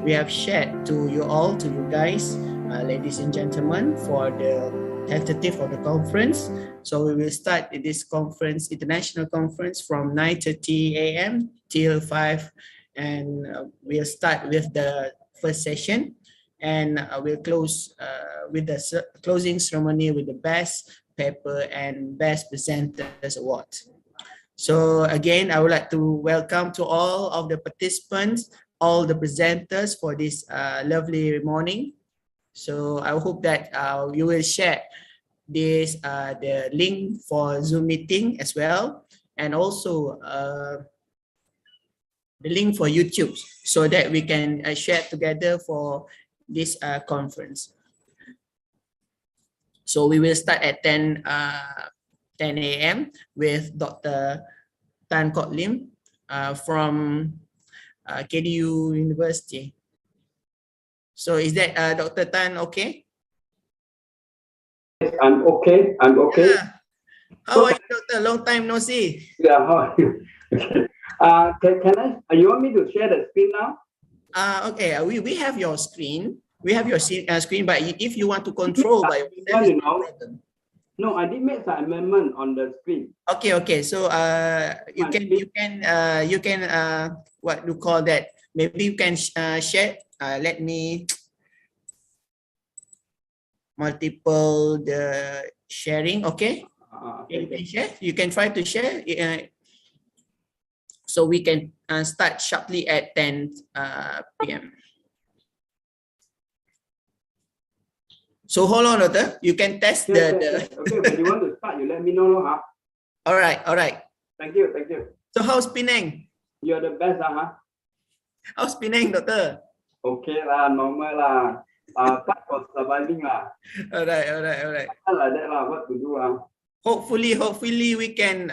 we have shared to you all, to you guys, ladies and gentlemen, for the tentative of the conference. So we will start this conference, international conference, from 9:30 a.m. till 5, and we'll start with the first session, and we'll close with the closing ceremony with the best paper and best presenters award. So again, I would like to welcome to all of the participants, all the presenters for this lovely morning. So I hope that you will share this the link for Zoom meeting as well, and also the link for YouTube, so that we can share together for this conference. So we will start at 10 a.m. with Dr. Tan Kok Lim from KDU University. So is that Dr. Tan okay? Yes, I'm okay. I'm okay. Yeah. How are you, Doctor? Long time no see. Yeah, how are you? Can I? You want me to share the screen now? Okay. We have your screen. We have your screen, but if you want to control by yourself, you know, no, I did make some amendment on the screen. Okay, okay. So you can what you call that? Maybe you can share. Let me multiple the sharing. Okay. You can share. You can try to share. So we can start sharply at 10 p.m. So hold on, Doctor. You can test the. Okay, when you want to start, you let me know, huh? All right, all right. Thank you, thank you. So how's Penang? You're the best, huh? How's Penang, Doctor? Okay lah, normal lah. Part for surviving lah. All right, all right, all right. Like that lah, what to do ah? Hopefully we can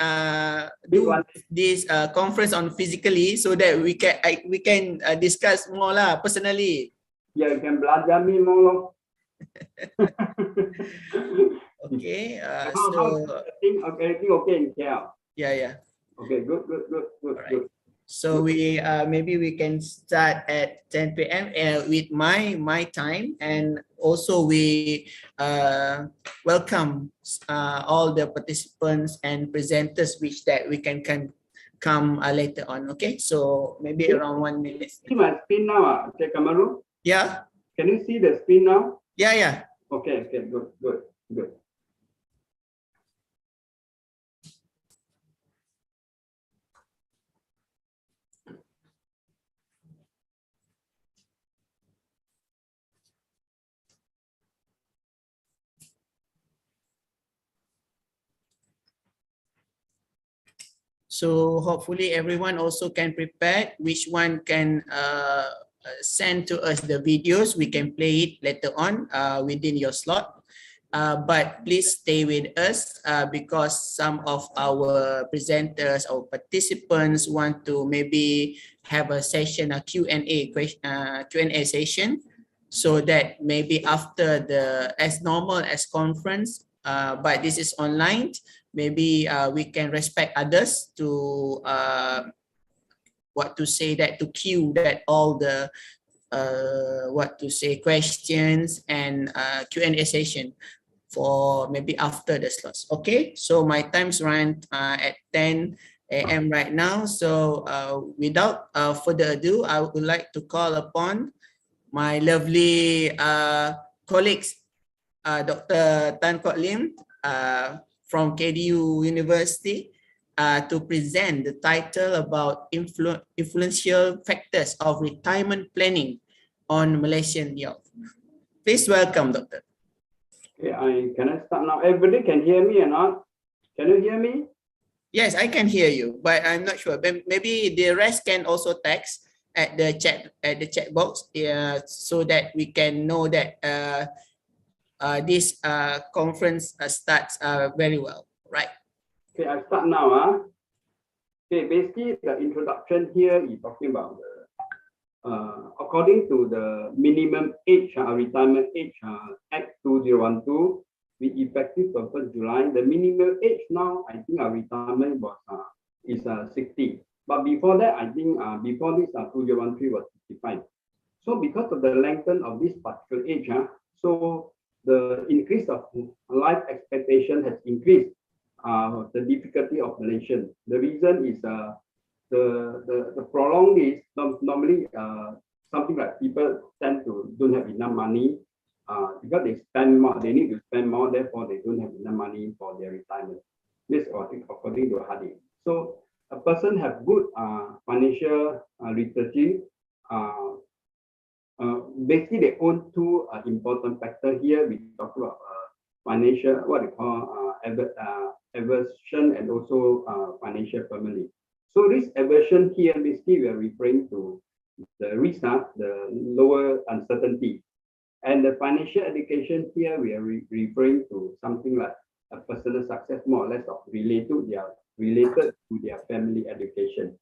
do this conference on physically, so that we can discuss more lah personally. Yeah, you can belajar me more. Okay. Everything okay in KL? Yeah, yeah. Okay, good. Right. Good. So we maybe we can start at 10 p.m. With my time, and also we welcome all the participants and presenters which that we can come later on. Okay, so maybe around 1 minute. See my screen now, okay, Kamaru? Yeah. Can you see the screen now? Yeah, yeah. Okay, good. So hopefully everyone also can prepare which one can send to us the videos. We can play it later on within your slot. But please stay with us because some of our presenters or participants want to maybe have a session, a Q&A session, so that maybe after the as normal as conference, but this is online, maybe we can respect others to to queue that all the questions and Q&A session for maybe after the slots. Okay, so my time's run at 10 a.m. right now. So without further ado, I would like to call upon my lovely colleagues, Dr. Tan Kok Lim from KDU University, to present the title about influential factors of retirement planning on Malaysian youth. Please welcome, Doctor. Okay, can I start now? Everybody can hear me or not? Can you hear me? Yes, I can hear you, but I'm not sure. Maybe the rest can also text at the chat box, so that we can know that this conference starts very well, right? Okay, I start now. Okay, basically the introduction here is talking about the according to the minimum age, retirement age Act 2012, with effective for 1st July, the minimum age now, I think our retirement was is 60. But before that, I think before this 2013 was 65. So because of the lengthen of this particular age, so the increase of life expectation has increased. The difficulty of Malaysian. The reason is the prolonged is normally something like people tend to don't have enough money because they spend more, they need to spend more, therefore they don't have enough money for their retirement. This according to Hadi. So a person have good financial literacy. Basically, they own two important factors here. We talk about financial, what they call aversion, and also financial family. So risk aversion here, basically, we are referring to the risk, the lower uncertainty. And the financial education here, we are referring to something like a personal success, more or less of related to their family education.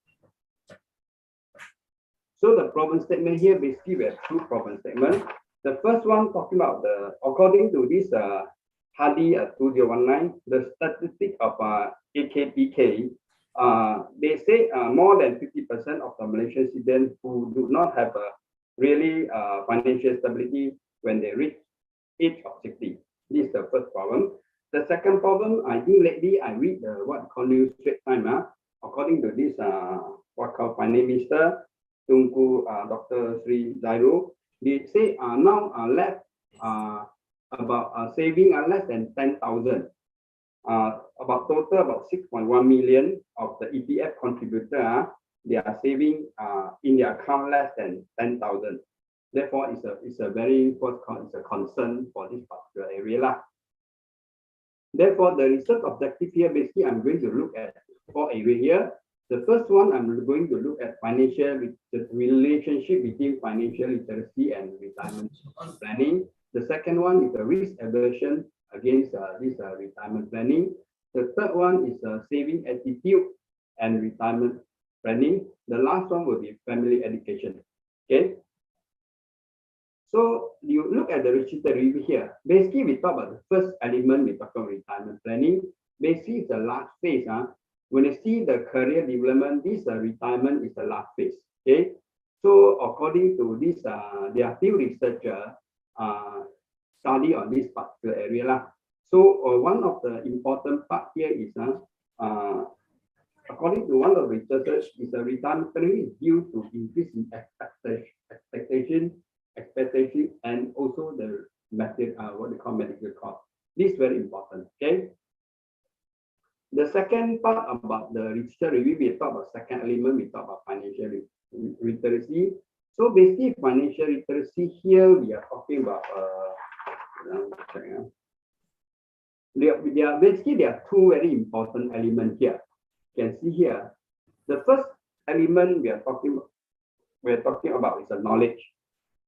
So the problem statement here, basically we have two problem statements. The first one talking about according to this Hadi 2019, the statistic of AKPK, they say more than 50% of the Malaysian citizens who do not have a really financial stability when they reach age of 60. This is the first problem. The second problem, I think lately I read what called News Straits Times. According to this what called Finance Minister Tunku Dr. Sri Zairo, they say now left about saving less than 10,000. About total about 6.1 million of the ETF contributor, they are saving in their account less than 10,000. Therefore, it's a very it's a concern for this particular area. Therefore, the research objective here, basically, I'm going to look at 4 areas here. The first one, I'm going to look at the relationship between financial literacy and retirement planning. The second one is the risk aversion against this retirement planning. The third one is saving attitude and retirement planning. The last one will be family education. Okay. So you look at the literature review here. Basically, we talk about the first element, we talk about retirement planning. Basically, it's the last phase. When you see the career development, this retirement is the last phase. Okay. So according to this, there are few researchers study on this particular area. So one of the important part here is according to one of the researchers, is the retirement planning is due to increase in expectation and also the method, what they call medical cost. This is very important. Okay. The second part about the research review, we talk about second element, we talk about financial literacy. So basically, financial literacy here, we are talking about there are two very important elements here. You can see here. The first element we are talking about is the knowledge.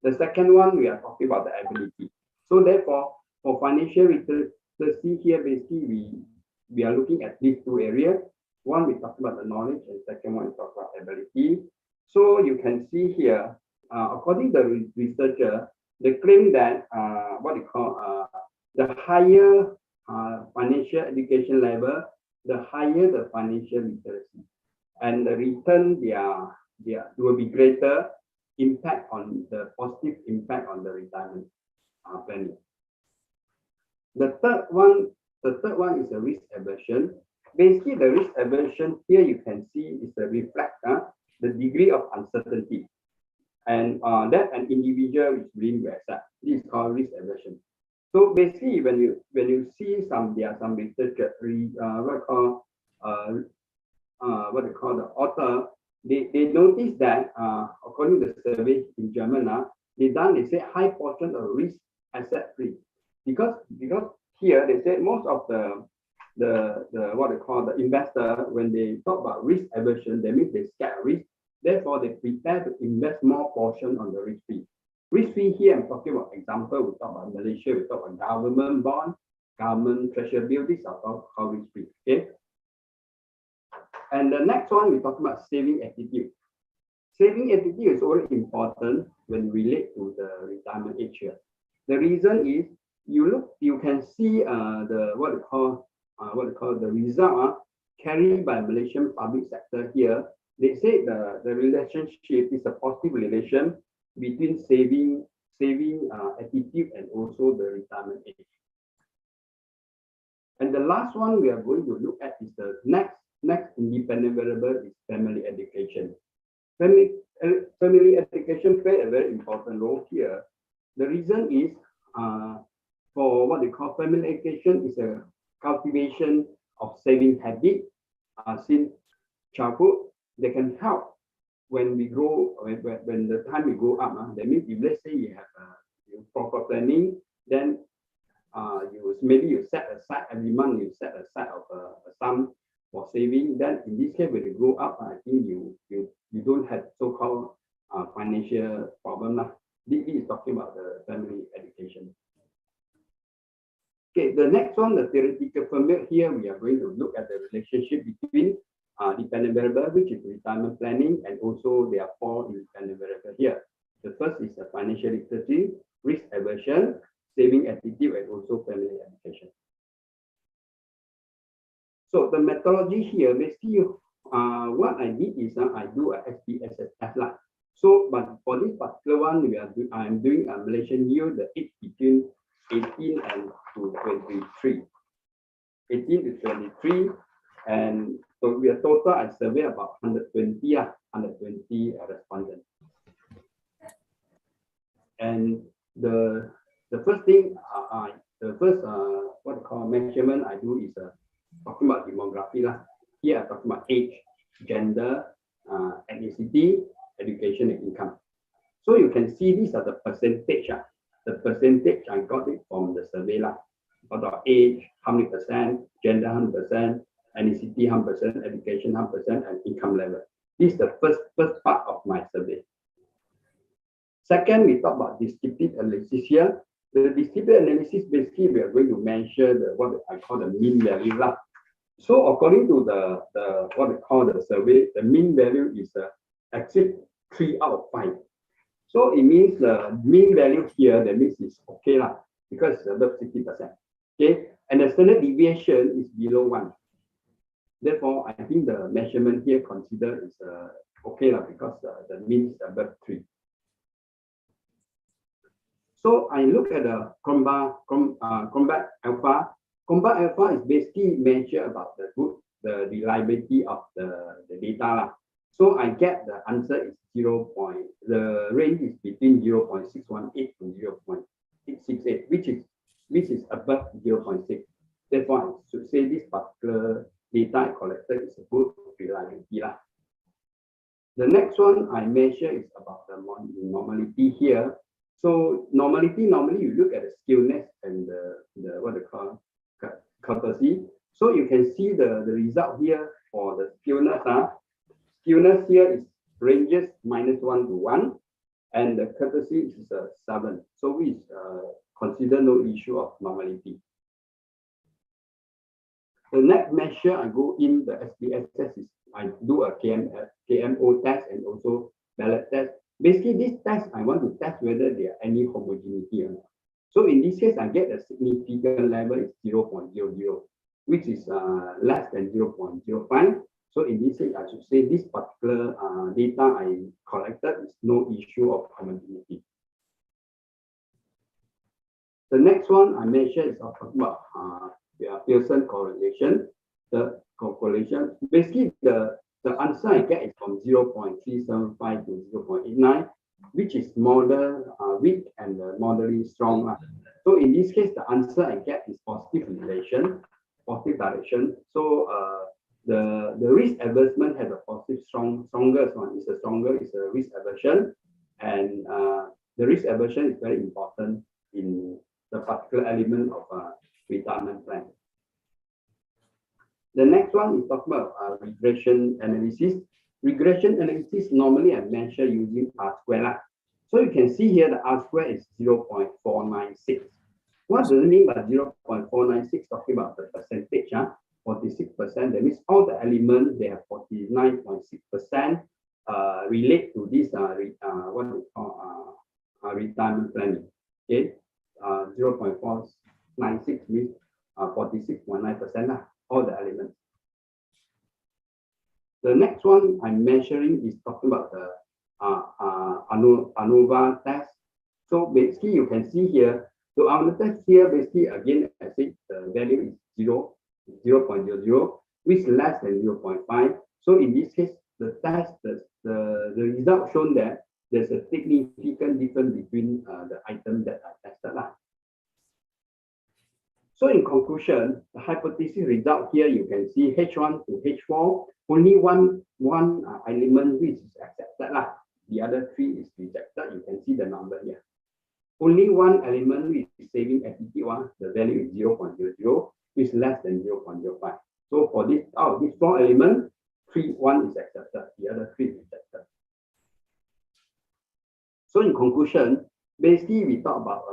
The second one we are talking about the ability. So therefore, for financial literacy here, basically we are looking at these two areas. One we talk about the knowledge, and second one we talk about ability. So you can see here, according to the researcher, they claim that what they call the higher financial education level, the higher the financial literacy, and the return will be greater impact on the positive impact on the retirement planning. The third one is the risk aversion. Basically, the risk aversion here you can see is the reflect the degree of uncertainty, and that an individual is willing to accept. This is called risk aversion. So basically, when you see there are some research what they call the author, they notice that according to the survey in German, they say high portion of risk asset free, because here they say most of the what they call the investor, when they talk about risk aversion, that means they scared risk. Therefore, they prepare to invest more portion on the risk free. Risk free here, I'm talking about example, we talk about Malaysia, we talk about government bond, government treasury bill, these are called risk free. Okay. And the next one, we talk about saving attitude. Saving attitude is already important when relate to the retirement age here. The reason is you can see what they call the result carried by Malaysian public sector here. They say the relationship is a positive relation between saving attitude and also the retirement age. And the last one we are going to look at is the next independent variable is family education. Family education play a very important role here. The reason is for what they call family education is a cultivation of saving habit since childhood. They can help when we grow, when the time we grow up. That means if let's say you have proper planning, then maybe you set aside every month, you set aside of a sum for saving. Then in this case, when you grow up, I think you don't have so-called financial problem. This is talking about the family education. Okay, the next one, the theoretical framework. Here we are going to look at the relationship between dependent variable, which is retirement planning, and also there are 4 independent variables here. The first is the financial literacy, risk aversion, saving attitude, and also family education. So the methodology here, basically, what I did is I do a SPSS test. So, but for this particular one, I'm doing a Malaysian year, the age between 18 and to 23. 18 to 23, and so we are total. I survey about 120 respondents. And the first thing, what I call measurement I do is talking about demography. Here I'm talking about age, gender, ethnicity, education, and income. So you can see these are the percentage. The percentage I got it from the survey. About age, how many percent, gender 100%, ethnicity 100%, education 100%, and income level. This is the first part of my survey. Second, we talk about descriptive analysis here. The descriptive analysis, basically, we are going to measure what I call the mean value. So according to the what we call the survey, the mean value is actually 3 out of 5. So it means the mean value here, that means it's okay because it's above 60%. Okay, and the standard deviation is below 1. Therefore, I think the measurement here considered is okay because the mean is above 3. So I look at the combat alpha. Combat alpha is basically measure about the reliability of the data. So I get the answer is the range is between 0.618 to 0.668, which is above 0.6. Therefore, I should say this particular data I collected is a good reliability. The next one I measure is about the normality here. So normality, normally you look at the skillness and the what they call courtesy. So you can see the result here for the skillness. Skillness here is ranges -1 to 1, and the courtesy is 7. So we consider no issue of normality. The next measure I go in the SPSS is I do a KMO test and also ballot test. Basically, this test I want to test whether there are any homogeneity or not. So in this case, I get a significant level is 0.00, which is less than 0.05. So in this case, I should say this particular data I collected is no issue of homogeneity. The next one I measure is about Pearson correlation. The correlation, basically the answer I get is from 0.375 to 0.89, which is moderate weak and moderately strong. So in this case, the answer I get is positive relation, positive direction. So the risk aversion has a positive strongest one. Is a stronger is a risk aversion, and the risk aversion is very important in the particular element of retirement plan. The next one is talking about regression analysis. Regression analysis normally I measure using R-square. So you can see here the R-square is 0.496. What does it mean by 0.496? Talking about the percentage, 46%. That means all the elements, they have 49.6% relate to this what we call retirement planning. Okay, 0.496 means 46.9%. All the elements. The next one I'm measuring is talking about the ANOVA test. So basically, you can see here. So our test here, basically, again, I say the value is 0.00, which is less than 0.5. So in this case, the test, the result shown that there's a significant difference between the items that are tested. So in conclusion, the hypothesis result here, you can see H1 to H4, only one element which is accepted. The other three is rejected. You can see the number here. Only one element which is saving attitude, the value is 0.00, which is less than 0.05. So for this, out of these four elements, one is accepted, the other three is rejected. So in conclusion, basically we talk about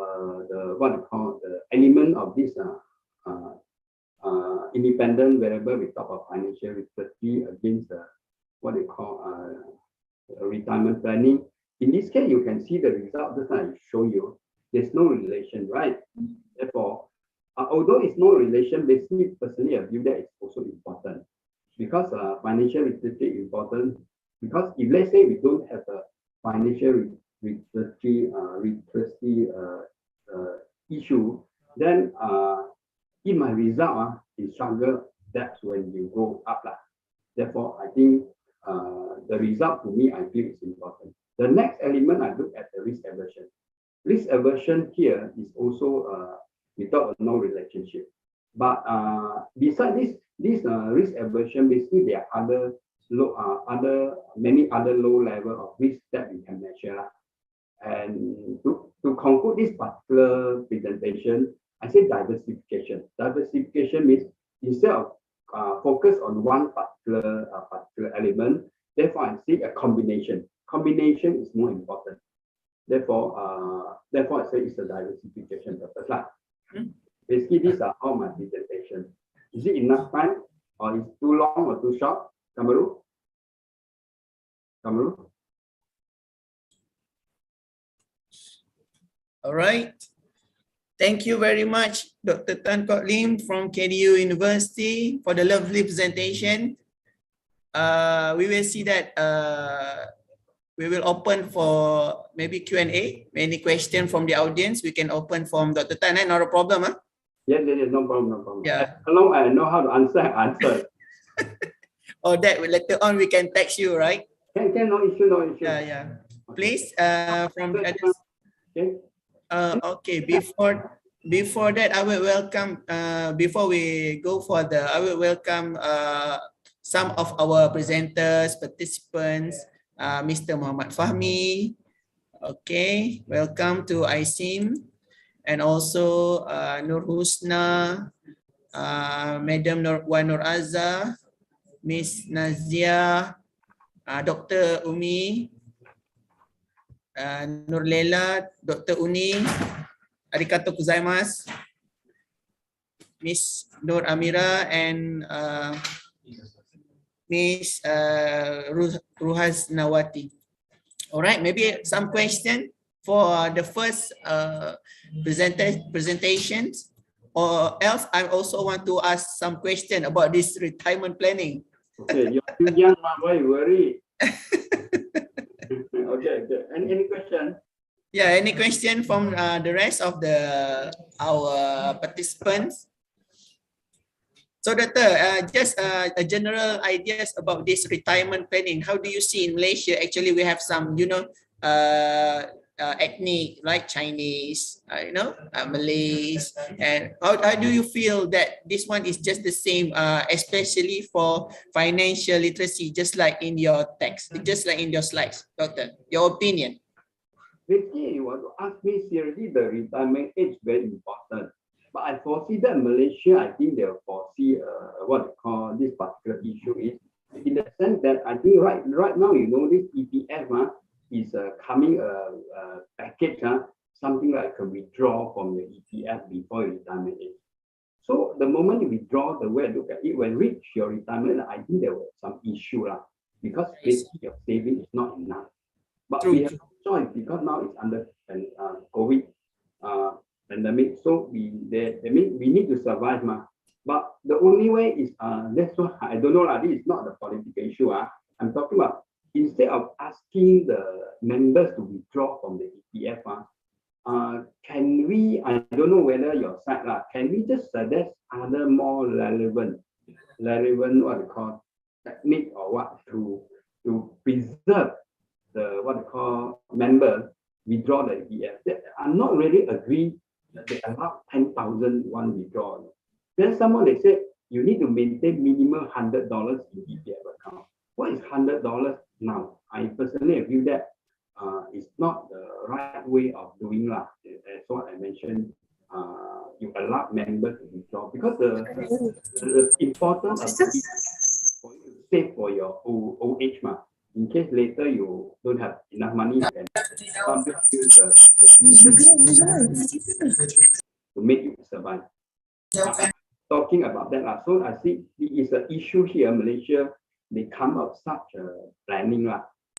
what we call the element of this independent variable. We talk about financial literacy against what they call retirement planning. In this case, you can see the result. This I show you. There's no relation, right? Therefore, although it's no relation, basically, personally, I view that it's also important because financial literacy is important. Because if let's say we don't have a financial literacy issue, then in my result, in struggle, that's when you go up. Therefore, I think the result to me, I feel is important. The next element, I look at the risk aversion. Risk aversion here is also without no relationship. But besides this risk aversion, basically there are many other low level of risk that we can measure. And to conclude this particular presentation, I say diversification. Diversification means instead of focus on one particular element, therefore I say a combination. Combination is more important. Therefore, I say it's a diversification purpose. Basically, these are all my presentation. Is it enough time, or is too long or too short? Kamaru? All right. Thank you very much, Dr. Tan Kok Lim from KDU University for the lovely presentation. We will see that we will open for maybe Q&A. Any question from the audience, we can open from Dr. Tan, not a problem. Yeah, no problem. Yeah. As long as I know how to answer. Or that later on we can text you, right? Can, no issue. Yeah. Please, from the others. Okay. Okay, before that, I will welcome, before we go further, I will welcome some of our presenters, participants, Mr. Muhammad Fahmi. Okay, welcome to ICEEM. And also Nur Husna, Madam Nur Azza, Miss Nazia, Dr. Umi, Nur Lela, Dr. Uni, arigatou gozaimasu, Miss Nur Amira, and Miss Ruhaz Nawati. All right, maybe some question for the first presentations, or else I also want to ask some question about this retirement planning. Okay, you're too young, why you worry? Okay. Any question? Yeah, any question from the rest of our participants? So, Doctor, just a general ideas about this retirement planning. How do you see in Malaysia? Actually, we have some, ethnic, like Chinese, Malays, and how do you feel that this one is just the same, especially for financial literacy, just like in your text, just like in your slides, Doctor? Your opinion? Basically, you want to ask me seriously, the retirement age very important. But I foresee that Malaysia, I think they'll foresee what they call this particular issue is, in the sense that I think right now, this ETF is coming a package, something like a withdrawal from the ETF before retirement age. So the moment you withdraw, the way I look at it, when reach your retirement, I think there was some issue because basically your saving is not enough. But we have no choice because now it's under COVID pandemic, so we need to survive. But the only way is that's why I don't know, this is not the political issue. I'm talking about instead of asking the members to withdraw from the EPF, can we, I don't know whether your side, can we just suggest other more relevant what you call technique or what to preserve the what you call members withdraw the EPF. I'm not really agree that they allow 10,000 one withdrawal. Then someone they said you need to maintain minimum $100 in EPF account. What is $100 now? I personally feel that it's not the right way of doing lah. That's what I mentioned. You allow members to withdraw because the important of it for you to save for your old age, in case later you don't have enough money, you can contribute to make you survive. Talking about that, so I see it is an issue here. Malaysia, they come up such a planning,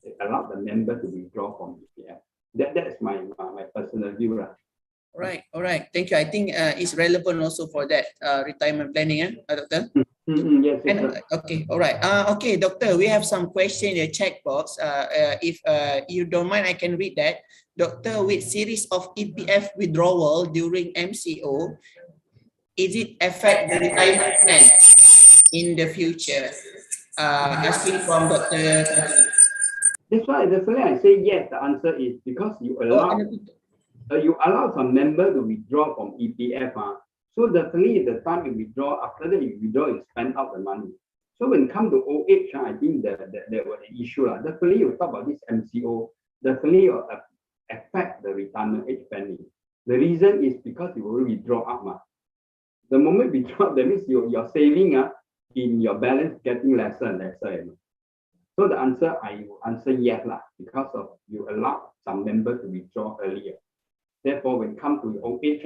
they allow the member to withdraw from EPF. That is my personal view. All right. Thank you. I think it's relevant also for that retirement planning, Doctor. Yes. And, okay. All right. Okay, Doctor. We have some question in the chat box. If you don't mind, I can read that. Doctor, with series of EPF withdrawal during MCO, is it affect the retirement plan in the future? Asking from Doctor. That's why definitely I say yes. The answer is because you allow. You allow some member to withdraw from EPF. So definitely the time you withdraw, after that you withdraw, you spend out the money. So when it comes to old age, I think there was an issue. Definitely you talk about this MCO, definitely affect the retirement age planning. The reason is because you will withdraw up. The moment you withdraw, that means your saving in your balance getting lesser and lesser. So the answer, I will answer yes, because of you allow some members to withdraw earlier. Therefore, when it comes to old age,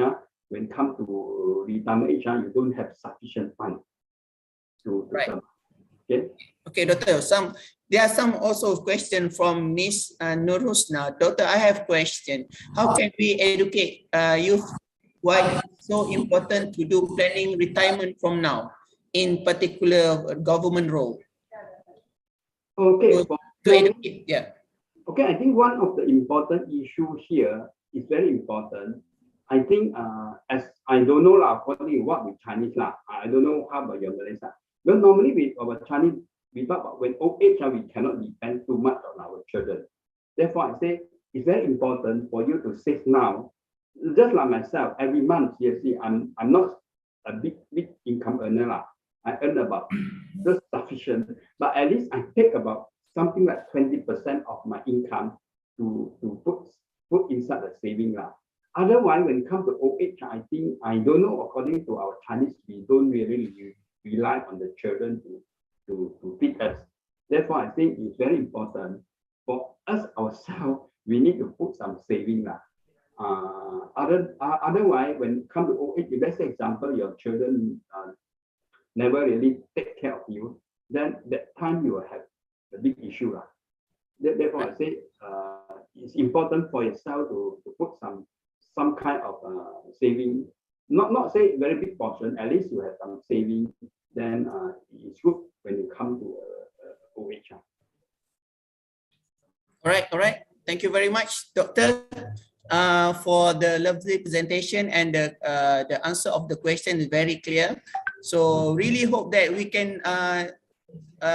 when it comes to retirement age, you don't have sufficient funds to right. Okay. Okay, Doctor. There are some also question from Miss Nurhusna. Doctor, I have question. How can we educate youth why it's so important to do planning retirement from now, in particular government role? Okay. To educate, yeah. Okay, I think one of the important issue here is very important. I think as I don't know according to what with Chinese I don't know how about your Malaysia. But normally with our Chinese, we talk about when old age we cannot depend too much on our children. Therefore, I say it's very important for you to save now. Just like myself, every month, seriously, I'm not a big income earner. I earn about just sufficient, but at least I take about something like 20% of my income to put inside the saving. Otherwise, when it comes to old age, I think, I don't know, according to our Chinese, we don't really rely on the children to feed us. Therefore, I think it's very important for us ourselves, we need to put some saving. Otherwise, when it comes to old age, if let's say example, your children never really take care of you, then that time you will have a big issue. Therefore, I say it's important for yourself to put some kind of saving. Not say very big portion. At least you have some saving. Then it's good when you come to old age. All right. Thank you very much, Doctor, for the lovely presentation, and the answer of the question is very clear. So really hope that we can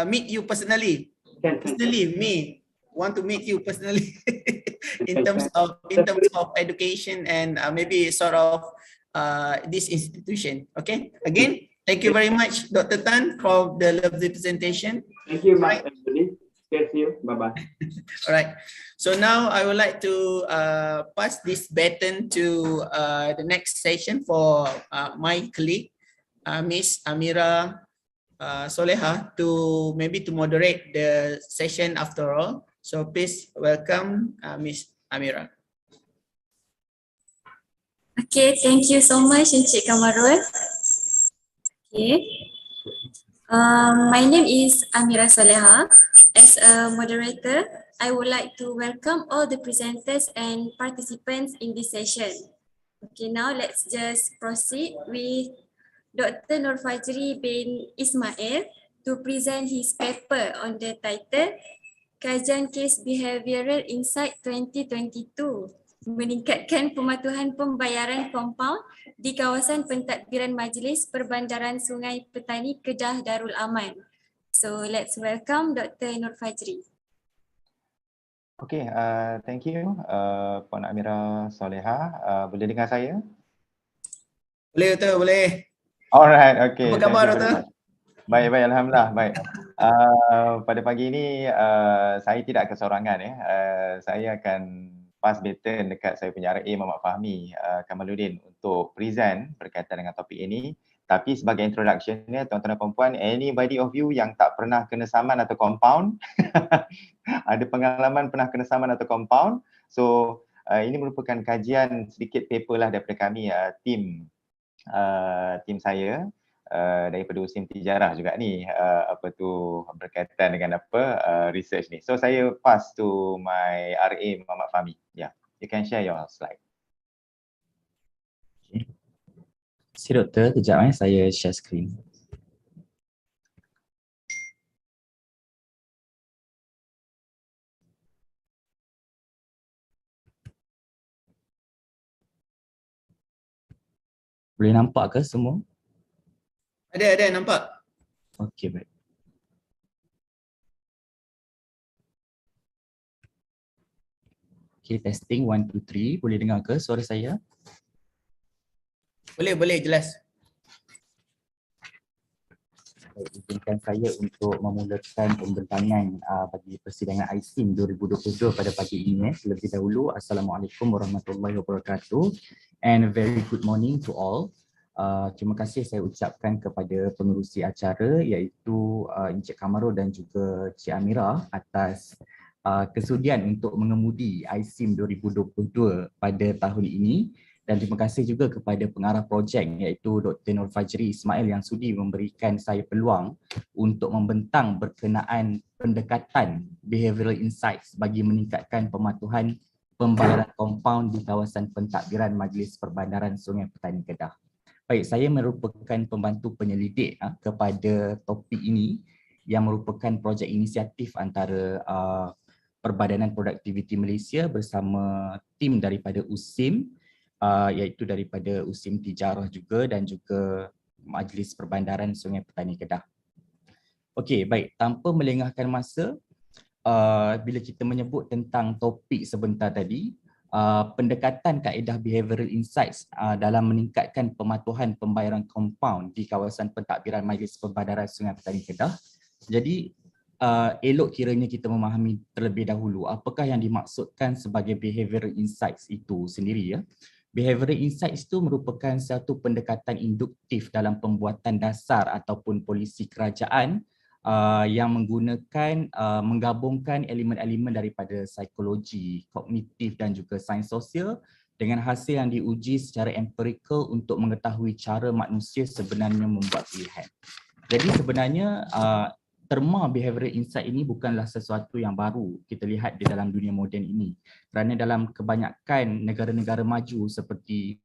meet you personally. Personally, me want to meet you personally in terms of education and maybe sort of this institution. Okay. Again, thank you very much, Dr. Tan, for the lovely presentation. Thank you, right. Everybody. See you. Bye-bye. All right. So now I would like to pass this baton to the next session for my colleague, Miss Amira Soleha, to moderate the session after all. So please welcome Miss Amira. Okay, thank you so much, Encik Kamarul. Okay. My name is Amira Soleha. As a moderator, I would like to welcome all the presenters and participants in this session. Okay, now let's just proceed with Dr. Nur Fajri bin Ismail to present his paper on the title kajian kes behavioral insight 2022 meningkatkan pematuhan pembayaran kompaun di kawasan pentadbiran Majlis Perbandaran Sungai Petani Kedah Darul Aman. So let's welcome Dr. Nur Fajri. Okay, thank you Puan Amira Soleha. Boleh dengar saya? Boleh Doktor, boleh. Alright, okay. Apa khabar Thank you very Doktor? much. Baik, Alhamdulillah, baik. Pada pagi ini saya tidak kesorangan ya. Saya akan pass baton dekat saya punya RA Muhammad Fahmi Kamaluddin untuk present berkaitan dengan topik ini. Tapi sebagai introduction-nya, tuan-tuan dan puan-puan, anybody of you yang tak pernah kena saman atau compound, ada pengalaman pernah kena saman atau compound. So ini merupakan kajian sedikit paper lah daripada kami, tim saya daripada ICEEM Tijarah juga ni, berkaitan dengan research ni. So saya pass to my RA Muhammad Fahmi. Yeah, you can share your slide. Si Doktor, kejap saya share screen. Boleh nampak ke semua? Ada, nampak. Okey, baik. Okey, testing 1 2 3. Boleh dengar ke suara saya? Boleh, jelas. Baik, izinkan saya untuk memulakan pembentangan bagi persidangan ICEEM 2022 pada pagi ini. Terlebih dahulu, Assalamualaikum warahmatullahi wabarakatuh and a very good morning to all. Terima kasih saya ucapkan kepada pengerusi acara iaitu Encik Kamarul dan juga Cik Amira atas kesudian untuk mengemudi ICEEM 2022 pada tahun ini. Dan terima kasih juga kepada pengarah projek iaitu Dr. Nur Fajri Ismail yang sudi memberikan saya peluang untuk membentang berkenaan pendekatan behavioral insights bagi meningkatkan pematuhan pembayaran kompaun di kawasan pentadbiran Majlis Perbandaran Sungai Petani Kedah. Baik, saya merupakan pembantu penyelidik kepada topik ini yang merupakan projek inisiatif antara Perbadanan Produktiviti Malaysia bersama tim daripada ICEEM, iaitu daripada ICEEM Tijarah juga dan juga Majlis Perbandaran Sungai Petani Kedah. Okey, baik, tanpa melengahkan masa, bila kita menyebut tentang topik sebentar tadi, pendekatan kaedah behavioral insights dalam meningkatkan pematuhan pembayaran kompaun di kawasan pentadbiran Majlis Perbandaran Sungai Petani Kedah. Jadi elok kiranya kita memahami terlebih dahulu apakah yang dimaksudkan sebagai behavioral insights itu sendiri ya. Behavioral insights itu merupakan satu pendekatan induktif dalam pembuatan dasar ataupun polisi kerajaan yang menggunakan menggabungkan elemen-elemen daripada psikologi, kognitif dan juga sains sosial dengan hasil yang diuji secara empirical untuk mengetahui cara manusia sebenarnya membuat pilihan. Jadi sebenarnya terma behavioral insight ini bukanlah sesuatu yang baru kita lihat di dalam dunia moden ini. Kerana dalam kebanyakan negara-negara maju seperti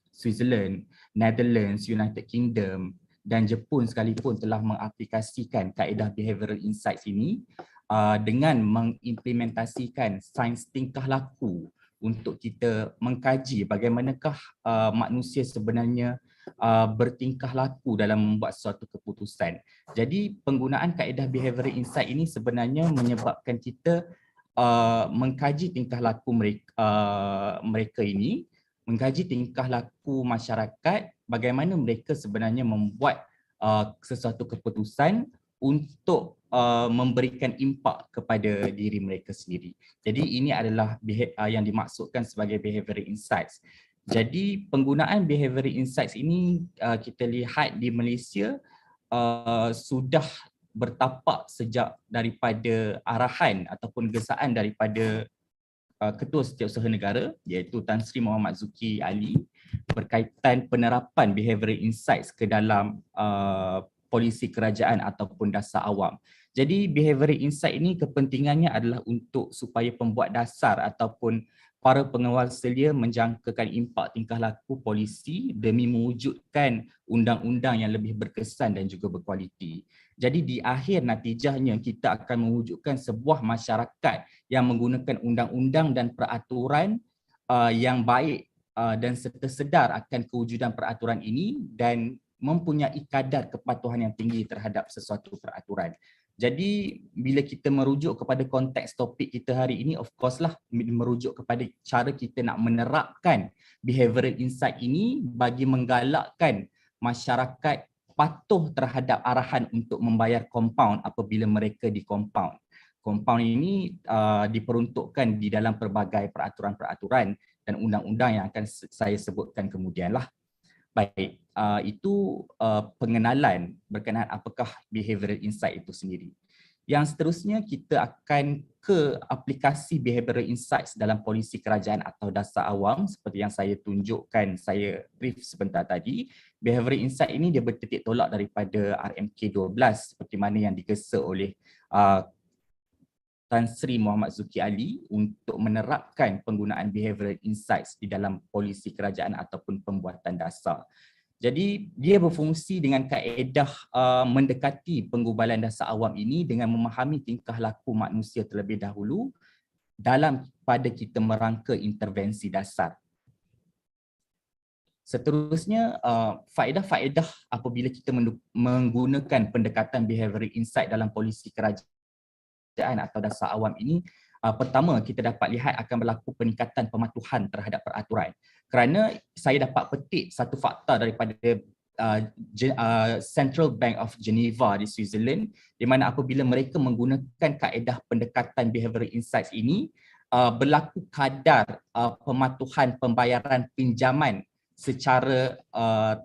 Switzerland, Netherlands, United Kingdom dan Jepun sekalipun telah mengaplikasikan kaedah behavioral insights ini dengan mengimplementasikan sains tingkah laku untuk kita mengkaji bagaimanakah manusia sebenarnya bertingkah laku dalam membuat suatu keputusan. Jadi penggunaan kaedah behavioral insight ini sebenarnya menyebabkan kita mengkaji tingkah laku mereka ini, mengkaji tingkah laku masyarakat, bagaimana mereka sebenarnya membuat sesuatu keputusan untuk memberikan impak kepada diri mereka sendiri. Jadi ini adalah yang dimaksudkan sebagai behavioral insights. Jadi penggunaan behavioral insights ini kita lihat di Malaysia sudah bertapak sejak daripada arahan ataupun gesaan daripada Ketua Setiausaha Negara iaitu Tan Sri Muhammad Zuki Ali berkaitan penerapan behavioral insights ke dalam polisi kerajaan ataupun dasar awam. Jadi behavioral insight ini kepentingannya adalah untuk supaya pembuat dasar ataupun para pengawal selia menjangkakan impak tingkah laku polisi demi mewujudkan undang-undang yang lebih berkesan dan juga berkualiti. Jadi di akhir natijahnya kita akan mewujudkan sebuah masyarakat yang menggunakan undang-undang dan peraturan yang baik dan serta sedar akan kewujudan peraturan ini dan mempunyai kadar kepatuhan yang tinggi terhadap sesuatu peraturan. Jadi bila kita merujuk kepada konteks topik kita hari ini, of course lah merujuk kepada cara kita nak menerapkan behavioral insight ini bagi menggalakkan masyarakat patuh terhadap arahan untuk membayar compound apabila mereka di compound. Compound ini diperuntukkan di dalam pelbagai peraturan-peraturan dan undang-undang yang akan saya sebutkan kemudian lah. Baik, itu pengenalan berkenaan apakah behavioral insight itu sendiri. Yang seterusnya kita akan ke aplikasi behavioral insights dalam polisi kerajaan atau dasar awam seperti yang saya tunjukkan, saya brief sebentar tadi. Behavioral insight ini dia bertitik tolak daripada RMK 12 seperti mana yang digesa oleh Tan Sri Muhammad Zuki Ali untuk menerapkan penggunaan behavioral insights di dalam polisi kerajaan ataupun pembuatan dasar. Jadi dia berfungsi dengan kaedah mendekati penggubalan dasar awam ini dengan memahami tingkah laku manusia terlebih dahulu dalam pada kita merangka intervensi dasar. Seterusnya, faedah-faedah apabila kita menggunakan pendekatan behavioral insight dalam polisi kerajaan atau dasar awam ini, pertama kita dapat lihat akan berlaku peningkatan pematuhan terhadap peraturan. Kerana saya dapat petik satu fakta daripada Central Bank of Geneva di Switzerland, di mana apabila mereka menggunakan kaedah pendekatan behavioral insights ini, berlaku kadar pematuhan pembayaran pinjaman secara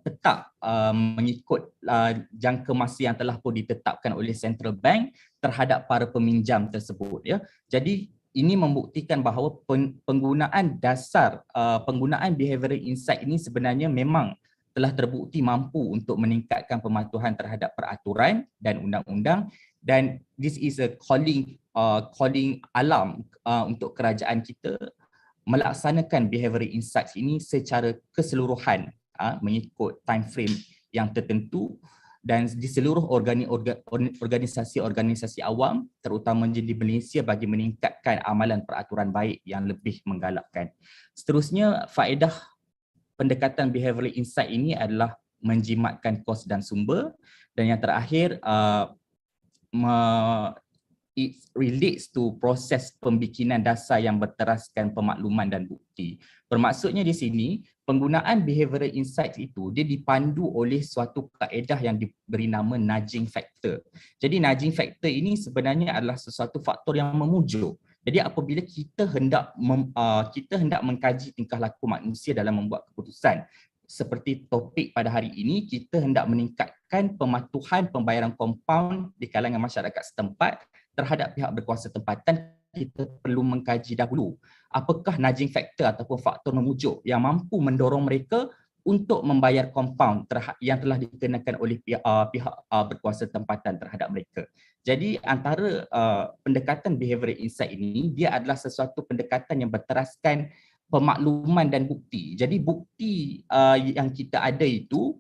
tetap mengikut jangka masa yang telah pun ditetapkan oleh Central Bank terhadap para peminjam tersebut, ya. Jadi ini membuktikan bahawa penggunaan dasar penggunaan behavioral insight ini sebenarnya memang telah terbukti mampu untuk meningkatkan pematuhan terhadap peraturan dan undang-undang, dan this is a calling alarm untuk kerajaan kita melaksanakan behavioral insights ini secara keseluruhan mengikut time frame yang tertentu dan di seluruh organisasi-organisasi awam terutama di Malaysia bagi meningkatkan amalan peraturan baik yang lebih menggalakkan. Seterusnya, faedah pendekatan behavioral insight ini adalah menjimatkan kos dan sumber, dan yang terakhir it relates to proses pembikinan dasar yang berteraskan pemakluman dan bukti. Bermaksudnya di sini, penggunaan behavioral insights itu dia dipandu oleh suatu kaedah yang diberi nama nudging factor. Jadi nudging factor ini sebenarnya adalah sesuatu faktor yang memujuk. Jadi apabila kita hendak mengkaji tingkah laku manusia dalam membuat keputusan, seperti topik pada hari ini, kita hendak meningkatkan pematuhan pembayaran kompaun di kalangan masyarakat setempat terhadap pihak berkuasa tempatan, kita perlu mengkaji dahulu apakah nudging factor ataupun faktor memujuk yang mampu mendorong mereka untuk membayar kompaun yang telah dikenakan oleh pihak berkuasa tempatan terhadap mereka. Jadi antara pendekatan behavioral insight ini, dia adalah sesuatu pendekatan yang berteraskan pemakluman dan bukti. Jadi bukti yang kita ada itu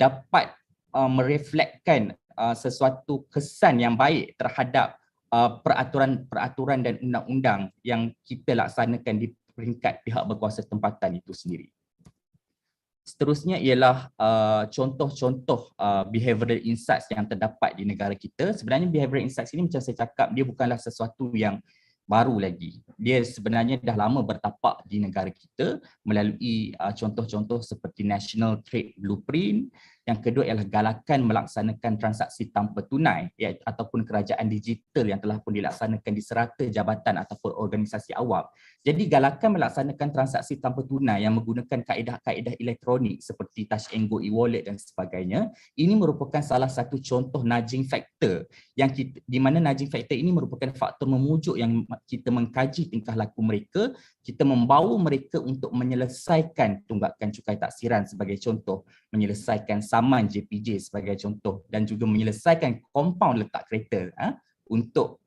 dapat mereflekkan sesuatu kesan yang baik terhadap peraturan-peraturan dan undang-undang yang kita laksanakan di peringkat pihak berkuasa tempatan itu sendiri. Seterusnya ialah contoh-contoh behavioral insights yang terdapat di negara kita. Sebenarnya behavioral insights ini macam saya cakap, dia bukanlah sesuatu yang baru lagi. Dia sebenarnya dah lama bertapak di negara kita melalui contoh-contoh seperti National Trade Blueprint. Yang kedua ialah galakan melaksanakan transaksi tanpa tunai ataupun kerajaan digital yang telah pun dilaksanakan di serata jabatan ataupun organisasi awam. Jadi galakan melaksanakan transaksi tanpa tunai yang menggunakan kaedah-kaedah elektronik seperti touch and go e-wallet dan sebagainya, ini merupakan salah satu contoh nudging factor yang di mana nudging factor ini merupakan faktor memujuk yang kita mengkaji tingkah laku mereka, kita membawa mereka untuk menyelesaikan tunggakan cukai taksiran sebagai contoh, menyelesaikan saman JPJ sebagai contoh, dan juga menyelesaikan kompaun letak kereta untuk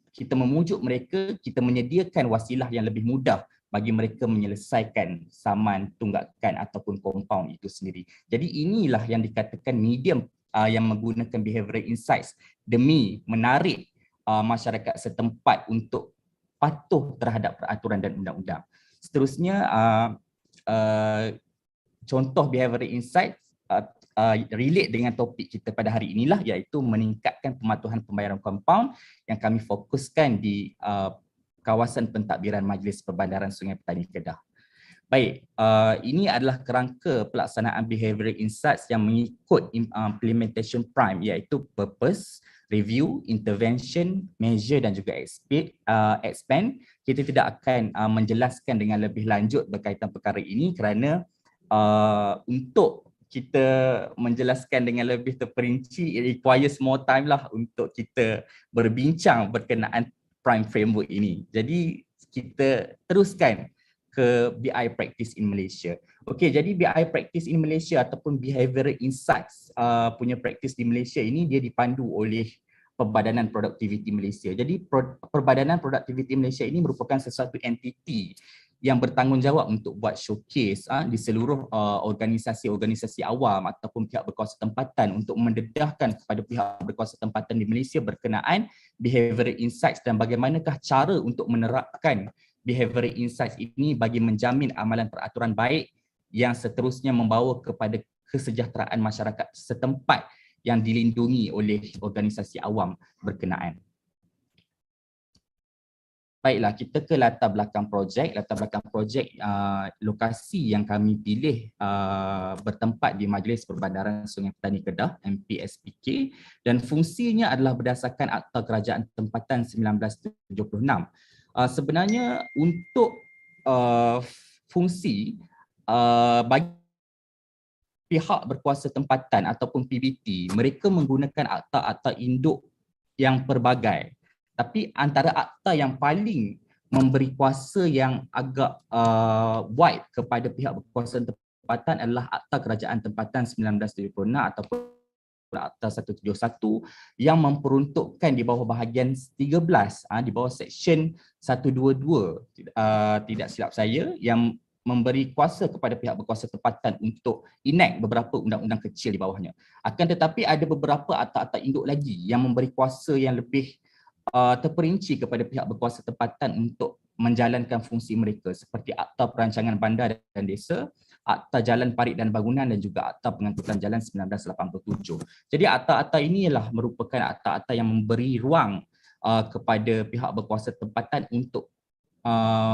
kita memujuk mereka, kita menyediakan wasilah yang lebih mudah bagi mereka menyelesaikan saman, tunggakan ataupun compound itu sendiri. Jadi inilah yang dikatakan medium yang menggunakan behavioral insights demi menarik masyarakat setempat untuk patuh terhadap peraturan dan undang-undang. Seterusnya, contoh behavioral insight relate dengan topik kita pada hari inilah, iaitu meningkatkan pematuhan pembayaran compound yang kami fokuskan di kawasan pentadbiran Majlis Perbandaran Sungai Petani Kedah. Baik, ini adalah kerangka pelaksanaan behavioral insights yang mengikut implementation prime, iaitu purpose, review, intervention, measure dan juga expand. Kita tidak akan menjelaskan dengan lebih lanjut berkaitan perkara ini kerana untuk kita menjelaskan dengan lebih terperinci, it requires more time lah untuk kita berbincang berkenaan prime framework ini. Jadi kita teruskan ke BI practice in Malaysia. Okey, jadi BI practice in Malaysia ataupun behavioral insights punya practice di Malaysia ini dia dipandu oleh Perbadanan Produktiviti Malaysia. Jadi Perbadanan Produktiviti Malaysia ini merupakan sesuatu entiti yang bertanggungjawab untuk buat showcase di seluruh organisasi-organisasi awam ataupun pihak berkuasa tempatan untuk mendedahkan kepada pihak berkuasa tempatan di Malaysia berkenaan behavioral insights dan bagaimanakah cara untuk menerapkan behavioral insights ini bagi menjamin amalan peraturan baik yang seterusnya membawa kepada kesejahteraan masyarakat setempat yang dilindungi oleh organisasi awam berkenaan. Baiklah, kita ke latar belakang projek. Latar belakang projek, lokasi yang kami pilih bertempat di Majlis Perbandaran Sungai Petani Kedah, MPSPK, dan fungsinya adalah berdasarkan Akta Kerajaan Tempatan 1976. Sebenarnya untuk fungsi bagi pihak berkuasa tempatan ataupun PBT, mereka menggunakan akta-akta induk yang pelbagai. Tapi antara akta yang paling memberi kuasa yang agak wide kepada pihak berkuasa tempatan adalah Akta Kerajaan Tempatan 1976 ataupun Akta 171 yang memperuntukkan di bawah bahagian 13, di bawah section 122, tidak silap saya, yang memberi kuasa kepada pihak berkuasa tempatan untuk enact beberapa undang-undang kecil di bawahnya. Akan tetapi ada beberapa akta-akta induk lagi yang memberi kuasa yang lebih terperinci kepada pihak berkuasa tempatan untuk menjalankan fungsi mereka, seperti Akta Perancangan Bandar dan Desa, Akta Jalan Parit dan Bangunan dan juga Akta Pengangkutan Jalan 1987. Jadi akta-akta ini ialah merupakan akta-akta yang memberi ruang kepada pihak berkuasa tempatan untuk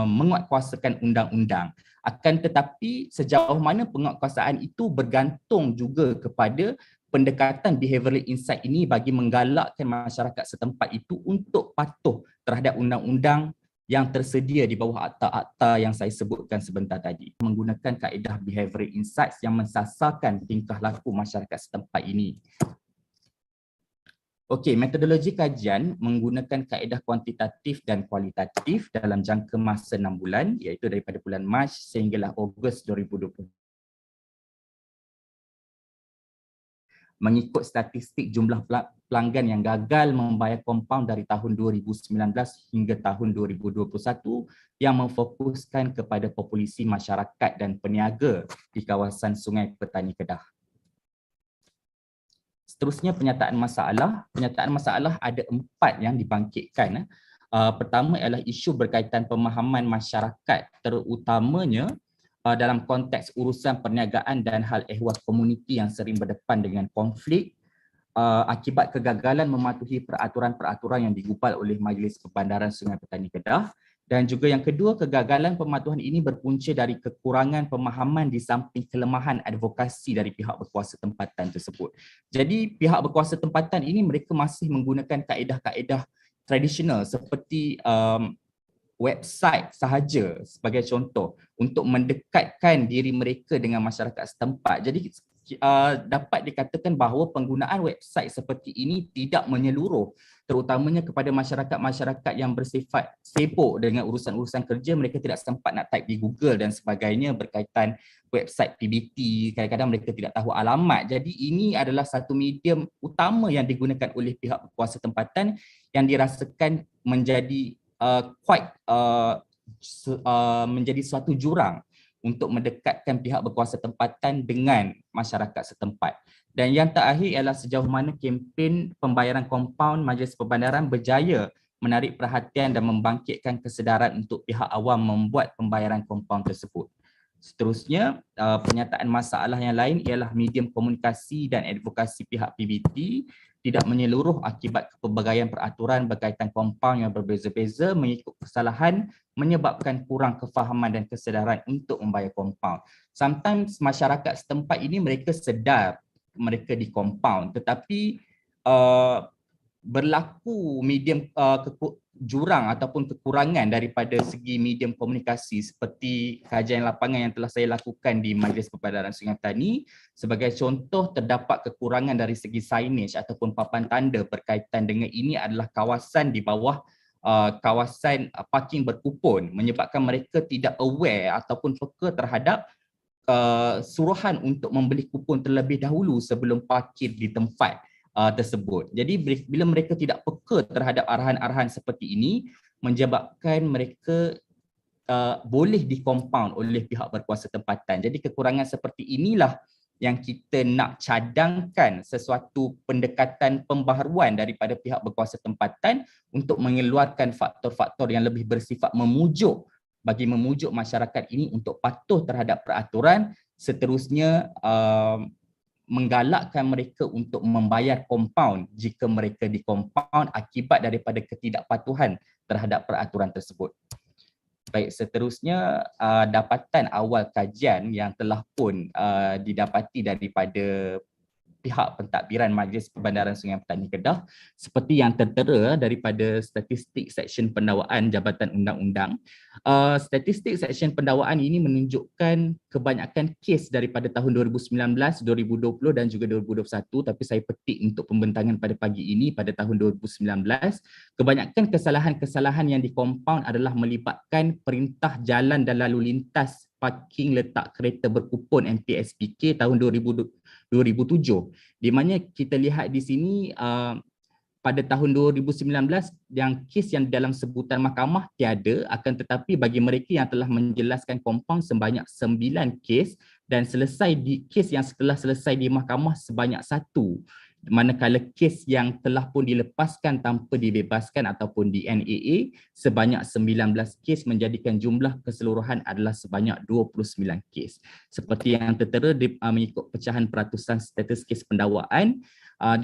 menguatkuasakan undang-undang. Akan tetapi sejauh mana penguatkuasaan itu bergantung juga kepada pendekatan behavioral insight ini bagi menggalakkan masyarakat setempat itu untuk patuh terhadap undang-undang yang tersedia di bawah akta-akta yang saya sebutkan sebentar tadi. Menggunakan kaedah behavioral insights yang mensasarkan tingkah laku masyarakat setempat ini. Okey, metodologi kajian menggunakan kaedah kuantitatif dan kualitatif dalam jangka masa 6 bulan, iaitu daripada bulan Mac sehinggalah Ogos 2020. Mengikut statistik jumlah pelanggan yang gagal membayar kompaun dari tahun 2019 hingga tahun 2021 yang memfokuskan kepada populasi masyarakat dan peniaga di kawasan Sungai Petani Kedah. Seterusnya penyataan masalah. Penyataan masalah ada 4 yang dibangkitkan. Pertama ialah isu berkaitan pemahaman masyarakat, terutamanya dalam konteks urusan perniagaan dan hal ehwal komuniti yang sering berdepan dengan konflik akibat kegagalan mematuhi peraturan-peraturan yang digubal oleh Majlis Perbandaran Sungai Petani Kedah. Dan juga yang kedua, kegagalan pematuhan ini berpunca dari kekurangan pemahaman di samping kelemahan advokasi dari pihak berkuasa tempatan tersebut. Jadi pihak berkuasa tempatan ini mereka masih menggunakan kaedah-kaedah tradisional seperti website sahaja sebagai contoh untuk mendekatkan diri mereka dengan masyarakat setempat. Jadi dapat dikatakan bahawa penggunaan website seperti ini tidak menyeluruh, terutamanya kepada masyarakat-masyarakat yang bersifat sibuk dengan urusan-urusan kerja. Mereka tidak sempat nak type di Google dan sebagainya berkaitan website PBT, kadang-kadang mereka tidak tahu alamat. Jadi ini adalah satu medium utama yang digunakan oleh pihak berkuasa tempatan yang dirasakan menjadi quite menjadi suatu jurang untuk mendekatkan pihak berkuasa tempatan dengan masyarakat setempat. Dan yang terakhir ialah sejauh mana kempen pembayaran kompaun Majlis Perbandaran berjaya menarik perhatian dan membangkitkan kesedaran untuk pihak awam membuat pembayaran kompaun tersebut. Seterusnya, pernyataan masalah yang lain ialah medium komunikasi dan advokasi pihak PBT tidak menyeluruh akibat kepelbagaian peraturan berkaitan kompaun yang berbeza-beza mengikut kesalahan menyebabkan kurang kefahaman dan kesedaran untuk membayar kompaun. Sometimes masyarakat setempat ini mereka sedar mereka di kompaun, tetapi berlaku medium jurang ataupun kekurangan daripada segi medium komunikasi seperti kajian lapangan yang telah saya lakukan di Majlis Perbandaran Sungai Petani. Sebagai contoh, terdapat kekurangan dari segi signage ataupun papan tanda berkaitan dengan ini adalah kawasan di bawah kawasan parking berkupon, menyebabkan mereka tidak aware ataupun peka terhadap suruhan untuk membeli kupon terlebih dahulu sebelum parkir di tempat tersebut. Jadi bila mereka tidak peka terhadap arahan-arahan seperti ini, menyebabkan mereka boleh dikompaun oleh pihak berkuasa tempatan. Jadi kekurangan seperti inilah yang kita nak cadangkan sesuatu pendekatan pembaharuan daripada pihak berkuasa tempatan untuk mengeluarkan faktor-faktor yang lebih bersifat memujuk masyarakat ini untuk patuh terhadap peraturan, seterusnya menggalakkan mereka untuk membayar kompaun jika mereka dikompaun akibat daripada ketidakpatuhan terhadap peraturan tersebut. Baik, seterusnya dapatan awal kajian yang telah pun didapati daripada pihak pentadbiran Majlis Perbandaran Sungai Petani Kedah seperti yang tertera daripada statistik Seksyen Pendawaan Jabatan Undang-Undang. Statistik Seksyen Pendawaan ini menunjukkan kebanyakan kes daripada tahun 2019, 2020 dan juga 2021, tapi saya petik untuk pembentangan pada pagi ini pada tahun 2019. Kebanyakan kesalahan-kesalahan yang dikompaun adalah melibatkan perintah jalan dan lalu lintas parking letak kereta berkupon MPSPK tahun 2007, di mana kita lihat di sini pada tahun 2019 yang kes yang dalam sebutan mahkamah tiada, akan tetapi bagi mereka yang telah menjelaskan kompaun sebanyak 9 kes dan kes yang setelah selesai di mahkamah sebanyak 1. Manakala kes yang telah pun dilepaskan tanpa dibebaskan ataupun di NAA sebanyak 19 kes, menjadikan jumlah keseluruhan adalah sebanyak 29 kes. Seperti yang tertera mengikut pecahan peratusan status kes pendakwaan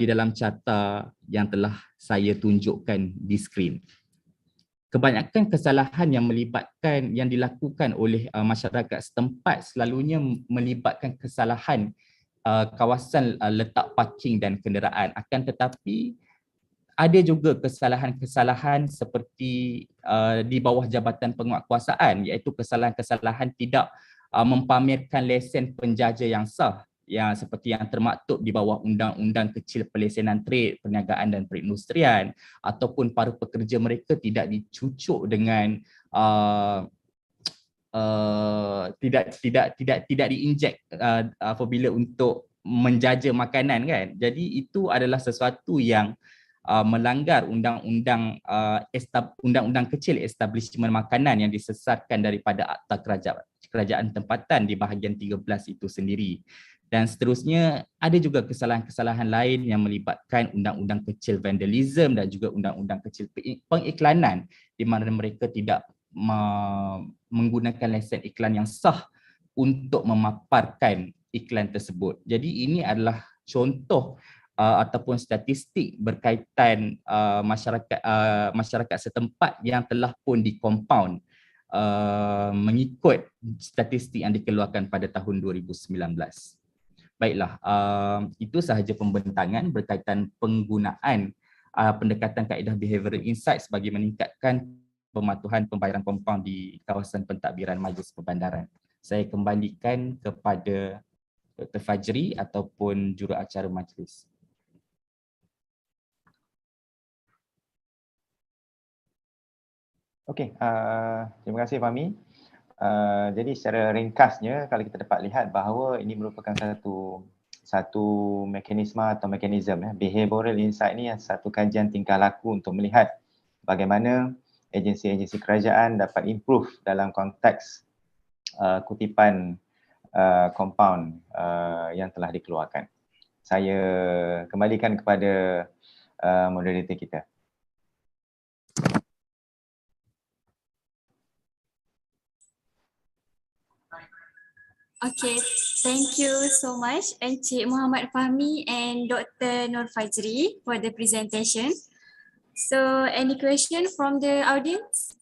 di dalam carta yang telah saya tunjukkan di skrin. Kebanyakan kesalahan yang dilakukan oleh masyarakat setempat selalunya melibatkan kesalahan kawasan letak parking dan kenderaan. Akan tetapi ada juga kesalahan-kesalahan seperti di bawah jabatan penguatkuasaan, iaitu kesalahan-kesalahan tidak mempamerkan lesen penjaja yang sah, yang seperti yang termaktub di bawah Undang-Undang Kecil Pelesenan Trade, Perniagaan dan Perindustrian, ataupun para pekerja mereka tidak dicucuk dengan tidak diinjek apabila untuk menjaja makanan kan. Jadi itu adalah sesuatu yang melanggar undang-undang kecil establishment makanan yang disesatkan daripada Akta Kerajaan Tempatan di bahagian 13 itu sendiri. Dan seterusnya ada juga kesalahan-kesalahan lain yang melibatkan undang-undang kecil vandalism dan juga undang-undang kecil pengiklanan, di mana mereka tidak menggunakan lesen iklan yang sah untuk memaparkan iklan tersebut. Jadi ini adalah contoh ataupun statistik berkaitan masyarakat setempat yang telah pun dikompaun mengikut statistik yang dikeluarkan pada tahun 2019. Baiklah, itu sahaja pembentangan berkaitan penggunaan pendekatan kaedah behavioral insights bagi meningkatkan pematuhan pembayaran kompaun di kawasan pentadbiran Majlis Perbandaran. Saya kembalikan kepada Dr. Fajri ataupun juruacara majlis. Okey, terima kasih Fahmi. Jadi secara ringkasnya, kalau kita dapat lihat bahawa ini merupakan satu mekanisme atau mekanisme behavioral insight ni satu kajian tingkah laku untuk melihat bagaimana agensi-agensi kerajaan dapat improve dalam konteks kutipan compound yang telah dikeluarkan. Saya kembalikan kepada moderator kita. Okay, thank you so much Encik Muhammad Fahmi and Dr. Nur Fajri for the presentation. So any question from the audience?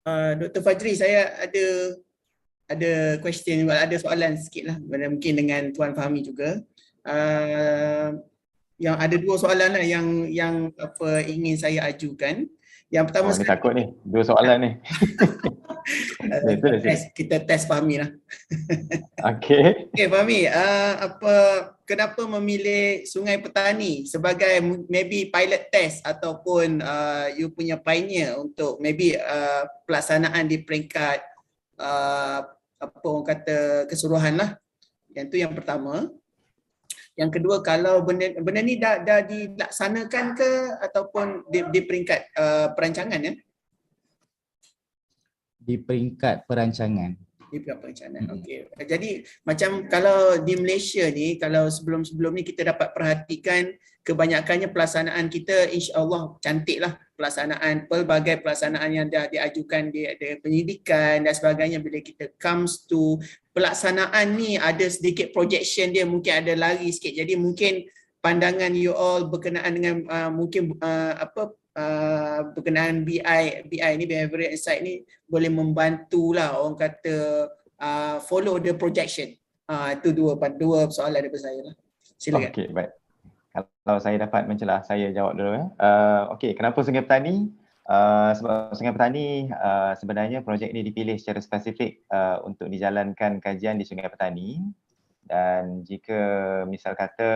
Dr. Fajri, saya ada question, ada soalan sikit lah, mungkin dengan Tuan Fahmi juga. Yang ada dua soalan lah yang apa ingin saya ajukan. Yang pertama ni takut ni, dua soalan ni. Kita test Fahmi lah. Okay. Okay Fahmi, kenapa memilih Sungai Petani sebagai maybe pilot test ataupun you punya pioneer untuk maybe pelaksanaan di peringkat apa orang kata keseluruhan lah. Yang tu yang pertama. Yang kedua, kalau benda ni dah dilaksanakan ke ataupun di peringkat perancangan ya? Di peringkat perancangan. Di peringkat perancangan. Okey. Jadi macam kalau di Malaysia ni, kalau sebelum ni kita dapat perhatikan kebanyakannya pelaksanaan kita insya-Allah cantiklah pelaksanaan, pelbagai pelaksanaan yang dah diajukan, ada penyidikan dan sebagainya. Bila kita comes to pelaksanaan ni ada sedikit projection dia, mungkin ada lari sikit. Jadi mungkin pandangan you all berkenaan dengan berkenaan BI ni, behavioral insight ni boleh membantulah orang kata follow the projection. Itu dua soalan daripada saya lah. Silakan. Okey, baik. Kalau saya dapat mencelah, saya jawab dulu ya. Okey, kenapa Sungai Petani? Sebab Sungai Petani sebenarnya projek ini dipilih secara spesifik untuk dijalankan kajian di Sungai Petani, dan jika misal kata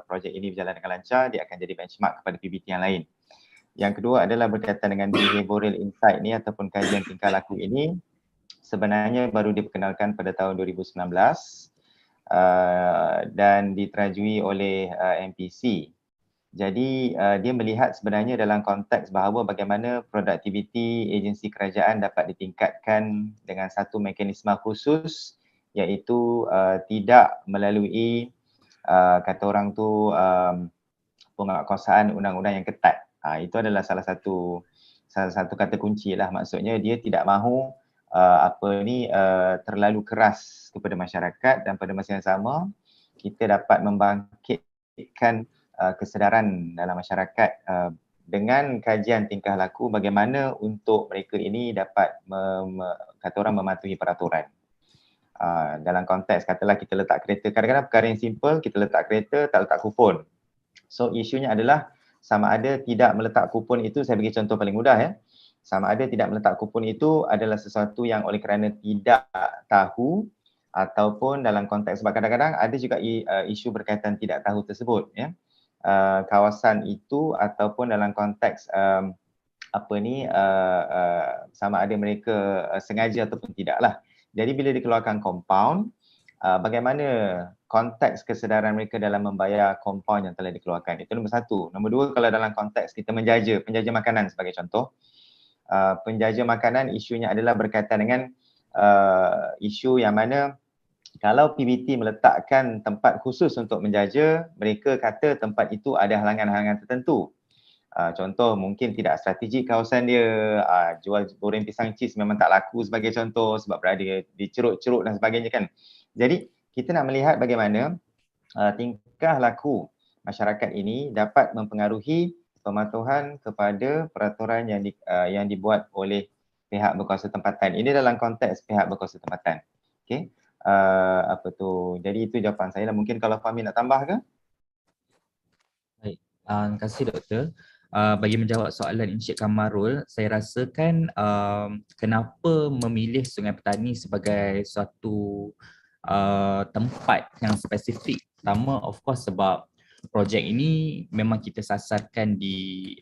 projek ini berjalan dengan lancar, dia akan jadi benchmark kepada PBT yang lain. Yang kedua adalah berkaitan dengan behavioral insight ni ataupun kajian tingkah laku ini sebenarnya baru diperkenalkan pada tahun 2019 dan diterajui oleh MPC. Jadi dia melihat sebenarnya dalam konteks bahawa bagaimana produktiviti agensi kerajaan dapat ditingkatkan dengan satu mekanisme khusus, iaitu tidak melalui kata orang tu penguatkuasaan undang-undang yang ketat. Itu adalah salah satu kata kunci lah. Maksudnya dia tidak mahu terlalu keras kepada masyarakat, dan pada masa yang sama kita dapat membangkitkan kesedaran dalam masyarakat dengan kajian tingkah laku bagaimana untuk mereka ini dapat kata orang mematuhi peraturan. Dalam konteks katalah kita letak kereta, kadang-kadang perkara yang simple, kita letak kereta tak letak kupon. So isunya adalah sama ada tidak meletak kupon itu, saya bagi contoh paling mudah ya. Sama ada tidak meletak kupon itu adalah sesuatu yang oleh kerana tidak tahu, ataupun dalam konteks, sebab kadang-kadang ada juga isu berkaitan tidak tahu tersebut ya. Kawasan itu ataupun dalam konteks sama ada mereka sengaja ataupun tidaklah. Jadi bila dikeluarkan compound, bagaimana konteks kesedaran mereka dalam membayar compound yang telah dikeluarkan, itu nombor satu. Nombor dua, kalau dalam konteks kita penjaja makanan sebagai contoh, penjaja makanan isunya adalah berkaitan dengan isu yang mana kalau PBT meletakkan tempat khusus untuk menjaja, mereka kata tempat itu ada halangan-halangan tertentu. Contoh mungkin tidak strategik kawasan dia, jual goreng pisang cheese memang tak laku sebagai contoh sebab berada di ceruk-ceruk dan sebagainya kan. Jadi kita nak melihat bagaimana tingkah laku masyarakat ini dapat mempengaruhi pematuhan kepada peraturan yang dibuat oleh pihak berkuasa tempatan. Ini dalam konteks pihak berkuasa tempatan. Okey. Jadi itu jawapan saya lah. Mungkin kalau Fahmi nak tambah ke? Baik, terima kasih doktor. Bagi menjawab soalan Encik Kamarul, saya rasakan kenapa memilih Sungai Petani sebagai suatu tempat yang spesifik. Pertama, of course sebab projek ini memang kita sasarkan di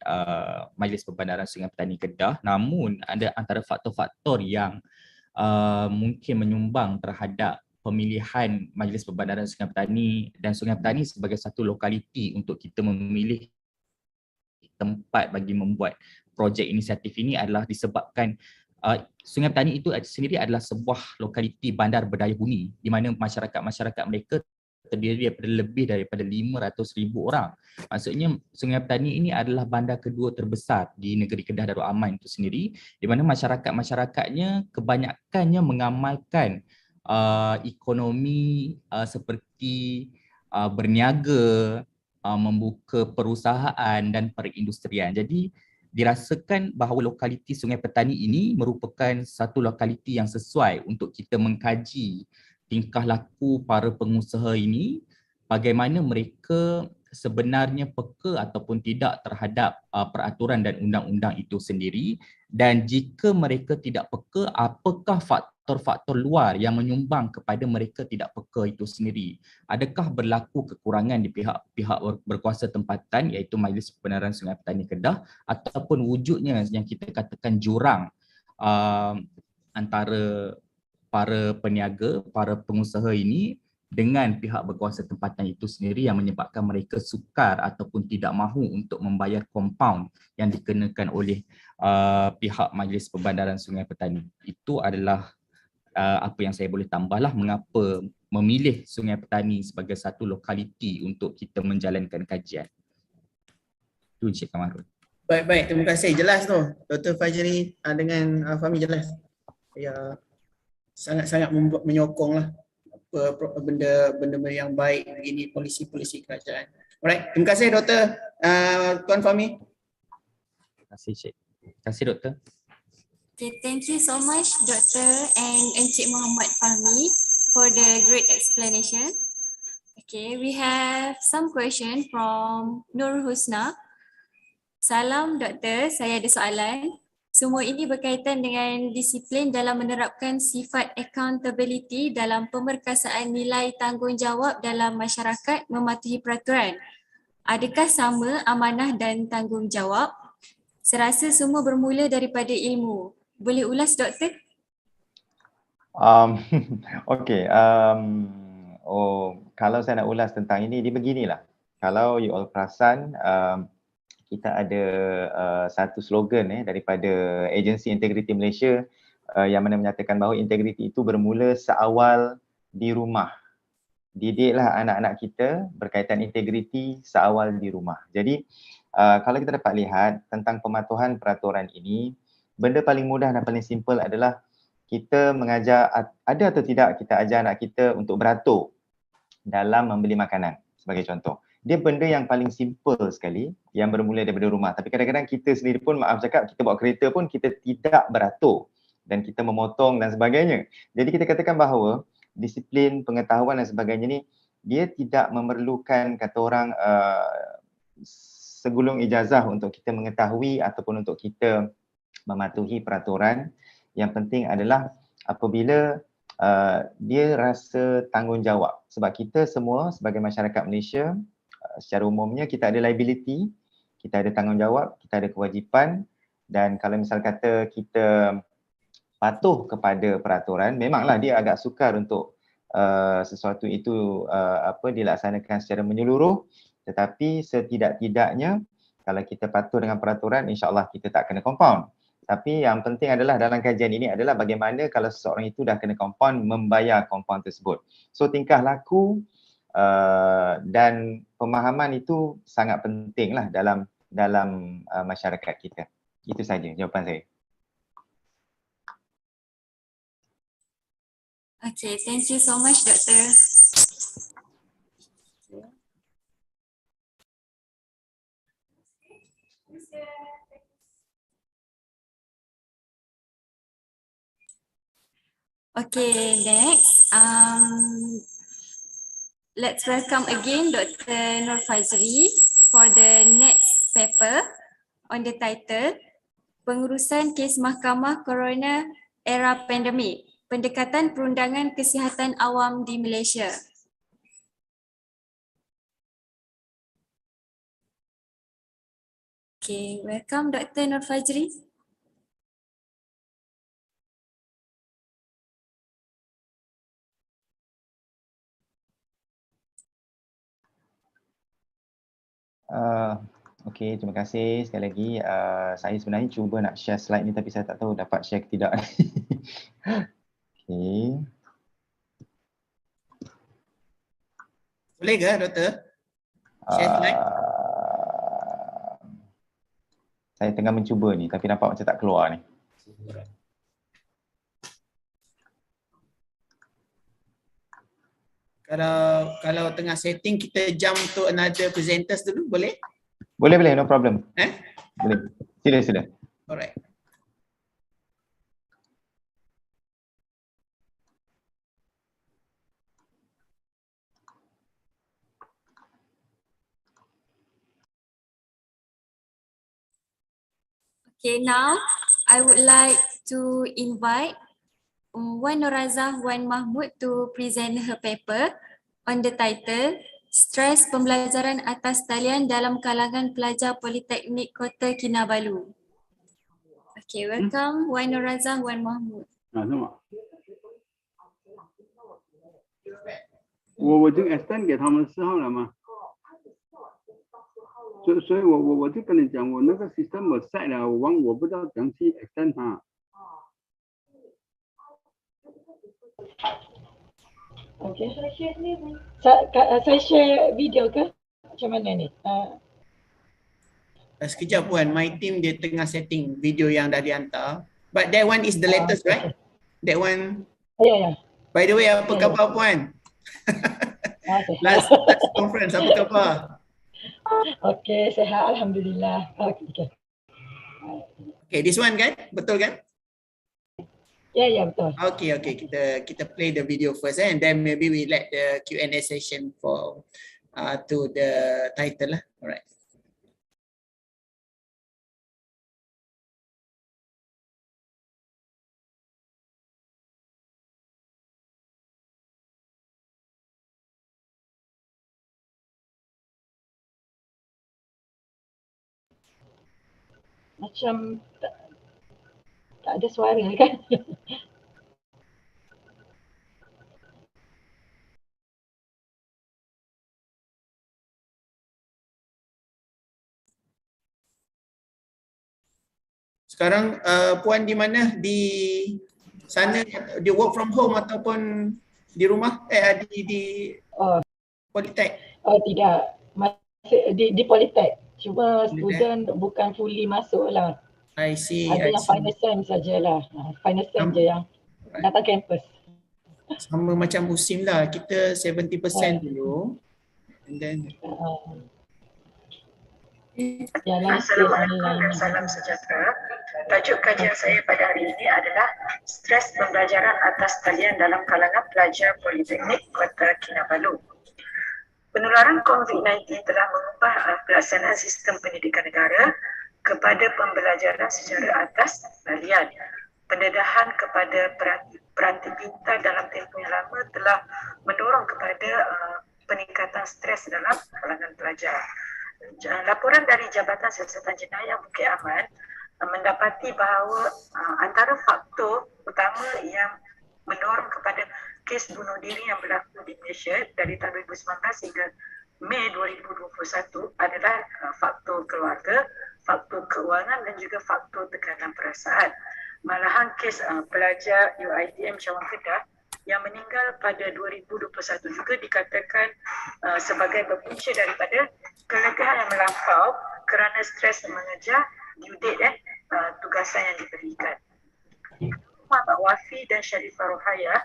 Majlis Perbandaran Sungai Petani Kedah, namun ada antara faktor-faktor yang mungkin menyumbang terhadap pemilihan Majlis Perbandaran Sungai Petani dan Sungai Petani sebagai satu lokaliti untuk kita memilih tempat bagi membuat projek inisiatif ini adalah disebabkan Sungai Petani itu sendiri adalah sebuah lokaliti bandar berdaya bumi di mana masyarakat mereka terdiri daripada lebih daripada 500,000 orang. Maksudnya Sungai Petani ini adalah bandar kedua terbesar di negeri Kedah Darul Aman itu sendiri, di mana masyarakatnya kebanyakannya mengamalkan ekonomi seperti berniaga, membuka perusahaan dan perindustrian. Jadi dirasakan bahawa lokaliti Sungai Petani ini merupakan satu lokaliti yang sesuai untuk kita mengkaji tingkah laku para pengusaha ini, bagaimana mereka sebenarnya peka ataupun tidak terhadap peraturan dan undang-undang itu sendiri, dan jika mereka tidak peka, apakah faktor-faktor luar yang menyumbang kepada mereka tidak peka itu sendiri. Adakah berlaku kekurangan di pihak berkuasa tempatan iaitu Majlis Perbandaran Sungai Petani Kedah, ataupun wujudnya yang kita katakan jurang antara para peniaga, para pengusaha ini dengan pihak berkuasa tempatan itu sendiri yang menyebabkan mereka sukar ataupun tidak mahu untuk membayar kompaun yang dikenakan oleh pihak Majlis Perbandaran Sungai Petani. Itu adalah apa yang saya boleh tambahlah mengapa memilih Sungai Petani sebagai satu lokaliti untuk kita menjalankan kajian. Itu Encik Kamarul. Baik, terima kasih. Jelas tu. Dr. Fajri dengan Fahmi jelas. Ya, sangat-sangat menyokonglah benda-benda yang baik begini, polisi-polisi kerajaan. Alright, terima kasih Doktor. Tuan Fahmi. Terima kasih Cik. Terima kasih Doktor. Okay, thank you so much Dr. and Encik Muhammad Fahmi for the great explanation. Okay, we have some question from Nur Husna. Salam Doktor, saya ada soalan. Semua ini berkaitan dengan disiplin dalam menerapkan sifat accountability dalam pemerkasaan nilai tanggungjawab dalam masyarakat mematuhi peraturan. Adakah sama amanah dan tanggungjawab? Serasa semua bermula daripada ilmu. Boleh ulas Doktor? Okey, kalau saya nak ulas tentang ini, dia beginilah. Kalau you all perasan, kita ada satu slogan daripada Agensi Integriti Malaysia yang mana menyatakan bahawa integriti itu bermula seawal di rumah. Didiklah anak-anak kita berkaitan integriti seawal di rumah. Jadi kalau kita dapat lihat tentang pematuhan peraturan ini, benda paling mudah dan paling simple adalah kita mengajar, ada atau tidak kita ajar anak kita untuk beratur dalam membeli makanan sebagai contoh. Dia benda yang paling simple sekali yang bermula daripada rumah. Tapi kadang-kadang kita sendiri pun, maaf cakap, kita bawa kereta pun kita tidak beratur dan kita memotong dan sebagainya. Jadi kita katakan bahawa disiplin, pengetahuan dan sebagainya ni dia tidak memerlukan kata orang segulung ijazah untuk kita mengetahui ataupun untuk kita mematuhi peraturan. Yang penting adalah apabila dia rasa tanggungjawab. Sebab kita semua sebagai masyarakat Malaysia secara umumnya kita ada liability, kita ada tanggungjawab, kita ada kewajipan, dan kalau misal kata kita patuh kepada peraturan, memanglah dia agak sukar untuk sesuatu itu dilaksanakan secara menyeluruh, tetapi setidak-tidaknya kalau kita patuh dengan peraturan, insya-Allah kita tak kena compound. Tapi yang penting adalah dalam kajian ini adalah bagaimana kalau seseorang itu dah kena compound, membayar compound tersebut. So tingkah laku dan pemahaman itu sangat pentinglah dalam masyarakat kita. Itu saja jawapan saya. Okay, thank you so much Doktor. Okay, next. Let's welcome again Dr. Nur Fazri for the next paper on the title Pengurusan Kes Mahkamah Corona Era Pandemik, Pendekatan Perundangan Kesihatan Awam di Malaysia. Okay, welcome Dr. Nur Fazri. Okey, terima kasih sekali lagi. Saya sebenarnya cuba nak share slide ni tapi saya tak tahu dapat share ke tidak. Okey. Boleh ke Doktor? Share slide. Saya tengah mencuba ni tapi nampak macam tak keluar ni. Kalau tengah setting kita jump to another presenters dulu, boleh? Boleh, no problem. Eh? Boleh. Sila. Alright. Okay, now I would like to invite Wan Norazah Wan Mahmud to present her paper on the title Stres Pembelajaran Atas Talian dalam Kalangan Pelajar Politeknik Kota Kinabalu. Okay, welcome Wan Norazah Wan Mahmud. 什么？我已经 extend 给他们4号了吗？所以我就跟你讲，我那个 system 我 set 了，我不知道怎样去 extend 它。Okay. Saya share video ke? Macam mana ni? Sekejap Puan, my team dia tengah setting video yang dah dihantar. But that one is the latest, right? That one. Ya. By the way, apa khabar Puan? Last conference, apa khabar? Okay, sihat Alhamdulillah. Okay. Okay, this one kan? Betul kan? Ya, betul. Okay, kita play the video first and then maybe we let the Q&A session for to the title lah. Alright. Macam tak ada suara kan? Sekarang Puan di mana? Di sana, di work from home ataupun di rumah? Di Politek? Oh tidak, masih di Politek. Cuma student bukan fully masuk lah. I see. Ada yang final sem sajalah. Final sem je yang datang kampus. Sama macam ICEEM lah. Kita 70% dulu. And then Assalamualaikum dan salam sejahtera. Tajuk kajian saya pada hari ini adalah stres pembelajaran atas talian dalam kalangan pelajar Politeknik Kota Kinabalu. Penularan COVID-19 telah mengubah pelaksanaan sistem pendidikan negara kepada pembelajaran secara atas talian. Pendedahan kepada peranti pintar dalam tempoh yang lama telah mendorong kepada peningkatan stres dalam kalangan pelajar. Laporan dari Jabatan Siasatan Jenayah Bukit Aman mendapati bahawa antara faktor utama yang mendorong kepada kes bunuh diri yang berlaku di Malaysia dari tahun 2019 hingga Mei 2021 adalah faktor keluarga, faktor keuangan dan juga faktor tekanan perasaan. Malahan kes pelajar ICEEM Cawang Kedah yang meninggal pada 2021 juga dikatakan sebagai berpunca daripada keletihan yang melampau kerana stres mengejar due date tugasan yang diberikan. Muhammad Wafi dan Sharifah Rohaya,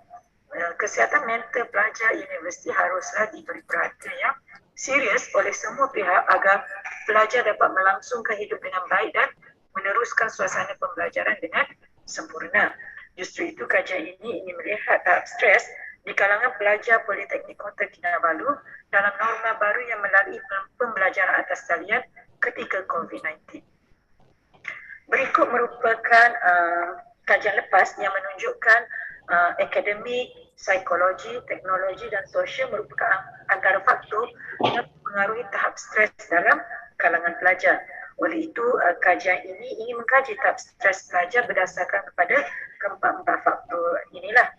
kesihatan mental pelajar universiti haruslah diberi perhatian yang serius oleh semua pihak agar pelajar dapat melangsungkan hidup dengan baik dan meneruskan suasana pembelajaran dengan sempurna. Justru itu kajian ini ingin melihat stres di kalangan pelajar Politeknik Kota Kinabalu dalam norma baru yang melalui pembelajaran atas talian ketika COVID-19. Berikut merupakan kajian lepas yang menunjukkan akademik, psikologi, teknologi dan sosial merupakan antara faktor yang mengaruhi tahap stres dalam kalangan pelajar. Oleh itu, kajian ini ingin mengkaji tahap stres pelajar berdasarkan kepada keempat-empat faktor inilah,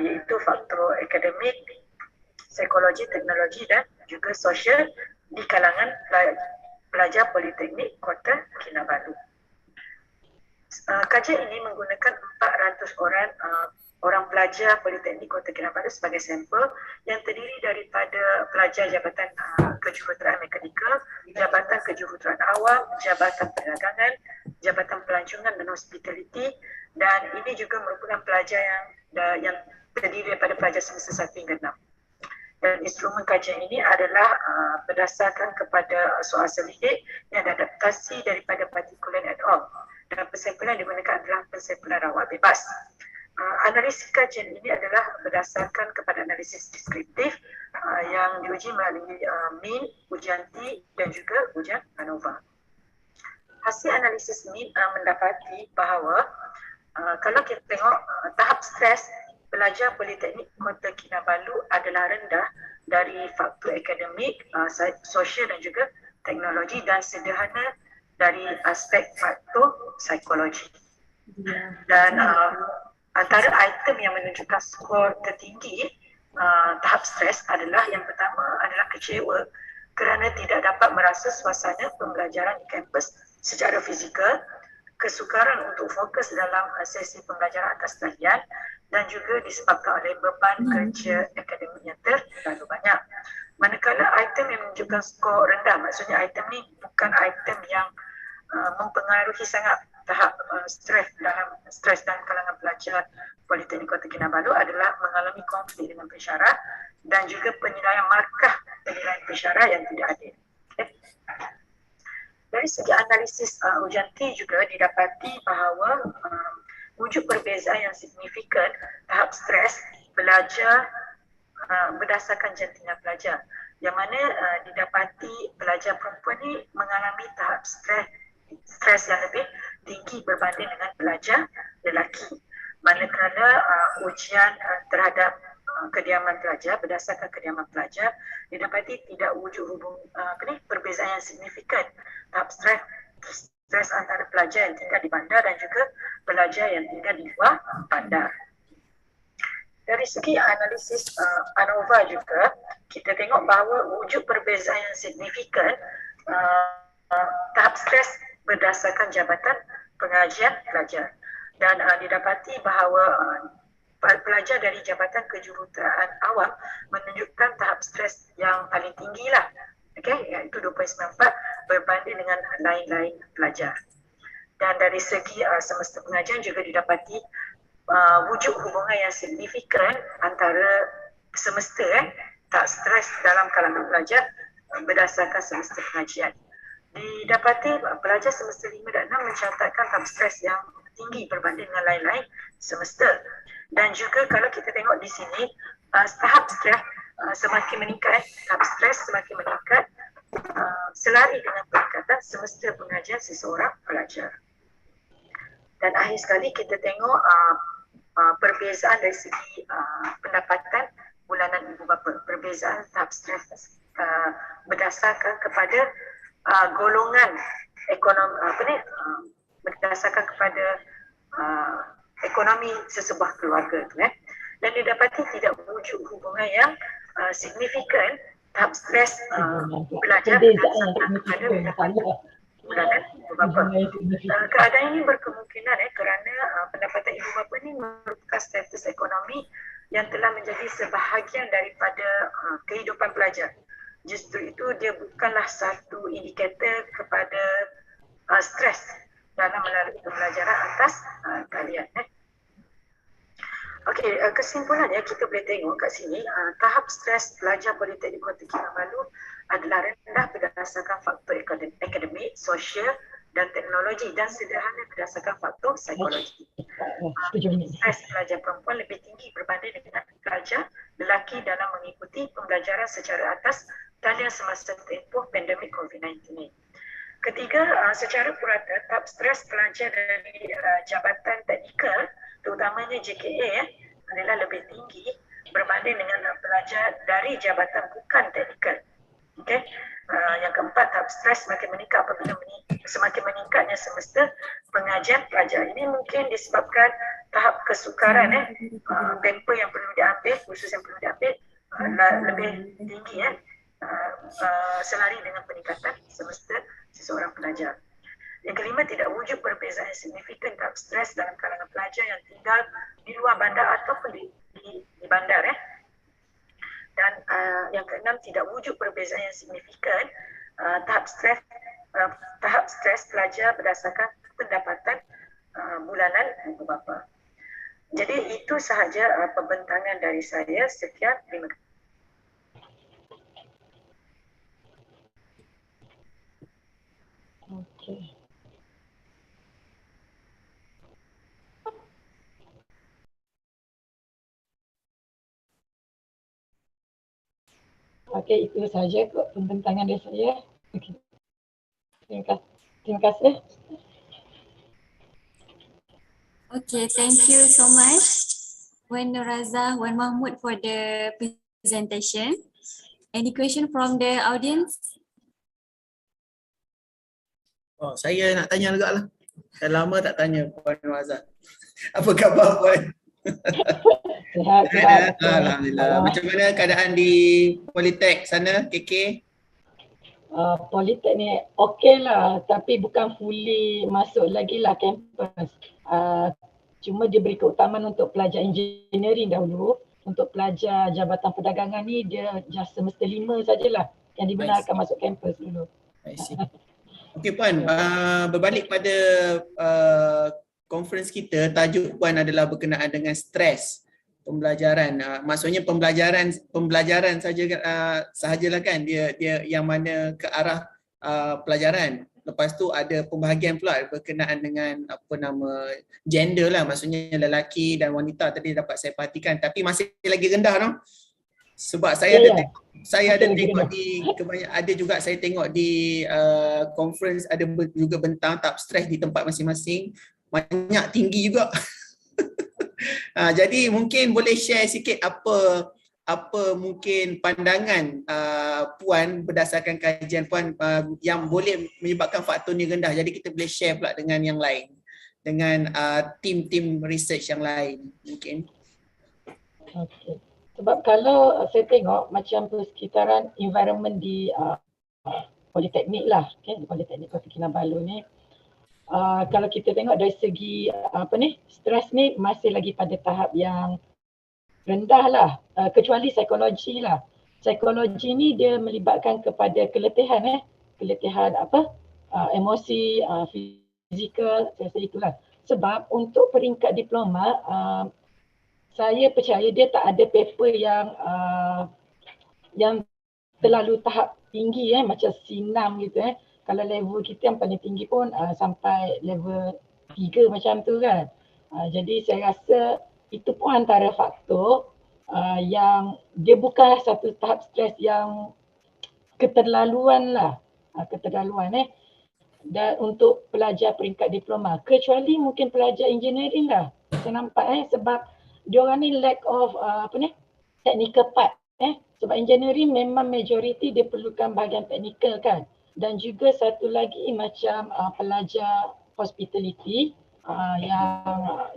iaitu faktor akademik, psikologi, teknologi dan juga sosial di kalangan pelajar Politeknik Kota Kinabalu. Kajian ini menggunakan 400 orang pelajar Politeknik Kota Kinabalu sebagai sampel yang terdiri daripada pelajar Jabatan Kejuruteraan Mekanikal, Jabatan Kejuruteraan Awam, Jabatan Perdagangan, Jabatan Pelancongan dan Hospitality, dan ini juga merupakan pelajar yang terdiri daripada pelajar semester 1 hingga 6. Dan instrumen kajian ini adalah berdasarkan kepada soal selidik yang adaptasi daripada partikulen et al. Dan persempulan yang digunakan adalah persempulan rawat bebas. Analisis kajian ini adalah berdasarkan kepada analisis deskriptif yang diuji melalui MIN, ujian T dan juga ujian ANOVA. Hasil analisis MIN mendapati bahawa kalau kita tengok tahap stres pelajar Politeknik Kota Kinabalu adalah rendah dari faktor akademik, sosial dan juga teknologi, dan sederhana dari aspek faktor psikologi. Dan antara item yang menunjukkan skor tertinggi tahap stres adalah yang pertama adalah kecewa kerana tidak dapat merasa suasana pembelajaran di kampus secara fizikal, kesukaran untuk fokus dalam sesi pembelajaran atas talian, dan juga disebabkan oleh beban kerja akademik yang terlalu banyak. Manakala item yang menunjukkan skor rendah, maksudnya item ni bukan item yang mempengaruhi sangat tahap stres dalam kalangan pelajar Politeknik Kota Kinabalu adalah mengalami konflik dengan pensyarah dan juga penilaian markah penilaian pensyarah yang tidak adil. Okay. Dari segi analisis ujian T juga didapati bahawa wujud perbezaan yang signifikan tahap stres pelajar berdasarkan jantingan pelajar, yang mana didapati pelajar perempuan ni mengalami tahap stres yang lebih tinggi berbanding dengan pelajar lelaki. Manakala ujian terhadap kediaman pelajar, berdasarkan kediaman pelajar, didapati tidak wujud perbezaan yang signifikan tahap stres antara pelajar yang tinggal di bandar dan juga pelajar yang tinggal di luar bandar. Dari segi analisis ANOVA juga, kita tengok bahawa wujud perbezaan yang signifikan tahap stres berdasarkan jabatan pengajian pelajar, dan didapati bahawa pelajar dari Jabatan Kejuruteraan Awam menunjukkan tahap stres yang paling tinggi lah, iaitu 2.94 berbanding dengan lain-lain pelajar. Dan dari segi semester pengajian juga didapati wujud hubungan yang signifikan antara semester tahap stres dalam kalangan pelajar berdasarkan semester pengajian. Didapati pelajar semester 5 dan 6 mencatatkan tahap stres yang tinggi berbanding dengan lain-lain semester. Dan juga kalau kita tengok di sini, tahap stres semakin meningkat, tahap stres semakin meningkat selari dengan peningkatan semester pengajian seseorang pelajar. Dan akhir sekali kita tengok perbezaan dari segi pendapatan bulanan ibu bapa, perbezaan tahap stres berdasarkan kepada golongan ekonomi, berdasarkan kepada ekonomi sesebuah keluarga tu, dan didapati tidak wujud hubungan yang signifikan tahap stres pelajar berdasarkan kepada bulanan ibu bapa. Keadaan ini berkemungkinan kerana pendapatan ibu bapa ini merupakan status ekonomi yang telah menjadi sebahagian daripada kehidupan pelajar. Justru itu dia bukanlah satu indikator kepada stres dalam melalui pembelajaran atas talian. Okey, kesimpulannya kita boleh tengok kat sini tahap stres pelajar Politeknik Kota Kinabalu adalah rendah berdasarkan faktor akademik, sosial dan teknologi, dan sederhana berdasarkan faktor psikologi. Stres pelajar perempuan lebih tinggi berbanding dengan pelajar lelaki dalam mengikuti pembelajaran secara atas talian semasa tempoh pandemik COVID-19 ini. Ketiga, secara purata, tahap stres pelajar dari jabatan teknikal, terutamanya JKA, adalah lebih tinggi berbanding dengan pelajar dari jabatan bukan teknikal. Okay. Yang keempat, tahap stres semakin meningkat apabila semakin meningkatnya semester pengajian pelajar. Ini mungkin disebabkan tahap kesukaran, paper yang perlu diambil, khusus yang perlu diambil lebih tinggi. selari dengan peningkatan semesta seseorang pelajar. Yang kelima, tidak wujud perbezaan signifikan tahap stres dalam kalangan pelajar yang tinggal di luar bandar ataupun di bandar. Dan yang keenam, tidak wujud perbezaan yang signifikan tahap stres pelajar berdasarkan pendapatan bulanan ibu bapa. Jadi itu sahaja pembentangan dari saya. Sekian, terima kasih. Okey. Okey, itu sahaja kot pembentangan dari saya. Okey. Terima kasih. Okay, thank you so much, Wan Nuraza, Wan Mahmud for the presentation. Any question from the audience? Oh, saya nak tanya juga lah. Dah lama tak tanya Puan Razak. Apa khabar Puan? Sihat. Alhamdulillah. Macam mana keadaan di Politek sana, KK? Politeknik okey lah, tapi bukan fully masuk lagi lah kampus. Cuma dia beri keutamaan untuk pelajar engineering dahulu. Untuk pelajar Jabatan Perdagangan ni dia just semester 5 sajalah yang dibenarkan masuk kampus dulu. I see. Okey Puan, berbalik pada conference kita, tajuk Puan adalah berkenaan dengan stres pembelajaran. Maksudnya pembelajaran sahajalah kan, dia yang mana ke arah pelajaran. Lepas tu ada pembahagian pula berkenaan dengan gender lah, maksudnya lelaki dan wanita tadi dapat saya perhatikan, tapi masih lagi rendah tau. Sebab saya ada tengok di ada juga saya tengok di conference ada juga bentang tahap stres di tempat masing-masing, banyak tinggi juga. Jadi mungkin boleh share sikit apa mungkin pandangan Puan berdasarkan kajian Puan yang boleh menyebabkan faktor ni rendah. Jadi kita boleh share pula dengan yang lain, dengan tim-tim research yang lain mungkin. Okey. Sebab kalau saya tengok macam persekitaran environment di Politeknik lah, okay, di Politeknik Kota Kinabalu ni, kalau kita tengok dari segi stres ni masih lagi pada tahap yang rendah lah, kecuali psikologi lah. Psikologi ni dia melibatkan kepada keletihan emosi, fizikal, saya rasa itulah. Sebab untuk peringkat diploma, saya percaya dia tak ada paper yang terlalu tahap tinggi macam C6 gitu Kalau level kita yang paling tinggi pun sampai level 3 macam tu kan. Jadi saya rasa itu pun antara faktor yang dia bukan satu tahap stres yang keterlaluan lah. Dan untuk pelajar peringkat diploma, kecuali mungkin pelajar engineering lah. Saya nampak sebab diorang ni lack of technical part. Sebab engineering memang majoriti dia perlukan bahagian technical kan. Dan juga satu lagi macam pelajar hospitality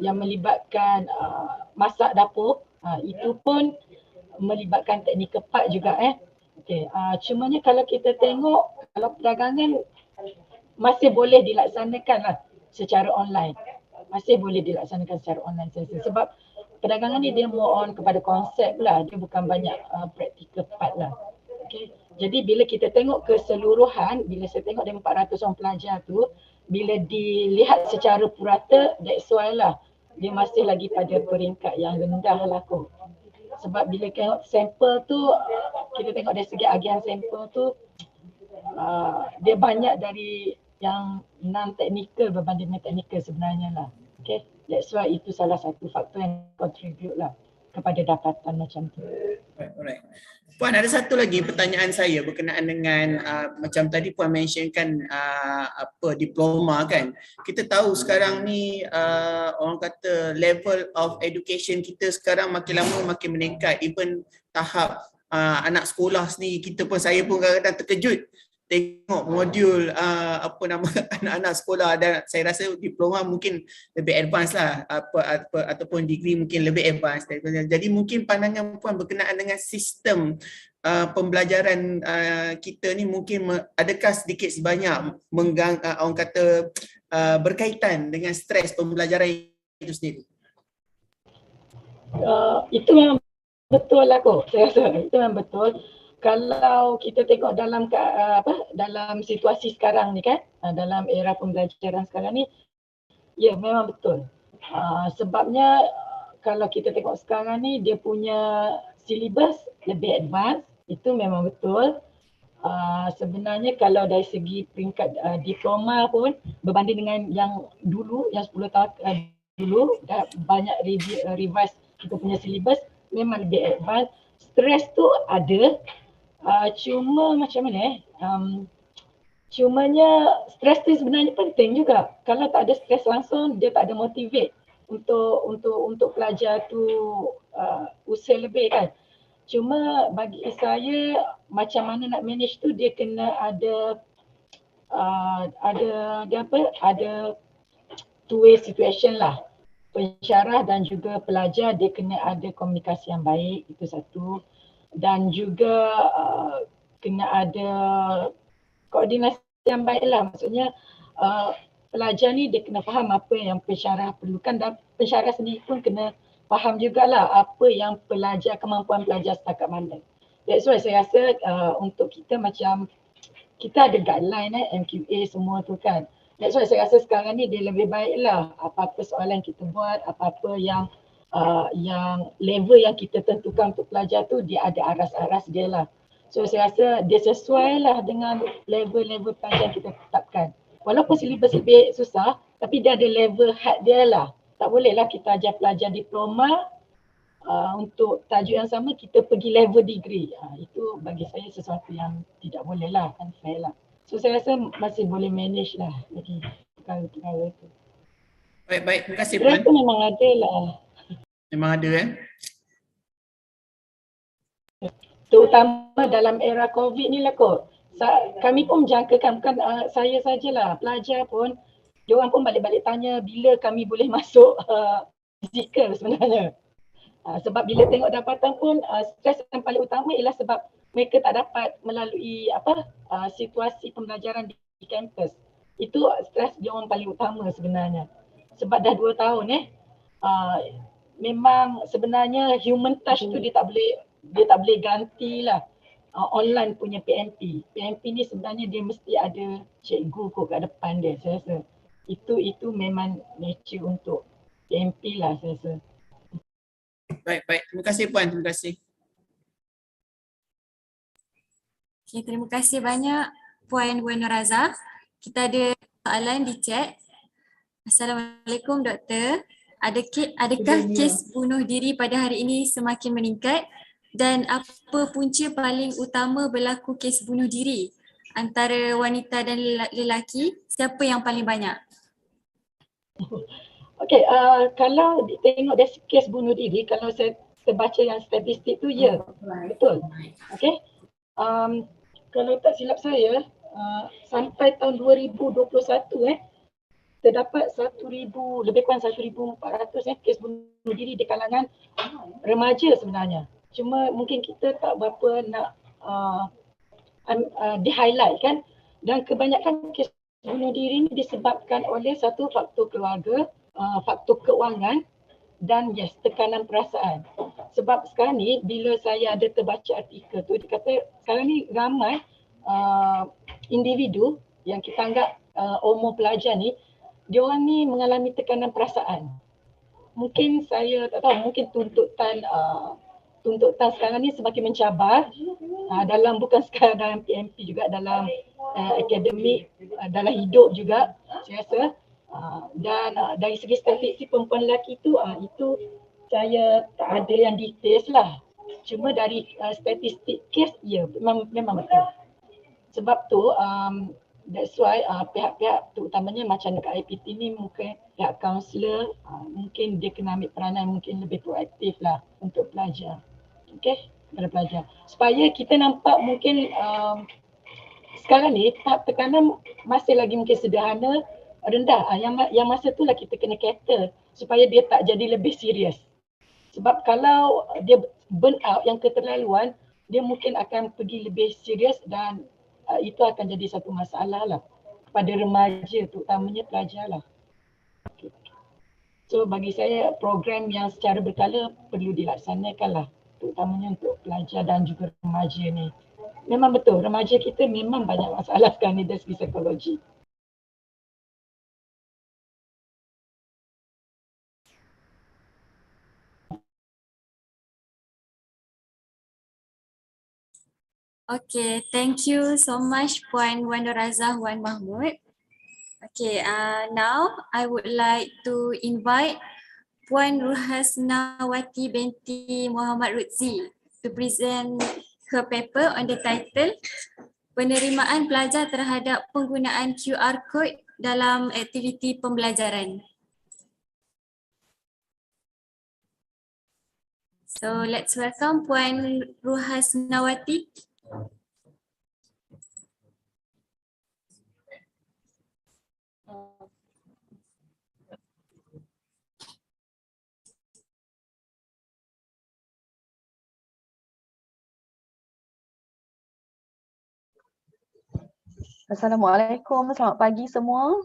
yang melibatkan masak dapur, itu pun melibatkan technical part juga Okey, cumanya kalau kita tengok, kalau perdagangan masih boleh dilaksanakan lah secara online. Sebab perdagangan ni dia more on kepada konsep lah, dia bukan banyak practical part lah. Okay. Jadi bila kita tengok keseluruhan, bila saya tengok dari 400 orang pelajar tu, bila dilihat secara purata, that's why lah dia masih lagi pada peringkat yang rendah lah kot. Sebab bila tengok sampel tu, kita tengok dari segi agihan sampel tu, dia banyak dari yang non-technical berbanding dengan technical sebenarnya lah. Okay, that's why itu salah satu faktor yang contribute lah kepada dapatan macam tu. Alright. Puan, ada satu lagi pertanyaan saya berkenaan dengan macam tadi Puan mentionkan diploma kan. Kita tahu sekarang ni orang kata level of education kita sekarang makin lama makin meningkat. Even tahap anak sekolah sendiri, saya pun kadang-kadang terkejut tengok modul anak-anak sekolah, dan saya rasa diploma mungkin lebih advance lah ataupun degree mungkin lebih advance. Jadi mungkin pandangan Puan berkenaan dengan sistem pembelajaran kita ni mungkin adakah sedikit sebanyak orang kata berkaitan dengan stres pembelajaran itu sendiri? Itu memang betul lah kok, saya rasa itu memang betul. Kalau kita tengok dalam dalam situasi sekarang ni kan, dalam era pembelajaran sekarang ni, ya memang betul. Sebabnya kalau kita tengok sekarang ni dia punya silibus lebih advance, itu memang betul. Sebenarnya kalau dari segi peringkat diploma pun berbanding dengan yang dulu, yang 10 tahun dulu, dah banyak revise kita punya silibus, memang lebih advance. Stres tu ada, cuma macam mana cumanya stres tu sebenarnya penting juga. Kalau tak ada stres langsung, dia tak ada motivate untuk pelajar tu usaha lebih kan. Cuma bagi saya macam mana nak manage tu dia kena ada two-way situation lah. Pensyarah dan juga pelajar dia kena ada komunikasi yang baik, itu satu. Dan juga kena ada koordinasi yang baik lah. Maksudnya pelajar ni dia kena faham apa yang pensyarah perlukan dan pensyarah sendiri pun kena faham jugalah apa yang pelajar, kemampuan pelajar setakat mana. That's why saya rasa untuk kita macam kita ada guideline MQA semua tu kan. That's why saya rasa sekarang ni dia lebih baik lah apa-apa soalan kita buat, apa-apa yang level yang kita tentukan untuk pelajar tu dia ada aras-aras dia lah. So saya rasa dia sesuai lah dengan level-level pelajar yang kita tetapkan. Walaupun silibus lebih susah tapi dia ada level had dia lah. Tak boleh lah kita ajar pelajar diploma untuk tajuk yang sama kita pergi level degree. Itu bagi saya sesuatu yang tidak boleh lah, unfair lah. So saya rasa masih boleh manage lah lagi perkara-perkara tu. Baik, terima kasih Puan. Puan. Itu memang ada lah. Memang ada Terutama dalam era COVID ni lah kot. Kami pun menjangkakan, bukan saya sajalah, pelajar pun, diorang pun balik-balik tanya bila kami boleh masuk fizikal sebenarnya. Sebab bila tengok dapatan pun stres yang paling utama ialah sebab mereka tak dapat melalui situasi pembelajaran di kampus. Itu stres dia orang paling utama sebenarnya. Sebab dah 2 tahun memang sebenarnya human touch tu dia tak boleh gantilah online punya PMP. PMP ni sebenarnya dia mesti ada cikgu kot kat depan dia, saya rasa. Itu memang nature untuk PMP lah saya rasa. Baik. Terima kasih Puan, terima kasih. Okay, terima kasih banyak Puan Nuraza. Kita ada soalan di chat. Assalamualaikum Doktor. Adakah kes bunuh diri pada hari ini semakin meningkat dan apa punca paling utama berlaku kes bunuh diri antara wanita dan lelaki? Siapa yang paling banyak? Okey, kalau tengok dari kes bunuh diri, kalau saya baca yang statistik tu ya, betul. Okey. Kalau tak silap saya, sampai tahun 2021 terdapat 1,000, lebih kurang 1,400 kes bunuh diri di kalangan remaja sebenarnya. Cuma mungkin kita tak berapa nak di-highlight kan. Dan kebanyakan kes bunuh diri ni disebabkan oleh satu faktor keluarga, faktor keuangan dan tekanan perasaan. Sebab sekarang ni bila saya ada terbaca artikel tu, dia kata sekarang ni ramai individu yang kita anggap umur pelajar ni, diorang ni mengalami tekanan perasaan. Mungkin saya tak tahu, mungkin tuntutan sekarang ni semakin mencabar dalam, bukan sekadar dalam PMP juga, dalam akademik, dalam hidup juga saya rasa. Dan dari segi statistik perempuan lelaki tu, itu saya tak ada yang details lah. Cuma dari statistik kes, ya memang betul. Sebab tu that's why pihak-pihak terutamanya macam dekat IPT ni, mungkin pihak kaunselor mungkin dia kena ambil peranan mungkin lebih proaktif lah untuk pelajar. Okey, kepada pelajar. Supaya kita nampak mungkin sekarang ni tahap tekanan masih lagi mungkin sederhana, rendah. Yang masa tu lah kita kena cater supaya dia tak jadi lebih serius. Sebab kalau dia burn out yang keterlaluan, dia mungkin akan pergi lebih serius dan itu akan jadi satu masalah lah kepada remaja, terutamanya pelajar lah. Okay. So bagi saya program yang secara berkala perlu dilaksanakan lah, terutamanya untuk pelajar dan juga remaja ni. Memang betul, remaja kita memang banyak masalah sekarang ni dari segi psikologi. Okay, thank you so much Puan Wan Razah Wan Mahmud. Okay, now I would like to invite Puan Ruhasnawati binti Muhammad Rutzi to present her paper on the title Penerimaan Pelajar Terhadap Penggunaan QR Code dalam Aktiviti Pembelajaran. So let's welcome Puan Ruhasnawati. Assalamualaikum, selamat pagi semua.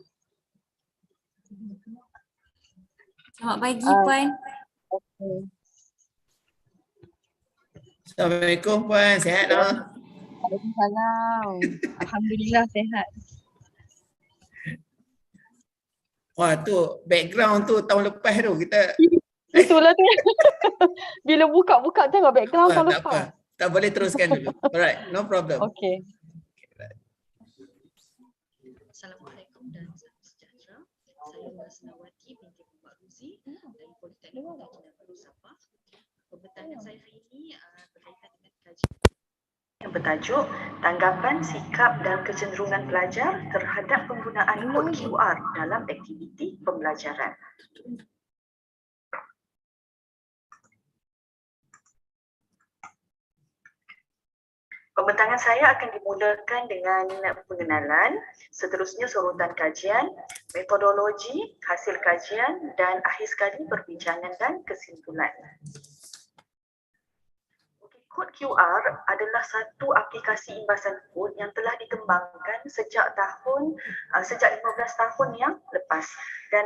Selamat pagi Puan. Okay. Assalamualaikum Puan, sihat tak? Waalaikumsalam. Alhamdulillah sihat. Wah tu background tu tahun lepas tu kita. Itulah tu. Bila buka-buka tengok background tahun tak lepas. apa. Tak boleh teruskan dulu. Alright, no problem. Okay. Assalamualaikum dan salam sejahtera. Saya Ruhasnawati binti Muhammad Rutzi dari Politeknik Kota Kinabalu Sabah. Pembintangan saya hari ini berkaitan dengan kajian yang bertajuk Tanggapan Sikap dan Kecenderungan Pelajar terhadap Penggunaan Kod QR dalam Aktiviti Pembelajaran. Pembintangan saya akan dimulakan dengan pengenalan, seterusnya sorotan kajian, metodologi, hasil kajian dan akhir sekali perbincangan dan kesimpulan. Kod QR adalah satu aplikasi imbasan kod yang telah dikembangkan sejak 15 tahun yang lepas dan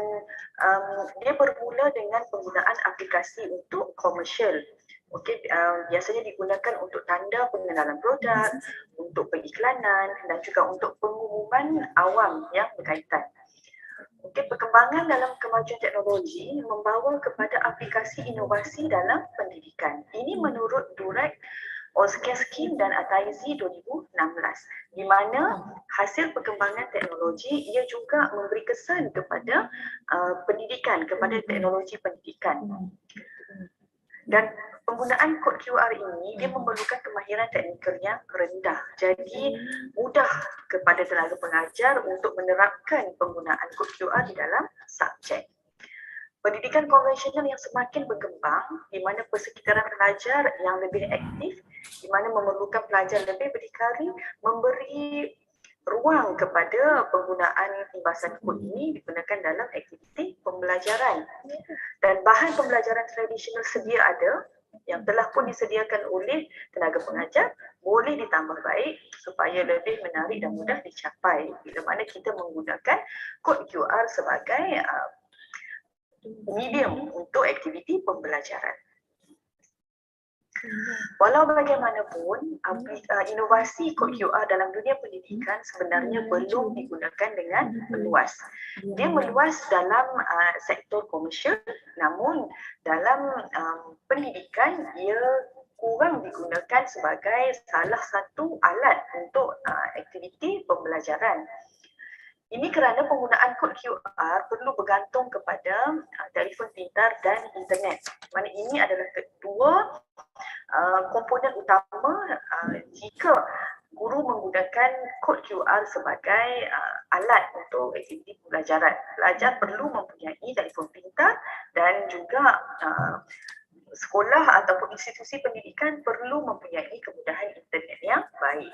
dia bermula dengan penggunaan aplikasi untuk komersial. Okey, biasanya digunakan untuk tanda pengenalan produk, untuk pengiklanan dan juga untuk pengumuman awam yang berkaitan. Okey, perkembangan dalam kemajuan teknologi membawa kepada aplikasi inovasi dalam pendidikan. Ini menurut Durek, Oskeskim dan Ataizi 2016, di mana hasil perkembangan teknologi ia juga memberi kesan kepada pendidikan, kepada teknologi pendidikan. Dan penggunaan kod QR ini dia memerlukan kemahiran teknikal yang rendah. Jadi mudah kepada tenaga pengajar untuk menerapkan penggunaan kod QR di dalam subjek. Pendidikan konvensional yang semakin berkembang di mana persekitaran pelajar yang lebih aktif, di mana memerlukan pelajar lebih berdikari, memberi ruang kepada penggunaan imbasan kod ini digunakan dalam aktiviti pembelajaran. Dan bahan pembelajaran tradisional sedia ada yang telah pun disediakan oleh tenaga pengajar boleh ditambah baik supaya lebih menarik dan mudah dicapai bila mana kita menggunakan kod QR sebagai medium untuk aktiviti pembelajaran. Walau bagaimanapun, inovasi kod QR dalam dunia pendidikan sebenarnya belum digunakan dengan meluas. Dia meluas dalam sektor komersial, namun dalam pendidikan ia kurang digunakan sebagai salah satu alat untuk aktiviti pembelajaran. Ini kerana penggunaan kod QR perlu bergantung kepada telefon pintar dan internet. Mana ini adalah kedua komponen utama jika guru menggunakan kod QR sebagai alat untuk aktiviti pembelajaran. Pelajar perlu mempunyai telefon pintar dan juga sekolah ataupun institusi pendidikan perlu mempunyai kemudahan internet yang baik.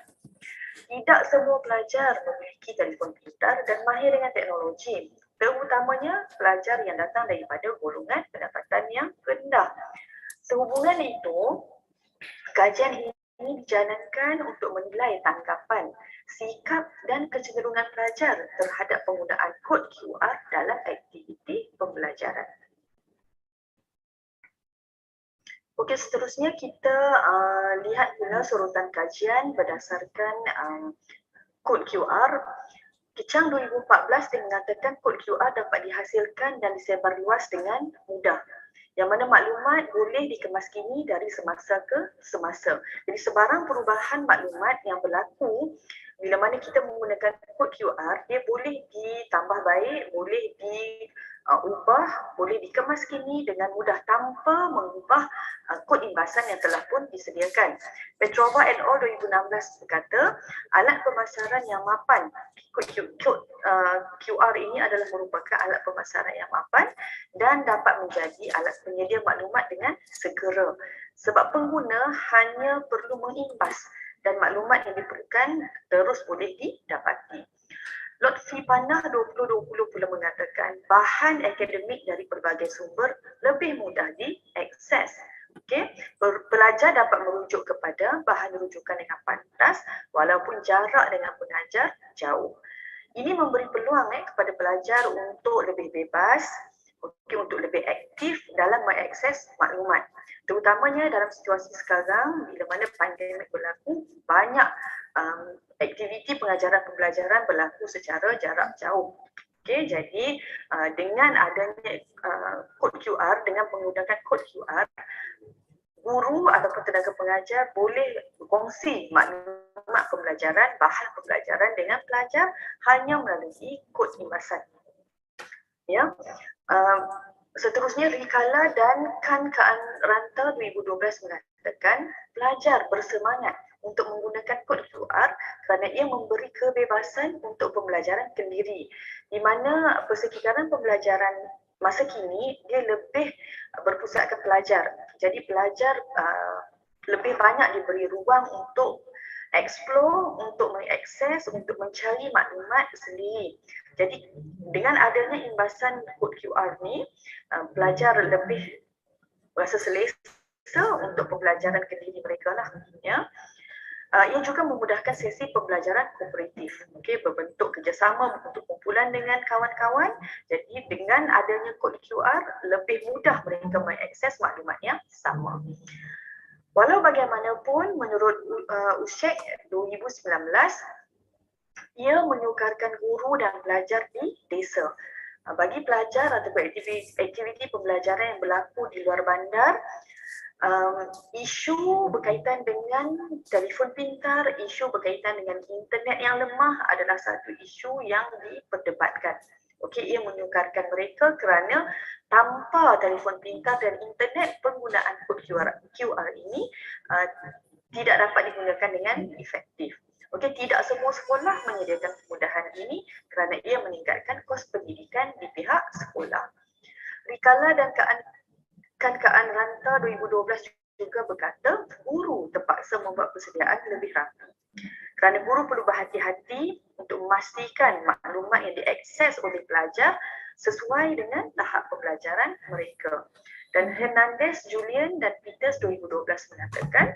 Tidak semua pelajar memiliki telefon pintar dan mahir dengan teknologi, terutamanya pelajar yang datang daripada golongan pendapatan yang rendah. Sehubungan itu, kajian ini ini dijalankan untuk menilai tanggapan, sikap dan kecenderungan pelajar terhadap penggunaan kod QR dalam aktiviti pembelajaran. Okey, seterusnya kita lihat pula sorutan kajian berdasarkan kod QR. Kecang 2014 dia mengatakan kod QR dapat dihasilkan dan disebarluas dengan mudah, yang mana maklumat boleh dikemaskini dari semasa ke semasa. Jadi sebarang perubahan maklumat yang berlaku bila mana kita menggunakan kod QR, dia boleh ditambah baik, boleh diubah, boleh dikemaskini dengan mudah tanpa mengubah kod imbasan yang telah pun disediakan. Petrova et al. 2016 berkata, alat pemasaran yang mapan, kod QR ini adalah merupakan alat pemasaran yang mapan dan dapat menjadi alat penyedia maklumat dengan segera. Sebab pengguna hanya perlu mengimbas dan maklumat yang diperlukan terus boleh didapati. Lotfi Panah 2020 pula mengatakan bahan akademik dari pelbagai sumber lebih mudah diakses. Okay. Pelajar dapat merujuk kepada bahan rujukan dengan pantas walaupun jarak dengan pengajar jauh. Ini memberi peluang kepada pelajar untuk lebih bebas, untuk lebih aktif dalam mengakses maklumat. Terutamanya dalam situasi sekarang bila mana pandemik berlaku, banyak aktiviti pengajaran pembelajaran berlaku secara jarak jauh. Okey, jadi dengan adanya kod QR, dengan menggunakan kod QR, guru ataupun tenaga pengajar boleh berkongsi maklumat pembelajaran, bahan pembelajaran dengan pelajar hanya melalui kod imbasan. Ya. Seterusnya Rikala dan Kan-Kaan Ranta 2012 mengatakan pelajar bersemangat untuk menggunakan kod QR kerana ia memberi kebebasan untuk pembelajaran kendiri, di mana persekitaran pembelajaran masa kini dia lebih berpusatkan pelajar. Jadi pelajar lebih banyak diberi ruang untuk explore, untuk mengakses, untuk mencari maklumat sendiri. Jadi dengan adanya imbasan kod QR ni, pelajar lebih rasa selesa untuk pembelajaran kendiri mereka lah. Ya. Ia juga memudahkan sesi pembelajaran kooperatif, berbentuk kerjasama untuk kumpulan dengan kawan-kawan. Jadi dengan adanya kod QR, lebih mudah mereka mengakses maklumat yang sama. Walau bagaimanapun, menurut USHEC 2019, ia menyukarkan guru dan pelajar di desa. Bagi pelajar ataupun aktiviti pembelajaran yang berlaku di luar bandar, isu berkaitan dengan telefon pintar, isu berkaitan dengan internet yang lemah adalah satu isu yang diperdebatkan. Okey, ia menyukarkan mereka kerana tanpa telefon pintar dan internet, penggunaan kod QR ini tidak dapat digunakan dengan efektif. Okey, tidak semua sekolah menyediakan kemudahan ini kerana ia meningkatkan kos pendidikan di pihak sekolah. Rikala dan Kan-Kaan Ranta 2012 juga berkata guru terpaksa membuat persediaan lebih rapi. Kerana guru perlu berhati-hati untuk memastikan maklumat yang diakses oleh pelajar sesuai dengan tahap pembelajaran mereka. Dan Hernandez, Julian dan Peters 2012 mengatakan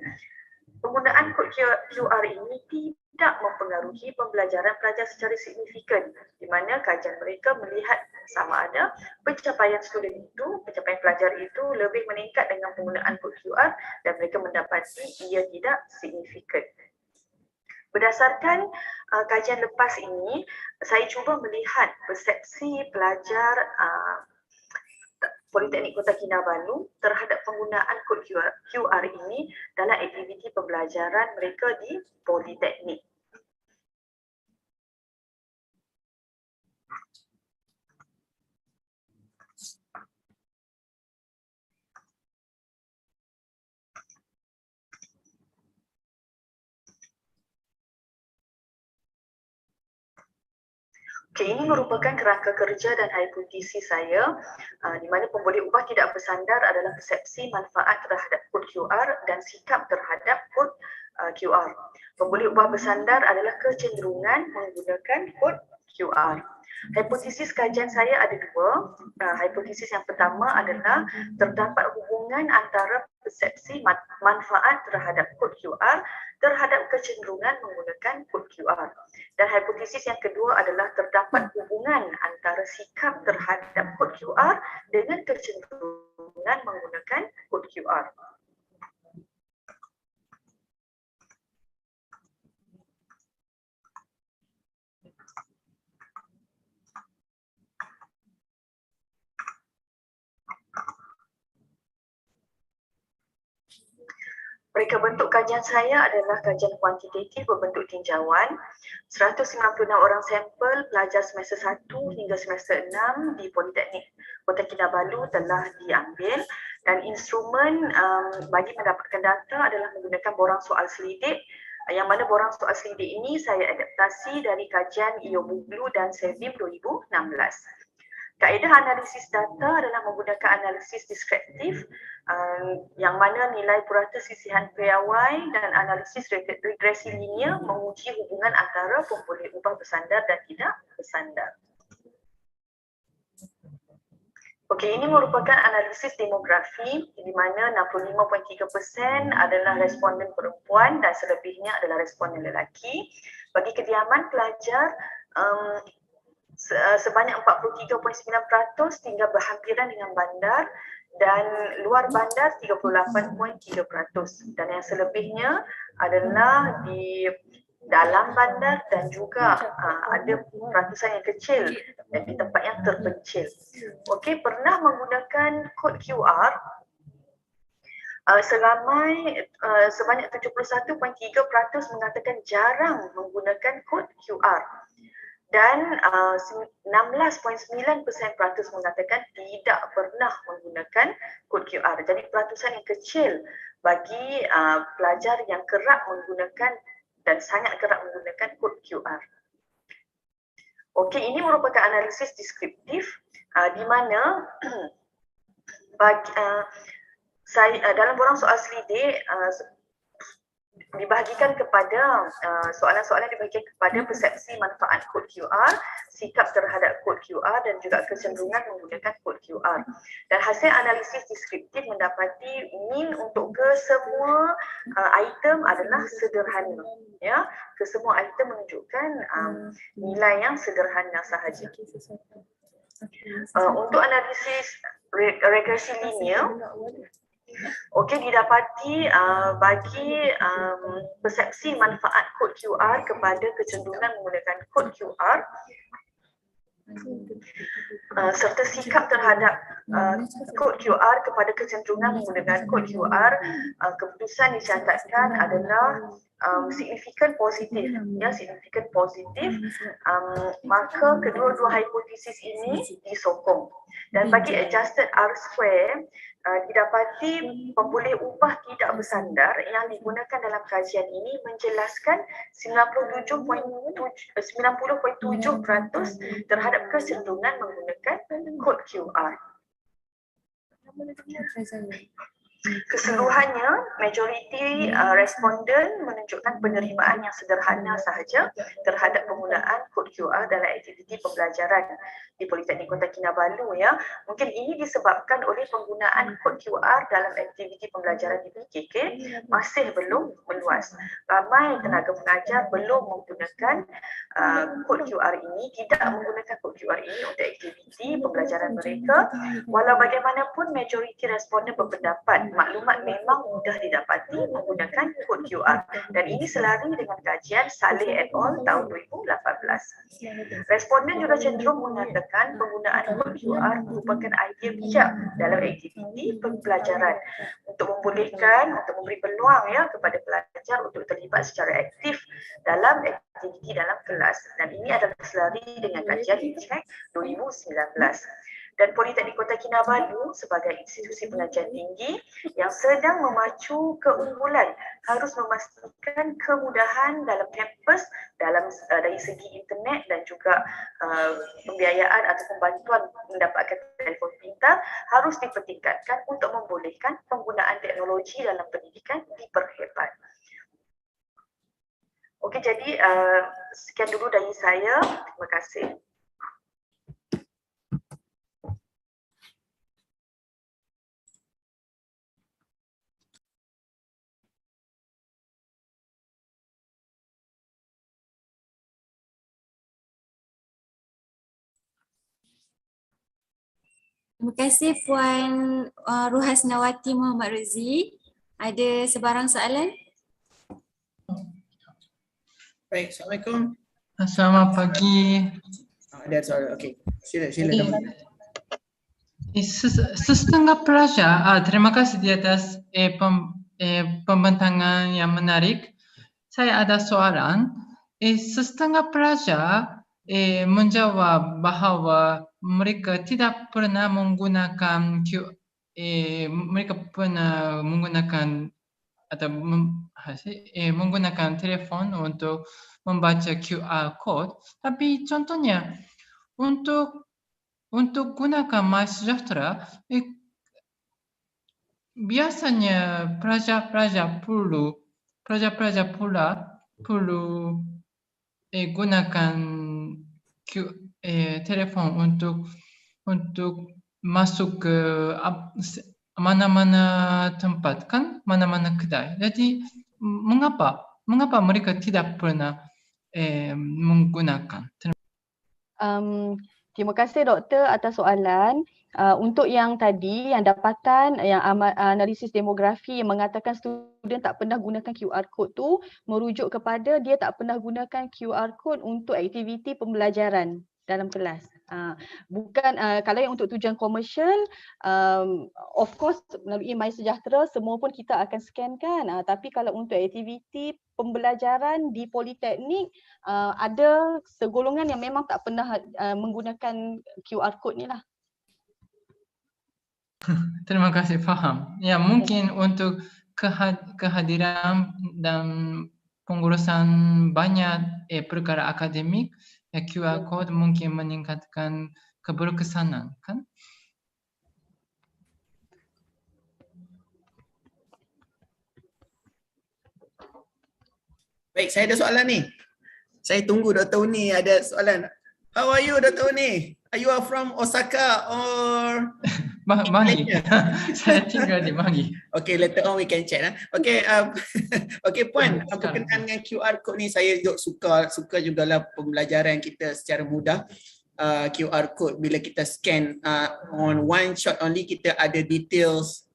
penggunaan kod QR ini tidak mempengaruhi pembelajaran pelajar secara signifikan, di mana kajian mereka melihat sama ada pencapaian pelajar itu lebih meningkat dengan penggunaan kod QR dan mereka mendapati ia tidak signifikan. Berdasarkan kajian lepas ini, saya cuba melihat persepsi pelajar Politeknik Kota Kinabalu terhadap penggunaan kod QR ini dalam aktiviti pembelajaran mereka di Politeknik. Okay, ini merupakan kerangka kerja dan hipotesi saya di mana pemboleh ubah tidak bersandar adalah persepsi manfaat terhadap kod QR dan sikap terhadap kod QR. Pemboleh ubah bersandar adalah kecenderungan menggunakan kod QR. Hipotesis kajian saya ada dua. Hipotesis yang pertama adalah terdapat hubungan antara persepsi manfaat terhadap kod QR terhadap kecenderungan menggunakan kod QR. Dan hipotesis yang kedua adalah terdapat hubungan antara sikap terhadap kod QR dengan kecenderungan menggunakan kod QR. Mereka bentuk kajian saya adalah kajian kuantitatif berbentuk tinjauan. 196 orang sampel pelajar semester 1 hingga semester 6 di Politeknik Kota Kinabalu telah diambil dan instrumen bagi mendapatkan data adalah menggunakan borang soal selidik, yang mana borang soal selidik ini saya adaptasi dari kajian IOBUGLU dan SEVIM 2016. Kaedah analisis data adalah menggunakan analisis deskriptif yang mana nilai purata sisihan piawai dan analisis regresi linear menguji hubungan antara pemboleh ubah bersandar dan tidak bersandar. Okey, ini merupakan analisis demografi di mana 65.3% adalah responden perempuan dan selebihnya adalah responden lelaki. Bagi kediaman pelajar, sebanyak 43.9% tinggal berhampiran dengan bandar dan luar bandar 38.3%, dan yang selebihnya adalah di dalam bandar dan juga ada peratusan yang kecil dan di tempat yang terpencil. Okey, pernah menggunakan kod QR sebanyak 71.3% mengatakan jarang menggunakan kod QR. Dan 16.9% mengatakan tidak pernah menggunakan kod QR. Jadi peratusan yang kecil bagi pelajar yang kerap menggunakan dan sangat kerap menggunakan kod QR. Okey, ini merupakan analisis deskriptif di mana dalam borang soal selidik dibahagikan kepada soalan-soalan dibahagikan kepada persepsi manfaat kod QR, sikap terhadap kod QR dan juga kecenderungan menggunakan kod QR. Dan hasil analisis deskriptif mendapati min untuk kesemua item adalah sederhana. Ya, kesemua item menunjukkan nilai yang sederhana sahaja. Untuk analisis regresi linear, okey, didapati bagi persepsi manfaat kod QR kepada kecenderungan menggunakan kod QR serta sikap terhadap kod QR kepada kecenderungan menggunakan kod QR, keputusan dicatatkan adalah signifikan positif, ya, signifikan positif. Maka kedua-dua hipotesis ini disokong. Dan bagi adjusted R-square, didapati pemboleh upah tidak bersandar yang digunakan dalam kajian ini menjelaskan 90.7% terhadap kecenderungan menggunakan kod QR. Keseluruhannya, majoriti responden menunjukkan penerimaan yang sederhana sahaja terhadap penggunaan kod QR dalam aktiviti pembelajaran di Politeknik Kota Kinabalu. Ya, mungkin ini disebabkan oleh penggunaan kod QR dalam aktiviti pembelajaran di PKK masih belum meluas. Ramai tenaga pengajar belum menggunakan kod QR ini, tidak menggunakan kod QR ini untuk aktiviti pembelajaran mereka. Walau bagaimanapun, majoriti responden berpendapat maklumat memang mudah didapati menggunakan kod QR, dan ini selari dengan kajian Saleh et al. Tahun 2018. Responden juga cenderung mengatakan penggunaan kod QR merupakan idea bijak dalam aktiviti pembelajaran untuk memberi peluang, ya, kepada pelajar untuk terlibat secara aktif dalam aktiviti dalam kelas, dan ini adalah selari dengan kajian ICEEM 2019. Dan Politeknik Kota Kinabalu sebagai institusi pengajian tinggi yang sedang memacu keunggulan harus memastikan kemudahan dalam kampus dari segi internet dan juga pembiayaan atau bantuan mendapatkan telefon pintar harus dipertingkatkan untuk membolehkan penggunaan teknologi dalam pendidikan diperhebat. Okey, jadi sekian dulu dari saya. Terima kasih. Terima kasih Puan Ruhasnawati Muhammad Ruzi. Ada sebarang soalan? Baik, Assalamualaikum. Selamat pagi. Ada soalan. Okey. Sila. Sesetengah pelajar, terima kasih di atas pembentangan yang menarik. Saya ada soalan. Sesetengah pelajar menjawab bahawa mereka tidak pernah menggunakan menggunakan telefon untuk membaca QR code. Tapi contohnya untuk gunakan MySejahtera, biasanya pelajar-pelajar pula perlu gunakan telefon untuk masuk ke mana-mana tempat kan, mana-mana kedai. Jadi mengapa mereka tidak pernah menggunakan? Terima kasih doktor atas soalan. Untuk yang tadi, yang dapatan, yang analisis demografi yang mengatakan student tak pernah gunakan QR code tu merujuk kepada dia tak pernah gunakan QR code untuk aktiviti pembelajaran dalam kelas. Bukan kalau yang untuk tujuan komersial, of course melalui MySejahtera semua pun kita akan scan kan. Tapi kalau untuk aktiviti pembelajaran di politeknik, ada segolongan yang memang tak pernah menggunakan QR code ni lah. Terima kasih, faham. Ya, mungkin untuk kehadiran dan pengurusan banyak perkara akademik, QR code mungkin meningkatkan keberkesanan, kan? Baik, saya ada soalan ni. Saya tunggu Dr. Uni ada soalan. How are you, Dr. Uni? Are you from Osaka or Bangi. Saya tinggal di Bangi. Okay, later on we can chat. Okay, okay Puan, berkenaan dengan QR code ni saya juga suka jugalah pembelajaran kita secara mudah. QR code bila kita scan on one shot only kita ada details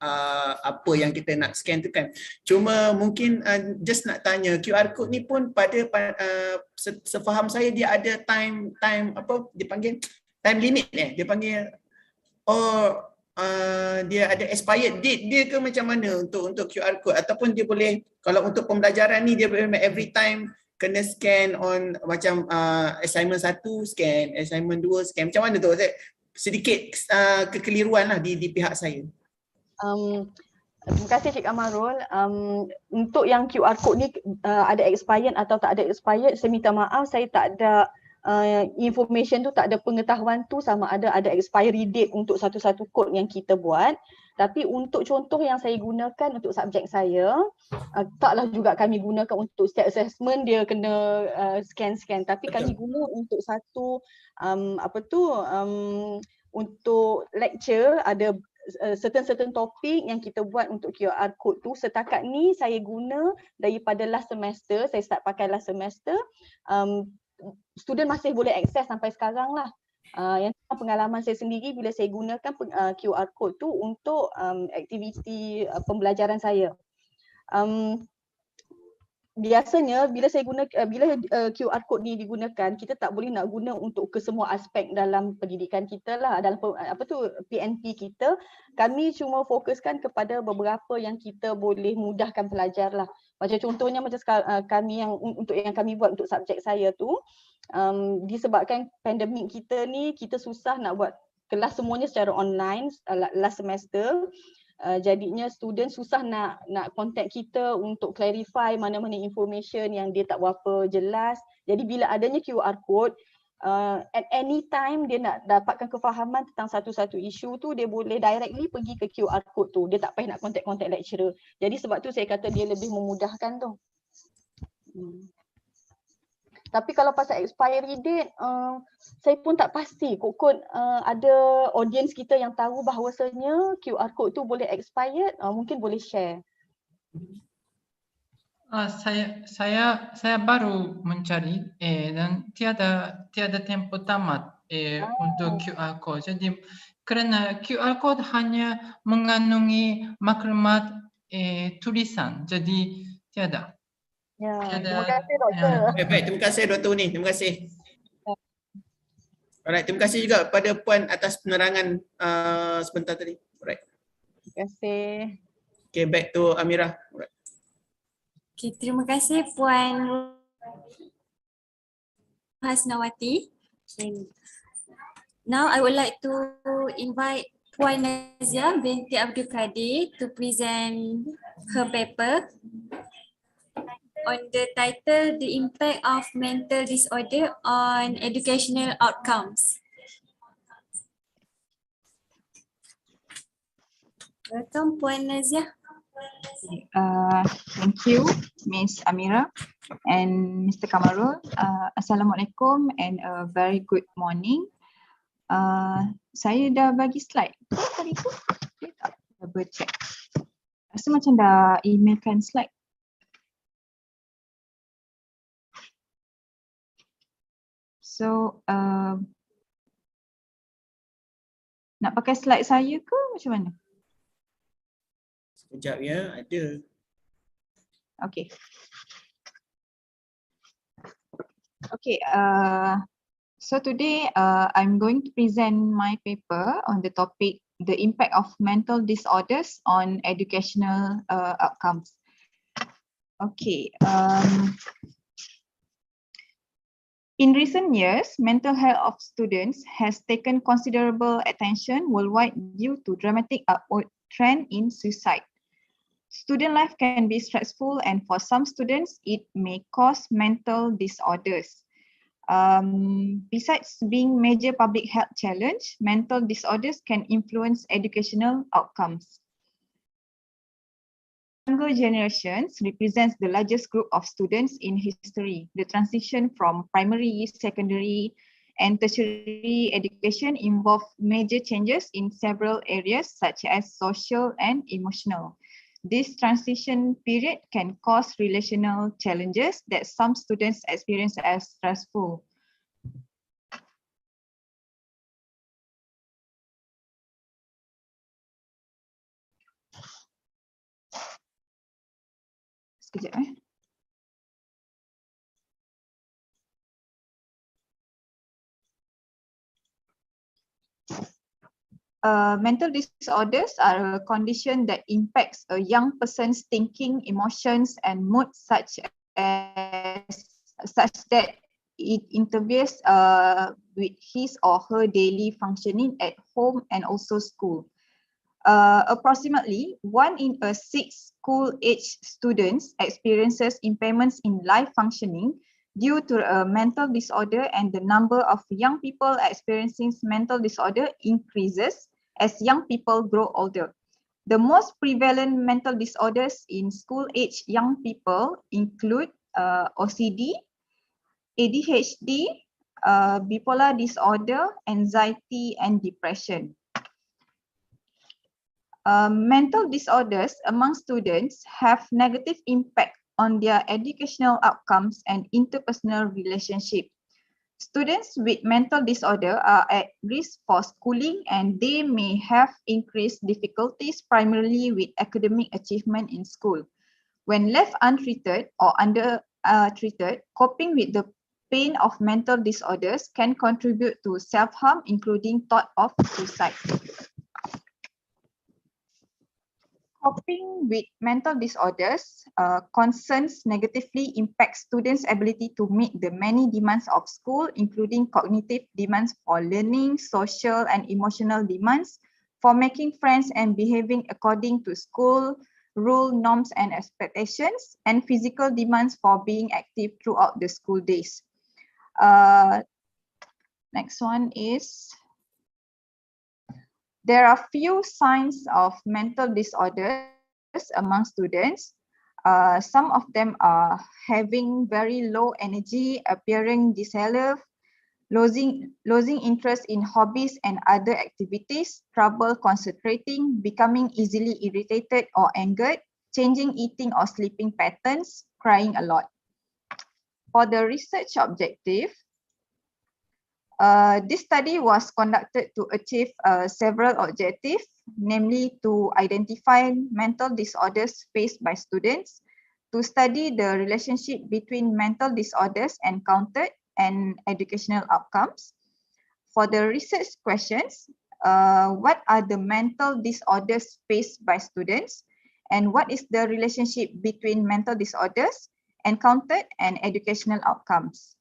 apa yang kita nak scan tu kan. Cuma mungkin just nak tanya QR code ni pun pada sefaham saya dia ada time apa dipanggil time limit dia panggil dia ada expired date dia ke macam mana untuk QR code ataupun dia boleh kalau untuk pembelajaran ni dia boleh every time kena scan on macam assignment 1 scan, assignment 2 scan. Macam mana tu? Sedikit kekeliruan lah di pihak saya. Terima kasih Cik Amarul. Untuk yang QR code ni ada expired atau tak ada expired, saya minta maaf saya tak ada information tu, tak ada pengetahuan tu sama ada expiry date untuk satu-satu kod yang kita buat. Tapi untuk contoh yang saya gunakan untuk subjek saya, taklah juga kami gunakan untuk setiap assessment dia kena scan-scan. Tapi kami guna untuk satu untuk lecture ada certain topik yang kita buat untuk QR code tu. Setakat ni saya guna daripada last semester, saya start pakai last semester. Student masih boleh akses sampai sekarang lah. Yang pengalaman saya sendiri bila saya gunakan QR code tu untuk aktiviti pembelajaran saya. Biasanya bila saya guna QR code ni digunakan, kita tak boleh nak guna untuk ke semua aspek dalam pendidikan kita lah, dalam PNP kita. Kami cuma fokuskan kepada beberapa yang kita boleh mudahkan pelajar lah. Macam contohnya macam kami yang kami buat untuk subjek saya tu, disebabkan pandemik kita ni kita susah nak buat kelas semuanya secara online last semester. Jadinya student susah nak contact kita untuk clarify mana-mana information yang dia tak berapa jelas. Jadi bila adanya QR code, at any time dia nak dapatkan kefahaman tentang satu-satu isu tu, dia boleh directly pergi ke QR code tu. Dia tak payah nak contact lecturer. Jadi sebab tu saya kata dia lebih memudahkan tu. Tapi kalau pasal expiry date, saya pun tak pasti. Kot ada audience kita yang tahu bahawasanya QR code tu boleh expired, mungkin boleh share. Saya baru mencari dan tiada tempo tamat untuk QR code. Jadi kerana QR code hanya mengandungi maklumat tulisan, jadi tiada. Ya, Tiada. terima kasih doktor. Baik, terima kasih Dr. Uni. Terima kasih. Alright, terima kasih juga kepada Puan atas penerangan sebentar tadi. Alright. Terima kasih. Okay, back to Amirah. Alright. Okay, terima kasih Puan Hasnawati. And now I would like to invite Puan Nazia binti Abdul Kadir to present her paper on the title The Impact of Mental Disorder on Educational Outcomes. Welcome Puan Nazia. Thank you, Ms. Amira and Mr. Kamarul. Assalamualaikum and a very good morning. Saya dah bagi slide. Tadi tu dia tak double check. Rasa macam dah emailkan slide. So, nak pakai slide saya ke macam mana? Sekejap ya, ada. Okay. Okay, so today I'm going to present my paper on the topic the impact of mental disorders on educational outcomes. Okay. In recent years, mental health of students has taken considerable attention worldwide due to dramatic upward trend in suicide. Student life can be stressful and for some students, it may cause mental disorders. Besides being major public health challenge, mental disorders can influence educational outcomes. Younger generations represents the largest group of students in history. The transition from primary, secondary, and tertiary education involve major changes in several areas such as social and emotional. This transition period can cause relational challenges that some students experience as stressful. Sekejap Mental disorders are a condition that impacts a young person's thinking, emotions, and mood such that it interferes with his or her daily functioning at home and also school. Approximately 1 in 6 school-age students experiences impairments in life functioning due to a mental disorder, and the number of young people experiencing mental disorder increases as young people grow older. The most prevalent mental disorders in school-age young people include OCD, ADHD, bipolar disorder, anxiety, and depression. Mental disorders among students have negative impact on their educational outcomes and interpersonal relationship. Students with mental disorder are at risk for schooling and they may have increased difficulties primarily with academic achievement in school. When left untreated or undertreated, coping with the pain of mental disorders can contribute to self-harm, including thought of suicide. Coping with mental disorders concerns negatively impact students' ability to meet the many demands of school, including cognitive demands for learning, social and emotional demands for making friends and behaving according to school rule, norms and expectations, and physical demands for being active throughout the school days. Next one is, there are few signs of mental disorders among students. Some of them are having very low energy, appearing disheveled, losing interest in hobbies and other activities, trouble concentrating, becoming easily irritated or angered, changing eating or sleeping patterns, crying a lot. For the research objective, this study was conducted to achieve several objectives, namely to identify mental disorders faced by students, to study the relationship between mental disorders encountered and educational outcomes. For the research questions, what are the mental disorders faced by students, and what is the relationship between mental disorders encountered and educational outcomes?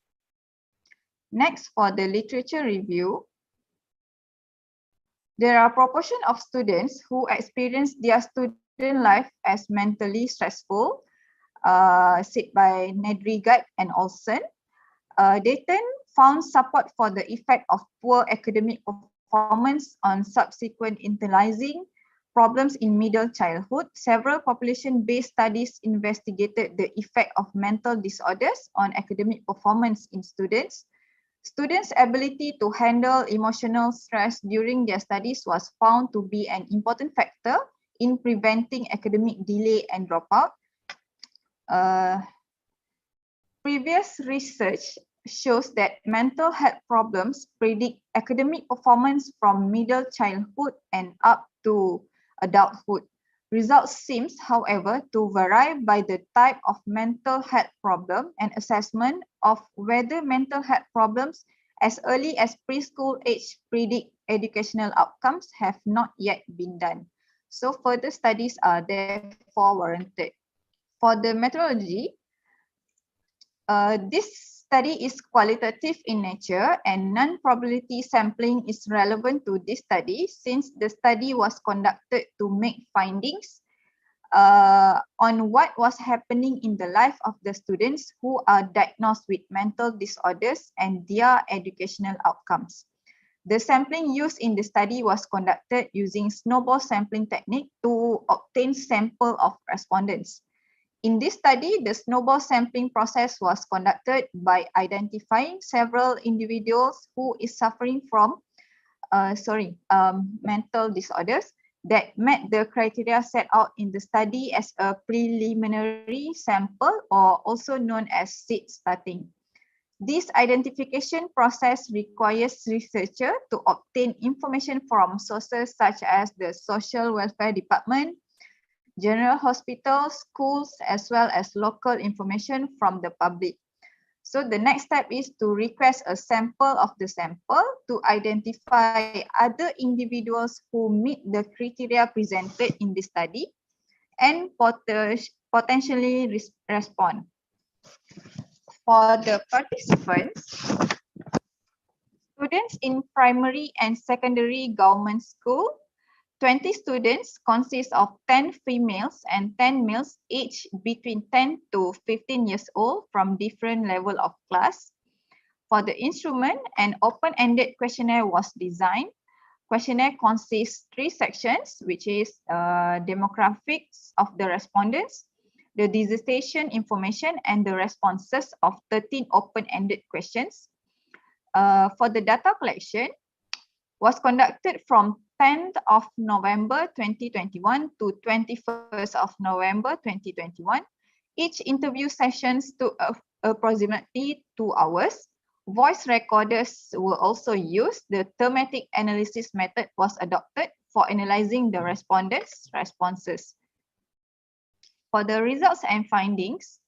Next, for the literature review, there are a proportion of students who experience their student life as mentally stressful, said by Nedrigard and Olsen. Dayton found support for the effect of poor academic performance on subsequent internalizing problems in middle childhood. Several population-based studies investigated the effect of mental disorders on academic performance in students. Students' ability to handle emotional stress during their studies was found to be an important factor in preventing academic delay and dropout. Previous research shows that mental health problems predict academic performance from middle childhood and up to adulthood. Results seems, however, to vary by the type of mental health problem, and assessment of whether mental health problems as early as preschool age predict educational outcomes have not yet been done. So further studies are therefore warranted. For the methodology, this study is qualitative in nature and non-probability sampling is relevant to this study since the study was conducted to make findings on what was happening in the life of the students who are diagnosed with mental disorders and their educational outcomes. The sampling used in the study was conducted using snowball sampling technique to obtain sample of respondents. In this study, the snowball sampling process was conducted by identifying several individuals who is suffering from mental disorders that met the criteria set out in the study as a preliminary sample, or also known as seed starting. This identification process requires researcher to obtain information from sources such as the Social Welfare Department, general hospitals, schools, as well as local information from the public. So the next step is to request a sample of the sample to identify other individuals who meet the criteria presented in the study and potentially respond. For the participants, students in primary and secondary government school, 20 students consist of 10 females and 10 males aged between 10 to 15 years old from different level of class. For the instrument, an open-ended questionnaire was designed. Questionnaire consists 3 sections, which is demographics of the respondents, the dissertation information, and the responses of 13 open-ended questions. For the data collection, was conducted from 10th of November 2021 to 21st of November 2021. Each interview sessions took approximately 2 hours. Voice recorders were also used. The thematic analysis method was adopted for analyzing the respondents' responses. For the results and findings,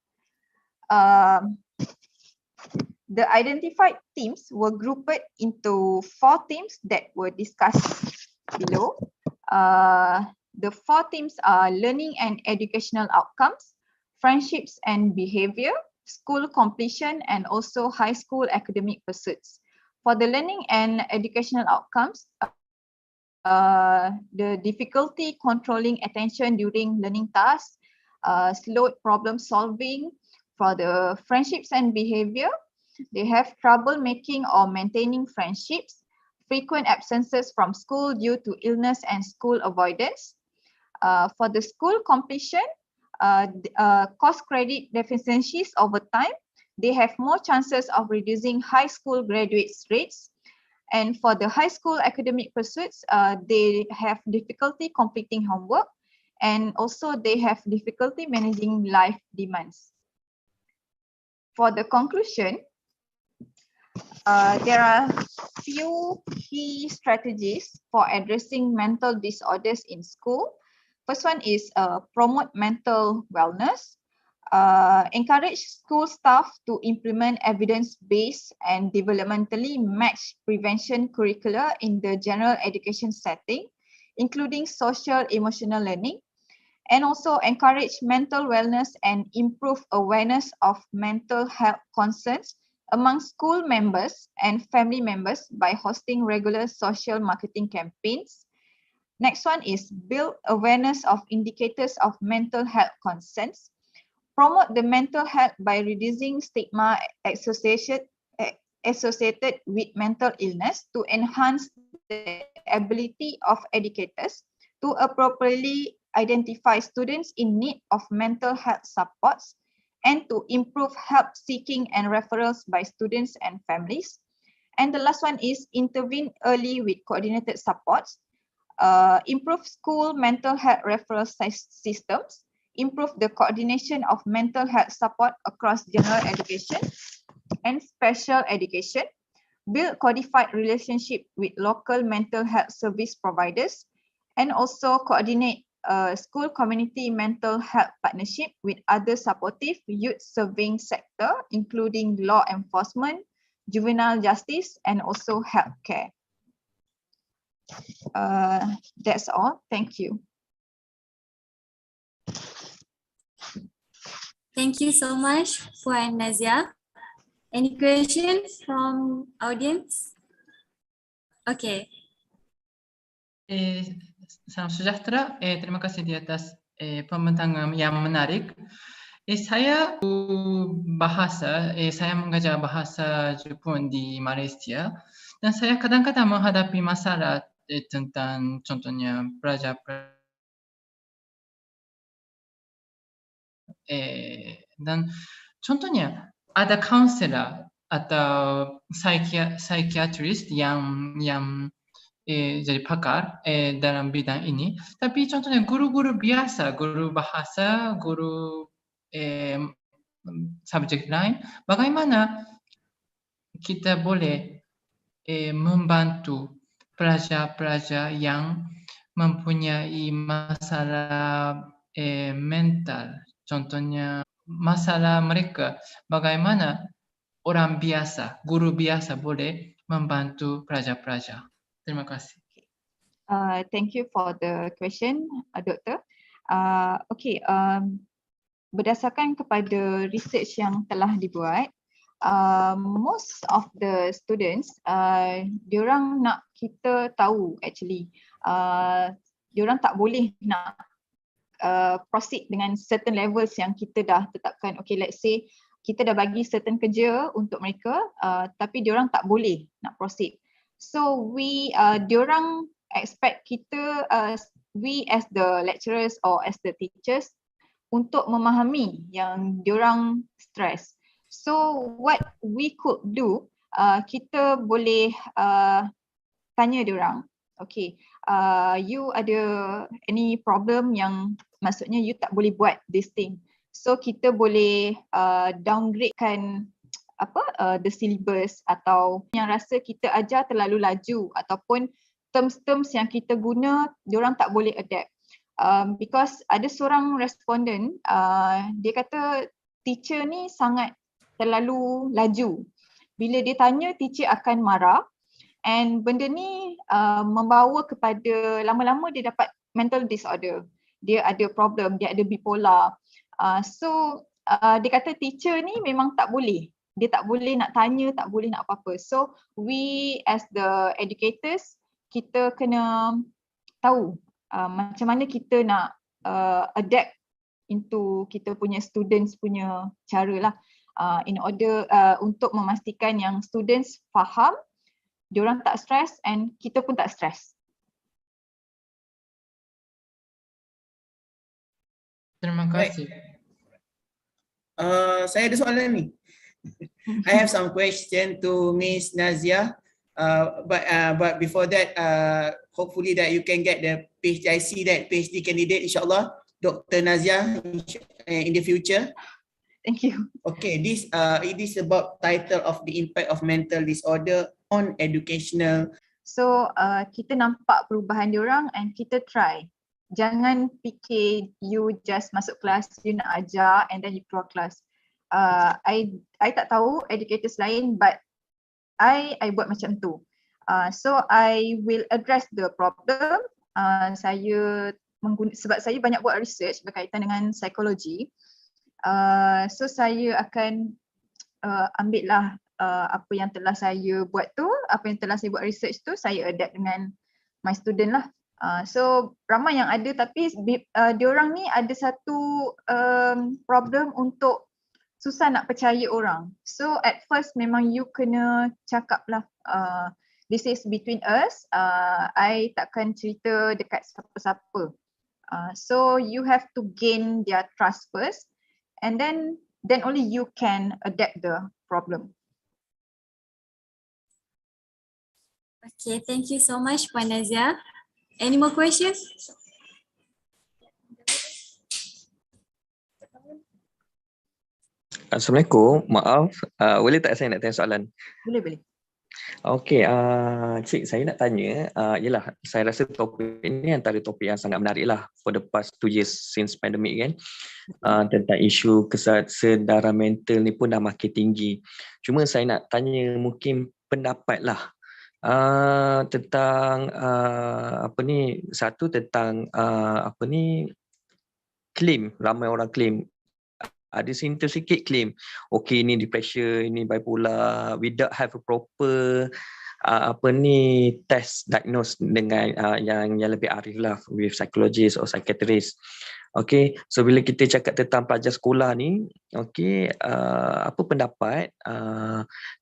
the identified teams were grouped into 4 teams that were discussed below. The 4 teams are learning and educational outcomes, friendships and behavior, school completion, and also high school academic pursuits. For the learning and educational outcomes, the difficulty controlling attention during learning tasks, slowed problem solving. For the friendships and behavior, they have trouble making or maintaining friendships, frequent absences from school due to illness and school avoidance. For the school completion, course credit deficiencies over time. They have more chances of reducing high school graduates rates. And for the high school academic pursuits, they have difficulty completing homework, and also they have difficulty managing life demands. For the conclusion, there are few key strategies for addressing mental disorders in school. First one is promote mental wellness. Encourage school staff to implement evidence-based and developmentally matched prevention curricula in the general education setting, including social emotional learning, and also encourage mental wellness and improve awareness of mental health concerns among school members and family members by hosting regular social marketing campaigns. Next one is build awareness of indicators of mental health concerns. Promote the mental health by reducing stigma associated with mental illness to enhance the ability of educators to appropriately identify students in need of mental health supports and to improve help seeking and referrals by students and families. And the last one is intervene early with coordinated supports. Improve school mental health referral systems. Improve the coordination of mental health support across general education and special education. Build codified relationship with local mental health service providers, and also coordinate school community mental health partnership with other supportive youth serving sector, including law enforcement, juvenile justice, and also healthcare. That's all. Thank you. Thank you so much, Puan Nazia. Any questions from audience? Okay. Salam sejahtera. Terima kasih di atas pembentangan yang menarik. Saya saya mengajar bahasa Jepun di Malaysia, dan saya kadang-kadang menghadapi masalah tentang contohnya pelajar dan contohnya ada kaunselor atau psikiatris yang jadi pakar dalam bidang ini. Tapi contohnya guru-guru biasa, guru bahasa, guru subjek lain, bagaimana kita boleh membantu pelajar-pelajar yang mempunyai masalah mental, contohnya masalah mereka, bagaimana orang biasa, guru biasa boleh membantu pelajar-pelajar. Terima kasih. Thank you for the question, Doktor. Berdasarkan kepada research yang telah dibuat, most of the students, diorang nak kita tahu actually, diorang tak boleh nak proceed dengan certain levels yang kita dah tetapkan. Okay, let's say kita dah bagi certain kerja untuk mereka, tapi diorang tak boleh nak proceed. So diorang expect kita, we as the lecturers or as the teachers, untuk memahami yang diorang stress. So what we could do, kita boleh tanya diorang, okay, you ada any problem yang maksudnya you tak boleh buat this thing. So kita boleh downgradekan the syllabus, atau yang rasa kita ajar terlalu laju ataupun terms-terms yang kita guna diorang tak boleh adapt. Because ada seorang respondent, dia kata teacher ni sangat terlalu laju. Bila dia tanya, teacher akan marah, and benda ni membawa kepada lama-lama dia dapat mental disorder. Dia ada problem, dia ada bipolar. Dia kata teacher ni memang tak boleh. Dia tak boleh nak tanya, tak boleh nak apa-apa. So we as the educators, kita kena tahu macam mana kita nak adapt into kita punya students punya cara lah, in order untuk memastikan yang students faham, diorang tak stress, and kita pun tak stress. Terima Baik. kasih. Saya ada soalan ni. I have some question to Miss Nazia. But before that, hopefully that you can get the PhD. I see that PhD candidate, inshallah, Dr. Nazia, in the future. Thank you. Okay, it is about title of the impact of mental disorder on educational. So kita nampak perubahan diorang and kita try. Jangan fikir you just masuk kelas, you nak ajar and then you keluar kelas. I tak tahu educators lain, but I buat macam tu. So I will address the problem. Sebab saya banyak buat research berkaitan dengan psikologi. So saya akan ambil lah apa yang telah saya buat tu, apa yang telah saya buat research tu, saya adapt dengan my student lah. So ramai yang ada, tapi diorang ni ada satu problem untuk susah nak percaya orang. So at first memang you kena cakap lah, this is between us, I takkan cerita dekat siapa-siapa. So you have to gain their trust first, and then only you can adapt the problem. Okay, thank you so much, Puan Nazia. Any more questions? Assalamualaikum, maaf, boleh tak saya nak tanya soalan? Boleh. Okey, Cik, saya nak tanya, ialah saya rasa topik ini antara topik yang sangat menarik lah for the past 2 years since pandemic kan. Tentang isu kesedaran mental ni pun dah makin tinggi. Cuma saya nak tanya mungkin pendapat lah tentang satu tentang claim, ramai orang claim. Ada sikit claim, okay ini depression, ini bipolar, without have a proper test diagnose dengan yang lebih arif lah with psychologist or psychiatrist. Okay, so bila kita cakap tentang pelajar sekolah ni, okay, apa pendapat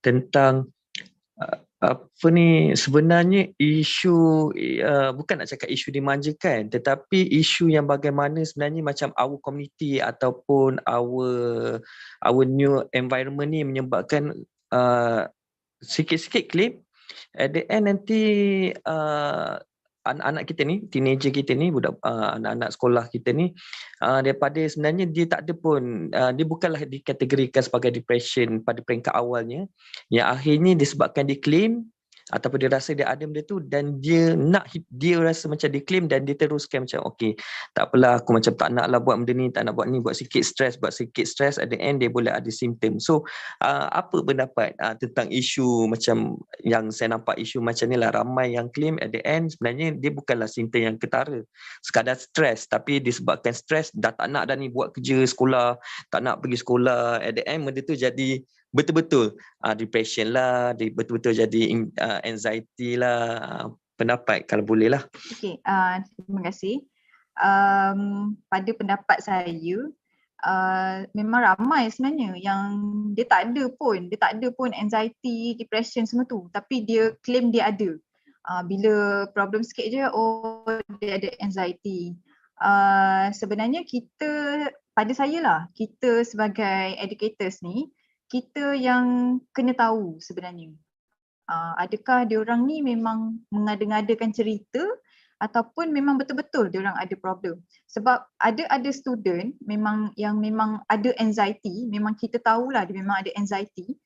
tentang sebenarnya isu, bukan nak cakap isu dimanjakan, tetapi isu yang bagaimana sebenarnya macam our community ataupun our new environment ni menyebabkan sikit-sikit claim, at the end nanti anak-anak kita ni, teenager kita ni, budak anak-anak sekolah kita ni, daripada sebenarnya dia tak ada pun, dia bukanlah dikategorikan sebagai depression pada peringkat awalnya, yang akhirnya disebabkan dia claim ataupun dia rasa dia ada benda tu dan dia rasa macam dia claim dan dia teruskan macam okay, tak apalah, aku macam tak nak lah buat benda ni, tak nak buat ni, buat sikit stres, at the end dia boleh ada simptom. So apa pendapat tentang isu macam yang saya nampak, isu macam ni lah, ramai yang claim at the end sebenarnya dia bukanlah simptom yang ketara, sekadar stres, tapi disebabkan stres dah tak nak dah ni buat kerja sekolah, tak nak pergi sekolah, at the end benda tu jadi betul-betul depression lah, betul-betul jadi anxiety lah. Pendapat kalau boleh lah. Okay, terima kasih. Pada pendapat saya, memang ramai sebenarnya yang dia tak ada pun anxiety, depression semua tu, tapi dia claim dia ada. Bila problem sikit je, oh dia ada anxiety. Sebenarnya pada saya lah, kita sebagai educators ni, kita yang kena tahu sebenarnya. Adakah diorang ni memang mengada-ngadakan cerita ataupun memang betul-betul diorang ada problem. Sebab ada student yang memang ada anxiety, memang kita tahulah dia memang ada anxiety.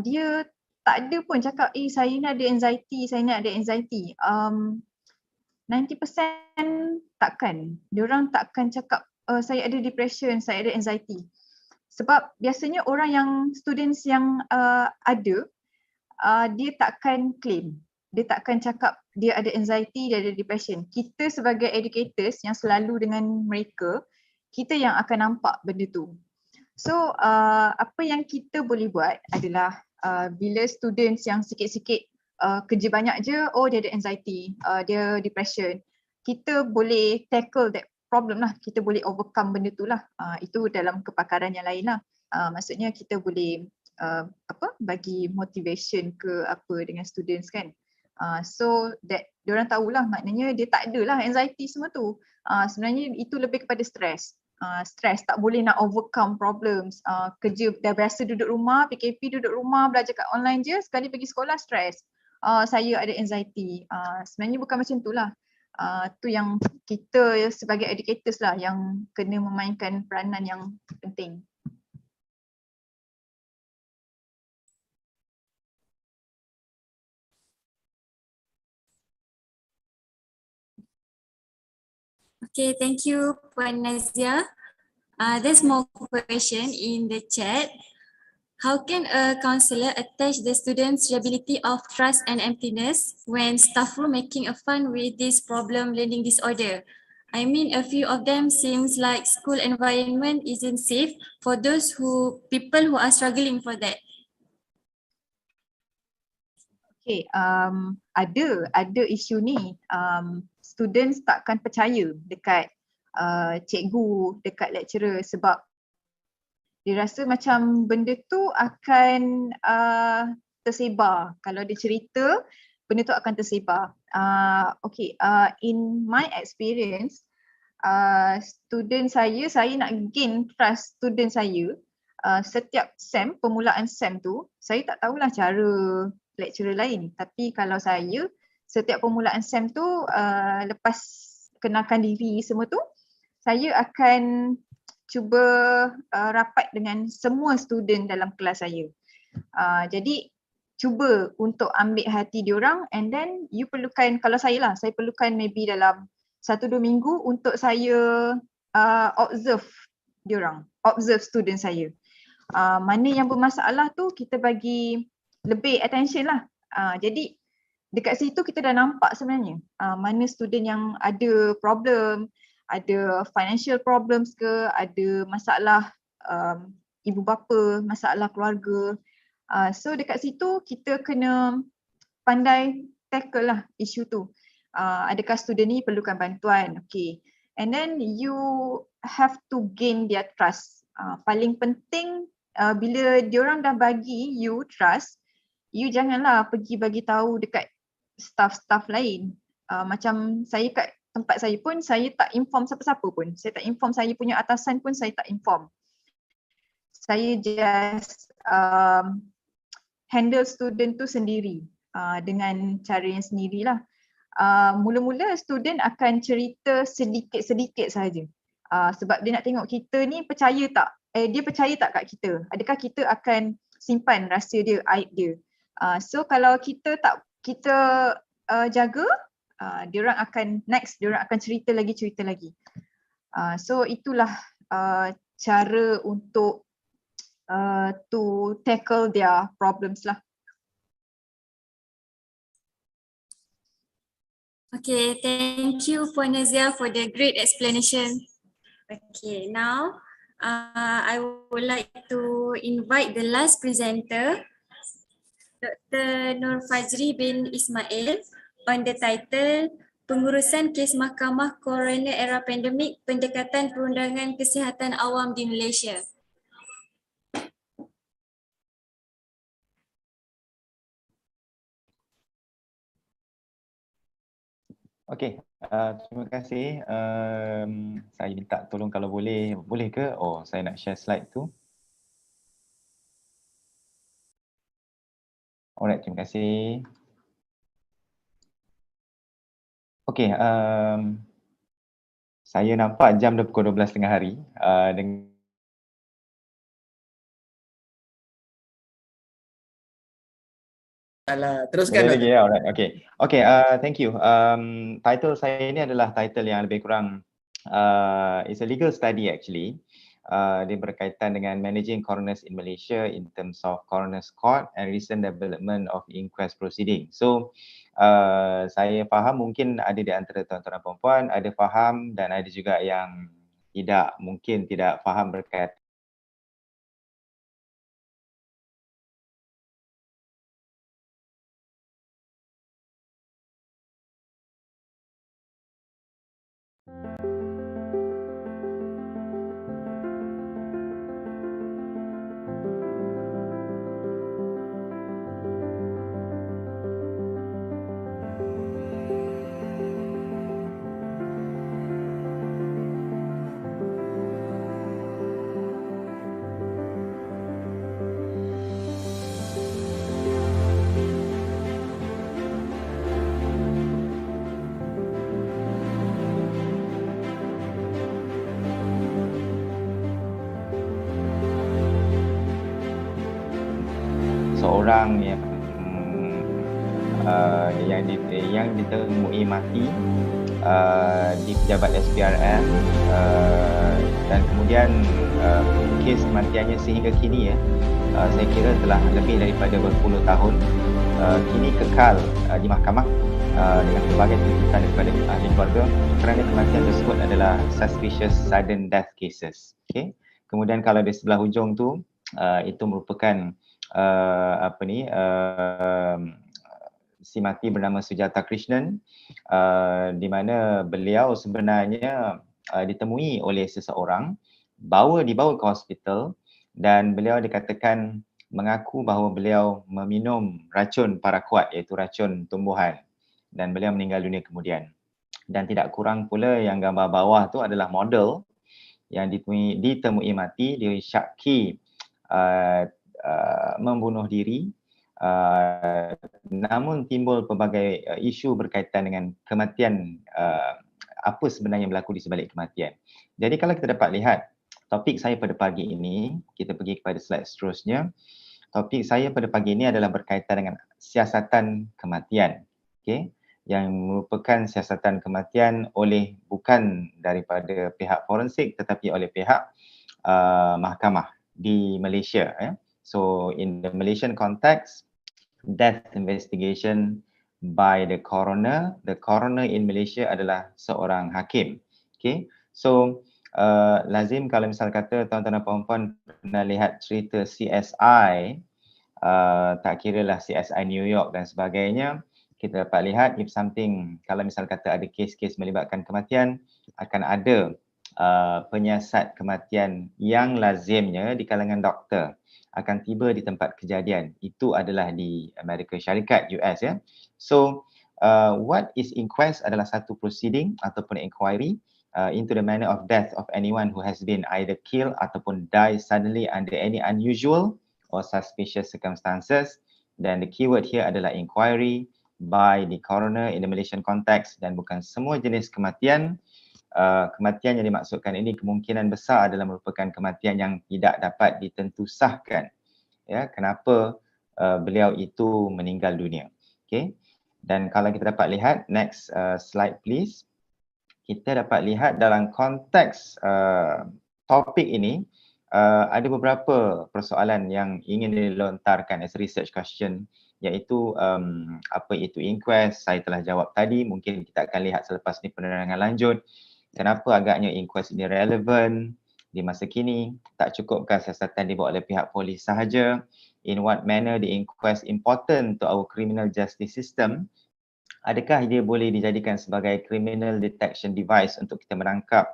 Dia tak ada pun cakap, saya ni ada anxiety, saya ni ada anxiety. 90% takkan. Diorang takkan cakap, saya ada depression, saya ada anxiety. Sebab biasanya orang yang, students yang ada, dia takkan claim. Dia takkan cakap dia ada anxiety, dia ada depression. Kita sebagai educators yang selalu dengan mereka, kita yang akan nampak benda tu. So apa yang kita boleh buat adalah bila students yang sikit-sikit kerja banyak je, oh dia ada anxiety, dia depression, kita boleh tackle that problem lah, kita boleh overcome benda tu lah. Itu dalam kepakaran yang lain lah. Maksudnya kita boleh bagi motivation ke apa dengan students kan. So that diorang tahulah, maknanya dia tak adalah anxiety semua tu. Sebenarnya itu lebih kepada stress. Stress, tak boleh nak overcome problems. Kerja dah biasa duduk rumah, PKP duduk rumah, belajar kat online je, sekali pergi sekolah stres. Saya ada anxiety. Sebenarnya bukan macam tu lah. Tu yang kita sebagai educators lah yang kena memainkan peranan yang penting. Okay, thank you Puan Nazia. There's more question in the chat. How can a counselor attach the student's ability of trust and emptiness when staff room making a fun with this problem learning disorder? I mean, a few of them seems like school environment isn't safe for those people who are struggling for that. Okay, ada isu ni. Students takkan percaya dekat cikgu, dekat lecturer sebab dia rasa macam benda tu akan tersebar. Kalau dia cerita, benda tu akan tersebar. In my experience, student saya nak gain trust student saya. Setiap SEM, permulaan SEM tu, saya tak tahulah cara lecturer lain. Tapi kalau saya, setiap permulaan SEM tu, lepas kenalkan diri semua tu, saya akan cuba rapat dengan semua student dalam kelas saya. Jadi cuba untuk ambil hati diorang, and then you perlukan, kalau saya lah, saya perlukan maybe dalam 1-2 minggu untuk saya observe diorang, observe student saya. Mana yang bermasalah tu kita bagi lebih attention lah. Jadi dekat situ kita dah nampak sebenarnya mana student yang ada problem, ada financial problems ke, ada masalah ibu bapa, masalah keluarga. So dekat situ kita kena pandai tackle lah isu tu. Adakah student ni perlukan bantuan? Okay. And then you have to gain their trust. Paling penting bila diorang dah bagi you trust, you janganlah pergi bagi tahu dekat staff-staff lain. Macam saya kat tempat saya pun, saya tak inform siapa-siapa pun. Saya tak inform saya punya atasan pun, saya tak inform. Saya just handle student tu sendiri dengan cara yang sendirilah. Mula-mula student akan cerita sedikit-sedikit saja. Sebab dia nak tengok kita ni percaya tak, dia percaya tak kat kita. Adakah kita akan simpan rahsia dia, aib dia. So kalau kita jaga, diorang akan next, diorang akan cerita lagi. So itulah cara untuk to tackle their problems lah. Okay, thank you Puan Nazia for the great explanation. Okay, now I would like to invite the last presenter, Dr. Nur Fajri bin Ismail, on the title Pengurusan Kes Mahkamah Corona Era Pandemik, Pendekatan Perundangan Kesihatan Awam di Malaysia. Okey, terima kasih. Saya minta tolong kalau boleh ke? Oh, saya nak share slide tu. Alright, terima kasih. Okey, saya nampak jam dah pukul 12 tengah hari. Teruskan. Boleh lagi ya, alright, okay. Okay, thank you. Title saya ini adalah title yang lebih kurang, it's a legal study actually. Dia berkaitan dengan managing coroners in Malaysia in terms of coroners court and recent development of inquest proceeding. So, saya faham mungkin ada di antara tuan-tuan dan puan-puan ada faham dan ada juga yang mungkin tidak faham berkaitan seseorang yang ditemui mati di pejabat SPRM dan kemudian kes kematiannya sehingga kini saya kira telah lebih daripada berpuluh tahun kini kekal di mahkamah dengan pelbagai tuntutan daripada ahli keluarga kerana kematian tersebut adalah suspicious sudden death cases. Okay. Kemudian kalau di sebelah hujung tu itu merupakan si mati bernama Sujata Krishnan di mana beliau sebenarnya ditemui oleh seseorang, dibawa ke hospital dan beliau dikatakan mengaku bahawa beliau meminum racun paraquat iaitu racun tumbuhan dan beliau meninggal dunia kemudian. Dan tidak kurang pula yang gambar bawah tu adalah model yang ditemui mati, disyaki membunuh diri. Namun timbul pelbagai isu berkaitan dengan kematian, apa sebenarnya berlaku di sebalik kematian. Jadi kalau kita dapat lihat topik saya pada pagi ini, kita pergi kepada slide seterusnya. Topik saya pada pagi ini adalah berkaitan dengan siasatan kematian. Okay? Yang merupakan siasatan kematian bukan daripada pihak forensik tetapi oleh pihak mahkamah di Malaysia. So in the Malaysian context, death investigation by the coroner in Malaysia adalah seorang hakim. Okay, so lazim kalau misal kata tuan-tuan dan puan-puan pernah lihat cerita CSI, tak kiralah CSI New York dan sebagainya, kita dapat lihat kalau misal kata ada kes-kes melibatkan kematian, akan ada penyiasat kematian yang lazimnya di kalangan doktor akan tiba di tempat kejadian. Itu adalah di Amerika Syarikat, US ya. So what is inquest adalah satu proceeding ataupun inquiry into the manner of death of anyone who has been either killed ataupun die suddenly under any unusual or suspicious circumstances. Dan the keyword here adalah inquiry by the coroner in the Malaysian context, dan bukan semua jenis kematian. Kematian yang dimaksudkan ini kemungkinan besar adalah merupakan kematian yang tidak dapat ditentusahkan. Ya, kenapa beliau itu meninggal dunia. Okay. Dan kalau kita dapat lihat, next slide please. Kita dapat lihat dalam konteks topik ini, ada beberapa persoalan yang ingin dilontarkan as research question, iaitu apa itu inquest. Saya telah jawab tadi, mungkin kita akan lihat selepas ni penerangan lanjut. Kenapa agaknya inquest ini relevan di masa kini? Tak cukupkah siasatan dibuat oleh pihak polis sahaja? In what manner the inquest important to our criminal justice system? Adakah dia boleh dijadikan sebagai criminal detection device untuk kita menangkap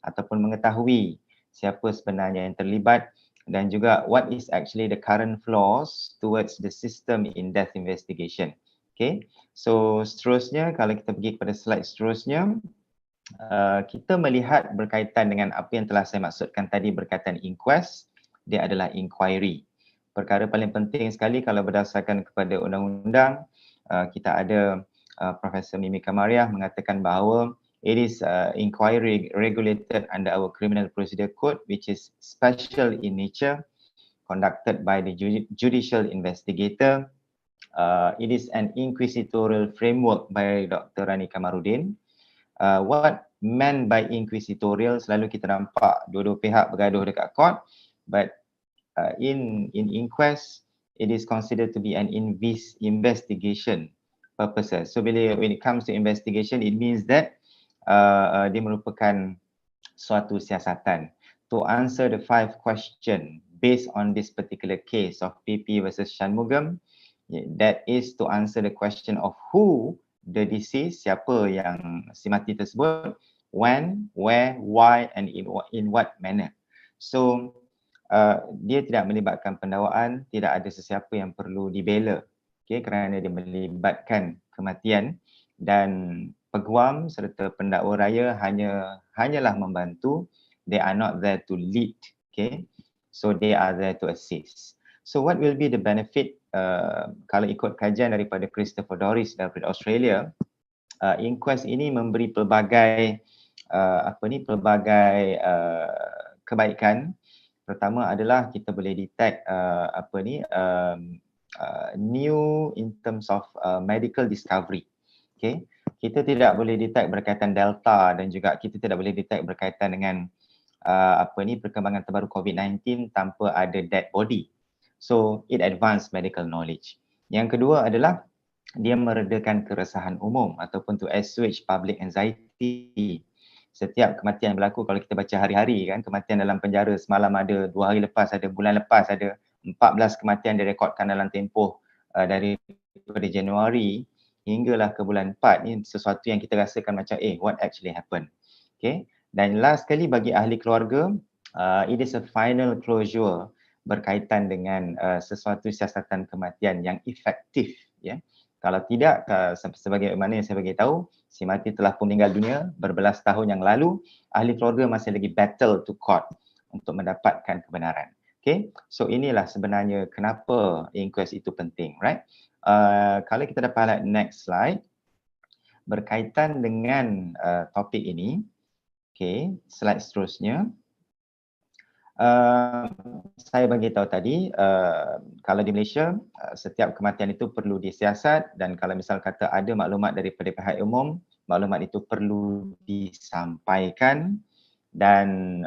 ataupun mengetahui siapa sebenarnya yang terlibat? Dan juga what is actually the current flaws towards the system in death investigation? Okay, so seterusnya kalau kita pergi kepada slide seterusnya, kita melihat berkaitan dengan apa yang telah saya maksudkan tadi berkaitan inquest, dia adalah inquiry. Perkara paling penting sekali kalau berdasarkan kepada undang-undang, kita ada Profesor Mimi Kamariah mengatakan bahawa it is inquiry regulated under our Criminal Procedure Code, which is special in nature, conducted by the judicial investigator. It is an inquisitorial framework by Dr. Rani Kamarudin. What meant by inquisitorial, selalu kita nampak dua-dua pihak bergaduh dekat court, but in inquest it is considered to be an investigation purposes. So when it comes to investigation, it means that dia merupakan suatu siasatan to answer the 5 question based on this particular case of PP versus Shanmugam. That is to answer the question of who the deceased, siapa yang si mati tersebut, when, where, why and in what manner. So dia tidak melibatkan pendakwaan, tidak ada sesiapa yang perlu dibela, okay, kerana dia melibatkan kematian, dan peguam serta pendakwa raya hanyalah membantu. They are not there to lead, okay, so they are there to assist. So what will be the benefit kalau ikut kajian daripada Christopher Doris daripada Australia? Inquest ini memberi pelbagai kebaikan. Pertama adalah kita boleh detect new in terms of medical discovery. Okay, kita tidak boleh detect berkaitan Delta dan juga kita tidak boleh detect berkaitan dengan perkembangan terbaru COVID-19 tanpa ada dead body. So it advanced medical knowledge. Yang kedua adalah dia meredakan keresahan umum ataupun to assuage public anxiety. Setiap kematian berlaku, kalau kita baca hari-hari kan, kematian dalam penjara semalam ada, 2 hari lepas ada, bulan lepas ada, 14 kematian direkodkan dalam tempoh daripada Januari hinggalah ke bulan 4 ni, sesuatu yang kita rasakan macam what actually happened. Okay. Dan last sekali bagi ahli keluarga, it is a final closure berkaitan dengan sesuatu siasatan kematian yang efektif. Ya. Kalau tidak, sebagaimana yang saya bagi tahu, si mati telah pun meninggal dunia berbelas tahun yang lalu, ahli keluarga masih lagi battle to court untuk mendapatkan kebenaran. Okay, so inilah sebenarnya kenapa inquest itu penting, right? Kalau kita dapat lihat next slide, berkaitan dengan topik ini, okay, slide seterusnya. Saya bagi tahu tadi, kalau di Malaysia, setiap kematian itu perlu disiasat dan kalau misal kata ada maklumat daripada pihak umum, maklumat itu perlu disampaikan dan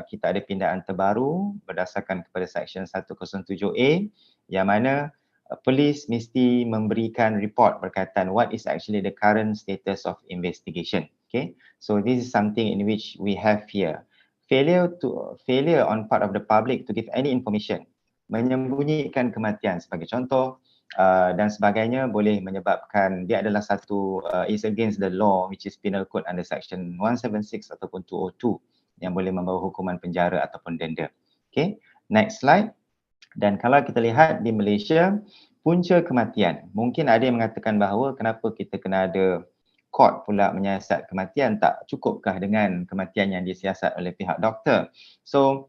kita ada pindaan terbaru berdasarkan kepada Section 107A yang mana polis mesti memberikan report berkaitan what is actually the current status of investigation. Okay, so this is something in which we have here. Failure on part of the public to give any information, menyembunyikan kematian sebagai contoh dan sebagainya boleh menyebabkan dia adalah satu is against the law which is penal code under section 176 ataupun 202 yang boleh membawa hukuman penjara ataupun denda. Okay, next slide. Dan kalau kita lihat di Malaysia, punca kematian, mungkin ada yang mengatakan bahawa kenapa kita kena ada court pula menyiasat kematian, tak cukupkah dengan kematian yang disiasat oleh pihak doktor? So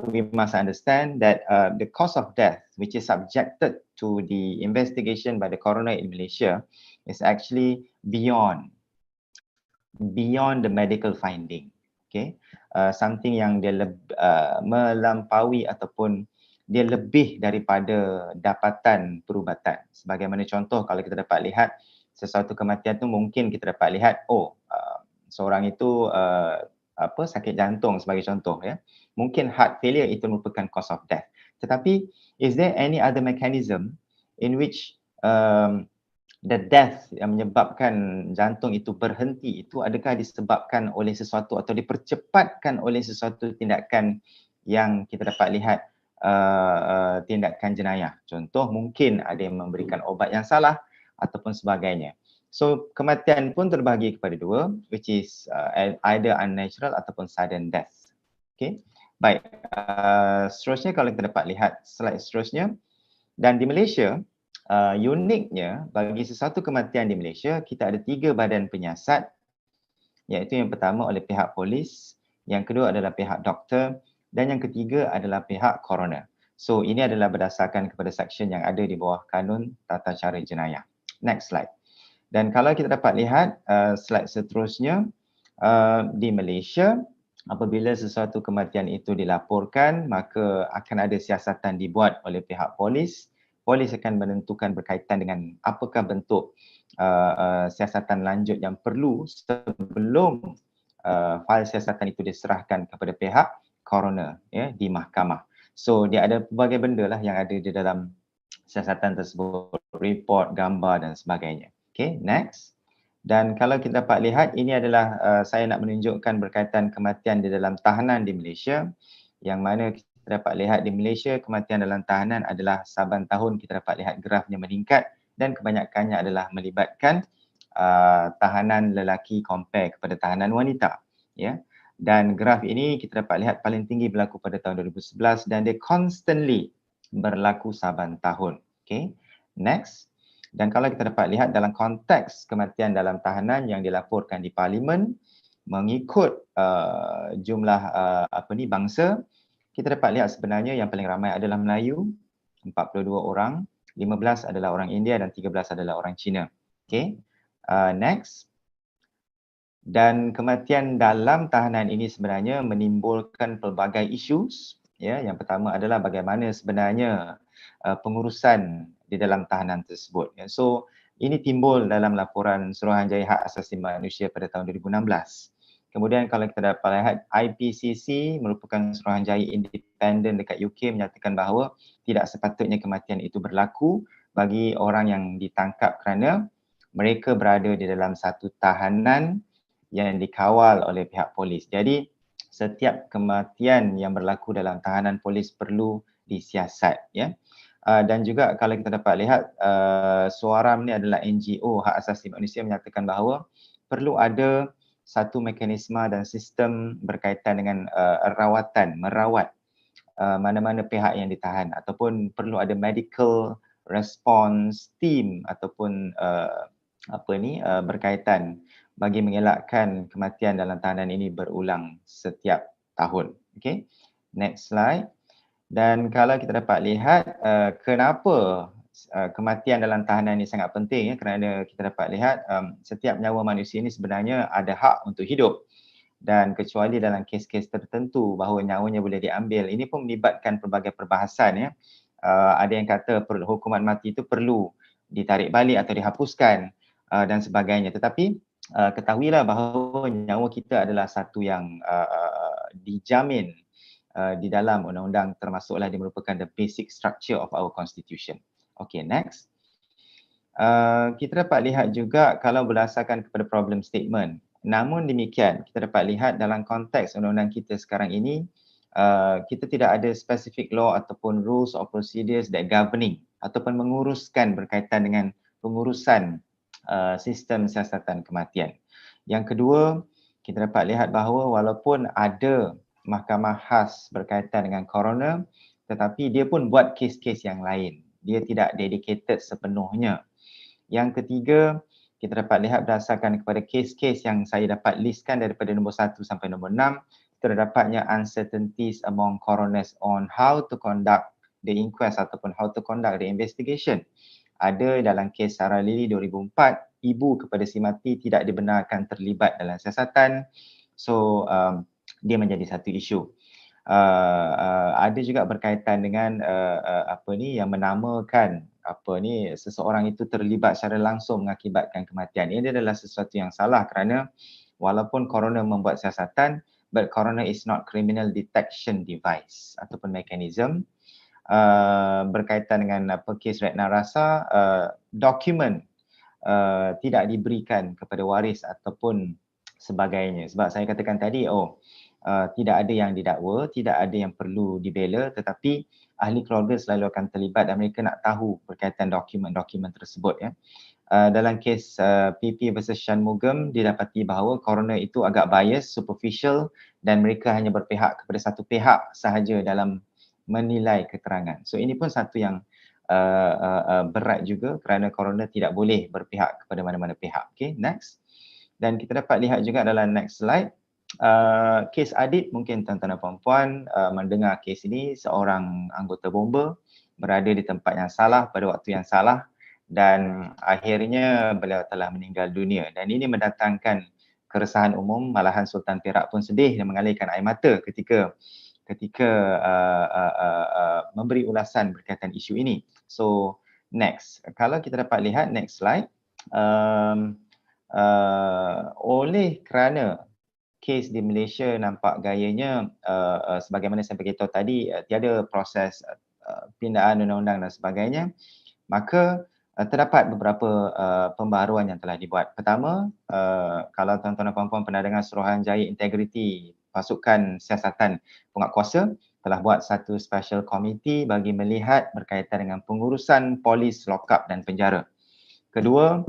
we must understand that the cause of death which is subjected to the investigation by the coroner in Malaysia is actually beyond the medical finding. Okay, something yang dia melampaui ataupun dia lebih daripada dapatan perubatan. Sebagaimana contoh kalau kita dapat lihat sesuatu kematian tu mungkin kita dapat lihat seorang itu sakit jantung sebagai contoh ya. Mungkin heart failure itu merupakan cause of death. Tetapi is there any other mechanism in which the death yang menyebabkan jantung itu berhenti itu adakah disebabkan oleh sesuatu atau dipercepatkan oleh sesuatu tindakan yang kita dapat lihat tindakan jenayah. Contoh mungkin ada yang memberikan obat yang salah ataupun sebagainya. So kematian pun terbahagi kepada dua, which is either unnatural ataupun sudden death. Okay, baik. Seterusnya kalau kita dapat lihat slide seterusnya, dan di Malaysia uniknya bagi sesuatu kematian di Malaysia kita ada 3 badan penyiasat, iaitu yang pertama oleh pihak polis, yang kedua adalah pihak doktor dan yang ketiga adalah pihak coroner. So ini adalah berdasarkan kepada section yang ada di bawah kanun tata cara jenayah. Next slide. Dan kalau kita dapat lihat slide seterusnya, di Malaysia apabila sesuatu kematian itu dilaporkan maka akan ada siasatan dibuat oleh pihak polis. Polis akan menentukan berkaitan dengan apakah bentuk siasatan lanjut yang perlu sebelum fail siasatan itu diserahkan kepada pihak coroner ya di mahkamah. So dia ada pelbagai benda lah yang ada di dalam siasatan tersebut, report, gambar dan sebagainya. Okay, next. Dan kalau kita dapat lihat, ini adalah saya nak menunjukkan berkaitan kematian di dalam tahanan di Malaysia, yang mana kita dapat lihat di Malaysia kematian dalam tahanan adalah saban tahun kita dapat lihat grafnya meningkat dan kebanyakannya adalah melibatkan tahanan lelaki compare kepada tahanan wanita. Ya. Dan graf ini kita dapat lihat paling tinggi berlaku pada tahun 2011 dan dia constantly berlaku saban tahun. Okay, next. Dan kalau kita dapat lihat dalam konteks kematian dalam tahanan yang dilaporkan di Parlimen mengikut jumlah bangsa, kita dapat lihat sebenarnya yang paling ramai adalah Melayu, 42 orang, 15 adalah orang India dan 13 adalah orang Cina. Okay, next. Dan kematian dalam tahanan ini sebenarnya menimbulkan pelbagai isu Ya, yang pertama adalah bagaimana sebenarnya pengurusan di dalam tahanan tersebut. Ya. So ini timbul dalam laporan Suruhanjaya Hak Asasi Manusia pada tahun 2016. Kemudian kalau kita dapat lihat, IPCC merupakan suruhanjaya independen dekat UK menyatakan bahawa tidak sepatutnya kematian itu berlaku bagi orang yang ditangkap kerana mereka berada di dalam satu tahanan yang dikawal oleh pihak polis. Jadi setiap kematian yang berlaku dalam tahanan polis perlu disiasat, ya. Dan juga kalau kita dapat lihat, Suaram ni adalah NGO hak asasi manusia menyatakan bahawa perlu ada satu mekanisme dan sistem berkaitan dengan merawat mana-mana pihak yang ditahan, ataupun perlu ada medical response team ataupun berkaitan bagi mengelakkan kematian dalam tahanan ini berulang setiap tahun. Okay, next slide. Dan kalau kita dapat lihat kenapa kematian dalam tahanan ini sangat penting, ya, kerana kita dapat lihat setiap nyawa manusia ini sebenarnya ada hak untuk hidup, dan kecuali dalam kes-kes tertentu bahawa nyawanya boleh diambil. Ini pun melibatkan pelbagai perbahasan, ya. Ada yang kata hukuman mati itu perlu ditarik balik atau dihapuskan dan sebagainya. Tetapi ketahuilah bahawa nyawa kita adalah satu yang dijamin di dalam undang-undang, termasuklah dia merupakan the basic structure of our constitution. Okay, next. Kita dapat lihat juga kalau berdasarkan kepada problem statement. Namun demikian, kita dapat lihat dalam konteks undang-undang kita sekarang ini, kita tidak ada specific law ataupun rules or procedures that governing ataupun menguruskan berkaitan dengan pengurusan sistem siasatan kematian. Yang kedua, kita dapat lihat bahawa walaupun ada mahkamah khas berkaitan dengan corona, tetapi dia pun buat kes-kes yang lain. Dia tidak dedicated sepenuhnya. Yang ketiga, kita dapat lihat berdasarkan kepada kes-kes yang saya dapat listkan daripada nombor 1 sampai nombor 6, terdapatnya uncertainties among coroners on how to conduct the inquest ataupun how to conduct the investigation. Ada dalam kes Sarah Lily 2004, ibu kepada si mati tidak dibenarkan terlibat dalam siasatan. So dia menjadi satu isu. Ada juga berkaitan dengan yang menamakan seseorang itu terlibat secara langsung mengakibatkan kematian. Ini adalah sesuatu yang salah kerana walaupun coroner membuat siasatan, but coroner is not criminal detection device ataupun mechanism. Berkaitan dengan kes Retna Rasa, dokumen tidak diberikan kepada waris ataupun sebagainya. Sebab saya katakan tadi, tidak ada yang didakwa, tidak ada yang perlu dibela, tetapi ahli keluarga selalu akan terlibat dan mereka nak tahu berkaitan dokumen-dokumen tersebut, ya. Dalam kes PP versus Shanmugam, didapati bahawa coroner itu agak bias, superficial, dan mereka hanya berpihak kepada satu pihak sahaja dalam menilai keterangan. So ini pun satu yang berat juga kerana coroner tidak boleh berpihak kepada mana-mana pihak. Okay, next. Dan kita dapat lihat juga dalam next slide, kes Adib, mungkin tuan-tuan dan puan-puan mendengar kes ini, seorang anggota bomba berada di tempat yang salah pada waktu yang salah dan akhirnya beliau telah meninggal dunia, dan ini mendatangkan keresahan umum. Malahan Sultan Perak pun sedih dan mengalirkan air mata ketika memberi ulasan berkaitan isu ini. So next, kalau kita dapat lihat next slide, oleh kerana kes di Malaysia nampak gayanya sebagaimana saya beritahu tadi, tiada proses pindaan undang-undang dan sebagainya, maka terdapat beberapa pembaharuan yang telah dibuat. Pertama, kalau tuan-tuan dan puan-puan pernah dengar Suruhanjaya Integriti Pasukan Siasatan Penguatkuasa telah buat satu special committee bagi melihat berkaitan dengan pengurusan polis, lockup dan penjara. Kedua,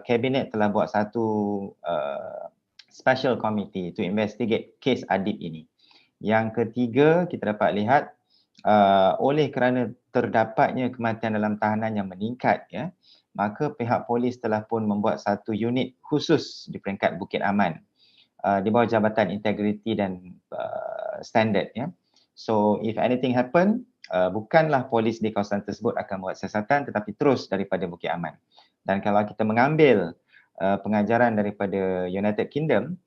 Kabinet telah buat satu special committee to investigate kes Adib ini. Yang ketiga, kita dapat lihat oleh kerana terdapatnya kematian dalam tahanan yang meningkat, ya, maka pihak polis telah pun membuat satu unit khusus di peringkat Bukit Aman di bawah Jabatan Integriti dan Standard, ya. So if anything happen, bukanlah polis di kawasan tersebut akan buat siasatan, tetapi terus daripada Bukit Aman. Dan kalau kita mengambil pengajaran daripada United Kingdom,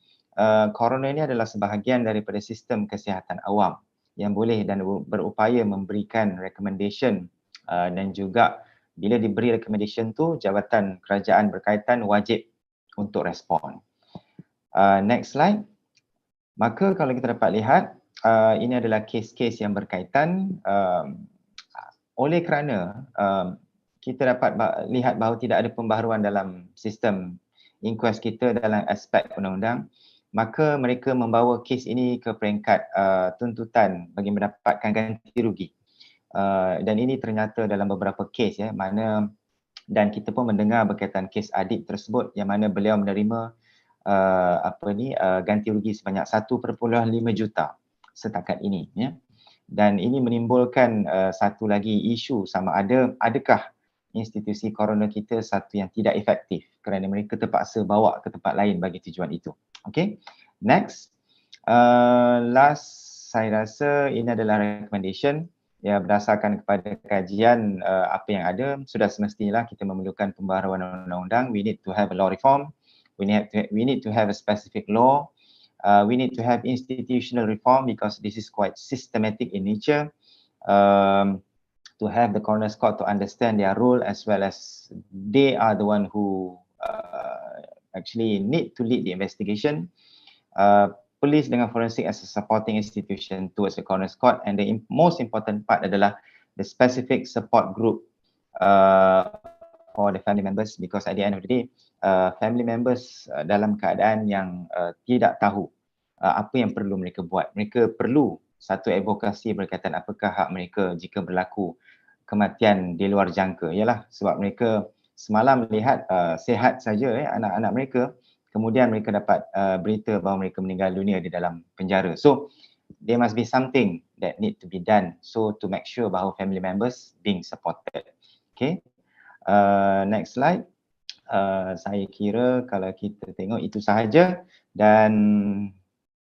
coroner ini adalah sebahagian daripada sistem kesihatan awam. yang boleh dan berupaya memberikan recommendation dan juga bila diberi recommendation tu jabatan kerajaan berkaitan wajib untuk respon. Next slide. Maka kalau kita dapat lihat ini adalah kes-kes yang berkaitan oleh kerana kita dapat lihat bahawa tidak ada pembaharuan dalam sistem inquest kita dalam aspek undang-undang, maka mereka membawa kes ini ke peringkat tuntutan bagi mendapatkan ganti rugi. Dan ini ternyata dalam beberapa kes mana dan kita pun mendengar berkaitan kes adik tersebut yang mana beliau menerima ganti rugi sebanyak 1.5 juta setakat ini Dan ini menimbulkan satu lagi isu sama adakah institusi coroner kita satu yang tidak efektif kerana mereka terpaksa bawa ke tempat lain bagi tujuan itu. Okay, next. Last, saya rasa ini adalah recommendation ya, berdasarkan kepada kajian apa yang ada, sudah semestinya kita memerlukan pembaharuan undang-undang. We need to have a law reform. We need to have a specific law. We need to have institutional reform because this is quite systematic in nature. To have the coroner's court to understand their role as well as they are the one who actually need to lead the investigation. Police dengan forensic as a supporting institution towards the coroner's court, and the most important part adalah the specific support group for the family members, because at the end of the day family members dalam keadaan yang tidak tahu apa yang perlu mereka buat. Mereka perlu satu advokasi berkaitan apakah hak mereka jika berlaku kematian di luar jangka. Ialah sebab mereka semalam melihat sihat saja anak-anak mereka, kemudian mereka dapat berita bahawa mereka meninggal dunia di dalam penjara. So there must be something that need to be done so to make sure bahawa family members being supported. Okay, next slide. Saya kira kalau kita tengok itu sahaja dan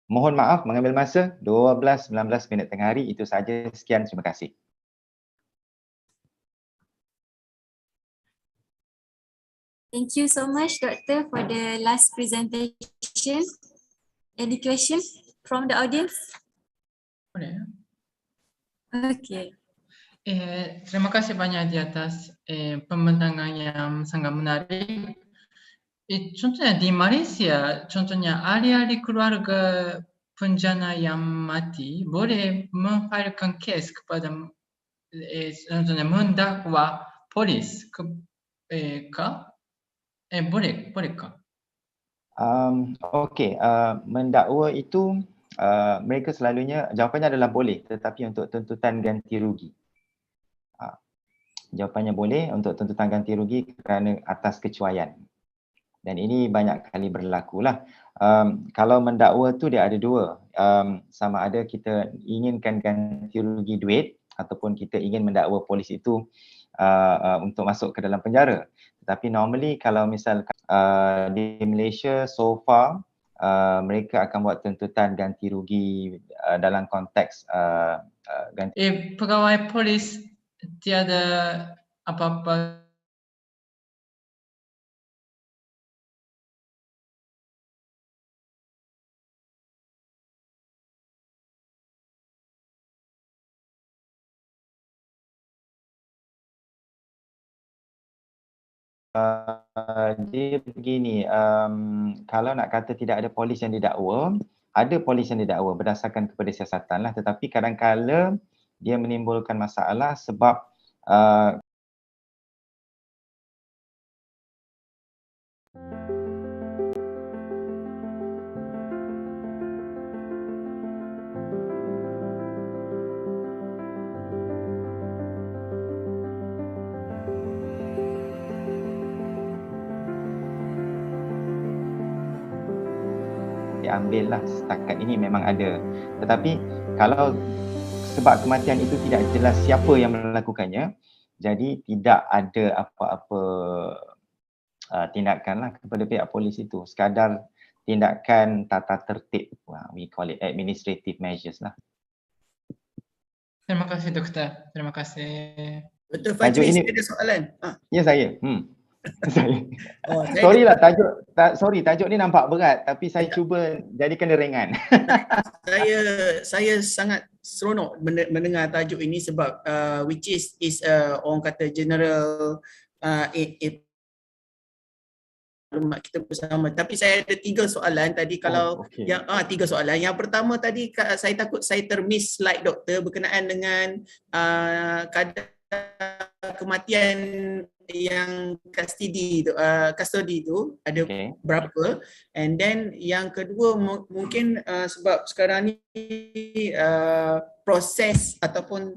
mohon maaf mengambil masa 12-19 minit tengah hari. Itu sahaja. Sekian, terima kasih. Thank you so much, Doctor, for the last presentation. Any question from the audience? Boleh. Okay. Terima kasih banyak di atas pembentangan yang sangat menarik. Contohnya di Malaysia, contohnya ahli-ahli keluarga penjana yang mati boleh memfailkan kes kepada contohnya mendakwa polis bolehkah? Okey, mendakwa itu mereka selalunya jawapannya adalah boleh, tetapi untuk tuntutan ganti rugi. Jawapannya boleh untuk tuntutan ganti rugi kerana atas kecuaian. Dan ini banyak kali berlaku lah. Kalau mendakwa tu dia ada dua. Sama ada kita inginkan ganti rugi duit ataupun kita ingin mendakwa polis itu untuk masuk ke dalam penjara. Tetapi normally kalau misalkan di Malaysia so far mereka akan buat tuntutan ganti rugi dalam konteks ganti. Pegawai polis tiada apa-apa dia begini, kalau nak kata tidak ada polis yang didakwa, ada polis yang didakwa berdasarkan kepada siasatan lah, tetapi kadang-kala dia menimbulkan masalah sebab diambil lah setakat ini memang ada. Tetapi kalau sebab kematian itu tidak jelas siapa yang melakukannya, jadi tidak ada apa-apa tindakan lah kepada pihak polis itu. Sekadar tindakan tata tertib. We call it administrative measures lah. Terima kasih doktor. Terima kasih. Betul Fajri, saya ada soalan. Ya saya. Sorry lah tajuk ni nampak berat tapi saya cuba jadikan dia ringan. Saya sangat seronok mendengar tajuk ini sebab which is orang kata general maklumat kita bersama. Tapi saya ada 3 soalan tadi kalau yang 3 soalan. Yang pertama tadi saya takut saya termiss slide doktor berkenaan dengan kadar kematian yang custody tu ada berapa, and then yang kedua mungkin sebab sekarang ni proses ataupun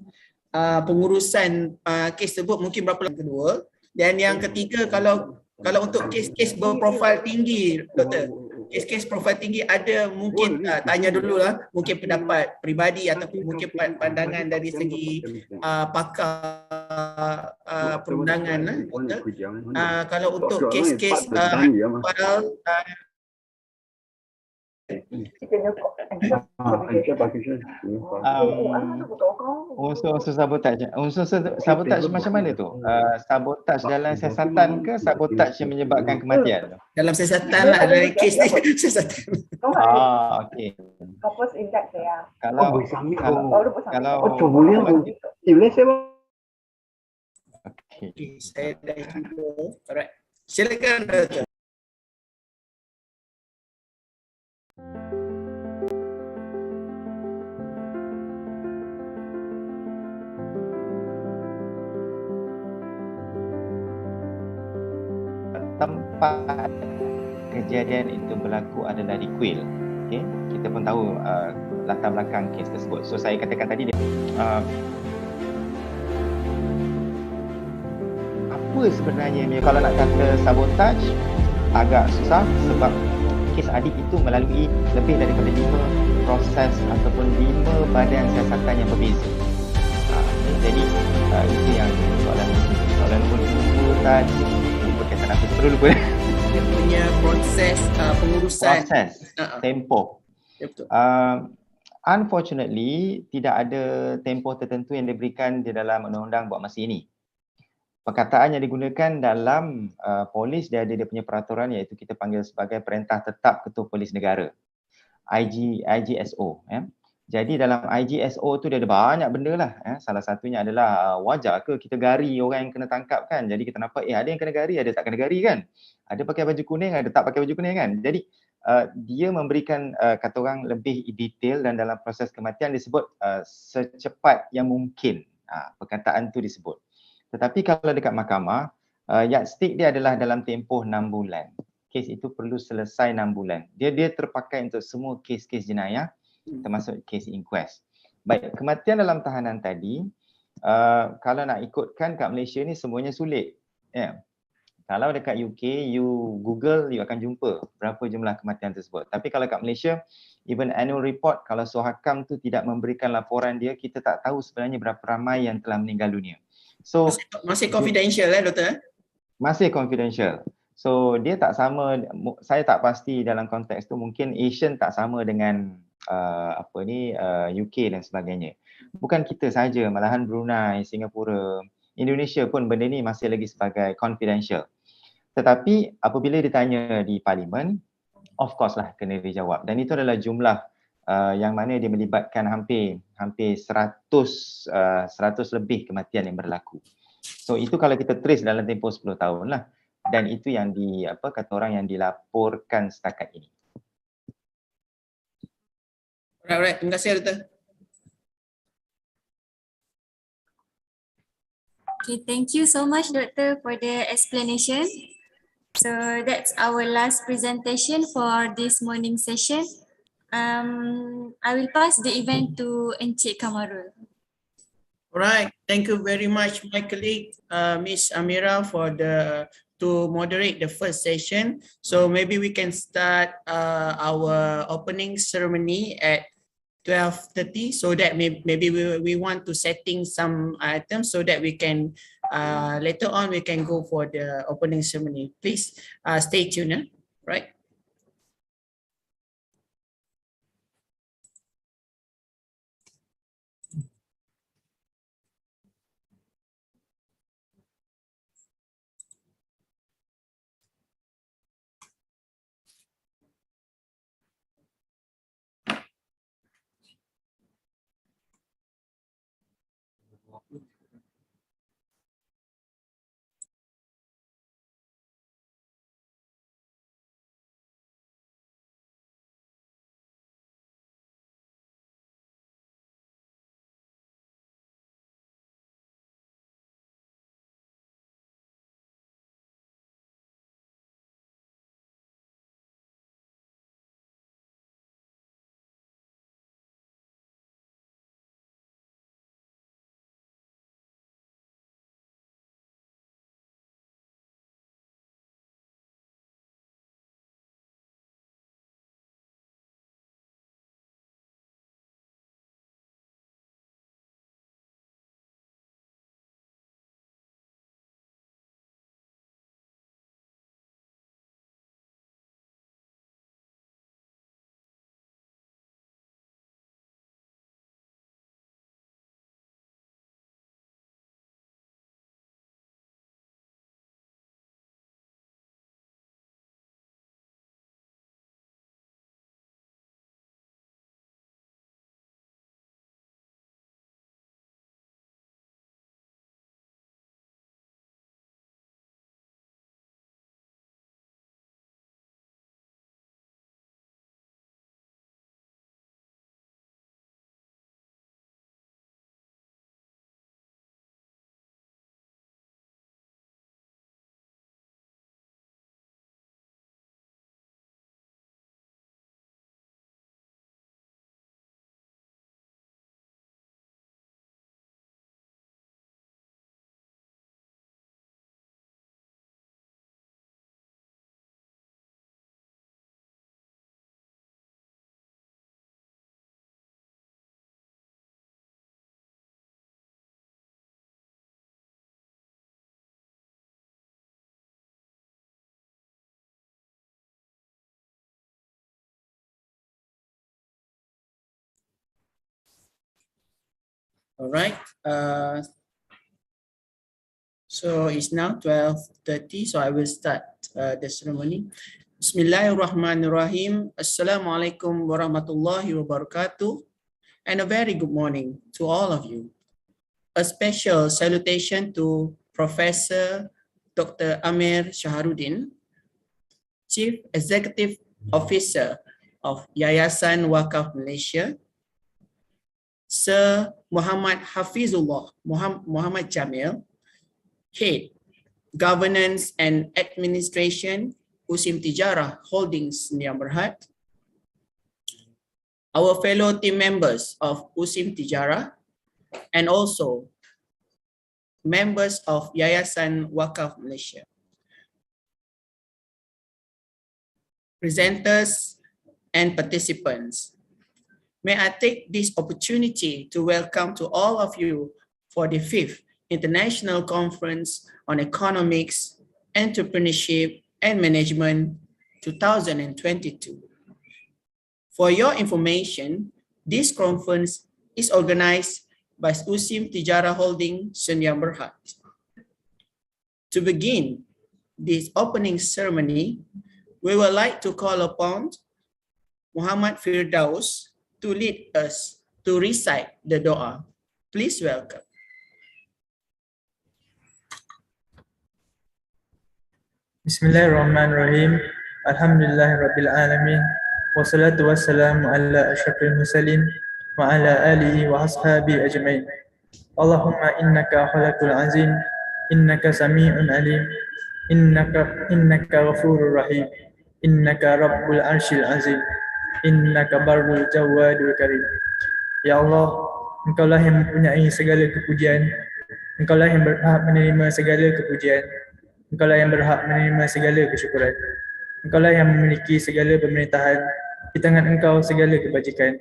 pengurusan kes tersebut mungkin berapa lama kedua, dan yang ketiga kalau untuk kes-kes berprofil tinggi doktor, kes-kes profil tinggi ada mungkin tanya dululah mungkin pendapat peribadi ataupun mungkin pandangan dari segi pakar perundangan lah. Kalau untuk kes-kes unsur sabotaj macam mana tu? Sabotaj dalam siasatan ke sabotaj yang menyebabkan kematian? Dalam siasatan lah, dalam kes ni siasatan. Okey. Purpose index ya. Kalau okey, saya dah cuba. Alright. Silakan doktor. Tempat kejadian itu berlaku adalah di kuil. Okay? Kita pun tahu latar belakang kes tersebut. So saya katakan tadi apa sebenarnya ni kalau nak kata sabotaj agak susah sebab kes adik itu melalui lebih daripada 5 proses ataupun 5 badan siasatan yang berbeza. Jadi itu yang soalan nombor 2 tadi berkaitan apa perlu lupa dia punya proses pengurusan tempoh. Betul. Unfortunately tidak ada tempoh tertentu yang diberikan di dalam undang-undang buat masa ini. Perkataan yang digunakan dalam polis dia ada dia punya peraturan iaitu kita panggil sebagai Perintah Tetap Ketua Polis Negara. IGSO. Jadi dalam IGSO tu dia ada banyak benda lah. Salah satunya adalah wajar ke kita gari orang yang kena tangkap kan. Jadi kita nampak ada yang kena gari, ada tak kena gari kan. Ada pakai baju kuning, ada tak pakai baju kuning kan. Jadi dia memberikan kata orang lebih detail dan dalam proses kematian disebut secepat yang mungkin. Perkataan tu disebut. Tetapi kalau dekat mahkamah, yardstick dia adalah dalam tempoh 6 bulan. Kes itu perlu selesai 6 bulan. Dia terpakai untuk semua kes-kes jenayah termasuk kes inquest. Baik, kematian dalam tahanan tadi, kalau nak ikutkan kat Malaysia ni semuanya sulit. Kalau dekat UK, you Google, you akan jumpa berapa jumlah kematian tersebut. Tapi kalau kat Malaysia, even annual report, kalau Suhakam tu tidak memberikan laporan dia, kita tak tahu sebenarnya berapa ramai yang telah meninggal dunia. So masih confidential doktor? Masih confidential. So dia tak sama, saya tak pasti dalam konteks tu mungkin Asian tak sama dengan UK dan sebagainya. Bukan kita saja, malahan Brunei, Singapura, Indonesia pun benda ni masih lagi sebagai confidential. Tetapi apabila ditanya di parlimen, of course lah kena dijawab. Dan itu adalah jumlah yang mana dia melibatkan hampir 100 lebih kematian yang berlaku. So itu kalau kita trace dalam tempoh 10 tahun lah. Dan itu yang kata orang yang dilaporkan setakat ini. Alright, terima kasih doktor. Okay, thank you so much Doctor for the explanation. So that's our last presentation for this morning session. I will pass the event to Encik Kamarul. Alright, thank you very much my colleague Miss Amira for to moderate the first session. So maybe we can start our opening ceremony at 12:30 so that maybe we want to setting some items so that we can later on we can go for the opening ceremony. Please stay tuned, right? All right. So it's now 12:30, so I will start the ceremony. Bismillahirrahmanirrahim. Assalamualaikum warahmatullahi wabarakatuh. And a very good morning to all of you. A special salutation to Professor Dr. Amir Shaharuddin, Chief Executive Officer of Yayasan Wakaf Malaysia, Sir Muhammad Hafizullah Muhammad Jamil, Head Governance and Administration, ICEEM Tijarah Holdings Sdn Bhd, our fellow team members of ICEEM Tijarah, and also members of Yayasan Wakaf Malaysia, presenters and participants. May I take this opportunity to welcome to all of you for the 5th International Conference on Economics, Entrepreneurship and Management 2022. For your information, this conference is organized by ICEEM Tijarah Holding Sdn Bhd. To begin this opening ceremony, we would like to call upon Muhammad Firdaus to lead us to recite the Dua. Please welcome. Bismillahirrahmanirrahim. Alhamdulillahirabbil alamin. Wassalatu wassalamu ala asyrafil mursalin wa ala alihi wa ashabi ajmain. Allahumma innaka khalaqul azim, innaka sami'un alim, innaka ghafurur rahim, innaka rabbul arsyil azim, innaka barrul jawadul karim. Ya Allah, Engkaulah yang mempunyai segala kepujian, Engkaulah yang berhak menerima segala kepujian, Engkaulah yang berhak menerima segala kesyukuran. Engkaulah yang memiliki segala pemerintahan. Di tangan Engkau segala kebajikan.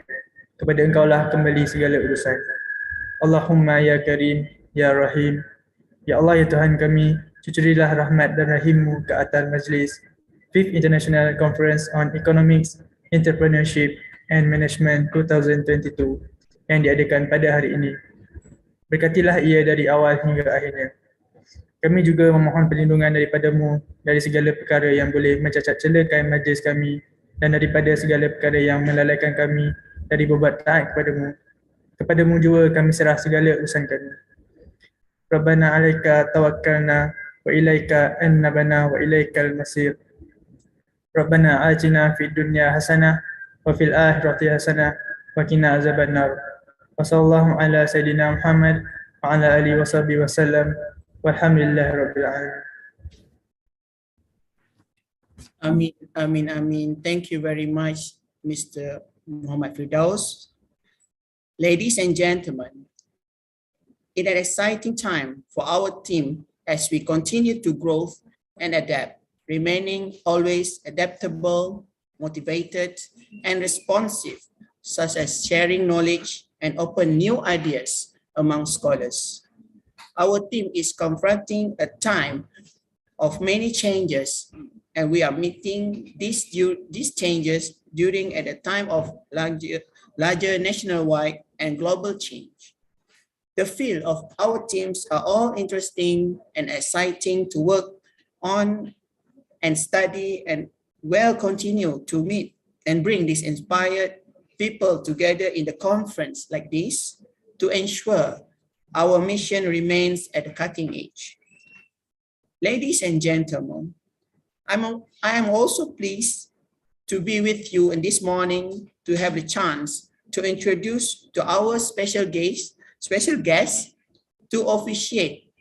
Kepada Engkaulah kembali segala urusan. Allahumma ya Karim, ya Rahim. Ya Allah, ya Tuhan kami, cucurilah rahmat dan rahim-Mu ke atas majlis 5th International Conference on Economics, Entrepreneurship and Management 2022 yang diadakan pada hari ini. Berkatilah ia dari awal hingga akhirnya. Kami juga memohon perlindungan daripada-Mu dari segala perkara yang boleh mencacat celakan majlis kami dan daripada segala perkara yang melalaikan kami dari berbuat taat kepada-Mu. Kepada-Mu juga kami serah segala urusan kami. Rabbana alaika tawakkalna wa ilaika annabana wa ilaikal masir. Rabbana atina fid dunya hasanah wa fil akhirati hasanah wa qina azabannar. Wa sallallahu ala sayidina Muhammad wa ala alihi wa sahbihi wa sallam. Walhamdulillah Rabbil Alamin. Amin, amin, amin. Thank you very much, Mr. Muhammad Firdaus. Ladies and gentlemen, it's an exciting time for our team as we continue to grow and adapt, remaining always adaptable, motivated, and responsive, such as sharing knowledge and open new ideas among scholars. Our team is confronting a time of many changes, and we are meeting these changes during at a time of larger nationwide and global change. The field of our teams are all interesting and exciting to work on and study, and will continue to meet and bring these inspired people together in the conference like this to ensure our mission remains at the cutting edge. Ladies and gentlemen, I am also pleased to be with you in this morning to have the chance to introduce to our special guest to officiate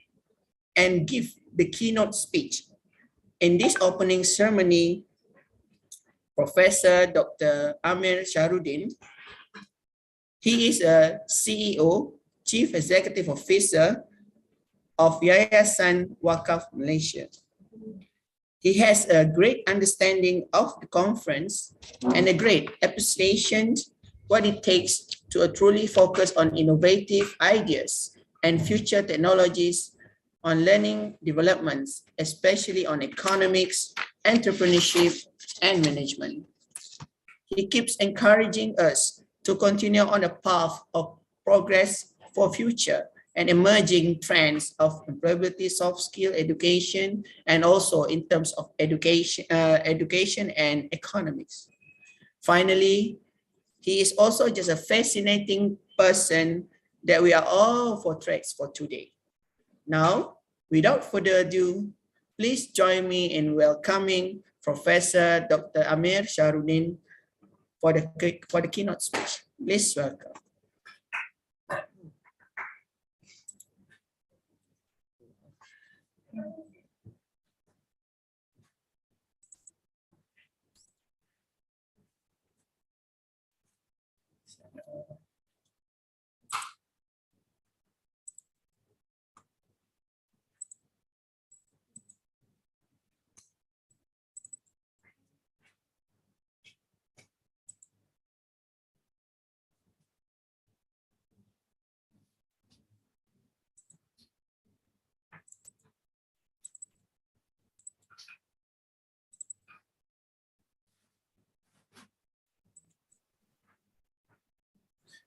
and give the keynote speech. In this opening ceremony, Professor Dr. Amir Shaharuddin, he is a CEO, Chief Executive Officer of Yayasan Wakaf Malaysia. He has a great understanding of the conference and a great appreciation what it takes to truly focus on innovative ideas and future technologies on learning developments, especially on economics, entrepreneurship, and management. He keeps encouraging us to continue on a path of progress for future and emerging trends of employability, soft skill education, and also in terms of education and economics. Finally, he is also just a fascinating person that we are all for tracks for today. Now, without further ado, please join me in welcoming Professor Dr. Amir Shahrudin for the keynote speech. Please welcome.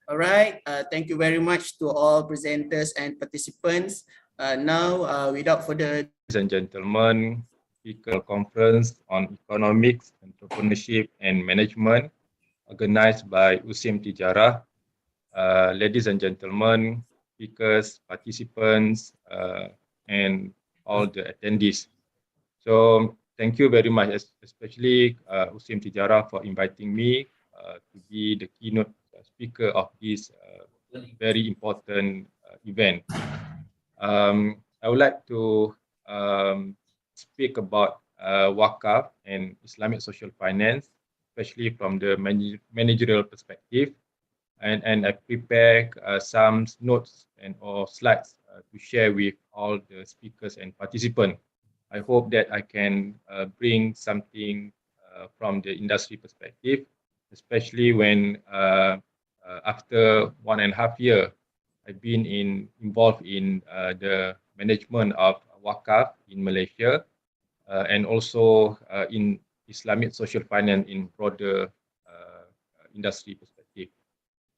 All right, thank you very much to all presenters and participants. Now, without further ado, ladies and gentlemen, speaker conference on economics, entrepreneurship and management organized by ICEEM Tijarah. Ladies and gentlemen, speakers, participants, and all the attendees. So thank you very much, especially ICEEM Tijarah for inviting me to be the keynote speaker of this very important event. I would like to speak about Wakaf and Islamic social finance, especially from the managerial perspective. And I prepare some notes and or slides to share with all the speakers and participants. I hope that I can bring something from the industry perspective, especially when after 1.5 years, I've been involved in the management of Wakaf in Malaysia and also in Islamic social finance in broader industry perspective.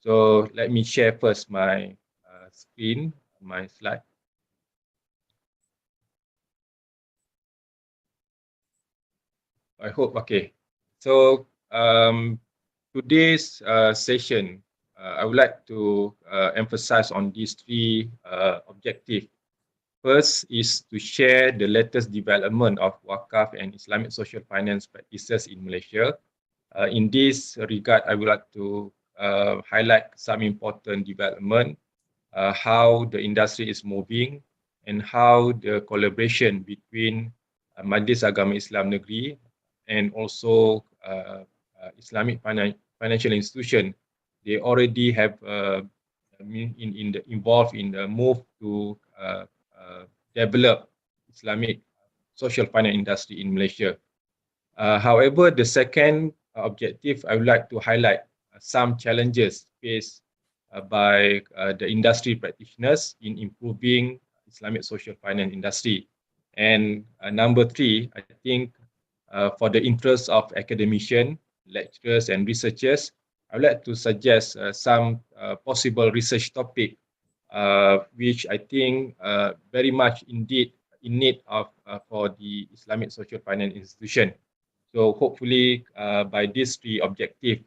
So let me share first my screen, my slide. I hope, okay. So today's session, I would like to emphasize on these three objectives. First is to share the latest development of Wakaf and Islamic social finance practices in Malaysia. In this regard, I would like to highlight some important development, how the industry is moving, and how the collaboration between Majlis Agama Islam Negeri and also Islamic financial institution, they already have involved in the move to develop Islamic social finance industry in Malaysia. However, the second objective, I would like to highlight some challenges faced by the industry practitioners in improving Islamic social finance industry. And number three, I think for the interest of academicians, lecturers and researchers, I would like to suggest some possible research topic which I think very much indeed in need of for the Islamic social finance institution. So hopefully by these three objectives,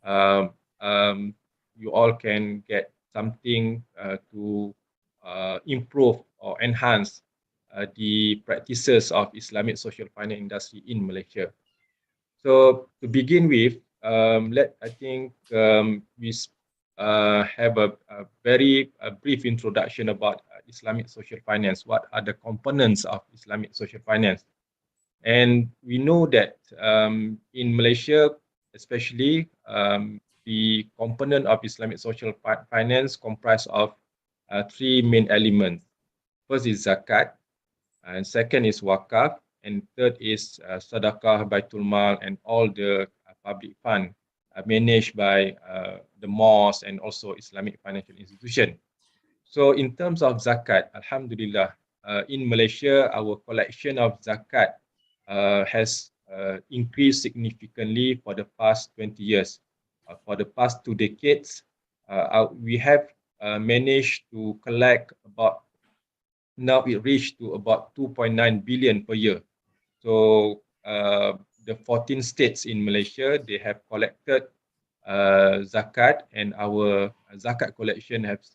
you all can get something to improve or enhance the practices of Islamic social finance industry in Malaysia. So to begin with, I think we have a very brief introduction about Islamic social finance. What are the components of Islamic social finance? And we know that in Malaysia, especially, the component of Islamic social finance comprise of three main elements. First is zakat, and second is wakaf, and third is sadaqah, baitul mal, and all the public fund managed by the mosque and also Islamic financial institution. So in terms of zakat, alhamdulillah, in Malaysia, our collection of zakat has increased significantly for the past 20 years. For the past 2 decades, we have managed to collect about, now it reached to about 2.9 billion per year. So the 14 states in Malaysia, they have collected zakat, and our zakat collection has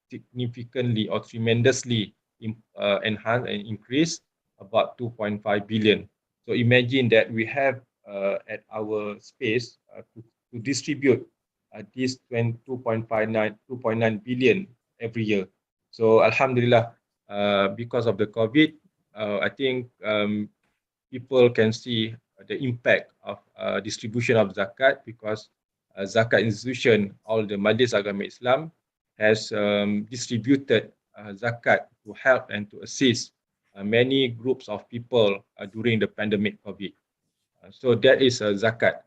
significantly or tremendously enhanced and increased about 2.5 billion. So imagine that we have at our space to distribute this 2.9 billion every year. So Alhamdulillah, because of the COVID, I think people can see the impact of distribution of zakat, because zakat institution, all the Majlis Agama Islam, has distributed zakat to help and to assist many groups of people during the pandemic COVID. So that is zakat.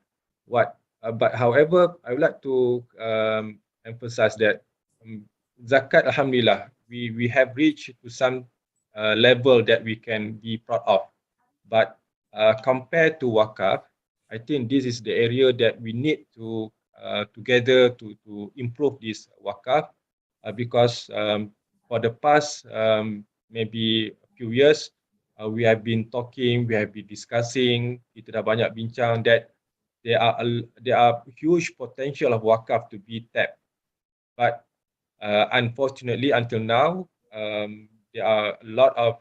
But however, I would like to emphasize that zakat, Alhamdulillah, we have reached to some level that we can be proud of. But compared to wakaf, I think this is the area that we need to together to improve this wakaf, because for the past maybe a few years, we have been talking, we have been discussing, kita dah banyak bincang that there are huge potential of wakaf to be tapped. But unfortunately, until now, there are a lot of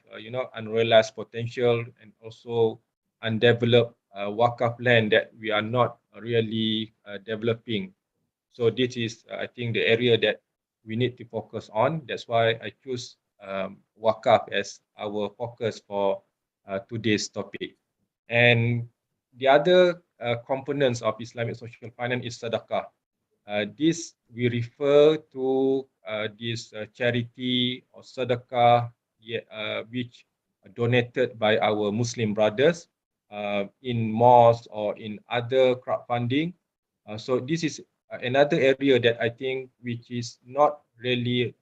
unrealized potential and also undeveloped wakaf land that we are not really developing. So this is, I think, the area that we need to focus on. That's why I choose wakaf as our focus for today's topic. And the other components of Islamic social finance is sedekah. This we refer to this charity or sedekah which donated by our Muslim brothers in mosques or in other crowdfunding. So this is another area that I think which is not really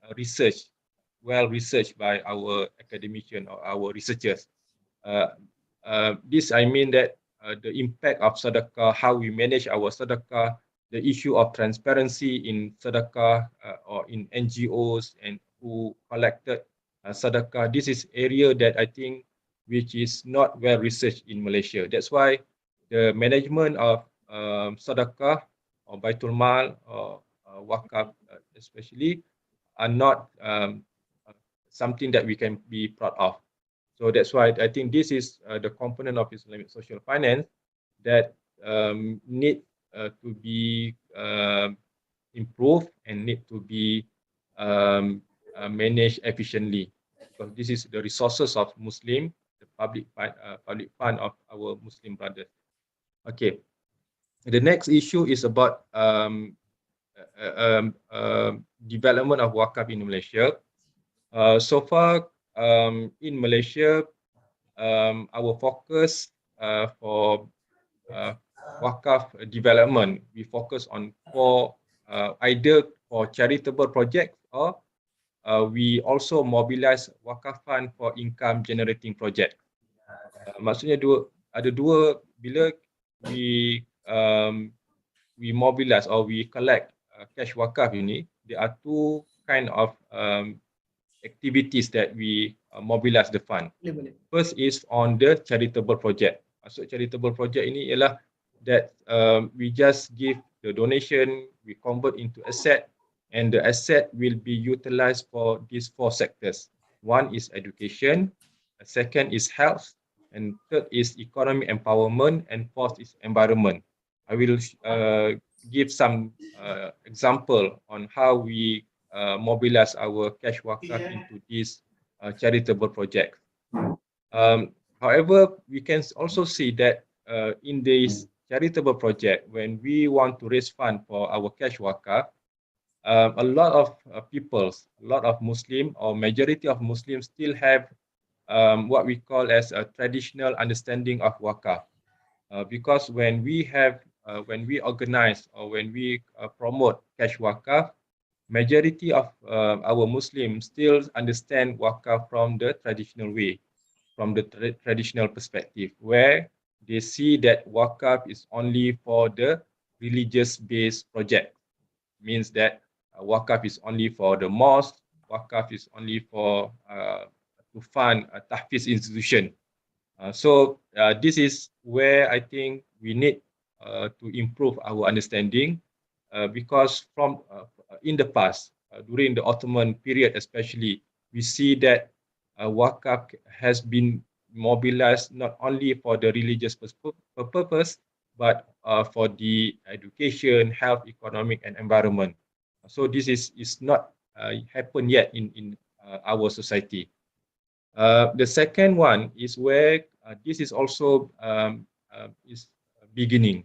well researched by our academician or our researchers. This I mean that the impact of sedekah, how we manage our sedekah, the issue of transparency in sedekah or in NGOs and who collected sedekah. This is area that I think which is not well researched in Malaysia. That's why the management of sedekah or Baitul Mal or wakaf especially are not something that we can be proud of. So that's why I think this is the component of Islamic social finance that need to be improved and need to be managed efficiently, because this is the resources of Muslim, the public fund of our Muslim brothers. Okay, the next issue is about development of wakaf in Malaysia. So far in Malaysia, our focus for wakaf development, we focus on either for charitable projects or we also mobilize wakaf fund for income generating project. Maksudnya ada dua, bila we mobilize or we collect cash wakaf ini, there are two kind of activities that we mobilize the fund. First is on the charitable project. Maksud charitable project ini ialah that we just give the donation, we convert into asset, and the asset will be utilized for these four sectors. One is education, second is health, and third is economic empowerment, and fourth is environment. I will give some example on how we mobilize our cash wakaf into this charitable project. However, we can also see that in this charitable project, when we want to raise fund for our cash wakaf, a lot of people, a lot of Muslim or majority of Muslims still have what we call as a traditional understanding of wakaf. Because when we organize or when we promote cash wakaf, majority of our Muslims still understand wakaf from the traditional way, from the traditional perspective, where they see that wakaf is only for the religious-based project. Means that wakaf is only for the mosque, wakaf is only for to fund a tahfiz institution. This is where I think we need to improve our understanding, because from in the past, during the Ottoman period especially, we see that wakaf has been mobilized not only for the religious purpose, but for the education, health, economic, and environment. So this is not happened yet in our society. The second one is where this is also is beginning,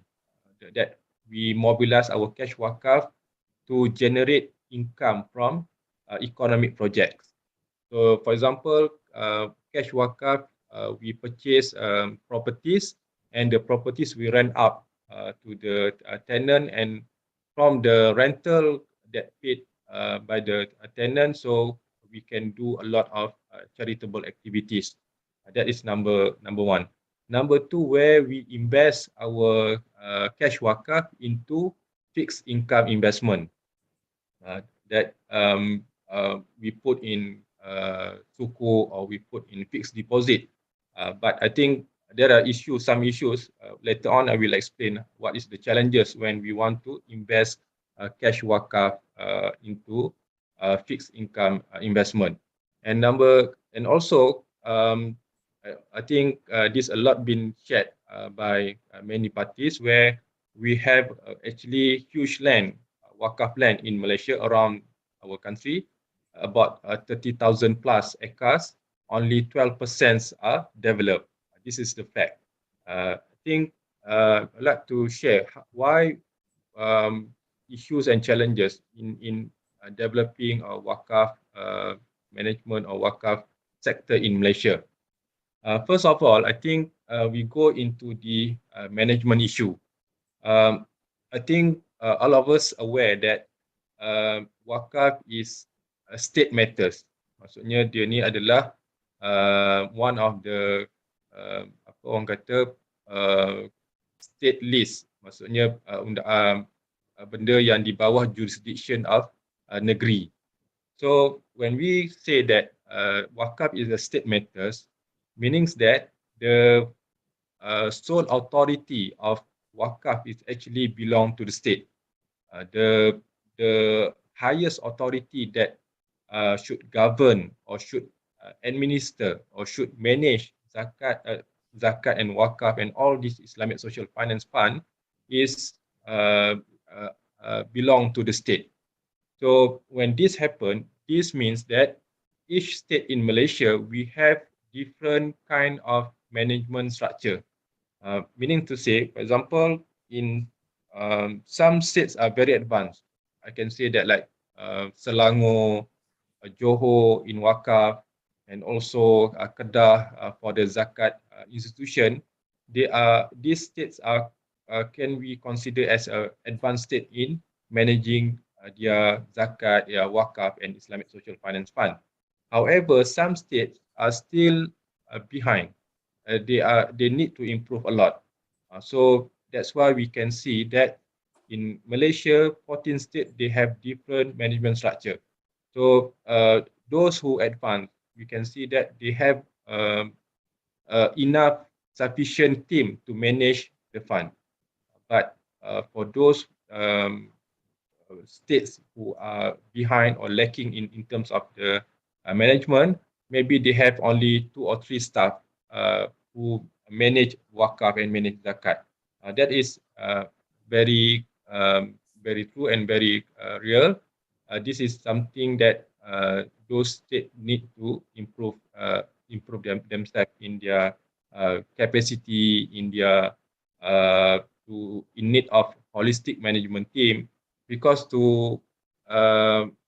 that we mobilize our cash wakaf to generate income from economic projects. So, for example, cash wakaf, we purchase properties, and the properties we rent out to the tenant, and from the rental that paid by the tenant, so we can do a lot of charitable activities. That is number one. Number two, where we invest our cash wakaf into fixed income investment. That we put in suku, or we put in fixed deposit. But I think there are some issues. Later on, I will explain what is the challenges when we want to invest cash wakaf into fixed income investment. And also, I think this a lot been shared by many parties, where we have actually huge land, wakaf land in Malaysia around our country, about 30,000 plus acres. Only 12% are developed. This is the fact. I think I'd like to share why issues and challenges in developing a wakaf management or wakaf sector in Malaysia. First of all, I think we go into the management issue. I think all of us aware that wakaf is state matters. Maksudnya dia ni adalah one of the apa orang kata state list. Maksudnya benda yang di bawah jurisdiction of negeri. So when we say that wakaf is a state matters, meaning that the sole authority of wakaf is actually belong to the state. The highest authority that should govern or should administer or should manage zakat and wakaf and all this Islamic social finance fund is belong to the state. So when this happens, this means that each state in Malaysia, we have different kind of management structure. Meaning to say, for example, in some states are very advanced. I can say that like Selangor, Johor in wakaf, and also Kedah for the zakat institution. These states are can we consider as an advanced state in managing their zakat, their wakaf, and Islamic social finance fund. However, some states are still behind. They need to improve a lot. So that's why we can see that in Malaysia, 14 states, they have different management structure. So those who advance, we can see that they have enough sufficient team to manage the fund. But for those states who are behind or lacking in terms of the management, maybe they have only 2 or 3 staff who manage wakaf and manage zakat. That is very true and very real. This is something that those states need to improve themselves in their capacity, in their in need of holistic management team, because to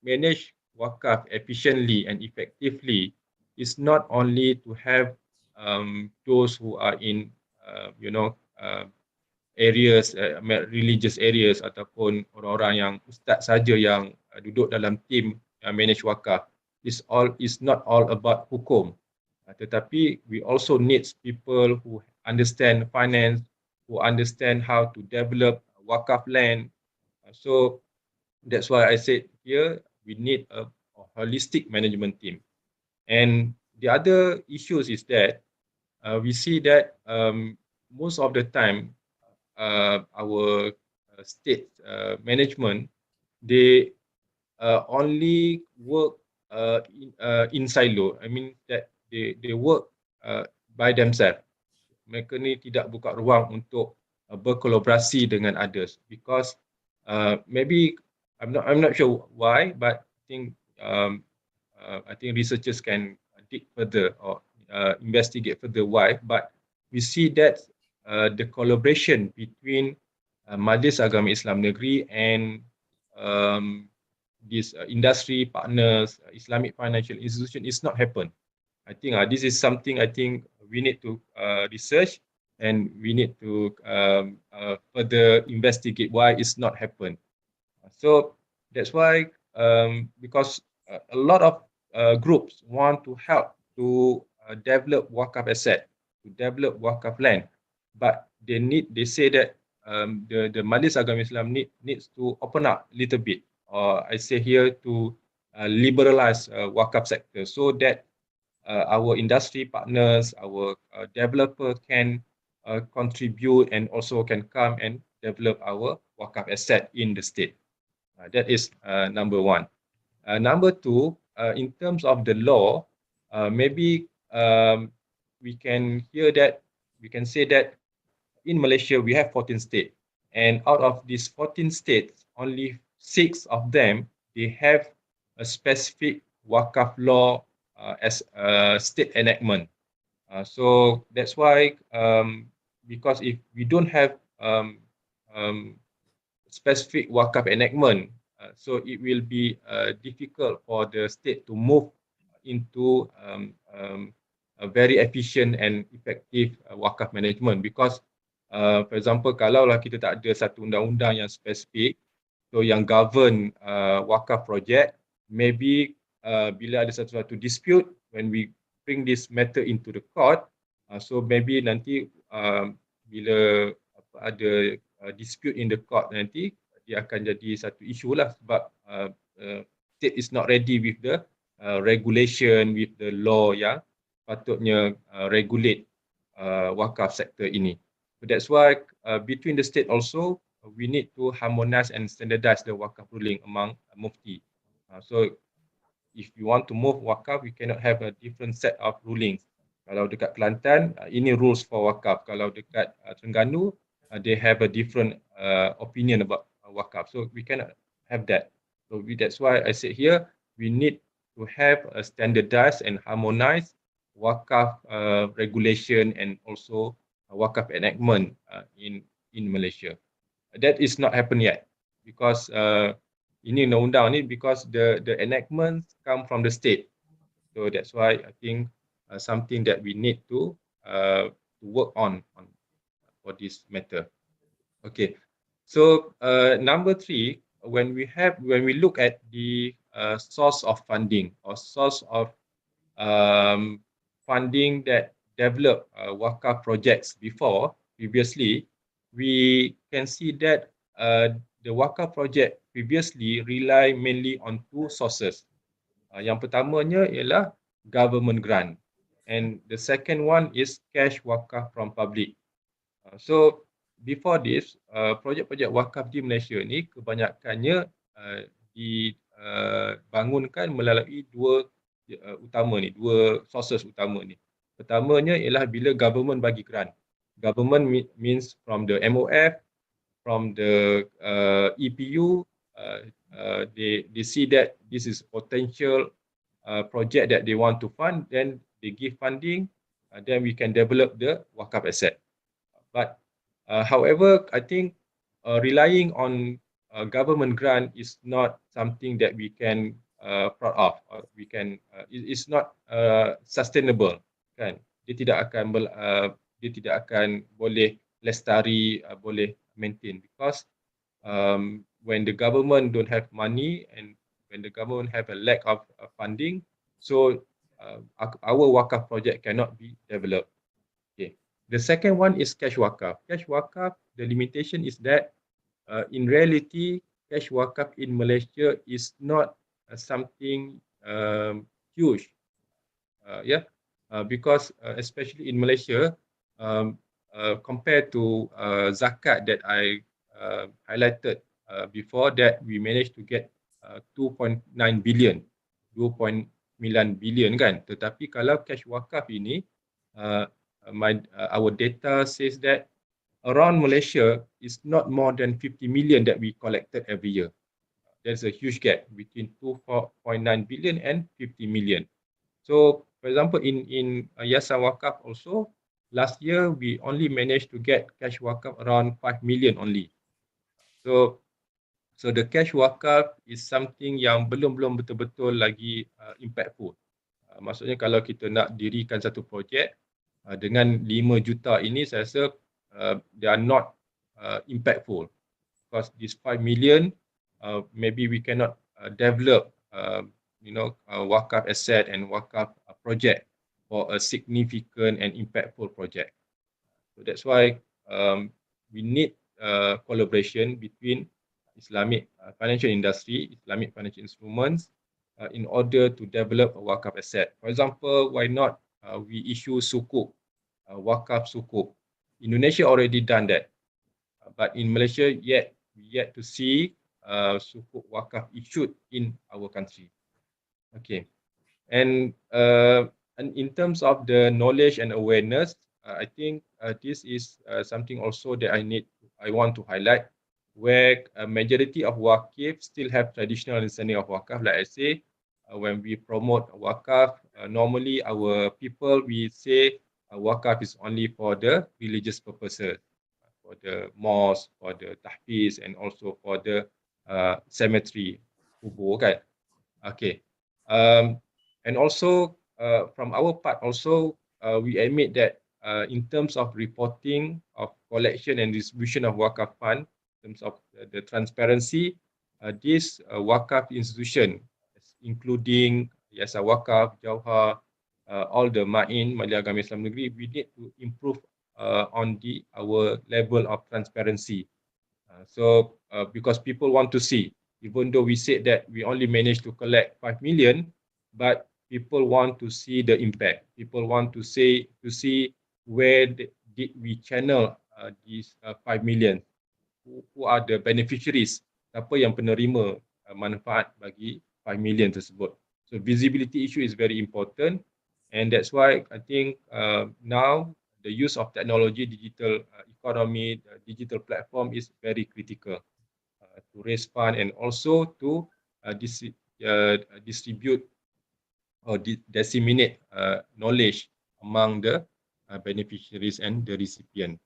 manage wakaf efficiently and effectively is not only to have those who are in areas, religious areas, ataupun orang-orang yang ustaz saja yang duduk dalam tim yang manage wakaf. Is not all about hukum, tetapi we also need people who understand finance, who understand how to develop wakaf land. So That's why I said here we need a holistic management team. And the other issues is that we see that most of the time our state management, they only work in silo. I mean that they work by themselves. Mereka ni tidak buka ruang untuk berkolaborasi dengan others, because maybe I'm not sure why, but I think researchers can dig further or investigate further why. But we see that the collaboration between Majlis Agama Islam Negeri and these industry partners, Islamic financial institution, is not happen. I think this is something I think we need to research, and we need to further investigate why it's not happen. So that's why because a lot of groups want to help to develop wakaf asset, to develop wakaf land, but they say that the Majlis Agama Islam needs to open up a little bit, or I say here to liberalize wakaf sector, so that our industry partners, our developer can contribute and also can come and develop our wakaf asset in the state. That is number one. Number two, in terms of the law, maybe we can say that in Malaysia we have 14 states, and out of these 14 states, only 6 of them, they have a specific wakaf law as a state enactment. So that's why, because if we don't have specific wakaf enactment, so it will be difficult for the state to move into a very efficient and effective wakaf management. Because for example, kalaulah kita tak ada satu undang-undang yang spesifik, so yang govern wakaf project, maybe bila ada satu dispute, when we bring this matter into the court, so maybe nanti bila ada dispute in the court, nanti dia akan jadi satu isu lah, sebab state is not ready with the regulation, with the law yang patutnya regulate wakaf sector ini. So that's why between the state also, we need to harmonize and standardize the wakaf ruling among mufti. So if you want to move wakaf, we cannot have a different set of rulings. Kalau dekat Kelantan, ini rules for wakaf. Kalau dekat Terengganu, they have a different opinion about wakaf. So we cannot have that. So that's why I said here, we need to have a standardized and harmonized wakaf regulation and also wakaf enactment in Malaysia. That is not happened yet, because ini undang-undang ni, because the enactments come from the state. So that's why I think something that we need to work on for this matter. Okay, so number 3, when we look at the source of funding or source of funding that develop wakaf projects previously, we can see that the wakaf project previously rely mainly on 2 sources. Yang pertamanya ialah government grant, and the second one is cash wakaf from public. So before this, projek-projek wakaf di Malaysia ni kebanyakannya dibangunkan melalui 2 sources utama ni. Pertamanya ialah bila government bagi grant. Government means from the MOF, from the EPU, they see that this is potential project that they want to fund, then they give funding, then we can develop the wakaf asset. But however, I think relying on government grant is not something that we can proud of, or we can it's not sustainable, kan? Dia tidak akan boleh lestari, boleh maintain, because when the government don't have money and when the government have a lack of funding, so our wakaf project cannot be developed. Okay. The second one is cash wakaf. Cash wakaf, the limitation is that in reality, cash wakaf in Malaysia is not something huge. Because especially in Malaysia, compared to zakat that I highlighted before, that we managed to get 2.9 billion, 2.9 billion kan. Tetapi kalau cash wakaf ini, our data says that around Malaysia is not more than 50 million that we collected every year. There's a huge gap between 2.9 billion and 50 million. So, for example, in Yayasan Wakaf also, last year we only managed to get cash wakaf around 5 million only. So the cash wakaf is something yang belum betul-betul lagi impactful. Maksudnya kalau kita nak dirikan satu projek dengan 5 juta ini, saya rasa they are not impactful, because this 5 million maybe we cannot develop wakaf asset and wakaf project for a significant and impactful project. So that's why we need collaboration between Islamic financial industry, Islamic financial instruments, in order to develop a wakaf asset. For example, why not we issue sukuk, wakaf sukuk. Indonesia already done that, but in Malaysia yet to see sukuk wakaf issued in our country. Okay, and in terms of the knowledge and awareness, I think this is something also that I want to highlight, where a majority of wakif still have traditional understanding of wakaf. Like I say, when we promote wakaf, normally our people, we say wakaf is only for the religious purposes, for the mosque, for the tahfiz, and also for the cemetery kubur kan. Okay, and also from our part also, we admit that in terms of reporting of collection and distribution of wakaf fund, in terms of the transparency, this wakaf institution, including Yayasan Wakaf, Jauhar, all the Ma'in, Majlis Agama Islam Negeri, we need to improve on our level of transparency. Because people want to see, even though we said that we only managed to collect 5 million, but people want to see the impact. People want to see where did we channel these 5 million. Who are the beneficiaries? Siapa yang penerima manfaat bagi 5 million tersebut. So visibility issue is very important, and that's why I think now the use of technology, digital economy, digital platform is very critical to raise fund and also to distribute or disseminate knowledge among the beneficiaries and the recipient.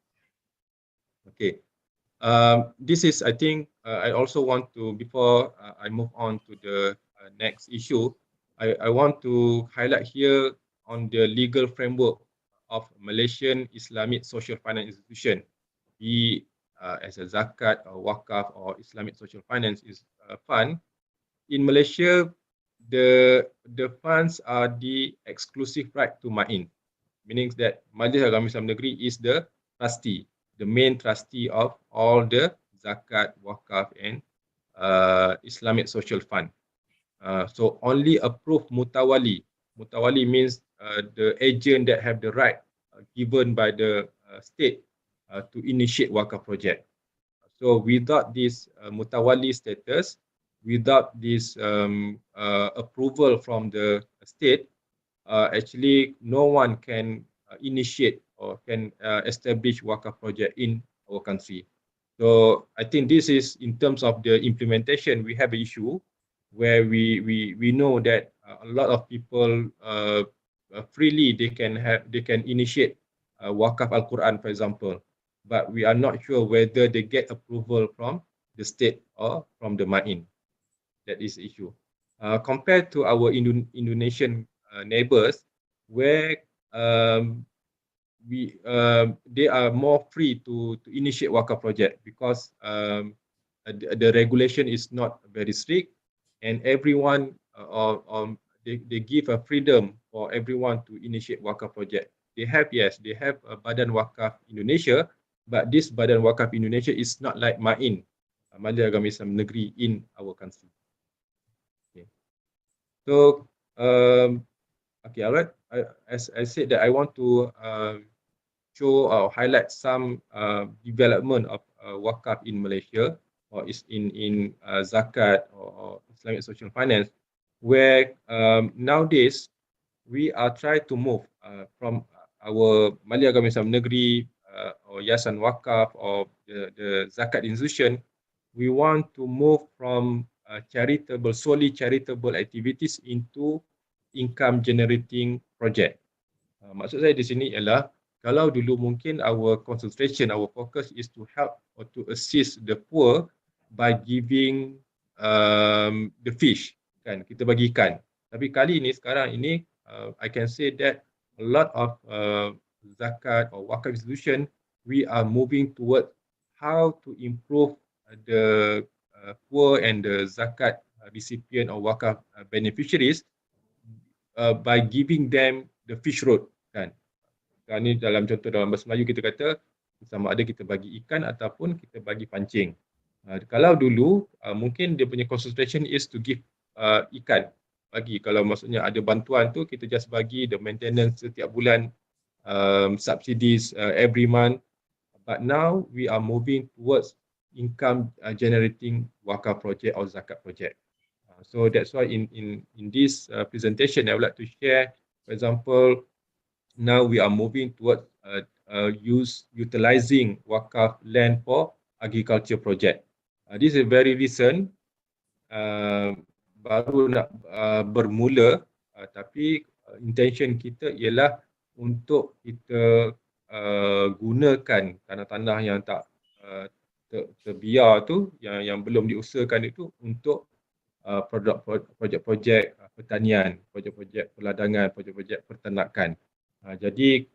Okay, this is, I think, I also want to, before I move on to the next issue, I want to highlight here on the legal framework of Malaysian Islamic Social Finance Institution, be as a zakat or wakaf or Islamic Social Finance fund. In Malaysia, the funds are the exclusive right to Ma'in, meaning that Majlis Agama Islam Negeri is the trustee, the main trustee of all the zakat, wakaf and Islamic Social Fund. So only approved mutawali. Mutawali means the agent that have the right given by the state to initiate wakaf project. So without this mutawali status, without this approval from the state, actually no one can initiate or can establish wakaf project in our country. So I think this is, in terms of the implementation, we have an issue where we know that a lot of people freely they can initiate wakaf Al-Quran, for example, but we are not sure whether they get approval from the state or from the Ma'in. That is the issue. Compared to our Indonesian neighbors, where they are more free to initiate wakaf project, because the regulation is not very strict, and everyone they give a freedom for everyone to initiate wakaf project. They have a Badan Wakaf Indonesia, but this Badan Wakaf Indonesia is not like Ma'in. Majlis Agama Islam Negeri in our country. Okay. So, okay, alright. As I said that I want to show or highlight some development of wakaf in Malaysia, or is in zakat or Islamic social finance, where nowadays we are trying to move from our Majlis Agama Islam Negeri or Yayasan Wakaf or the zakat institution. We want to move from solely charitable activities into income generating project. Maksud saya di sini ialah, kalau dulu mungkin our concentration, our focus is to help or to assist the poor by giving the fish, kan, kita bagi ikan. Tapi kali ini, sekarang ini, I can say that a lot of zakat or wakaf institution, we are moving toward how to improve the poor and the zakat recipient or wakaf beneficiaries by giving them the fish road, kan. Sekarang ni dalam contoh dalam bahasa Melayu kita kata sama ada kita bagi ikan ataupun kita bagi pancing. Kalau dulu mungkin dia punya concentration is to give ikan, bagi, kalau maksudnya ada bantuan tu kita just bagi the maintenance setiap bulan, subsidies every month. But now we are moving towards income generating wakaf project or zakat project. So that's why in this presentation I would like to share, for example, now we are moving towards utilizing wakaf land for agriculture project. This is very recent, baru nak bermula, tapi intention kita ialah untuk kita gunakan tanah-tanah yang tak terbiar tu, yang belum diusahakan itu, untuk projek-projek pertanian, projek-projek perladangan, projek-projek peternakan. Jadi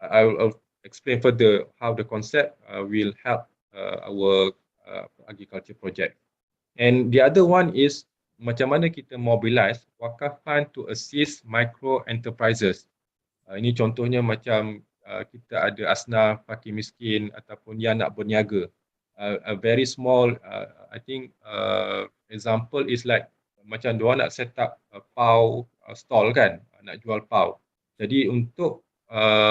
I'll explain further how the concept will help our agriculture project. And the other one is macam mana kita mobilize wakaf fund to assist micro enterprises. Ini contohnya macam kita ada asnaf, fakir miskin ataupun yang nak berniaga. A very small, I think example is like macam diorang nak set up pau stall, kan, nak jual pau. Jadi untuk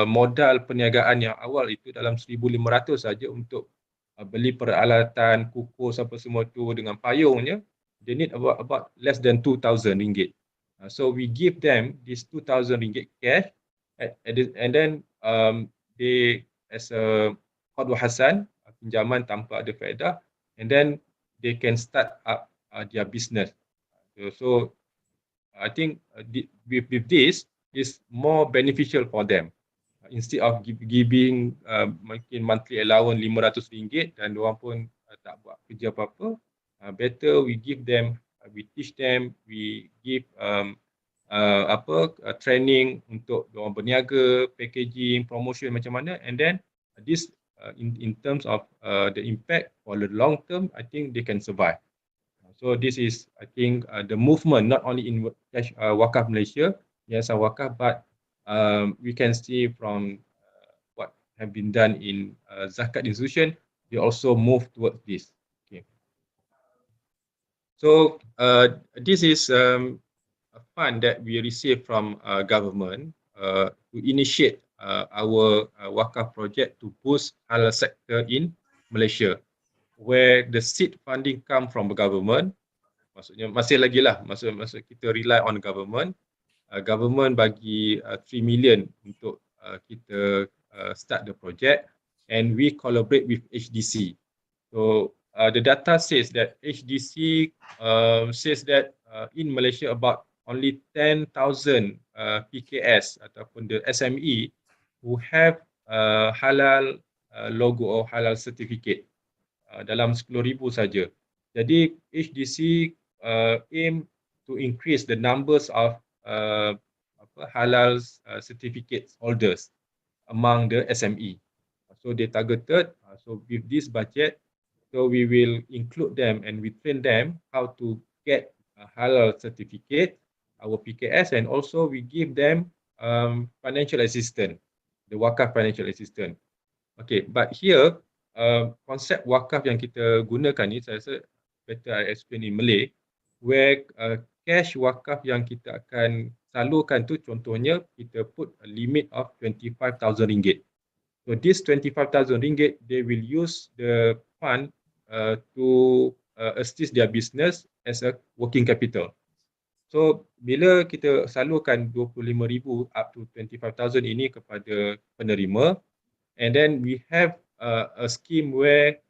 modal perniagaan yang awal itu dalam 1,500 saja untuk beli peralatan, kukus apa semua tu dengan payungnya, they need about less than 2,000 ringgit. So we give them this 2,000 ringgit cash, and then they as a qadwa hasan, pinjaman tanpa ada faedah, and then they can start up their business. So I think with this is more beneficial for them. Instead of giving mungkin monthly allowance 500 ringgit dan diorang pun tak buat kerja apa-apa, better we give them, we teach them, we give training untuk diorang berniaga, packaging, promotion macam mana, and then this in terms of the impact for the long term, I think they can survive. So this is, I think, the movement not only in Wakaf Malaysia, Yayasan Wakaf, but we can see from what have been done in zakat institution, they also move towards this. Okay. So this is a fund that we receive from government to initiate our wakaf project to boost halal sector in Malaysia, where the seed funding come from the government. Maksudnya masih lagi lah, maksud kita rely on government. Government bagi 3 million untuk kita start the project, and we collaborate with HDC. So the data says that HDC says that in Malaysia about only 10,000 PKS ataupun the SME who have halal logo or halal certificate dalam 10,000 saja. Jadi HDC aim to increase the numbers of halal certificate holders among the SME. So they targeted, so with this budget, so we will include them and we train them how to get a halal certificate, our PKS, and also we give them financial assistance, the wakaf financial assistance. Okay, but here konsep wakaf yang kita gunakan ni, saya rasa better I explain in Malay, where cash wakaf yang kita akan salurkan tu, contohnya kita put a limit of RM25,000. So this RM25,000, they will use the fund to assist their business as a working capital. So bila kita salurkan 25,000 up to 25,000 ini kepada penerima, and then we have a scheme where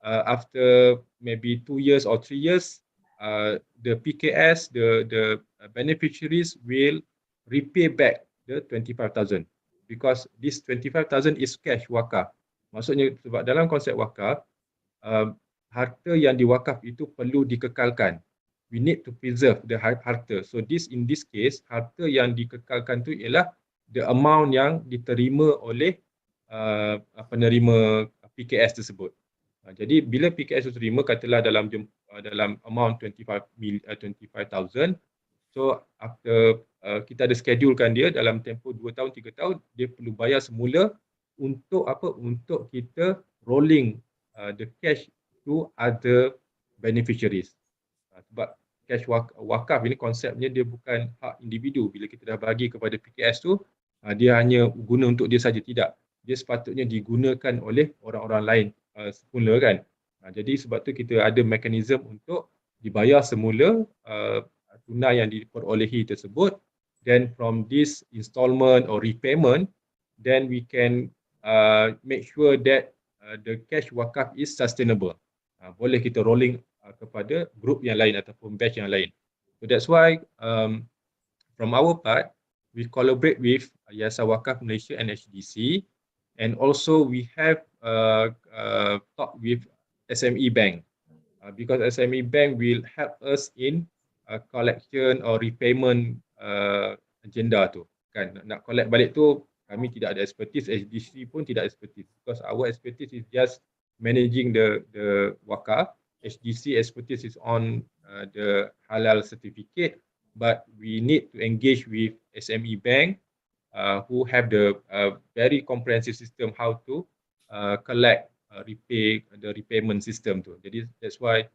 after maybe 2 years or 3 years, the PKS, the beneficiaries will repay back the 25,000 because this 25,000 is cash wakaf. Maksudnya sebab dalam konsep wakaf, harta yang diwakaf itu perlu dikekalkan. We need to preserve the harta. So in this case, harta yang dikekalkan tu ialah the amount yang diterima oleh penerima PKS tersebut. Jadi bila PKS diterima, katalah dalam amount 25,000, so after kita ada schedulekan dia dalam tempoh 2 tahun, 3 tahun, dia perlu bayar semula untuk apa? Untuk kita rolling the cash to other beneficiaries. Sebab cash wakaf ini konsepnya dia bukan hak individu. Bila kita dah bagi kepada PKS tu, dia hanya guna untuk dia saja, tidak. Dia sepatutnya digunakan oleh orang-orang lain semula kan. Jadi sebab tu kita ada mekanisme untuk dibayar semula tunai yang diperolehi tersebut, then from this installment or repayment, then we can make sure that the cash wakaf is sustainable. Boleh kita rolling kepada grup yang lain ataupun batch yang lain. So that's why from our part, we collaborate with Yayasan Wakaf Malaysia and HDC, and also we have talk with SME Bank because SME Bank will help us in collection or repayment agenda tu. Kan nak collect balik tu kami tidak ada expertise, HDC pun tidak expertise because our expertise is just managing the wakaf. HDC expertise is on the halal certificate, but we need to engage with SME Bank who have the very comprehensive system how to collect, repay the repayment system tu. Jadi that's why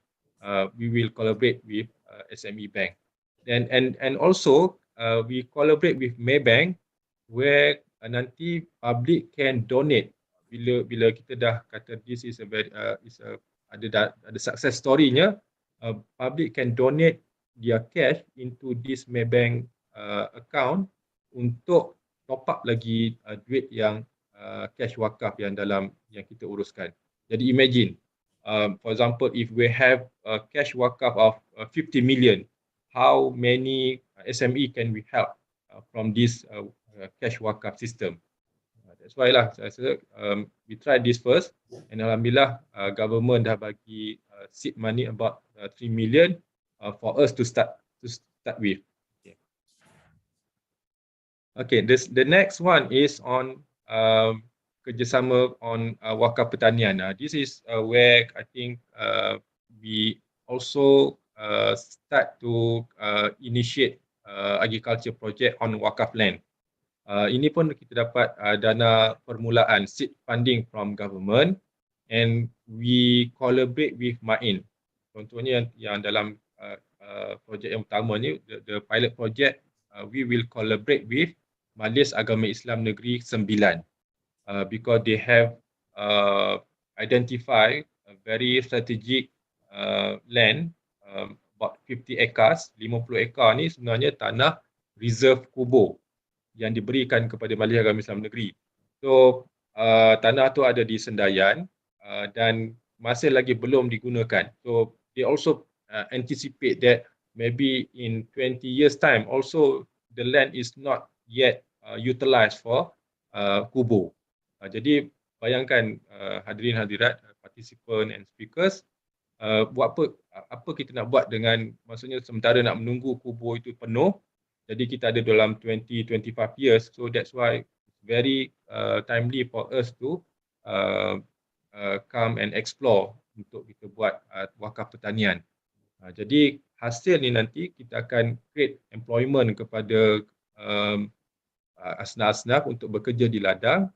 we will collaborate with SME Bank. And also we collaborate with Maybank where nanti public can donate bila kita dah kata this is a very ada success story-nya, public can donate their cash into this Maybank account untuk top up lagi duit yang cash wakaf yang kita uruskan. Jadi imagine, for example, if we have a cash wakaf of 50 million, how many SME can we help from this cash wakaf system? That's why lah, we try this first, and alhamdulillah government dah bagi seed money about 3 million for us to start with. Okay, the next one is on kerjasama on wakaf pertanian. This is where I think we also start to initiate agriculture project on wakaf land. Ini pun kita dapat dana permulaan, seed funding from government, and we collaborate with MAIN. Contohnya yang dalam projek yang pertama ni, the pilot project, we will collaborate with Majlis Agama Islam Negeri 9 because they have identified a very strategic land, about 50 acres, 50 ekar ni sebenarnya tanah reserve kubur yang diberikan kepada Majlis Agama Islam Negeri. So tanah tu ada di Sendayan dan masih lagi belum digunakan. So they also anticipate that maybe in 20 years time also the land is not yet utilized for kubur. Jadi bayangkan hadirin hadirat, participant and speakers, buat apa kita nak buat dengan, maksudnya sementara nak menunggu kubur itu penuh. Jadi kita ada dalam 20-25 years, so that's why it's very timely for us to come and explore untuk kita buat wakaf pertanian. Jadi hasil ni nanti kita akan create employment kepada asnaf-asnaf untuk bekerja di ladang,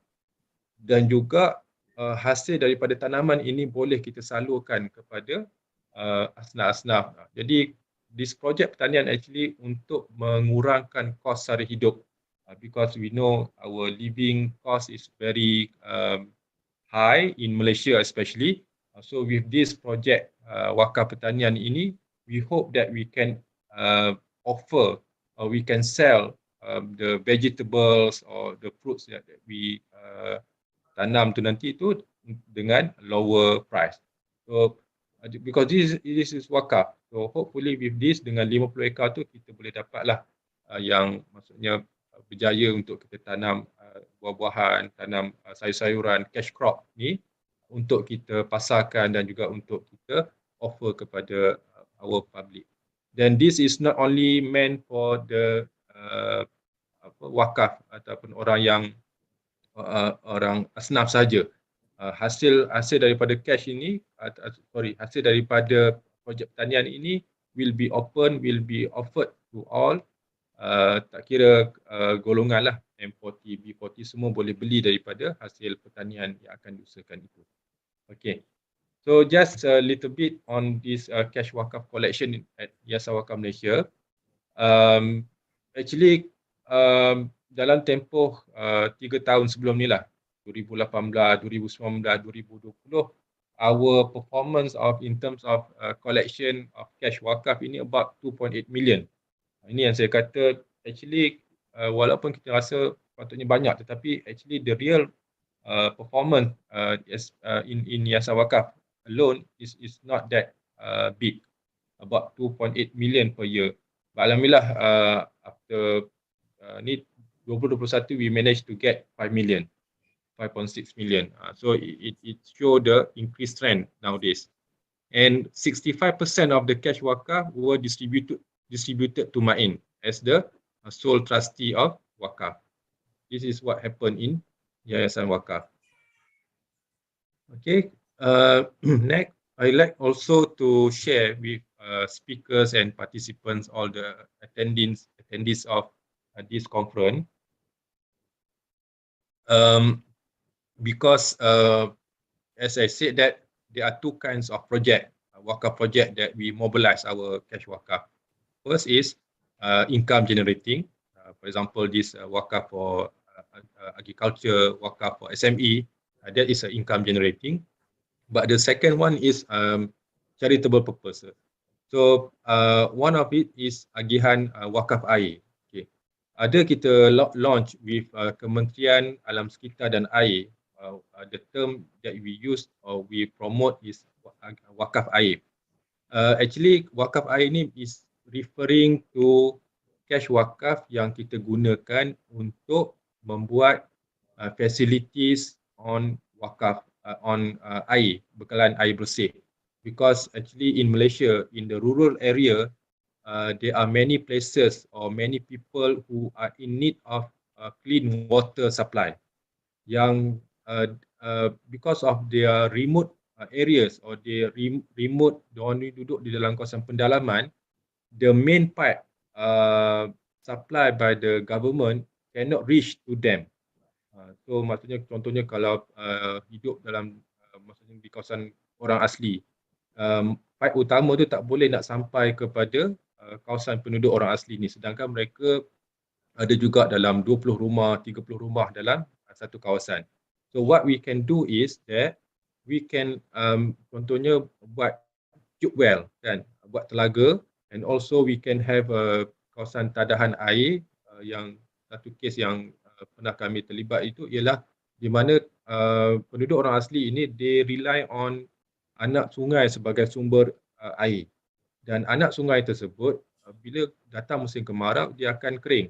dan juga hasil daripada tanaman ini boleh kita salurkan kepada asnaf-asnaf. Jadi this project pertanian actually untuk mengurangkan kos sara hidup, because we know our living cost is very high in Malaysia especially. So with this project wakaf pertanian ini, we hope that we can offer or we can sell the vegetables or the fruits that we tanam tu nanti tu dengan lower price. So because this is wakaf, so hopefully with this dengan 50 ekar tu kita boleh dapatlah yang maksudnya berjaya untuk kita tanam buah-buahan, tanam sayur-sayuran, cash crop ni untuk kita pasarkan dan juga untuk kita offer kepada our public. Then this is not only meant for the wakaf ataupun orang yang orang asnaf saja. Hasil daripada cash ini, hasil daripada projek pertanian ini will be offered to all. Tak kira golongan lah, M40, B40 semua boleh beli daripada hasil pertanian yang akan diusahakan itu. Okay, so just a little bit on this cash wakaf collection at Yayasan Wakaf Malaysia. Actually dalam tempoh 3 tahun sebelum ni lah, 2018, 2019, 2020, our performance in terms of collection of cash wakaf ini about 2.8 million. Ini yang saya kata actually walaupun kita rasa patutnya banyak, tetapi actually the real performance in Yayasan Wakaf alone is not that big, about 2.8 million per year. But alhamdulillah after ni 2021 we managed to get 5 million, 5.6 million. So it show the increased trend nowadays. And 65% of the cash wakaf were distributed to Ma'in as the sole trustee of wakaf. This is what happened in Yayasan Wakaf. Okay, next I like also to share with speakers and participants, all the attendees of this conference, because as I said that there are two kinds of project, wakaf project that we mobilize our cash wakaf. First is income generating, for example this wakaf for agriculture, wakaf for SME, that is income generating. But the second one is charitable purpose. So one of it is agihan wakaf air. Okay, ada kita launch with Kementerian Alam Sekitar dan Air. The term that we use or we promote is wakaf air. Actually wakaf air ni is referring to cash wakaf yang kita gunakan untuk membuat facilities on wakaf on air, bekalan air bersih. Because actually in Malaysia, in the rural area, there are many places or many people who are in need of clean water supply. Yang because of their remote areas or their remote, diorang duduk di dalam kawasan pendalaman, the main pipe supplied by the government cannot reach to them. So maksudnya contohnya kalau hidup dalam maksudnya di kawasan orang asli, pipe utama tu tak boleh nak sampai kepada kawasan penduduk orang asli ni, sedangkan mereka ada juga dalam 20 rumah, 30 rumah dalam satu kawasan. So what we can do is that we can contohnya buat tube well kan, buat telaga, and also we can have kawasan tadahan air. Yang satu kes yang pernah kami terlibat itu ialah di mana penduduk orang asli ini they rely on anak sungai sebagai sumber air, dan anak sungai tersebut bila datang musim kemarau dia akan kering.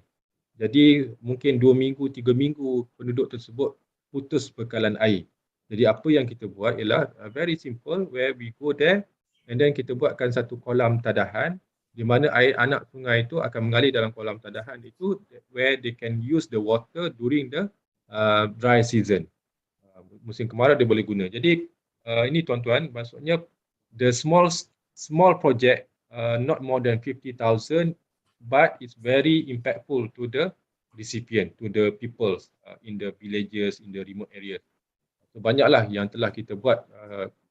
Jadi mungkin 2 minggu, 3 minggu penduduk tersebut putus bekalan air. Jadi apa yang kita buat ialah very simple, where we go there and then kita buatkan satu kolam tadahan di mana air anak sungai itu akan mengalir dalam kolam tadahan itu, where they can use the water during the dry season. Musim kemarau dia boleh guna. Jadi ini tuan-tuan, maksudnya the small project, not more than 50,000, but it's very impactful to the recipient, to the people in the villages, in the remote areas. So banyaklah yang telah kita buat,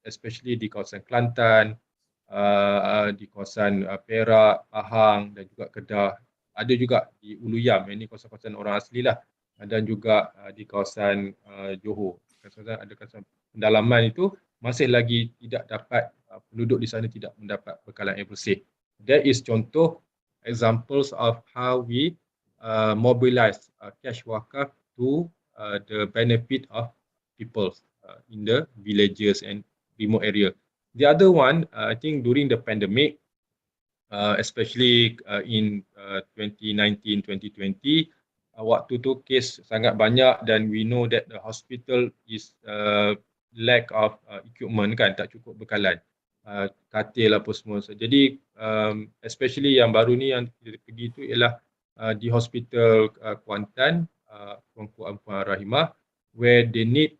especially di kawasan Kelantan, di kawasan Perak, Pahang dan juga Kedah. Ada juga di Ulu Yam, ini kawasan-kawasan orang asli lah, dan juga di kawasan Johor. Ada kawasan pendalaman itu masih lagi tidak dapat, penduduk di sana tidak mendapat bekalan air bersih. That is contoh examples of how we mobilize cash wakaf to the benefit of people in the villages and remote area. The other one, I think during the pandemic, especially in 2019, 2020, waktu tu kes sangat banyak dan we know that the hospital is lack of equipment kan, tak cukup bekalan, katil apa semua. So, jadi especially yang baru ni yang kita pergi tu ialah di hospital Kuantan, Puan Rahimah, where they need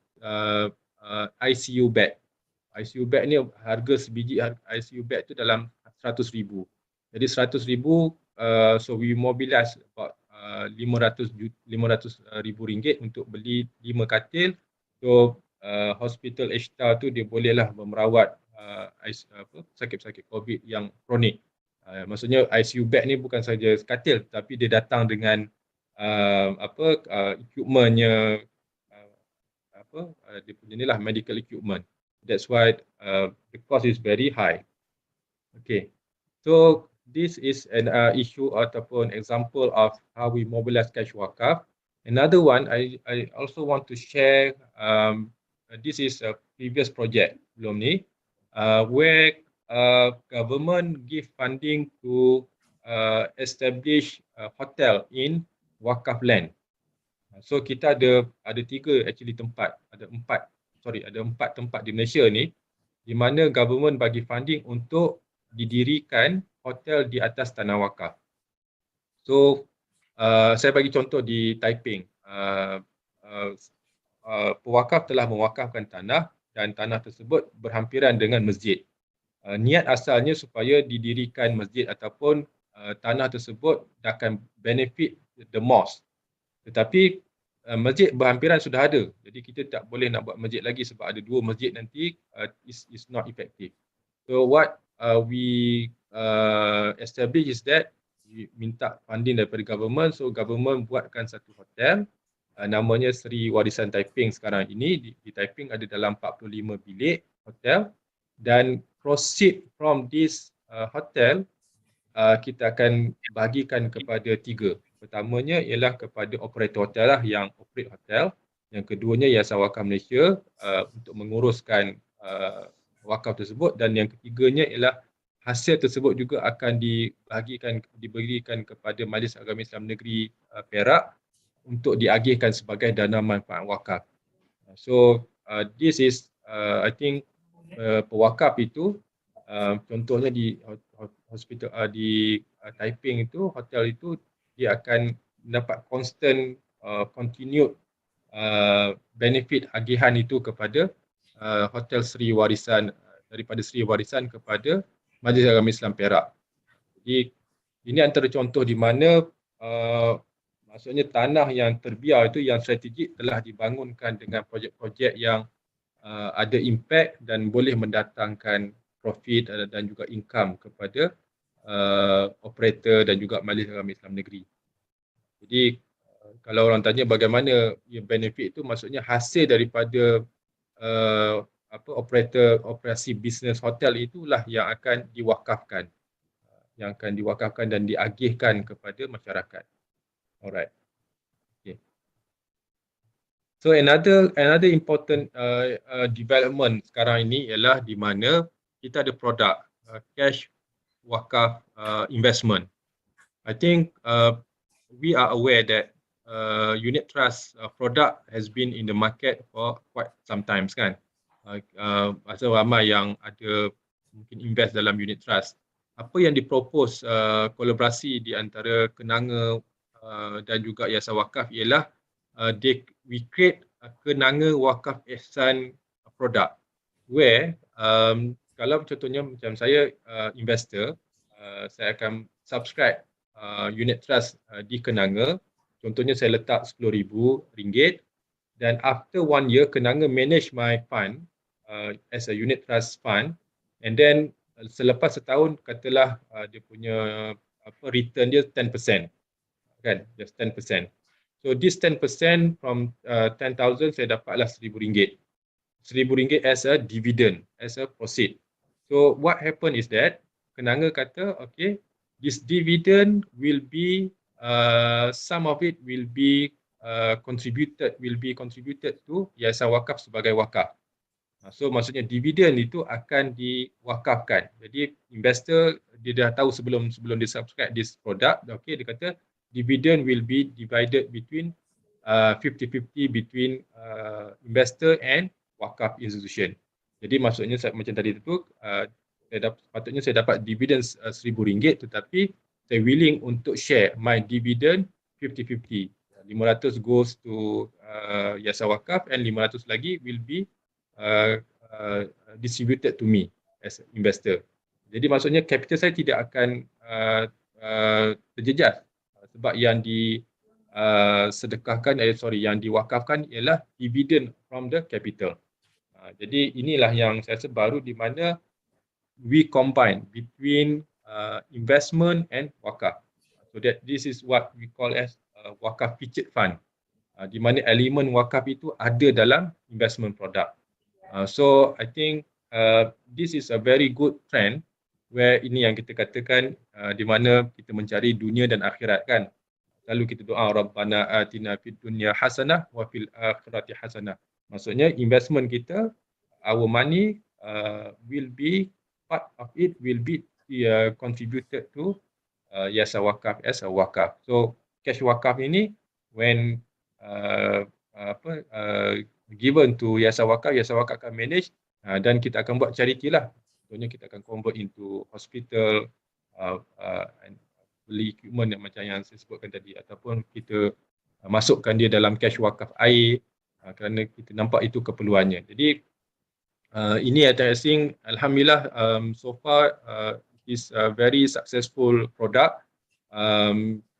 ICU bed. ICU bed ni harga sebiji ICU bed tu dalam 100,000. Jadi 100,000, so we mobilize about 500,000 ringgit untuk beli 5 katil. So hospital Ashtar tu dia bolehlah memerawat sakit-sakit COVID yang kronik. Maksudnya ICU bed ni bukan saja katil tapi dia datang dengan equipmentnya, dia punya inilah medical equipment. That's why the cost is very high. Okay, so this is an issue ataupun example of how we mobilize cash wakaf. Another one, I also want to share. This is a previous project belum ni, where government give funding to establish a hotel in wakaf land. So kita ada 3 actually tempat, ada 4 tempat di Malaysia ni di mana government bagi funding untuk didirikan hotel di atas tanah wakaf. So saya bagi contoh di Taiping. Pewakaf telah mewakafkan tanah dan tanah tersebut berhampiran dengan masjid. Niat asalnya supaya didirikan masjid ataupun tanah tersebut akan benefit the mosque. Tetapi masjid berhampiran sudah ada. Jadi kita tak boleh nak buat masjid lagi sebab ada 2 masjid nanti, is not effective. So what we establish is that we minta funding daripada government. So government buatkan satu hotel, namanya Seri Warisan Taiping sekarang ini. Di Taiping ada dalam 45 bilik hotel, dan proceed from this hotel kita akan bagikan kepada 3. Pertamanya ialah kepada operator hotel lah yang operate hotel. Yang keduanya Yayasan Wakaf Malaysia untuk menguruskan wakaf tersebut, dan yang ketiganya ialah hasil tersebut juga akan diberikan kepada Majlis Agama Islam Negeri Perak untuk diagihkan sebagai dana manfaat wakaf. So this is I think pewakaf itu contohnya di hospital di Taiping itu, hotel itu dia akan dapat constant continued benefit agihan itu kepada Hotel Seri Warisan, daripada Seri Warisan kepada Majlis Agama Islam Perak. Jadi ini antara contoh di mana maksudnya tanah yang terbiar itu, yang strategik, telah dibangunkan dengan projek-projek yang ada impact dan boleh mendatangkan profit dan juga income kepada operator dan juga Majlis Agama Islam Negeri. Jadi kalau orang tanya bagaimana benefit itu, maksudnya hasil daripada operator operasi bisnes hotel itulah yang akan diwakafkan, dan diagihkan kepada masyarakat. Alright. Okay. So another important development sekarang ini ialah di mana kita ada produk cash wakaf investment. I think we are aware that unit trust product has been in the market for quite some time kan. Masa ramai yang ada mungkin invest dalam unit trust. Apa yang dipropose kolaborasi di antara Kenanga dan juga Yayasan Wakaf ialah we create Kenanga Wakaf Ihsan product, where kalau contohnya macam saya investor, saya akan subscribe unit trust di Kenanga. Contohnya saya letak RM10,000 Dan after 1 year, kenanga manage my fund as a unit trust fund, and then selepas setahun katalah dia punya return dia 10%, kan, just 10%. So this 10% from 10,000 saya dapatlah RM1,000. RM1,000 as a dividend, as a proceed. So what happened is that kenanga kata, okay, this dividend will be some of it will be contributed to Yayasan Wakaf sebagai wakaf. So maksudnya dividen itu akan diwakafkan. Jadi investor dia dah tahu sebelum dia subscribe this product, okay, dia kata dividend will be divided between 50-50 between investor and wakaf institution. Jadi maksudnya macam tadi tu patutnya saya dapat dividen RM1,000, tetapi saya willing untuk share my dividend 50-50. 500 goes to Yayasan Wakaf and 500 lagi will be distributed to me as investor. Jadi maksudnya capital saya tidak akan terjejas sebab yang sedekahkan, yang diwakafkan ialah dividend from the capital. Jadi inilah yang saya rasa baru di mana we combine between investment and wakaf. So that this is what we call as wakaf featured fund. Di mana elemen wakaf itu ada dalam investment product. So I think this is a very good trend where ini yang kita katakan di mana kita mencari dunia dan akhirat, kan. Lalu kita doa Rabbana atina fid dunya hasanah wa fil akhirati hasanah. Maksudnya investment kita, our money will be, part of it will be contributed to Yayasan Wakaf as a wakaf. So cash wakaf ini when given to Yayasan Wakaf akan manage dan kita akan buat charity lah. Contohnya kita akan convert into hospital, and beli equipment yang macam yang saya sebutkan tadi, ataupun kita masukkan dia dalam cash wakaf air kerana kita nampak itu keperluannya. Jadi ini I think alhamdulillah so far is a very successful product.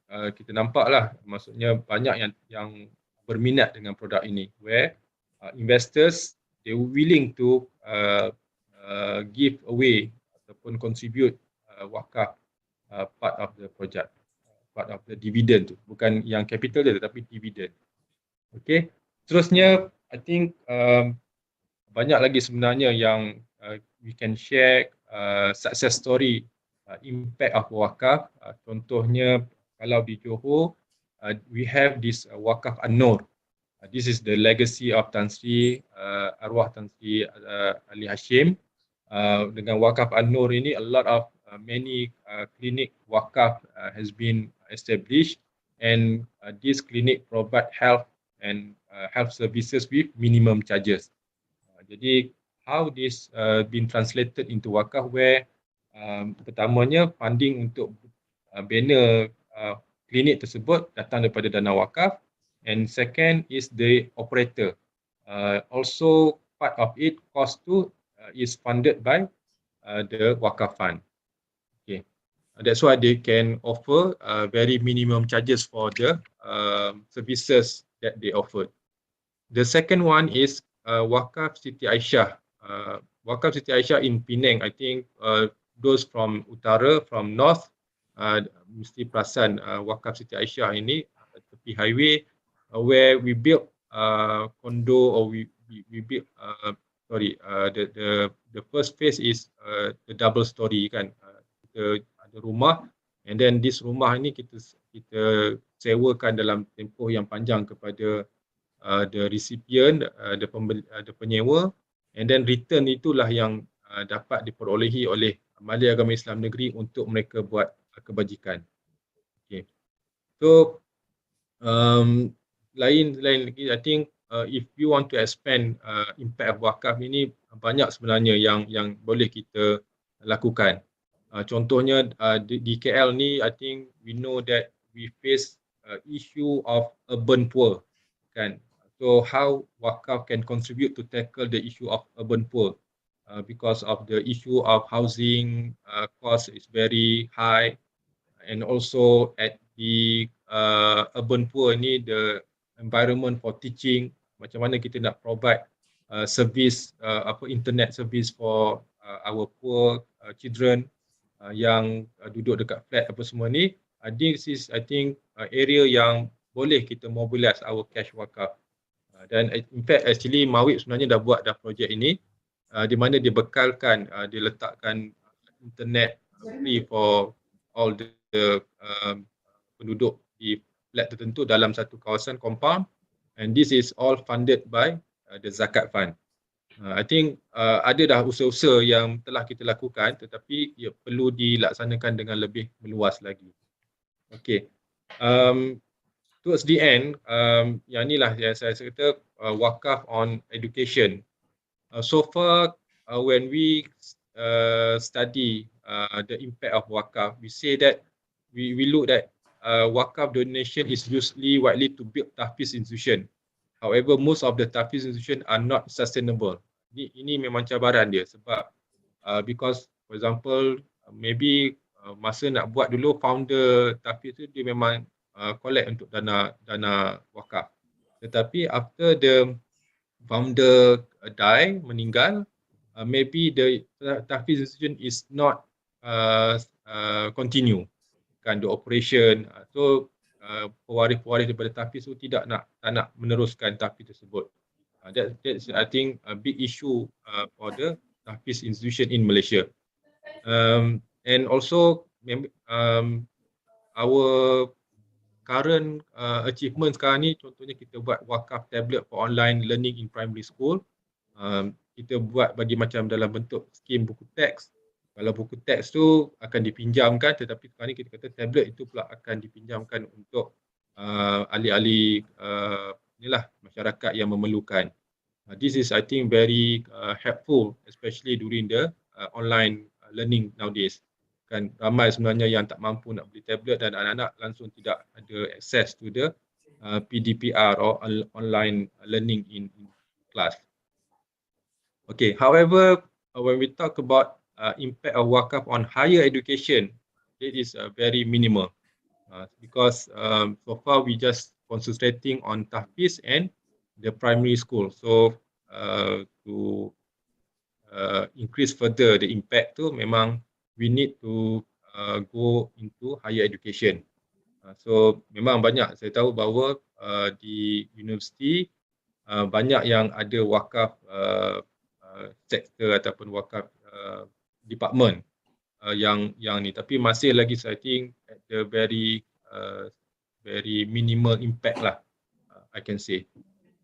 Kita nampaklah maksudnya banyak yang berminat dengan produk ini where investors they willing to give away ataupun contribute wakaf part of the project, part of the dividend tu, bukan yang capital dia tetapi dividend. Okay, seterusnya I think banyak lagi sebenarnya yang we can share success story impact of wakaf. Contohnya kalau di Johor we have this wakaf An-Nur. This is the legacy of Tan Sri, arwah Tan Sri Ali Hashim. Dengan wakaf An-Nur ini, a lot of many clinic wakaf has been established, and this clinic provide health and health services with minimum charges. Jadi how this been translated into wakaf where pertamanya funding untuk bina klinik tersebut datang daripada dana wakaf. And second is the operator. Also part of it cost to is funded by the wakaf fund. Okay, that's why they can offer very minimum charges for the services that they offered. The second one is wakaf Siti Aisyah. Wakaf Siti Aisyah in Penang. I think those from utara, from north, mesti perasan wakaf Siti Aisyah ini tepi highway. Where we built condo, or we built the first phase is the double story, kan. Kita ada rumah, and then this rumah ini kita sewakan dalam tempoh yang panjang kepada the recipient, the penyewa, and then return itulah yang dapat diperolehi oleh Majlis Agama Islam Negeri untuk mereka buat kebajikan. Okay. So lain lagi, I think if you want to expand impact of wakaf ini, banyak sebenarnya yang boleh kita lakukan. Contohnya di KL ni, I think we know that we face issue of urban poor, kan. So how wakaf can contribute to tackle the issue of urban poor because of the issue of housing cost is very high, and also at the urban poor ni the environment for teaching macam mana kita nak provide service internet service for our poor children yang duduk dekat flat apa semua ni. This is I think area yang boleh kita mobilize our cash wakaf. Dan in fact actually Mawib sebenarnya dah buat projek ini di mana dia bekalkan, dia letakkan internet free for all the penduduk di flat tertentu dalam satu kawasan compound, and this is all funded by the zakat fund. I think ada dah usaha-usaha yang telah kita lakukan, tetapi ia perlu dilaksanakan dengan lebih meluas lagi. Okay, towards the end, yang inilah yang saya kata wakaf on education. So far, when we study the impact of wakaf, we say that we look at wakaf donation is usually widely to build tahfiz institution. However, most of the tahfiz institution are not sustainable. Ini memang cabaran dia sebab because for example maybe masa nak buat dulu founder tahfiz tu dia memang collect untuk dana wakaf. Tetapi after the founder meninggal, maybe the tahfiz institution is not continue kan the operation. So pewaris-pewaris daripada tahfiz tu tak nak meneruskan tahfiz tersebut. That's I think a big issue for the tahfiz institution in Malaysia. And also our current achievement sekarang ni, contohnya kita buat wakaf tablet for online learning in primary school. Kita buat bagi macam dalam bentuk skim buku teks. Kalau buku teks tu akan dipinjamkan, tetapi sekarang ni kita kata tablet itu pula akan dipinjamkan untuk ahli-ahli masyarakat yang memerlukan. This is I think very helpful, especially during the online learning nowadays. Kan ramai sebenarnya yang tak mampu nak beli tablet dan anak-anak langsung tidak ada access to the PDPR or online learning in class. Okay, however, when we talk about impact of wakaf on higher education, it is very minimal because so far we just concentrating on tahfiz and the primary school. So to increase further the impact tu, memang we need to go into higher education. So memang banyak saya tahu bahawa di universiti banyak yang ada wakaf sektor ataupun wakaf department yang ni, tapi masih lagi saya think at the very minimal impact lah, I can say.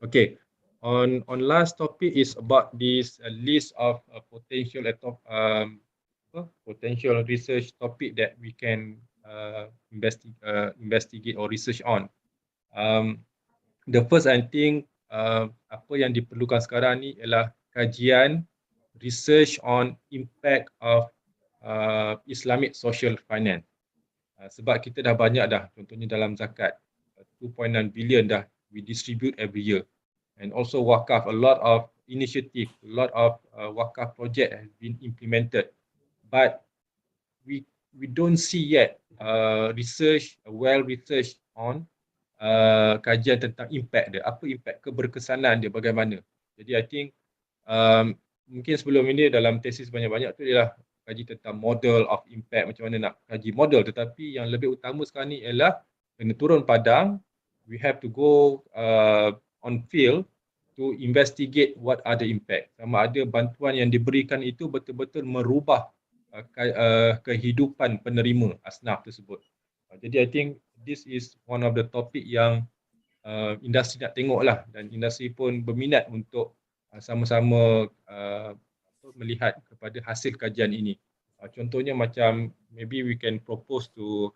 Okay, on last topic is about this list of potential research topic that we can investigate or research on. The first I think apa yang diperlukan sekarang ni ialah kajian research on impact of Islamic social finance. Sebab kita dah banyak dah, contohnya dalam zakat 2.9 billion dah we distribute every year, and also wakaf, a lot of initiative, a lot of wakaf project has been implemented, but we don't see yet research, well research on kajian tentang impact dia, apa impact, keberkesanan dia bagaimana. Jadi I think mungkin sebelum ini dalam tesis banyak-banyak tu ialah kaji tentang model of impact, macam mana nak kaji model, tetapi yang lebih utama sekarang ni ialah kena turun padang, we have to go on field to investigate what are the impact, sama ada bantuan yang diberikan itu betul-betul merubah kehidupan penerima asnaf tersebut. Jadi I think this is one of the topic yang industri nak tengok lah, dan industri pun berminat untuk sama-sama melihat kepada hasil kajian ini. Contohnya macam maybe we can propose to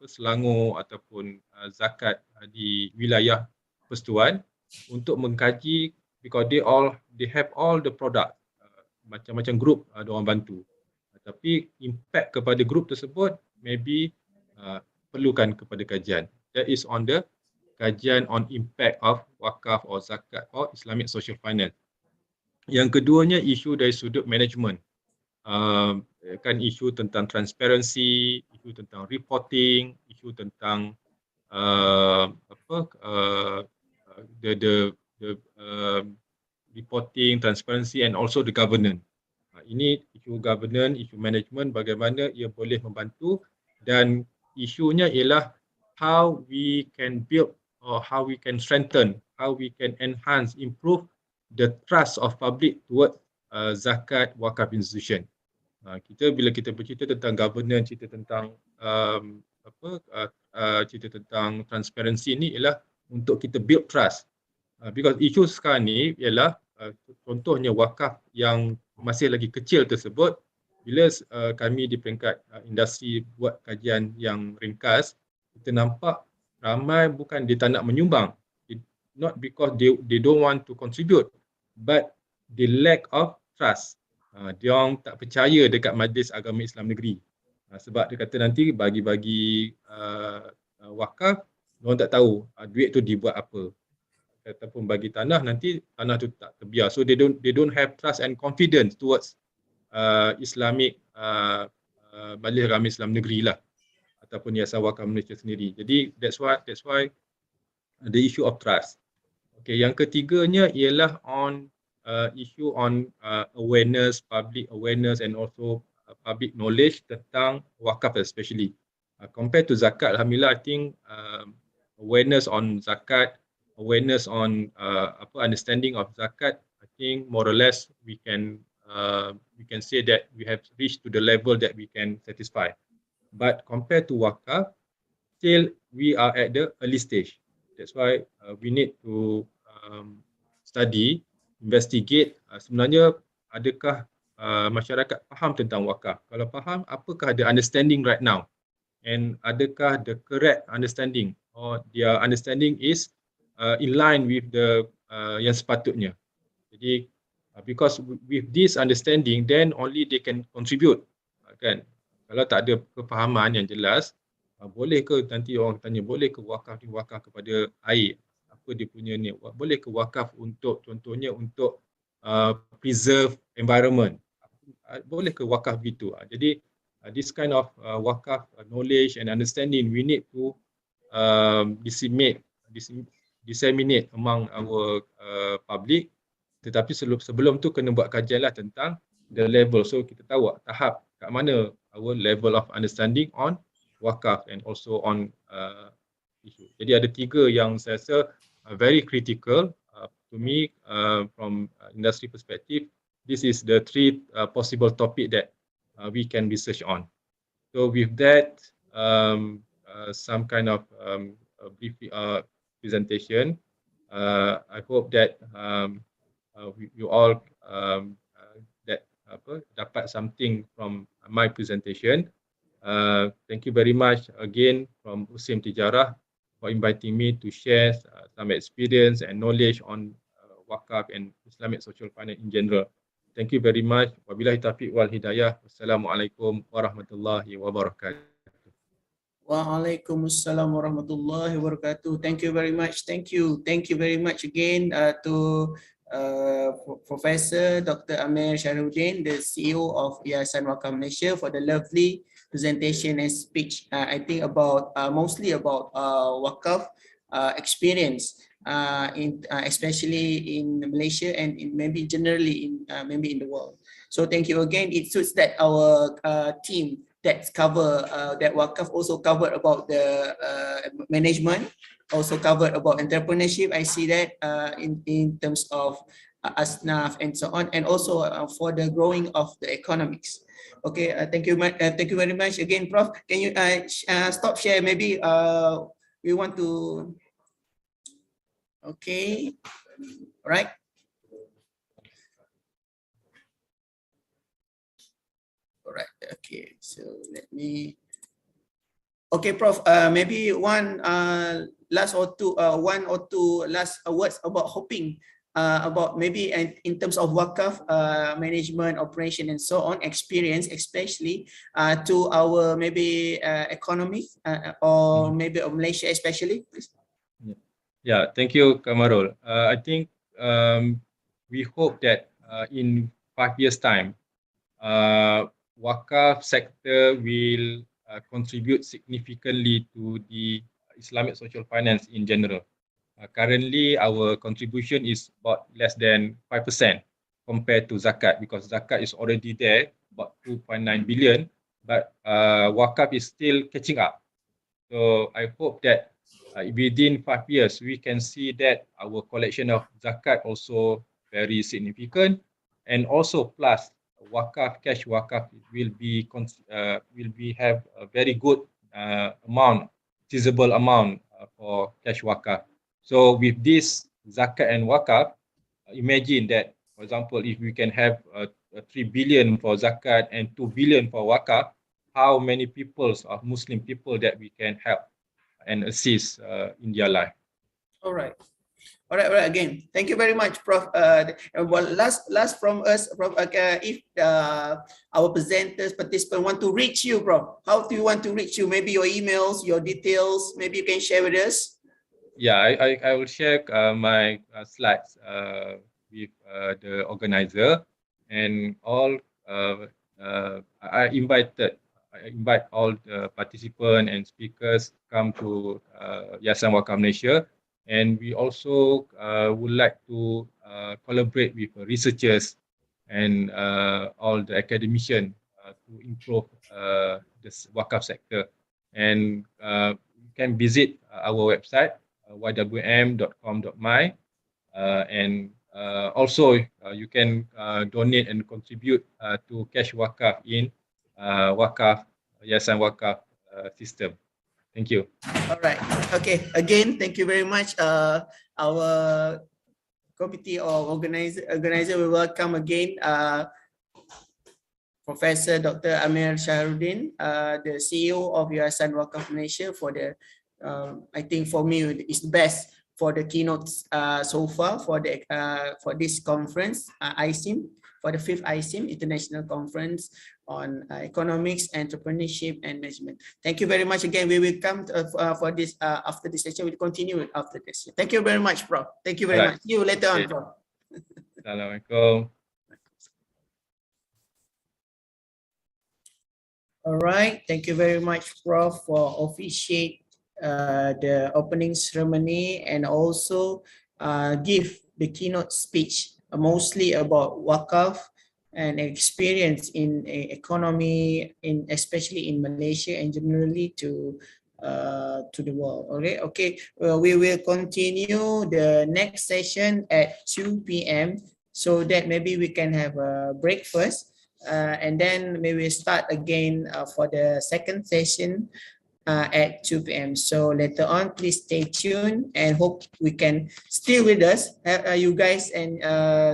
Selangor ataupun zakat di wilayah Persatuan untuk mengkaji, because they have all the product, macam-macam group diorang bantu, tapi impact kepada group tersebut maybe perlukan kepada kajian. That is on the kajian on impact of wakaf or zakat or Islamic social finance. Yang keduanya isu dari sudut management, kan isu tentang transparency, isu tentang reporting, isu tentang the the reporting, transparency and also the governance. Ini isu governance, isu management, bagaimana ia boleh membantu, dan isunya ialah how we can build or how we can strengthen, how we can enhance, improve the trust of public towards zakat wakaf institution. Bila kita bercerita tentang governance, cerita tentang cerita tentang transparency ini ialah untuk kita build trust. Because isu sekarang ni ialah contohnya wakaf yang masih lagi kecil tersebut, bila kami di peringkat industri buat kajian yang ringkas, kita nampak ramai bukan dia tak nak menyumbang, not because they don't want to contribute, but the lack of trust. Dia orang tak percaya dekat Majlis Agama Islam Negeri. Sebab dia kata nanti bagi-bagi wakaf, dia orang tak tahu duit tu dibuat apa. Ataupun bagi tanah, nanti tanah tu tak terbiar. So they don't have trust and confidence towards Islamic Majlis Agama Islam Negeri lah, ataupun Yayasan Wakaf Malaysia sendiri. Jadi that's why the issue of trust. Okay, yang ketiganya ialah on issue on awareness, public awareness and also public knowledge tentang wakaf especially. Compared to zakat, alhamdulillah, I think awareness on zakat, awareness on understanding of zakat, I think more or less we can say that we have reached to the level that we can satisfy. But compared to wakaf, still we are at the early stage. That's why we need to study, investigate, sebenarnya adakah masyarakat faham tentang wakaf. Kalau faham, apakah the understanding right now, and adakah the correct understanding or their understanding is in line with the yang sepatutnya. Jadi because with this understanding, then only they can contribute, kan. Kalau tak ada kefahaman yang jelas, boleh ke nanti orang tanya, boleh ke wakaf kepada air, apa dia punya ni, boleh ke wakaf untuk contohnya untuk preserve environment, boleh ke wakaf gitu. Jadi this kind of wakaf knowledge and understanding we need to disseminate among our public. Tetapi sebelum tu kena buat kajian lah tentang the level, so kita tahu tahap kat mana our level of understanding on wakaf and also on issue. Jadi ada tiga yang saya rasa very critical to me from industry perspective. This is the three possible topic that we can research on. So with that, some kind of brief presentation. I hope that you all dapat something from my presentation. Thank you very much again from ICEEM Tijarah for inviting me to share some experience and knowledge on wakaf and Islamic social finance in general. Thank you very much. Wabillahi taufiq wal hidayah. Wassalamualaikum warahmatullahi wabarakatuh. Waalaikumsalam warahmatullahi wabarakatuh. Thank you very much. Thank you very much again to Professor Dr. Amir Shahruddin, the CEO of Yayasan Wakaf Malaysia, for the lovely presentation and speech. I think about mostly about wakaf experience, especially in Malaysia and maybe generally in the world. So thank you again. It suits that our team that cover that wakaf also covered about the management, also covered about entrepreneurship. I see that in terms of asnaf and so on, and also for the growing of the economics. Okay, thank you very much again, Prof. Can you stop share? Maybe we want to. Okay, all right. All right. Okay, so let me. Okay, Prof. Maybe one or two last words about hoping. About maybe in terms of wakaf management, operation, and so on, experience, especially to our maybe economy or maybe of Malaysia especially, please. Yeah, thank you, Kamarul. I think we hope that in 5 years' time, wakaf sector will contribute significantly to the Islamic social finance in general. Currently, our contribution is about less than 5% compared to zakat, because zakat is already there, about 2.9 billion, but wakaf is still catching up. So I hope that within 5 years, we can see that our collection of zakat also very significant, and also plus wakaf, cash wakaf will be have a very good amount, feasible amount for cash wakaf. So with this zakat and wakaf, imagine that, for example, if we can have 3 billion for zakat and 2 billion for wakaf, how many peoples of Muslim people that we can help and assist in their life. All right. All right, again, thank you very much, Prof. Well, last from us, Prof. If our presenters, participants want to reach you, Prof, how do you want to reach you? Maybe your emails, your details, maybe you can share with us. Yeah, I will share my slides with the organizer, and all I invite all the participants and speakers come to Yayasan Wakaf Malaysia, and we also would like to collaborate with researchers and all the academicians to improve the Wakaf sector. And you can visit our website ywm.com.my, and also you can donate and contribute to cash wakaf in wakaf Yayasan Wakaf system. Thank you. All right. Okay. Again, thank you very much. Our committee or organizer will welcome again Professor Dr. Amir Shahrudin, the CEO of Yayasan Wakaf Malaysia, for the I think for me it's the best for the keynotes so far for this conference, ICEEM, for the 5th ICEEM International Conference on Economics, Entrepreneurship and Management. Thank you very much again. We will come for this after this session. We'll continue it after this. Thank you very much, Prof. Thank you very much. See you later on, Prof. Assalamualaikum. All right, thank you very much, Prof, for officiate the opening ceremony and also give the keynote speech mostly about wakaf and experience in economy, especially in Malaysia and generally to the world. Okay. Well, we will continue the next session at 2 p.m. so that maybe we can have a break first. And then maybe we start again for the second session at 2 p.m. So later on, please stay tuned and hope we can stay with us, you guys, and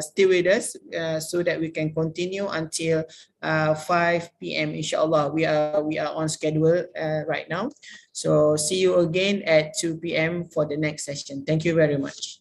stay with us so that we can continue until 5 p.m. Inshallah, we are on schedule right now. So see you again at 2 p.m. for the next session. Thank you very much.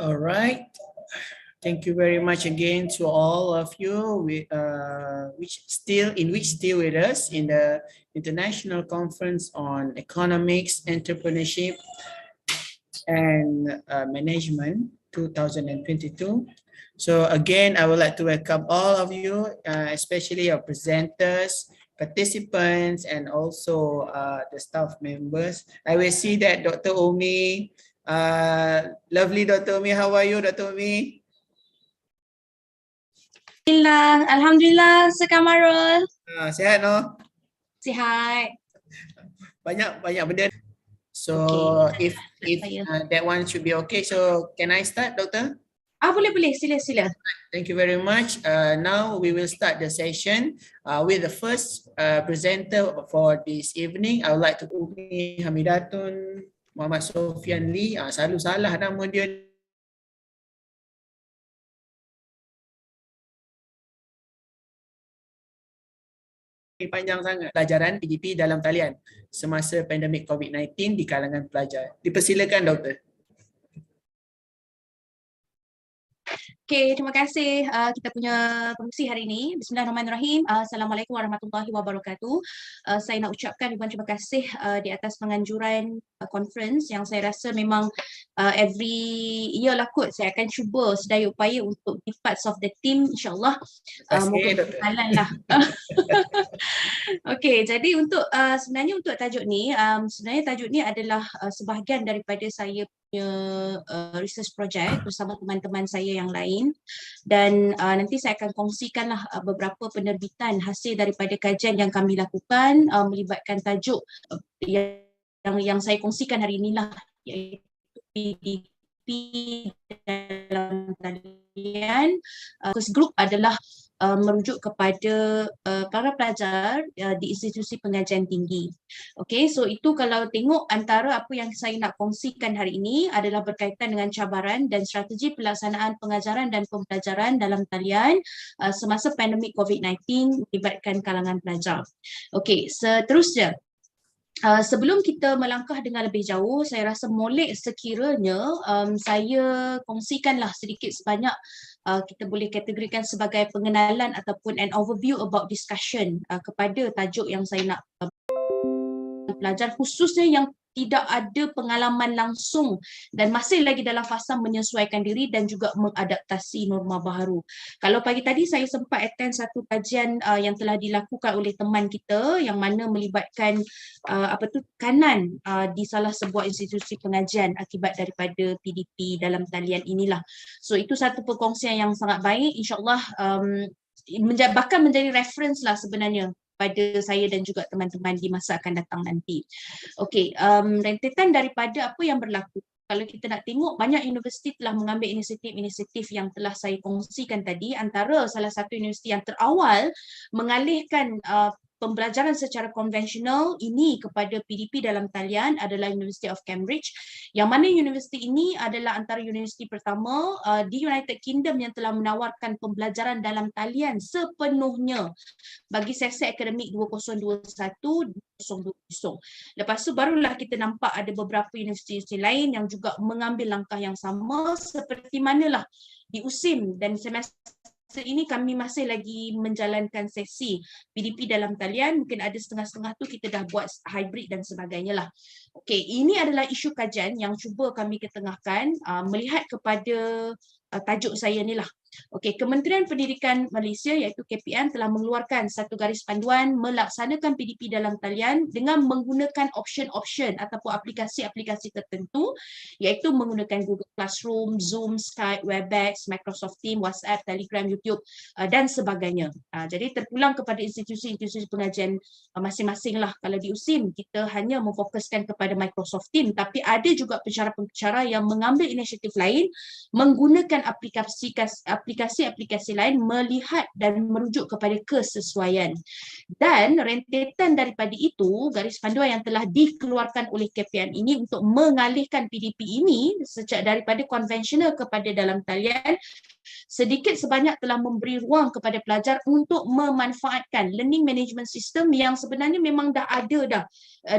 All right. Thank you very much again to all of you which still with us in the International Conference on Economics, Entrepreneurship and Management 2022. So again, I would like to welcome all of you, especially our presenters, participants, and also the staff members. I will see that Dr. Omi, lovely Dr. Omi, how are you, Dr. Omi? Alhamdulillah, Sekamarul. Sihat no? Sihat. Banyak benda. So Okay. if that one should be okay. So can I start, Doctor? Boleh. Sila. Thank you very much. Now we will start the session with the first presenter for this evening. I would like to Umi Hamidatun Muhammad Sofian Lee. Selalu salah nama dia. Panjang sangat. Pelajaran PDP dalam talian semasa pandemik COVID-19 di kalangan pelajar. Dipersilakan, Doktor. Okay, terima kasih kita punya pengurusi hari ini. Bismillahirrahmanirrahim. Assalamualaikum warahmatullahi wabarakatuh. Saya nak ucapkan ribuan terima kasih di atas penganjuran conference yang saya rasa memang every year lah kot. Saya akan cuba sedaya upaya untuk be parts of the team, insyaAllah. Moga berjalan lah. Okay, jadi untuk sebenarnya untuk tajuk ni, tajuk ni adalah sebahagian daripada saya punya research project bersama teman-teman saya yang lain, dan nanti saya akan kongsikanlah beberapa penerbitan hasil daripada kajian yang kami lakukan melibatkan tajuk yang saya kongsikan hari inilah, iaitu PDP dalam talian. Fokus group adalah merujuk kepada para pelajar di institusi pengajian tinggi. Okay, so itu kalau tengok antara apa yang saya nak kongsikan hari ini adalah berkaitan dengan cabaran dan strategi pelaksanaan pengajaran dan pembelajaran dalam talian semasa pandemik COVID-19 melibatkan kalangan pelajar. Okay, seterusnya. Sebelum kita melangkah dengan lebih jauh, saya rasa molek sekiranya saya kongsikanlah sedikit sebanyak kita boleh kategorikan sebagai pengenalan ataupun an overview about discussion kepada tajuk yang saya nak pelajar, khususnya yang tidak ada pengalaman langsung dan masih lagi dalam fasa menyesuaikan diri dan juga mengadaptasi norma baharu. Kalau pagi tadi saya sempat attend satu kajian yang telah dilakukan oleh teman kita yang mana melibatkan kanan di salah sebuah institusi pengajian akibat daripada PDP dalam talian inilah. So itu satu perkongsian yang sangat baik, insyaAllah bahkan menjadi reference lah sebenarnya pada saya dan juga teman-teman di masa akan datang nanti. Okey, rentetan daripada apa yang berlaku. Kalau kita nak tengok, banyak universiti telah mengambil inisiatif-inisiatif yang telah saya kongsikan tadi. Antara salah satu universiti yang terawal mengalihkan pembelajaran secara konvensional ini kepada PDP dalam talian adalah University of Cambridge, yang mana universiti ini adalah antara universiti pertama di United Kingdom yang telah menawarkan pembelajaran dalam talian sepenuhnya bagi sesi akademik 2021-2020. Lepas tu barulah kita nampak ada beberapa universiti lain yang juga mengambil langkah yang sama, seperti manalah di ICEEM dan semester ini kami masih lagi menjalankan sesi PDP dalam talian. Mungkin ada setengah-setengah tu kita dah buat hybrid dan sebagainya lah. Okey, ini adalah isu kajian yang cuba kami ketengahkan melihat kepada tajuk saya ni lah. Okey, Kementerian Pendidikan Malaysia iaitu KPM telah mengeluarkan satu garis panduan melaksanakan PDP dalam talian dengan menggunakan option-option ataupun aplikasi-aplikasi tertentu, iaitu menggunakan Google Classroom, Zoom, Skype, Webex, Microsoft Teams, WhatsApp, Telegram, YouTube dan sebagainya. Jadi terpulang kepada institusi-institusi pengajian masing-masing lah. Kalau di ICEEM kita hanya memfokuskan kepada Microsoft Teams, tapi ada juga pencara-pencara yang mengambil inisiatif lain menggunakan aplikasi-aplikasi lain melihat dan merujuk kepada kesesuaian. Dan rentetan daripada itu, garis panduan yang telah dikeluarkan oleh KPM ini untuk mengalihkan PDP ini sejak daripada konvensional kepada dalam talian sedikit sebanyak telah memberi ruang kepada pelajar untuk memanfaatkan learning management system yang sebenarnya memang dah ada dah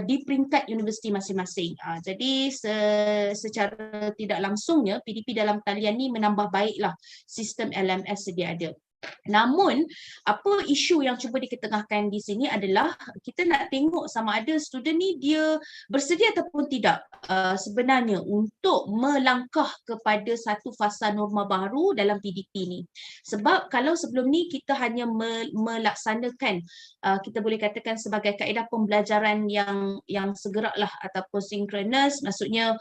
di peringkat universiti masing-masing. Jadi secara tidak langsungnya PDP dalam talian ni menambah baiklah sistem LMS sedia ada. Namun, apa isu yang cuba diketengahkan di sini adalah kita nak tengok sama ada student ni dia bersedia ataupun tidak sebenarnya untuk melangkah kepada satu fasa norma baru dalam PDP ni. Sebab kalau sebelum ni kita hanya melaksanakan kita boleh katakan sebagai kaedah pembelajaran yang segera lah ataupun synchronous, maksudnya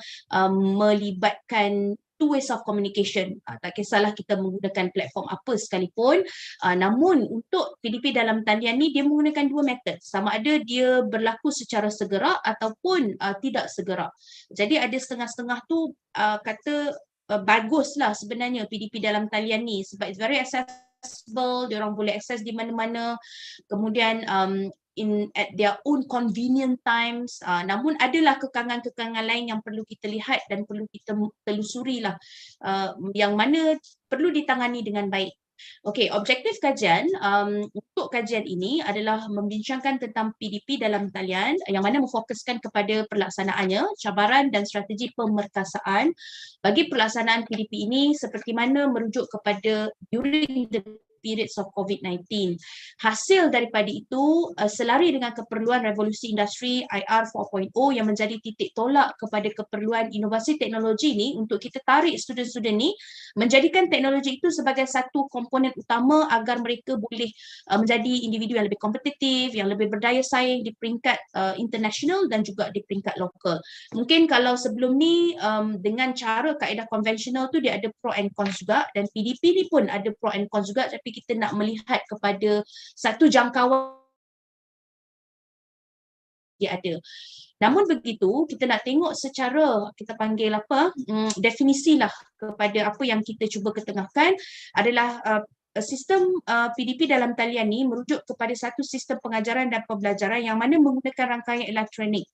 melibatkan two ways of communication. Tak kisahlah kita menggunakan platform apa sekalipun. Namun untuk PDP dalam talian ni dia menggunakan dua metod. Sama ada dia berlaku secara segera ataupun tidak segera. Jadi ada setengah-setengah tu kata baguslah sebenarnya PDP dalam talian ni sebab it's very accessible, dia orang boleh akses di mana-mana. Kemudian at their own convenient times. Namun adalah kekangan-kekangan lain yang perlu kita lihat dan perlu kita telusuri lah, yang mana perlu ditangani dengan baik. Okey, objektif kajian untuk kajian ini adalah membincangkan tentang PDP dalam talian yang mana memfokuskan kepada pelaksanaannya, cabaran dan strategi pemerkasaan bagi pelaksanaan PDP ini seperti mana merujuk kepada during the periods of COVID-19. Hasil daripada itu selari dengan keperluan revolusi industri IR 4.0 yang menjadi titik tolak kepada keperluan inovasi teknologi ni untuk kita tarik student-student ni menjadikan teknologi itu sebagai satu komponen utama agar mereka boleh menjadi individu yang lebih kompetitif, yang lebih berdaya saing di peringkat international dan juga di peringkat lokal. Mungkin kalau sebelum ni dengan cara kaedah konvensional tu dia ada pro and cons juga, dan PDP ni pun ada pro and cons juga, tapi kita nak melihat kepada satu jangkauan dia ada. Namun begitu, kita nak tengok secara kita panggil apa, definisi lah kepada apa yang kita cuba ketengahkan adalah sistem PDP dalam talian ni merujuk kepada satu sistem pengajaran dan pembelajaran yang mana menggunakan rangkaian elektronik.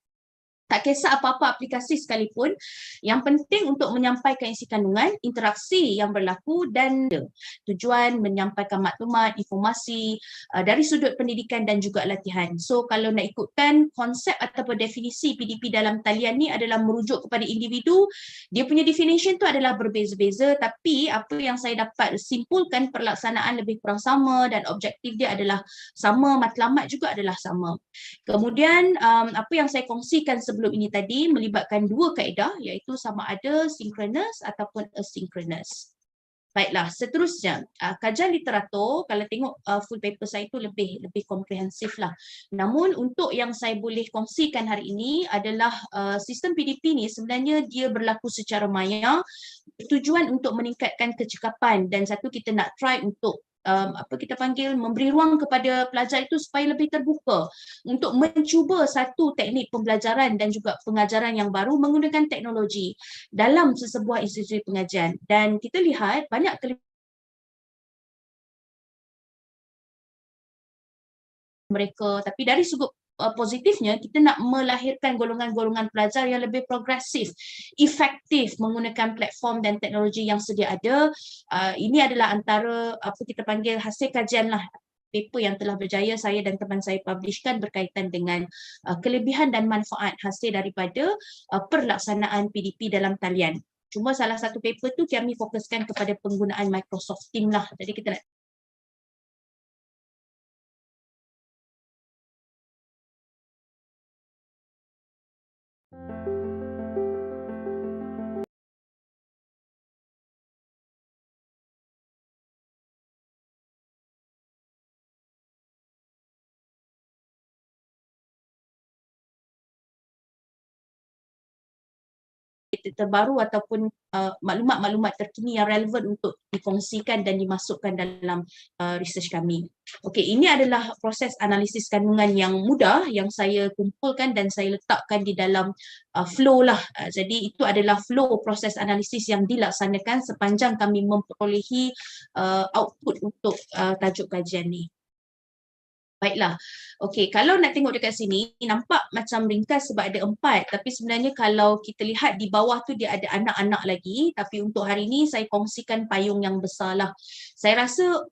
Tak kisah apa-apa aplikasi sekalipun, yang penting untuk menyampaikan isi kandungan, interaksi yang berlaku dan tujuan menyampaikan maklumat, informasi dari sudut pendidikan dan juga latihan. So kalau nak ikutkan konsep ataupun definisi PDP dalam talian ni adalah merujuk kepada individu, dia punya definition tu adalah berbeza-beza, tapi apa yang saya dapat simpulkan pelaksanaan lebih kurang sama dan objektif dia adalah sama, matlamat juga adalah sama. Kemudian apa yang saya kongsikan sebelum ini tadi melibatkan dua kaedah iaitu sama ada synchronous ataupun asynchronous. Baiklah, seterusnya kajian literatur kalau tengok full paper saya itu lebih komprehensif lah. Namun untuk yang saya boleh kongsikan hari ini adalah sistem PDP ni sebenarnya dia berlaku secara maya, bertujuan untuk meningkatkan kecekapan dan satu kita nak try untuk apa kita panggil memberi ruang kepada pelajar itu supaya lebih terbuka untuk mencuba satu teknik pembelajaran dan juga pengajaran yang baru menggunakan teknologi dalam sesebuah institusi pengajian. Dan kita lihat banyak mereka, tapi dari sudut positifnya kita nak melahirkan golongan-golongan pelajar yang lebih progresif, efektif menggunakan platform dan teknologi yang sedia ada. Ini adalah antara apa kita panggil hasil kajian lah, paper yang telah berjaya saya dan teman saya publishkan berkaitan dengan kelebihan dan manfaat hasil daripada pelaksanaan PDP dalam talian. Cuma salah satu paper tu kami fokuskan kepada penggunaan Microsoft Teams lah. Jadi kita nak terbaru ataupun maklumat-maklumat terkini yang relevan untuk dikongsikan dan dimasukkan dalam research kami. Okey, ini adalah proses analisis kandungan yang mudah yang saya kumpulkan dan saya letakkan di dalam flow lah. Jadi itu adalah flow proses analisis yang dilaksanakan sepanjang kami memperolehi output untuk tajuk kajian ni. Baiklah. Okey, kalau nak tengok dekat sini, nampak macam ringkas sebab ada 4. Tapi sebenarnya kalau kita lihat di bawah tu dia ada anak-anak lagi. Tapi untuk hari ni saya kongsikan payung yang besar lah. Saya rasa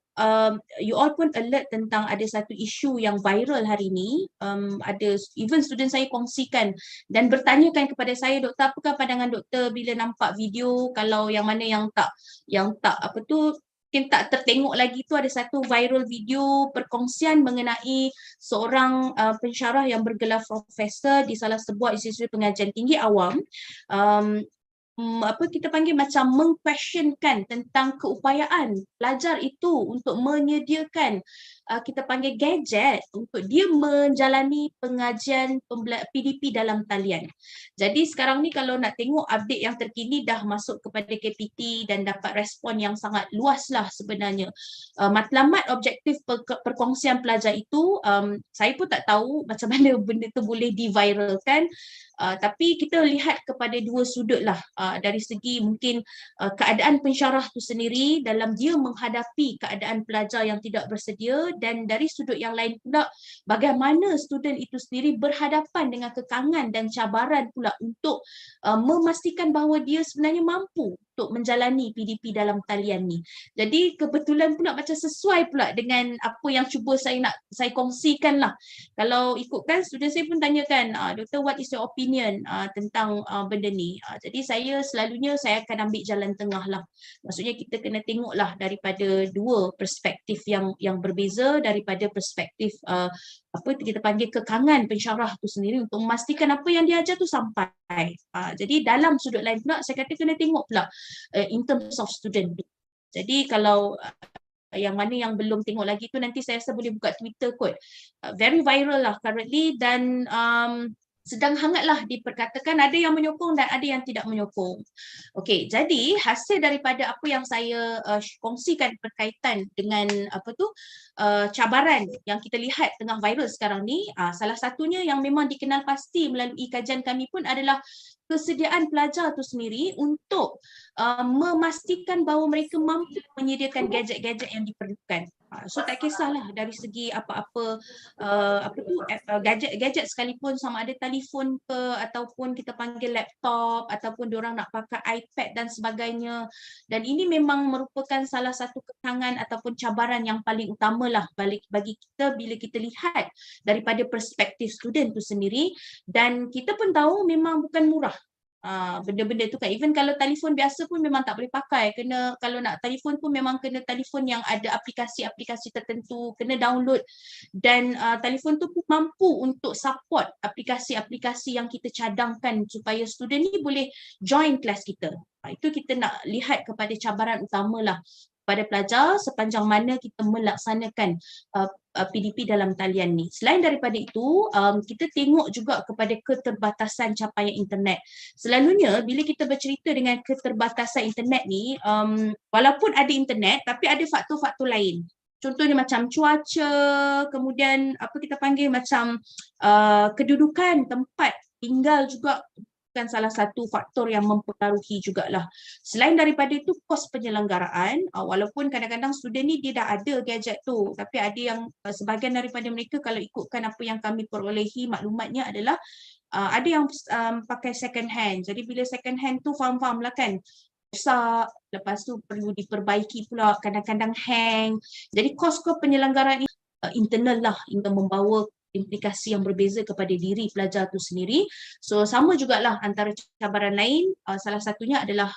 you all pun alert tentang ada satu isu yang viral hari ni. Ada even student saya kongsikan dan bertanyakan kepada saya, doktor, apakah pandangan doktor bila nampak video, kalau yang mana yang tak apa tu, mungkin tak tertengok lagi tu, ada satu viral video perkongsian mengenai seorang pensyarah yang bergelar profesor di salah sebuah institusi pengajian tinggi awam, apa kita panggil macam mengquestionkan tentang keupayaan pelajar itu untuk menyediakan kita panggil gadget untuk dia menjalani pengajian PDP dalam talian. Jadi sekarang ni kalau nak tengok update yang terkini dah masuk kepada KPT dan dapat respon yang sangat luas lah sebenarnya. Matlamat objektif perkongsian pelajar itu saya pun tak tahu macam mana benda tu boleh diviralkan. Tapi kita lihat kepada dua sudut lah, dari segi mungkin keadaan pensyarah tu sendiri dalam dia menghadapi keadaan pelajar yang tidak bersedia, dan dari sudut yang lain pula bagaimana student itu sendiri berhadapan dengan kekangan dan cabaran pula untuk memastikan bahawa dia sebenarnya mampu untuk menjalani PDP dalam talian ni. Jadi kebetulan pula macam sesuai pula dengan apa yang cuba saya kongsikan lah. Kalau ikutkan student saya pun tanyakan, doktor, what is your opinion tentang benda ni? Jadi saya selalunya saya akan ambil jalan tengah lah. Maksudnya kita kena tengok lah daripada dua perspektif yang berbeza, daripada perspektif apa kita panggil kekangan pensyarah tu sendiri untuk memastikan apa yang dia ajar tu sampai. Jadi dalam sudut lain pula saya kata kena tengok pula in terms of student. Jadi kalau yang mana yang belum tengok lagi tu nanti saya rasa boleh buka Twitter kot. Very viral lah currently dan sedang hangatlah diperkatakan, ada yang menyokong dan ada yang tidak menyokong. Okey, jadi hasil daripada apa yang saya kongsikan berkaitan dengan apa tu cabaran yang kita lihat tengah viral sekarang ni, salah satunya yang memang dikenal pasti melalui kajian kami pun adalah kesediaan pelajar tu sendiri untuk memastikan bahawa mereka mampu menyediakan gadget-gadget yang diperlukan. So tak kisahlah dari segi apa-apa gadget sekalipun, sama ada telefon ke ataupun kita panggil laptop ataupun diorang nak pakai iPad dan sebagainya. Dan ini memang merupakan salah satu kekangan ataupun cabaran yang paling utamalah bagi kita bila kita lihat daripada perspektif student tu sendiri, dan kita pun tahu memang bukan murah. Benda-benda tu kan, even kalau telefon biasa pun memang tak boleh pakai, kena, kalau nak telefon pun memang kena telefon yang ada aplikasi-aplikasi tertentu, kena download, dan telefon tu pun mampu untuk support aplikasi-aplikasi yang kita cadangkan supaya student ni boleh join kelas kita. Itu kita nak lihat kepada cabaran utamalah pada pelajar sepanjang mana kita melaksanakan PDP dalam talian ni. Selain daripada itu, kita tengok juga kepada keterbatasan capaian internet. Selalunya bila kita bercerita dengan keterbatasan internet ni, walaupun ada internet tapi ada faktor-faktor lain. Contohnya macam cuaca, kemudian apa kita panggil macam kedudukan tempat tinggal juga bukan salah satu faktor yang mempengaruhi jugalah. Selain daripada itu, kos penyelenggaraan, walaupun kadang-kadang student ni dia dah ada gadget tu, tapi ada yang sebahagian daripada mereka kalau ikutkan apa yang kami perolehi maklumatnya adalah ada yang pakai second hand. Jadi bila second hand tu faham-faham lah kan, rosak, lepas tu perlu diperbaiki pula, kadang-kadang hang. Jadi kos penyelenggaraan ini internal lah yang membawa implikasi yang berbeza kepada diri pelajar tu sendiri. So sama jugalah antara cabaran lain, salah satunya adalah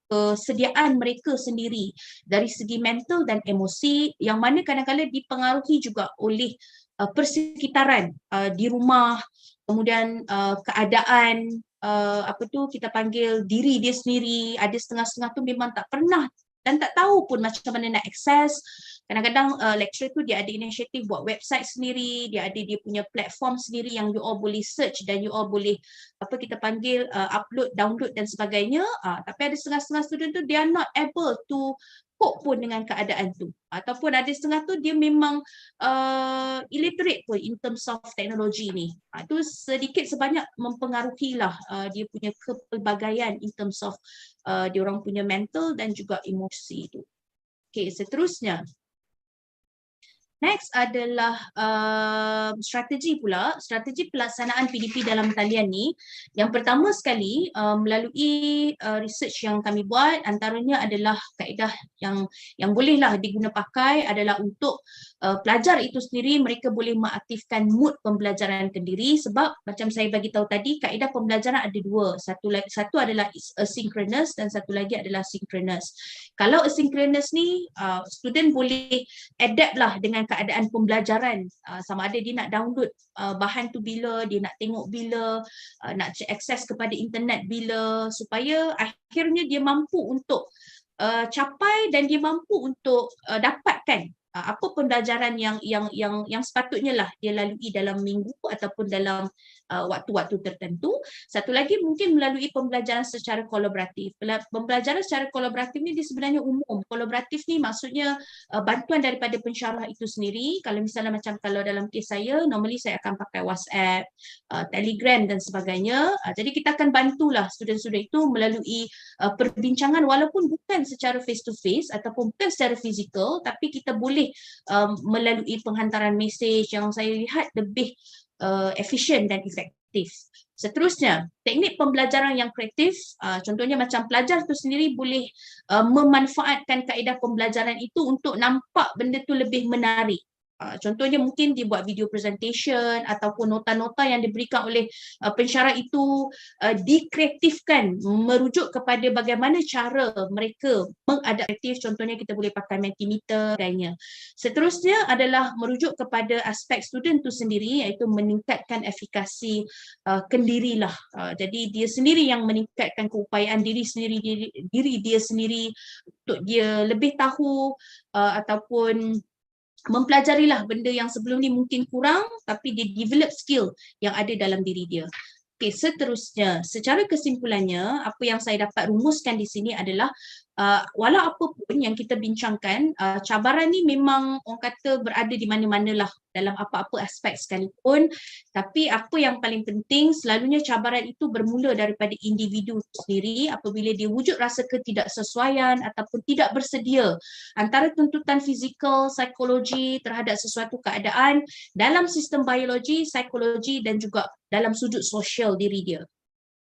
kesediaan mereka sendiri dari segi mental dan emosi, yang mana kadang-kadang dipengaruhi juga oleh persekitaran di rumah, kemudian keadaan apa tu kita panggil diri dia sendiri. Ada setengah-setengah tu memang tak pernah dan tak tahu pun macam mana nak akses. Kadang-kadang lecturer tu dia ada inisiatif buat website sendiri, dia ada dia punya platform sendiri yang you all boleh search dan you all boleh apa kita panggil upload, download dan sebagainya. Tapi ada setengah-setengah student tu they are not able to cope pun dengan keadaan tu, ataupun ada setengah tu dia memang illiterate pun in terms of teknologi ni. Itu sedikit sebanyak mempengaruhi lah dia punya kepelbagaian in terms of dia orang punya mental dan juga emosi tu. Okay, seterusnya Next adalah strategi pula, strategi pelaksanaan PDP dalam talian ni. Yang pertama sekali melalui research yang kami buat, antaranya adalah kaedah yang bolehlah diguna pakai adalah untuk pelajar itu sendiri, mereka boleh mengaktifkan mood pembelajaran kendiri, sebab macam saya bagi tahu tadi, kaedah pembelajaran ada dua. Satu adalah asynchronous dan satu lagi adalah synchronous. Kalau asynchronous ni student boleh adapt lah dengan keadaan pembelajaran, sama ada dia nak download bahan tu bila, dia nak tengok bila, nak akses kepada internet bila, supaya akhirnya dia mampu untuk capai dan dia mampu untuk dapatkan apa pembelajaran yang sepatutnya lah dia lalui dalam minggu ataupun dalam waktu-waktu tertentu. Satu lagi mungkin melalui pembelajaran secara kolaboratif. Pembelajaran secara kolaboratif ni dia sebenarnya umum. Kolaboratif ni maksudnya bantuan daripada pensyarah itu sendiri. Kalau misalnya macam kalau dalam kes saya, normally saya akan pakai WhatsApp, Telegram dan sebagainya. Jadi kita akan bantulah student-student itu melalui perbincangan walaupun bukan secara face to face ataupun bukan secara fizikal, tapi kita boleh melalui penghantaran mesej yang saya lihat lebih efisien dan efektif. Seterusnya, teknik pembelajaran yang kreatif, contohnya macam pelajar tu sendiri boleh memanfaatkan kaedah pembelajaran itu untuk nampak benda tu lebih menarik. Contohnya mungkin dia buat video presentation ataupun nota-nota yang diberikan oleh pensyarah itu dikreatifkan merujuk kepada bagaimana cara mereka mengadaptif. Contohnya kita boleh pakai Mentimeter dan lainnya. Seterusnya adalah merujuk kepada aspek student tu sendiri, iaitu meningkatkan efikasi kendirilah. Jadi dia sendiri yang meningkatkan keupayaan diri dia sendiri untuk dia lebih tahu ataupun mempelajarilah benda yang sebelum ni mungkin kurang, tapi dia develop skill yang ada dalam diri dia. Okey, seterusnya, secara kesimpulannya, apa yang saya dapat rumuskan di sini adalah walau apa pun yang kita bincangkan, cabaran ni memang orang kata berada di mana-mana lah dalam apa-apa aspek sekalipun, tapi apa yang paling penting selalunya cabaran itu bermula daripada individu sendiri apabila dia wujud rasa ketidaksesuaian ataupun tidak bersedia antara tuntutan fizikal, psikologi terhadap sesuatu keadaan dalam sistem biologi, psikologi dan juga dalam sudut sosial diri dia.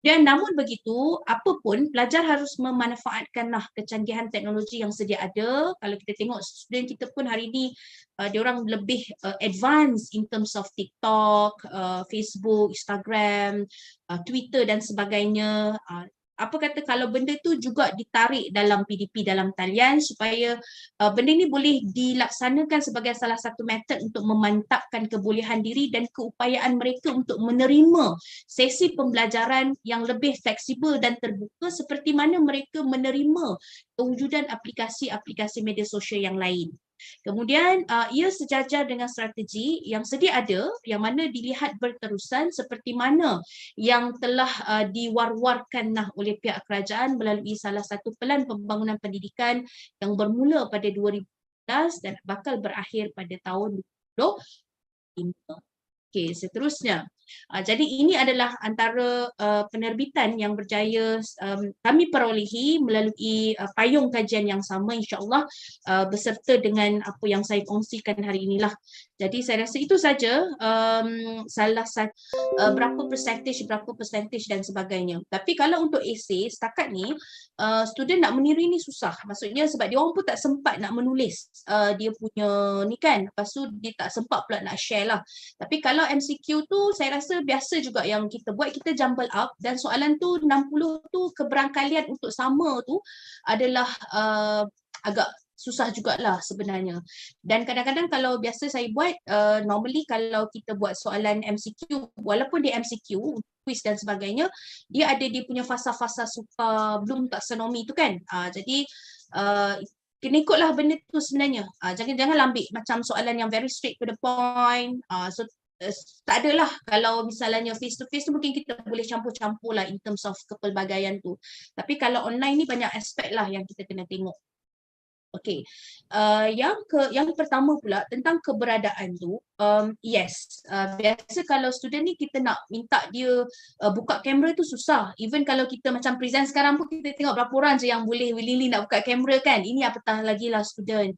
Dan namun begitu, apapun pelajar harus memanfaatkanlah kecanggihan teknologi yang sedia ada. Kalau kita tengok student kita pun hari ini diorang lebih advance in terms of TikTok, Facebook, Instagram, Twitter dan sebagainya. Apa kata kalau benda tu juga ditarik dalam PDP dalam talian supaya benda ni boleh dilaksanakan sebagai salah satu metod untuk memantapkan kebolehan diri dan keupayaan mereka untuk menerima sesi pembelajaran yang lebih fleksibel dan terbuka seperti mana mereka menerima kewujudan aplikasi-aplikasi media sosial yang lain. Kemudian ia sejajar dengan strategi yang sedia ada yang mana dilihat berterusan seperti mana yang telah diwar-warkan oleh pihak kerajaan melalui salah satu pelan pembangunan pendidikan yang bermula pada 2011 dan bakal berakhir pada tahun 2025. Okey, seterusnya. Jadi ini adalah antara penerbitan yang berjaya kami perolehi melalui payung kajian yang sama, insya-Allah beserta dengan apa yang saya kongsikan hari inilah. Jadi saya rasa itu saja salah satu berapa percentage dan sebagainya. Tapi kalau untuk esei setakat ni student nak meniru ni susah. Maksudnya sebab dia orang pun tak sempat nak menulis dia punya ni kan. Lepas tu dia tak sempat pula nak share lah. Tapi kalau MCQ tu saya rasa biasa juga yang kita buat, kita jumble up dan soalan tu 60 tu keberangkalian untuk sama tu adalah agak susah jugalah sebenarnya. Dan kadang-kadang kalau biasa saya buat, normally kalau kita buat soalan MCQ, walaupun dia MCQ, quiz dan sebagainya, dia ada dia punya fasa-fasa suka Bloom taxonomy tu kan. Jadi kena ikutlah benda tu sebenarnya. Jangan ambil macam soalan yang very straight to the point. So tak adalah kalau misalnya face to face tu mungkin kita boleh campur-campur lah in terms of kepelbagaian tu. Tapi kalau online ni banyak aspek lah yang kita kena tengok. Okey, yang pertama pula tentang keberadaan tu, yes, biasa kalau student ni kita nak minta dia buka kamera tu susah. Even kalau kita macam present sekarang pun kita tengok berapa orang je yang boleh willingly nak buka kamera kan. Ini apatah lagi lah student.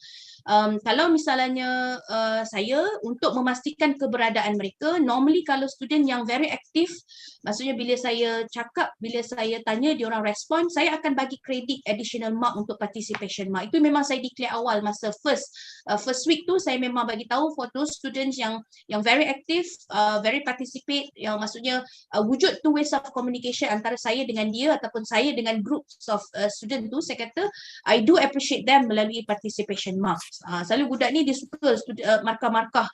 Kalau misalnya saya untuk memastikan keberadaan mereka, normally kalau student yang very aktif, maksudnya bila saya cakap, bila saya tanya dia orang respon, saya akan bagi kredit additional mark untuk participation mark. Itu memang saya declare awal masa first week tu, saya memang bagi tahu for those students yang very aktif, very participate, yang maksudnya wujud two ways of communication antara saya dengan dia ataupun saya dengan groups of student tu, saya kata I do appreciate them melalui participation marks. Selalu budak ni dia suka markah-markah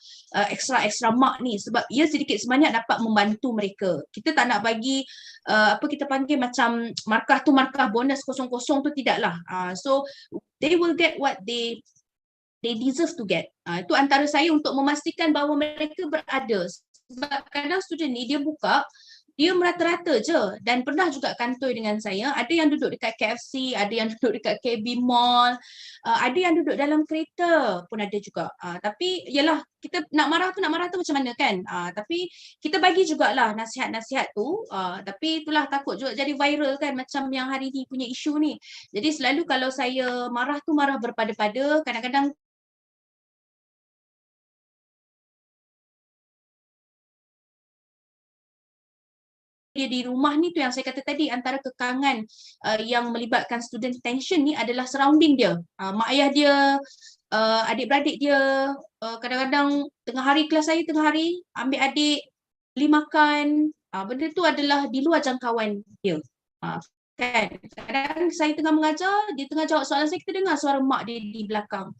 extra mark ni sebab ia sedikit sebanyak dapat membantu mereka. Kita tak nak bagi apa kita panggil macam markah tu markah bonus kosong-kosong tu, tidaklah. So they will get what they deserve to get. Itu antara saya untuk memastikan bahawa mereka berada. Sebab kadang student ni dia buka, dia merata-rata je, dan pernah juga kantoi dengan saya, ada yang duduk dekat KFC, ada yang duduk dekat KB Mall, ada yang duduk dalam kereta pun ada juga. Tapi yalah, kita nak marah tu macam mana kan? Tapi kita bagi jugalah nasihat-nasihat tu, tapi itulah takut juga jadi viral kan, macam yang hari ni punya isu ni. Jadi selalu kalau saya marah tu marah berpada-pada, kadang-kadang dia di rumah ni tu yang saya kata tadi, antara kekangan yang melibatkan student tension ni adalah surrounding dia. Mak ayah dia, adik-beradik dia, kadang-kadang tengah hari kelas saya tengah hari ambil adik beli makan, benda tu adalah di luar jangkauan dia. Kan? Kadang saya tengah mengajar, dia tengah jawab soalan saya, kita dengar suara mak dia di belakang.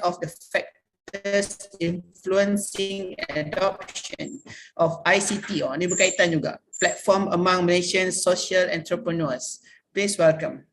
Of the factors influencing adoption of ICT. Ini berkaitan juga. Platform among Malaysian social entrepreneurs. Please welcome.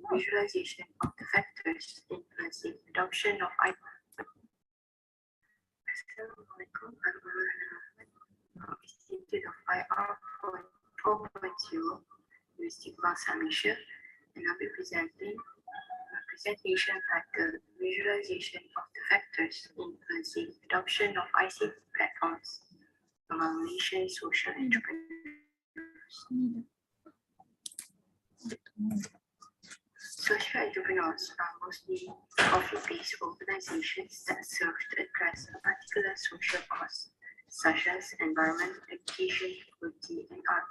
Visualization of the factors influencing adoption of Assalamualaikum warahmatullahi wabarakatuh. Institute of IR 4.0 University of Bangsa Malaysia, and I'll be presenting a presentation titled Visualization of the factors influencing adoption of ICT platforms among Malaysian social entrepreneurs. Social entrepreneurs are mostly profit-based organizations that serve to address a particular social cause, such as environment, education, equality, and art.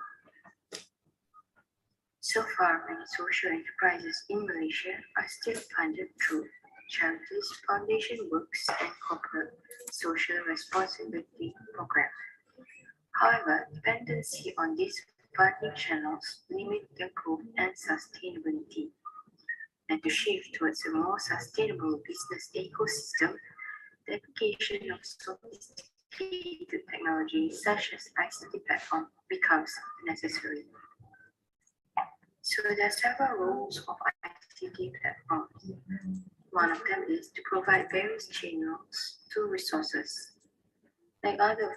So far, many social enterprises in Malaysia are still funded through charities, foundation works, and corporate social responsibility programs. However, dependency on these funding channels limit their growth and sustainability. And to shift towards a more sustainable business ecosystem, The application of sophisticated technology such as ICT platform becomes necessary. So there are several roles of ICT platforms. One of them is to provide various channels to resources. Like other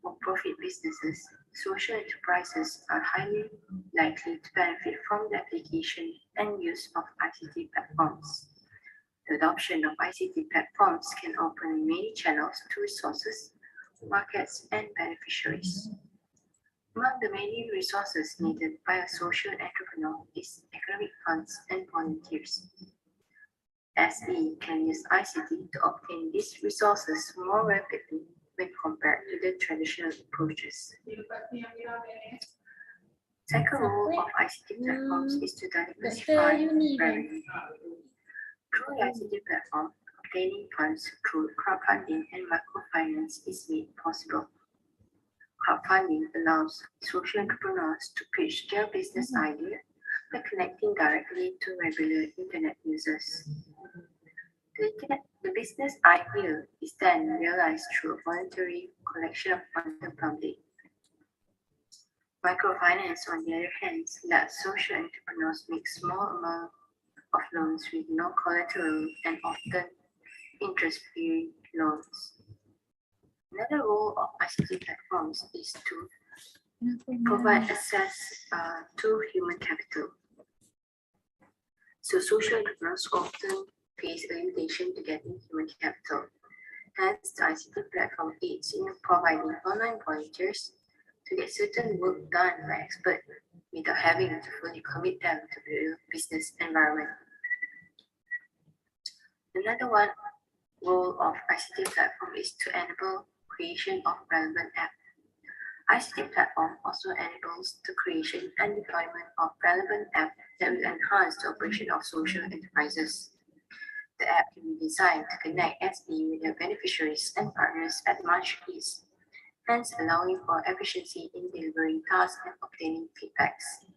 for-profit businesses, social enterprises are highly likely to benefit from the application and use of ICT platforms. The adoption of ICT platforms can open many channels to resources, markets, and beneficiaries. Among the many resources needed by a social entrepreneur is economic funds and volunteers. SE can use ICT to obtain these resources more rapidly when compared to the traditional approaches. Second role of ICT platforms is to diversify revenue. Through the ICT platform, obtaining funds through crowdfunding and microfinance is made possible. Crowdfunding allows social entrepreneurs to pitch their business idea by connecting directly to regular internet users. The business idea is then realized through a voluntary collection of funds from the public. Microfinance, on the other hand, lets social entrepreneurs make small amounts of loans with no collateral and often interest-free loans. Another role of ICT platforms is to provide access to human capital. So social entrepreneurs often face a limitation to getting human capital. Hence, the ICT platform aids in providing online volunteers to get certain work done by experts without having to fully commit them to the business environment. Another role of ICT platform is to enable creation of relevant apps. ICT platform also enables the creation and deployment of relevant apps that will enhance the operation of social enterprises. The app can be designed to connect SE with their beneficiaries and partners at much ease, hence allowing for efficiency in delivering tasks and obtaining feedbacks.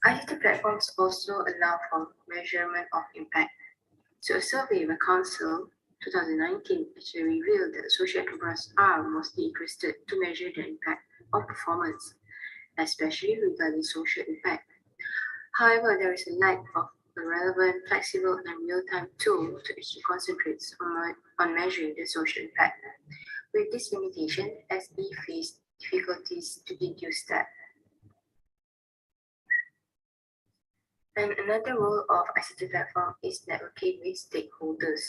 ICT platforms also allow for measurement of impact. So a survey by Council 2019 actually revealed that social entrepreneurs are mostly interested to measure the impact of performance, especially regarding social impact. However, there is a lack of a relevant, flexible, and real-time tool to actually concentrate on measuring the social impact. With this limitation, SE faced difficulties to deduce that. And another role of ICT platform is networking with stakeholders.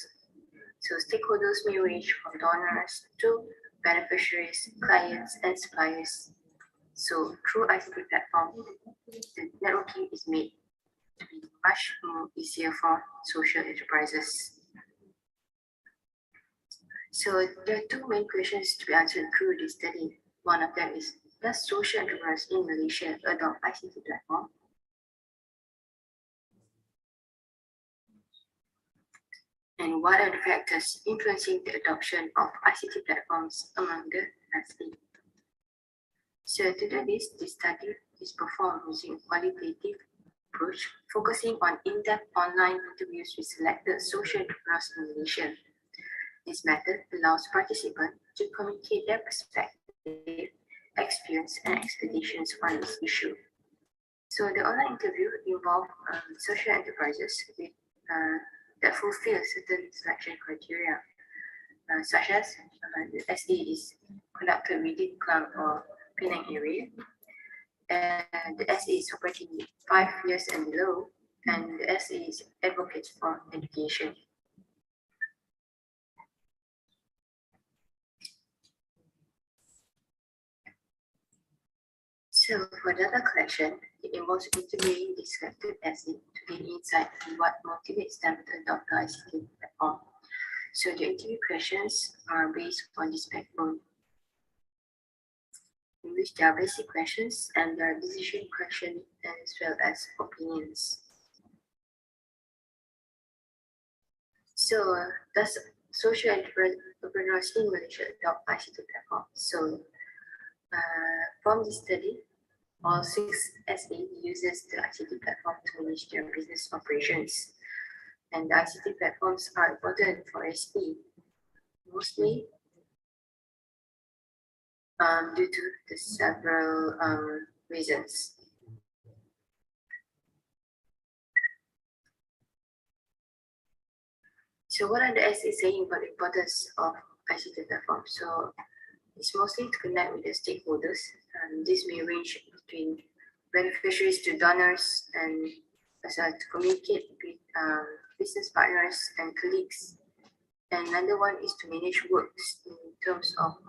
So stakeholders may range from donors to beneficiaries, clients, and suppliers. So through ICT platform, the networking is made to be much more easier for social enterprises. So there are two main questions to be answered through this study. One of them is, does social entrepreneurs in Malaysia adopt ICT platform? And what are the factors influencing the adoption of ICT platforms among the SE? So to do this study is performed using a qualitative approach, focusing on in-depth online interviews with selected social entrepreneurs in Malaysia. This method allows participants to communicate their perspective, experience, and expectations on this issue. So the online interview involved social enterprises with that fulfill certain selection criteria, such as the SE is conducted within Klang or Penang area, and the SE is operating 5 years and below, and the SE is advocates for education. So for data collection, it involves interviewing the selected SE to gain insight on what motivates them to adopt the ICT platform. So the interview questions are based on this backbone, in which there are basic questions and there are decision questions as well as opinions. So does social entrepreneurs in Malaysia adopt ICT platform? So from this study, all 6 SE uses the ICT platform to manage their business operations. and the ICT platforms are important for SE, mostly due to the several reasons. So what are the SE saying about the importance of ICT platforms? So it's mostly to connect with the stakeholders. This may range between beneficiaries to donors, and as well to communicate with business partners and colleagues. And another one is to manage works in terms of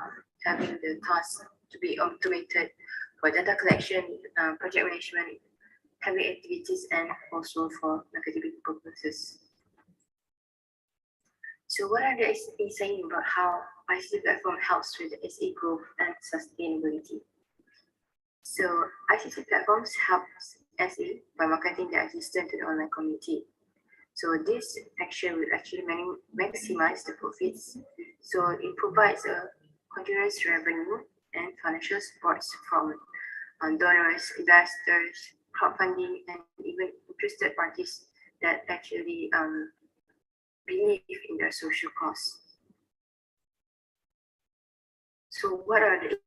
having the tasks to be automated for data collection, project management, having activities, and also for academic purposes. So what are the SE saying about how ICT platform helps with the SE growth and sustainability? So ICT platforms helps SE by marketing their assistant to the online community. So this action will actually maximize the profits. So it provides a continuous revenue and financial support from donors, investors, crowdfunding, and even interested parties that actually believe in their social cause. So what are the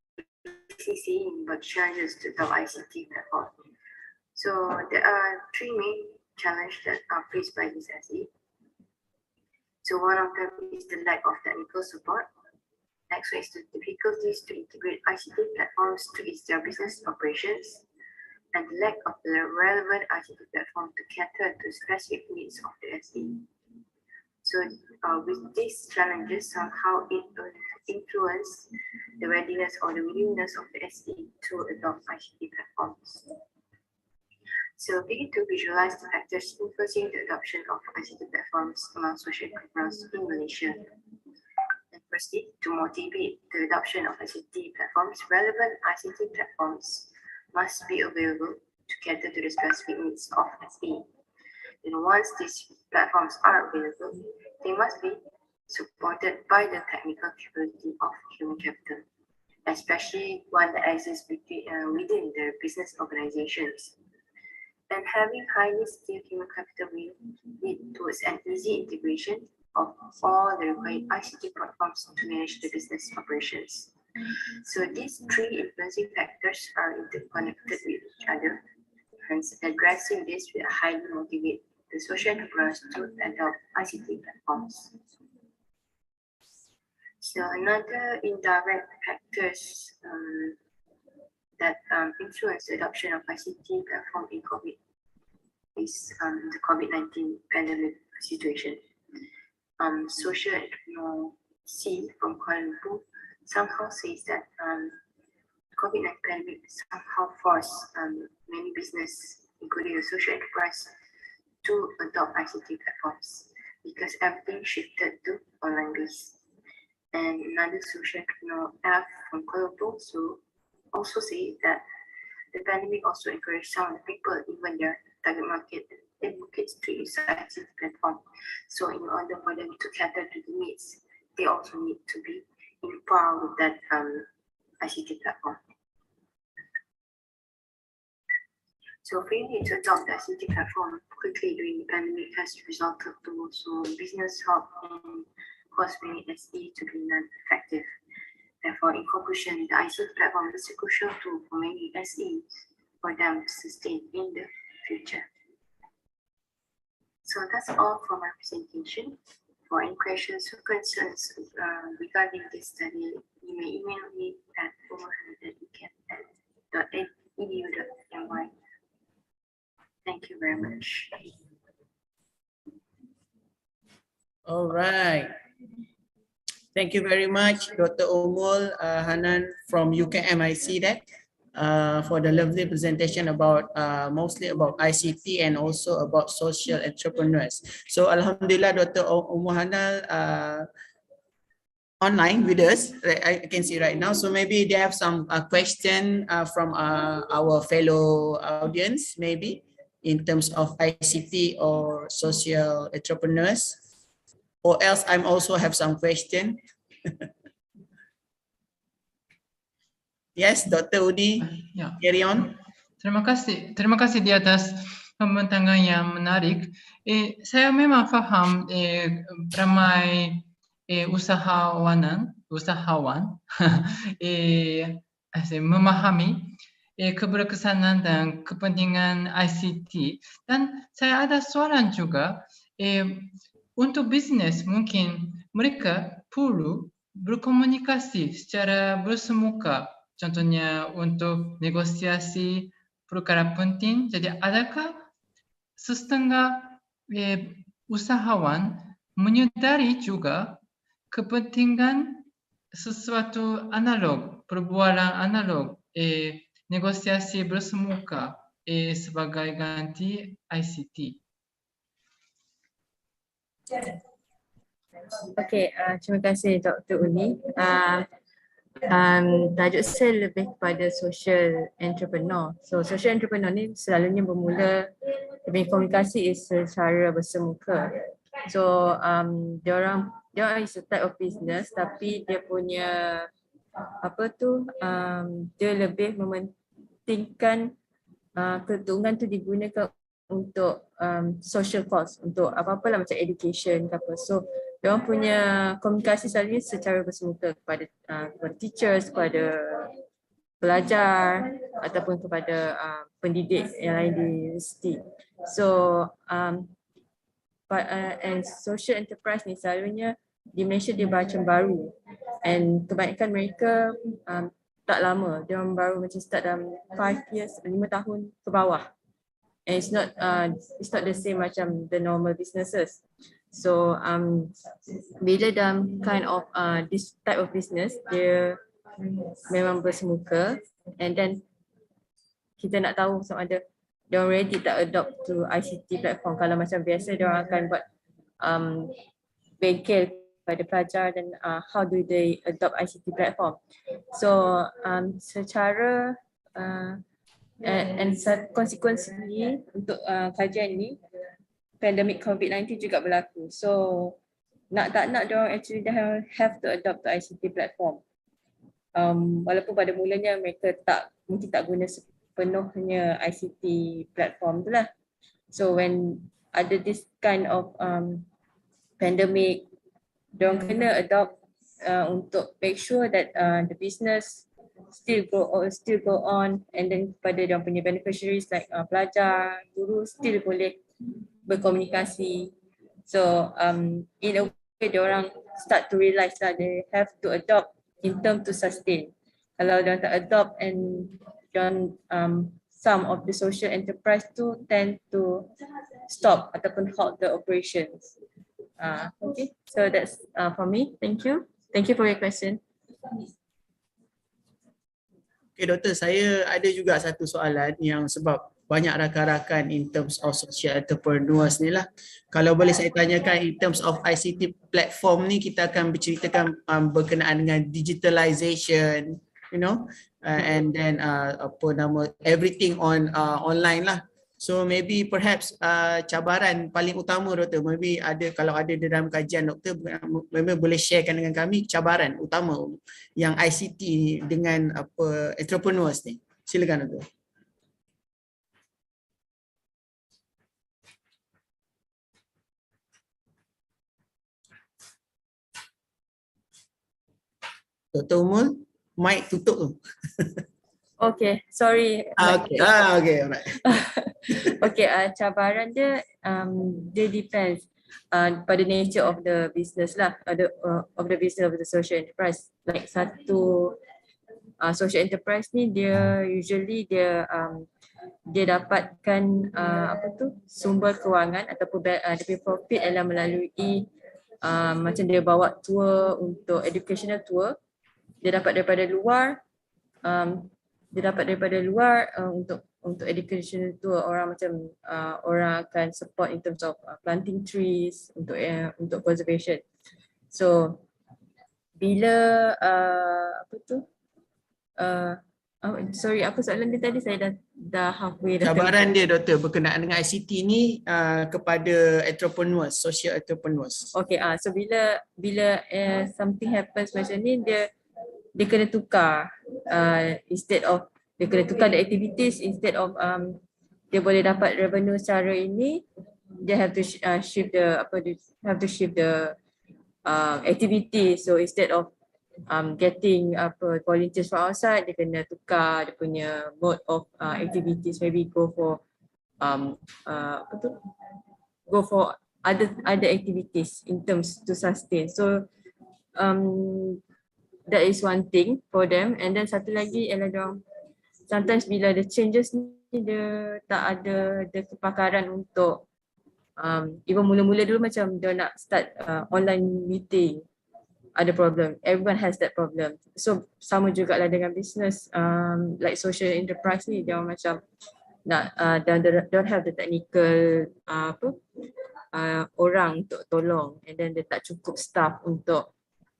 saying about challenges to the ICT platform? So there are three main challenges that are faced by this SE. So one of them is the lack of technical support. Next one is the difficulties to integrate ICT platforms to their business operations, and the lack of the relevant ICT platform to cater to specific needs of the SE. So with these challenges, somehow it will influence the readiness or the willingness of the SE to adopt ICT platforms. So begin to visualize the factors influencing the adoption of ICT platforms among social entrepreneurs in Malaysia. And firstly, to motivate the adoption of ICT platforms, relevant ICT platforms must be available to cater to the specific needs of SE. And once these platforms are available, they must be supported by the technical capability of human capital, especially one that exists within the business organizations. And having highly skilled human capital will lead towards an easy integration of all the required ICT platforms to manage the business operations. So these three influencing factors are interconnected with each other. Hence, addressing this will highly motivate the social entrepreneurs to adopt ICT platforms. So another indirect factors that influence the adoption of ICT platform in COVID is the COVID-19 pandemic situation. Social entrepreneur C from Kuala Lumpur somehow says that COVID-19 pandemic somehow forced many business, including the social enterprise, to adopt ICT platforms because everything shifted to online base. And another social entrepreneur F from Kuala Lumpur also say that the pandemic also encouraged some of the people, even their target market, advocates to use ICT platform. So in order for them to cater to the needs, they also need to be in par with that ICT platform. So failure to adopt the ICT platform quickly during the pandemic has resulted to also business help and caused many SE to be non-effective. Therefore, in conclusion, the ICT platform is a crucial tool for many SE for them to sustain in the future. So that's all for my presentation. For any questions or concerns regarding this study, you may email me at overhead@edu.my. Thank you very much. All right. Thank you very much, Dr. Omul Hanan from UKM. I see that for the lovely presentation about mostly about ICT and also about social entrepreneurs. So Alhamdulillah, Dr. Omul Hanan online with us. I can see right now. So maybe they have some question from our fellow audience, maybe in terms of ICT or social entrepreneurs. Or else I'm also have some question. Yes, Dr. Udi, Ya. carry on. Terima kasih di atas pembentangan yang menarik. Saya memang faham ramai usahawan memahami keberkesanan dan kepentingan ICT, dan saya ada soalan juga untuk bisnes mungkin mereka perlu berkomunikasi secara bersemuka, contohnya untuk negosiasi perkara penting. Jadi adakah setengah usahawan menyadari juga kepentingan sesuatu analog, perbualan analog, negosiasi bersemuka sebagai ganti ICT? Okey, terima kasih Dr. Uni. Tajuk saya lebih kepada social entrepreneur. So social entrepreneur ni selalunya bermula lebih komunikasi secara bersemuka. So dia is a type of business tapi dia punya dia lebih mementingkan keuntungan tu digunakan untuk social cause, untuk apa-apa lah macam education ke apa. So diorang punya komunikasi selalunya secara bersemuka kepada teachers, kepada pelajar ataupun kepada pendidik yang lain di universiti. So and social enterprise ni selalunya di Malaysia dia macam baru, and kebanyakan mereka tak lama, dia baru macam start dalam 5 years, 5 tahun ke bawah. And it's not the same macam the normal businesses. So bila dalam kind of this type of business, dia memang bersemuka, and then kita nak tahu sama ada dia ready tak adopt to ICT platform. Kalau macam biasa dia akan buat bengkel pada pelajar, dan how do they adopt ICT platform. So secara and consequently untuk kajian ni, pandemic COVID-19 juga berlaku. So nak tak nak dia actually dah have to adopt to ICT platform. Walaupun pada mulanya mereka mungkin tak guna sepenuhnya ICT platform tu lah. So when ada this kind of pandemic, diorang kena adopt untuk make sure that the business still go on, and then kepada diorang punya beneficiaries like pelajar, guru still boleh berkomunikasi. So in a way diorang start to realise that they have to adopt in term to sustain. Kalau diorang tak adopt, and diorang some of the social enterprise tu tend to stop ataupun halt the operations. Okay, so that's for me. Thank you. Thank you for your question. Okay, Doktor, saya ada juga satu soalan yang sebab banyak rakan-rakan in terms of social entrepreneurs ni lah. Kalau boleh saya tanyakan in terms of ICT platform ni, kita akan berceritakan berkenaan dengan digitalization, you know, and then everything on online lah. So maybe perhaps cabaran paling utama, Doktor, maybe ada, kalau ada di dalam kajian Doktor, memang boleh sharekan dengan kami cabaran utama yang ICT dengan entrepreneurs ni. Silakan, Doktor. Dr. Umul, mic tutup tu. Okay, sorry. Okay, alright. Okay, cabaran dia depends pada nature of the business lah, of the business of the social enterprise. Like satu social enterprise ni dia usually dia dapatkan sumber kewangan ataupun dia profit adalah melalui macam dia bawa tour untuk educational tour. Dia dapat daripada luar, untuk educational tour, orang macam orang akan support in terms of planting trees untuk conservation. So bila sorry, apa soalan dia tadi? Saya dah halfway dah. Cabaran dia, Doktor, berkenaan dengan ICT ni kepada entrepreneurs, social entrepreneurs. Okay, so bila something happens macam ni, dia kena tukar, instead of dia kena tukar the activities, instead of dia boleh dapat revenue secara ini, dia have to shift the activity. So instead of getting volunteers from outside, dia kena tukar dia punya mode of activities, maybe go for other activities in terms to sustain. So that is one thing for them. And then satu lagi ialah diorang sometimes bila ada changes ni, dia tak ada kepakaran untuk even mula-mula dulu macam dia nak start online meeting, ada problem. Everyone has that problem. So sama jugalah dengan business, like social enterprise ni, dia macam nak don't have the technical orang untuk tolong, and then dia tak cukup staff untuk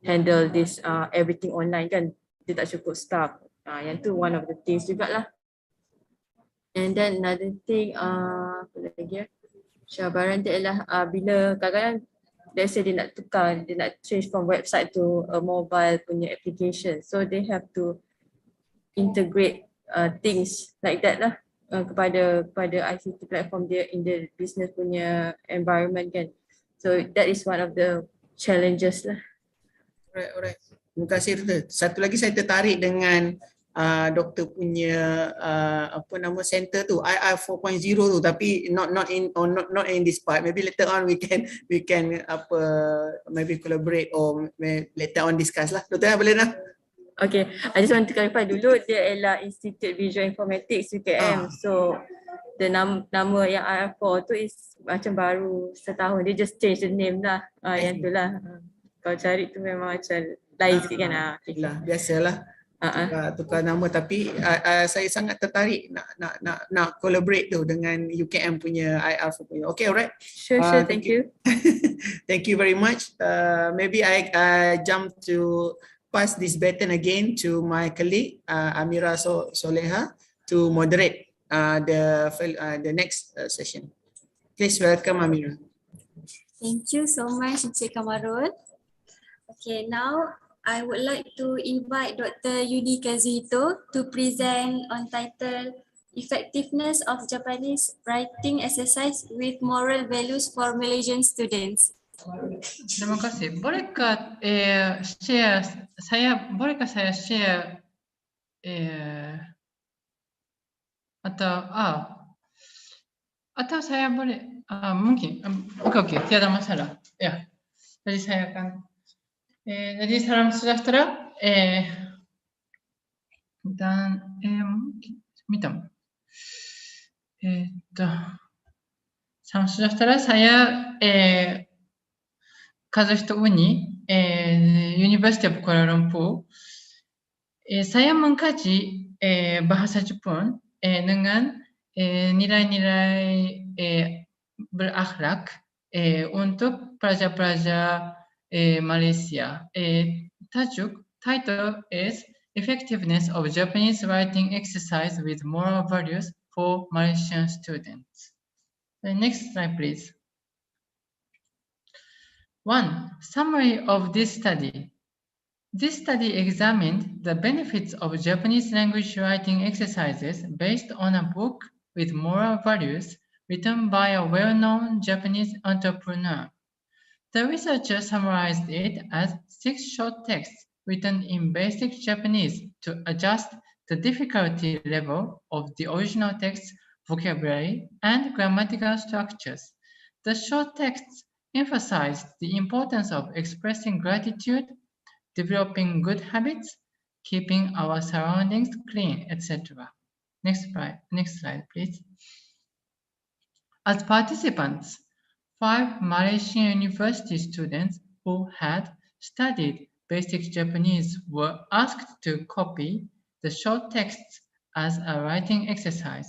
handle this everything online kan, dia tak cukup staff. Yang tu one of the things jugalah. And then another thing, apa lagi cabaran dia ialah bila kadang-kadang let's say dia nak tukar, dia nak change from website to a mobile punya application, so they have to integrate things like that lah kepada ICT platform dia in the business punya environment kan. So that is one of the challenges lah. Alright. Terima kasih Doktor. Satu lagi saya tertarik dengan Doktor punya apa nama center tu, IR 4.0 tu, tapi not in this part. Maybe later on we can apa maybe collaborate or later on discuss lah. Doktor boleh dah? Okay, I just want to clarify dulu, dia ialah Institute Visual Informatics UKM. So the nama yang IR4 tu is macam baru setahun, dia just change the name lah. Yang tu lah. Kalau cari tu memang macam lain sikit kan. Biasalah. Tukar nama, tapi saya sangat tertarik nak collaborate tu dengan UKM punya IR punya. Okay, alright. Sure, thank you. Thank you very much. Maybe I jump to pass this baton again to my colleague Amira Soleha to moderate the next session. Please welcome Amira. Thank you so much, Encik Kamarul. Okay, now I would like to invite Dr. Yuni Kazuhito to present on title Effectiveness of Japanese Writing Exercise with Moral Values for Malaysian Students. Terima kasih. Bolehkah saya share atau saya boleh mungkin okey, tiada masalah. Ya. Jadi saya akan jadi salam sejahtera dan mungkin salam sejahtera, saya Kazuhito Uni, University of Kuala Lumpur. Saya mengkaji bahasa Jepun dengan nilai-nilai berakhlak untuk pelajar-pelajar Malaysia. Title is Effectiveness of Japanese Writing Exercise with Moral Values for Malaysian Students. The next slide, please. 1. Summary of this study. This study examined the benefits of Japanese language writing exercises based on a book with moral values written by a well-known Japanese entrepreneur. The researcher summarized it as 6 short texts written in basic Japanese to adjust the difficulty level of the original text's vocabulary and grammatical structures. The short texts emphasized the importance of expressing gratitude, developing good habits, keeping our surroundings clean, etc. Next slide, please. As participants, 5 Malaysian university students who had studied basic Japanese were asked to copy the short texts as a writing exercise.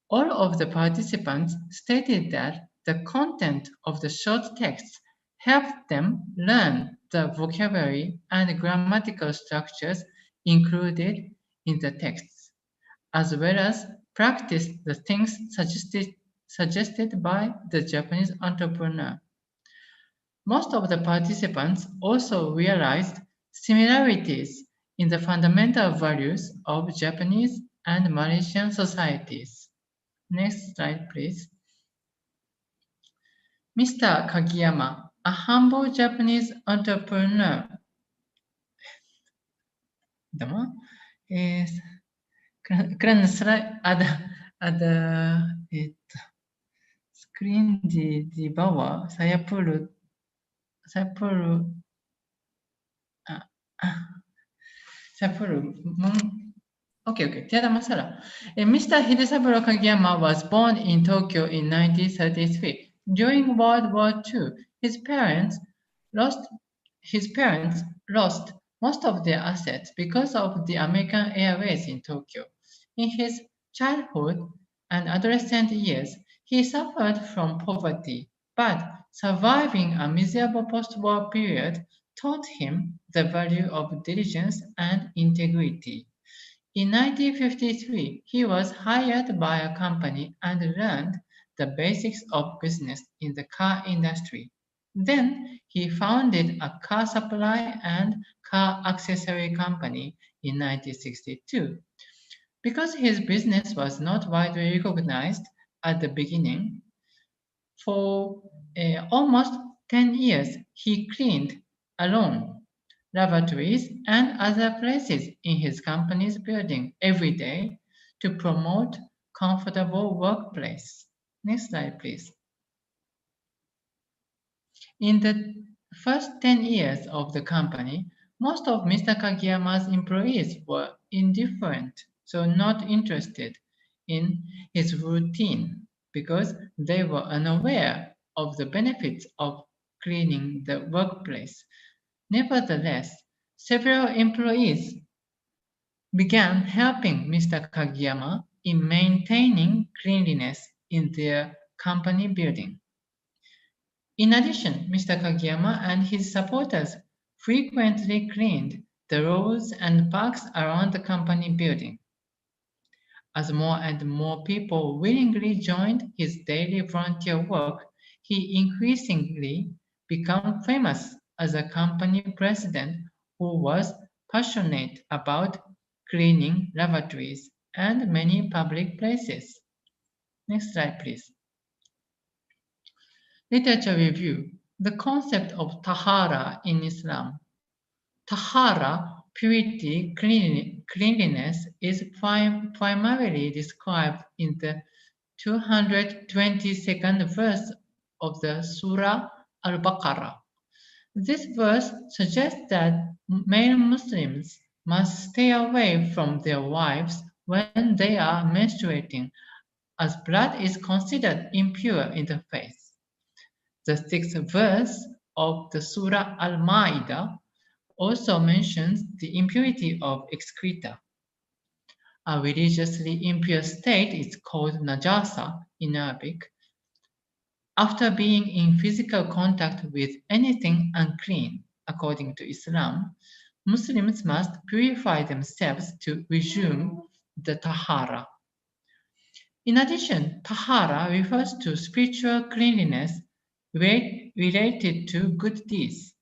All of the participants stated that the content of the short texts helped them learn the vocabulary and grammatical structures included in the texts, as well as practice the things suggested by the Japanese entrepreneur. Most of the participants also realized similarities in the fundamental values of Japanese and Malaysian societies. Next slide, please. Mr. Kagiyama, a humble Japanese entrepreneur. Kerana slide ada screen di bawah, saya perlu Okay, tiada masalah. Mr. Hidesaburo Kagiyama was born in Tokyo in 1933. During World War II, his parents lost most of their assets because of the American Airways in Tokyo. In his childhood and adolescent years, he suffered from poverty, but surviving a miserable post-war period taught him the value of diligence and integrity. In 1953, he was hired by a company and learned the basics of business in the car industry. Then he founded a car supply and car accessory company in 1962. Because his business was not widely recognized at the beginning, for almost 10 years he cleaned alone lavatories and other places in his company's building every day to promote comfortable workplace. Next slide, please. In the first 10 years of the company, most of Mr. Kagiyama's employees were indifferent, so not interested in his routine because they were unaware of the benefits of cleaning the workplace. Nevertheless, several employees began helping Mr. Kagiyama in maintaining cleanliness in their company building. In addition, Mr. Kagiyama and his supporters frequently cleaned the roads and parks around the company building. As more and more people willingly joined his daily volunteer work, he increasingly became famous as a company president who was passionate about cleaning lavatories and many public places. Next slide, please. Literature review. The concept of tahara in Islam. Tahara, purity, cleanliness, is primarily described in the 222nd verse of the Surah Al-Baqarah. This verse suggests that male Muslims must stay away from their wives when they are menstruating, as blood is considered impure in the faith. The 6th verse of the Surah Al-Ma'idah also mentions the impurity of excreta. A religiously impure state is called najasa in Arabic. After being in physical contact with anything unclean, according to Islam, Muslims must purify themselves to resume the tahara. In addition, tahara refers to spiritual cleanliness related to good deeds.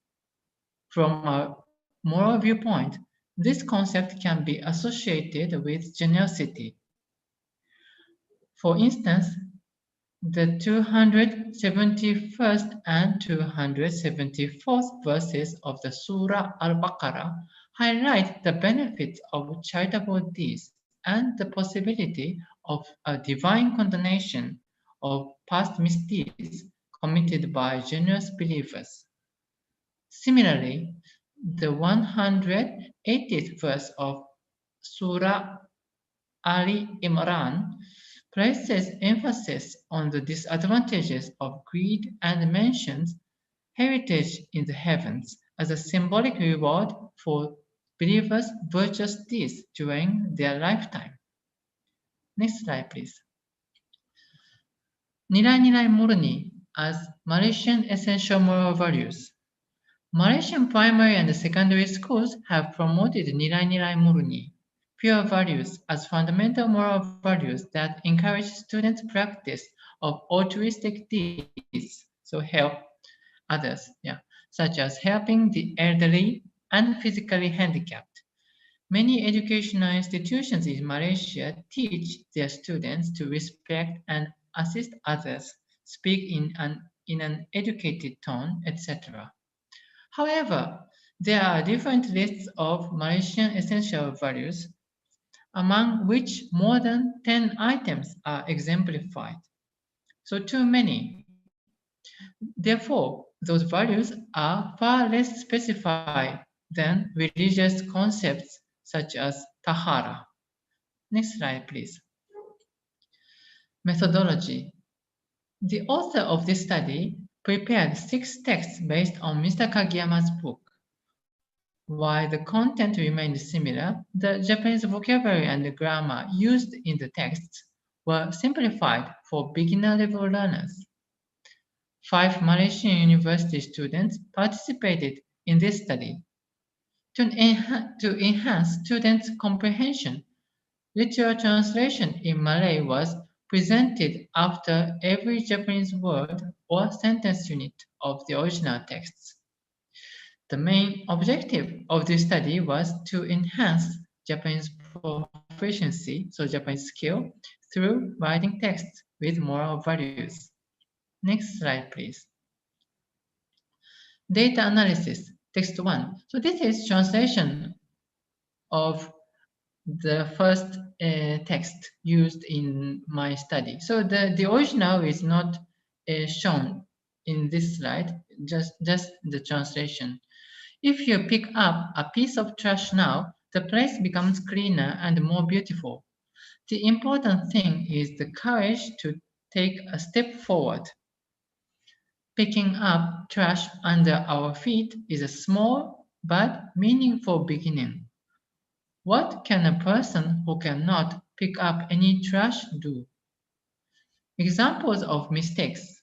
From a moral viewpoint, this concept can be associated with generosity. For instance, the 271st and 274th verses of the Surah Al-Baqarah highlight the benefits of charitable deeds and the possibility of a divine condemnation of past misdeeds committed by generous believers. Similarly, the 180th verse of Surah Ali Imran places emphasis on the disadvantages of greed and mentions heritage in the heavens as a symbolic reward for believers' virtuous deeds during their lifetime. Next slide, please. Nilai-nilai murni as Malaysian essential moral values. Malaysian primary and secondary schools have promoted nilai-nilai murni, pure values, as fundamental moral values that encourage students' practice of altruistic deeds, so help others, such as helping the elderly and physically handicapped. Many educational institutions in Malaysia teach their students to respect and assist others, speak in an educated tone, etc. However, there are different lists of Malaysian essential values, among which more than 10 items are exemplified. So too many. Therefore, those values are far less specified than religious concepts such as tahara. Next slide, please. Methodology. The author of this study prepared 6 texts based on Mr. Kagiyama's book. While the content remained similar, the Japanese vocabulary and the grammar used in the texts were simplified for beginner-level learners. 5 Malaysian university students participated in this study. To enhance students' comprehension, literal translation in Malay was presented after every Japanese word or sentence unit of the original texts. The main objective of this study was to enhance Japanese proficiency, so Japanese skill, through writing texts with moral values. Next slide, please. Data analysis, text 1. So this is translation of the first text used in my study. So the original is not shown in this slide, just the translation. If you pick up a piece of trash now, the place becomes cleaner and more beautiful. The important thing is the courage to take a step forward. Picking up trash under our feet is a small but meaningful beginning. What can a person who cannot pick up any trash do? Examples of mistakes.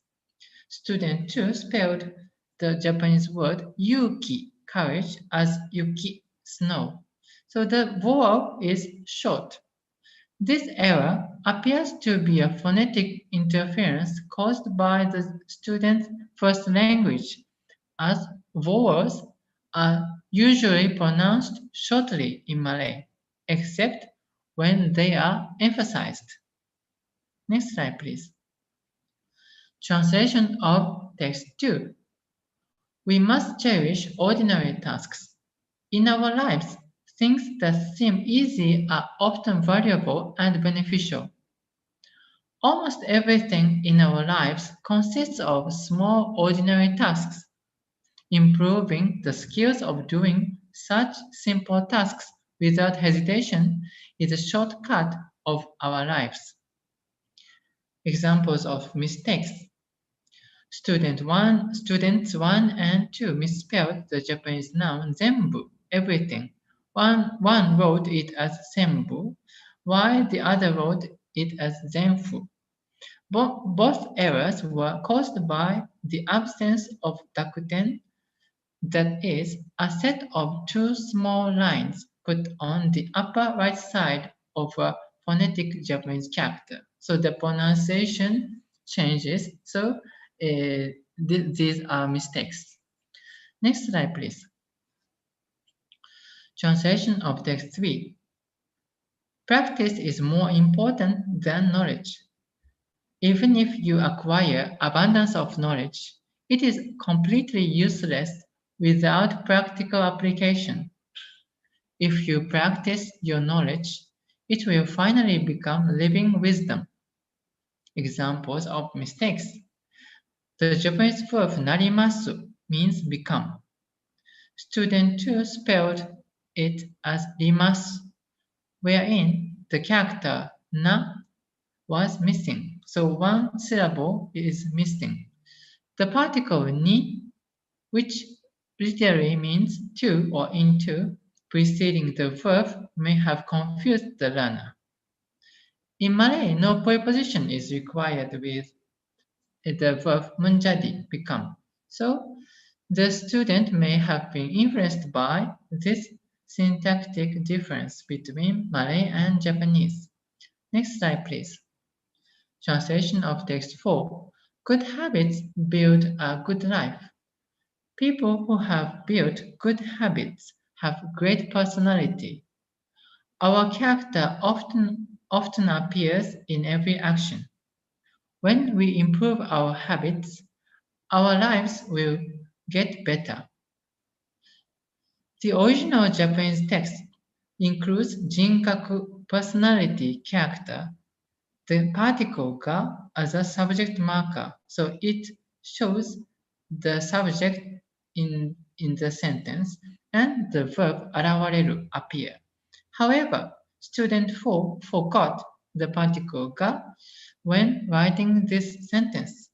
Student 2 spelled the Japanese word yuki, courage, as yuki, snow. So the vowel is short. This error appears to be a phonetic interference caused by the student's first language, as vowels are usually pronounced shortly in Malay, except when they are emphasized. Next slide, please. Translation of text 2. We must cherish ordinary tasks. In our lives, things that seem easy are often valuable and beneficial. Almost everything in our lives consists of small ordinary tasks. Improving the skills of doing such simple tasks without hesitation is a shortcut of our lives. Examples of mistakes. Students 1 and 2 misspelled the Japanese noun zenbu, everything. One wrote it as senbu, while the other wrote it as zenfu. Both errors were caused by the absence of dakuten, that is, a set of 2 small lines put on the upper right side of a phonetic Japanese character. So the pronunciation changes. So these are mistakes. Next slide, please. Translation of text 3. Practice is more important than knowledge. Even if you acquire abundance of knowledge, it is completely useless without practical application. If you practice your knowledge, it will finally become living wisdom. Examples of mistakes. The Japanese verb narimasu means become. Student 2 spelled it as rimasu, wherein the character na was missing, so 1 syllable is missing. The particle ni, which literally means to or into, preceding the verb may have confused the learner. In Malay, no preposition is required with the verb menjadi, become. So the student may have been influenced by this syntactic difference between Malay and Japanese. Next slide, please. Translation of text 4. Good habits build a good life. People who have built good habits have great personality. Our character often appears in every action. When we improve our habits, our lives will get better. The original Japanese text includes jinkaku, personality, character, the particle ga as a subject marker, so it shows the subject in the sentence and the verb arawareru appear. However, student 4 forgot the particle ga when writing this sentence.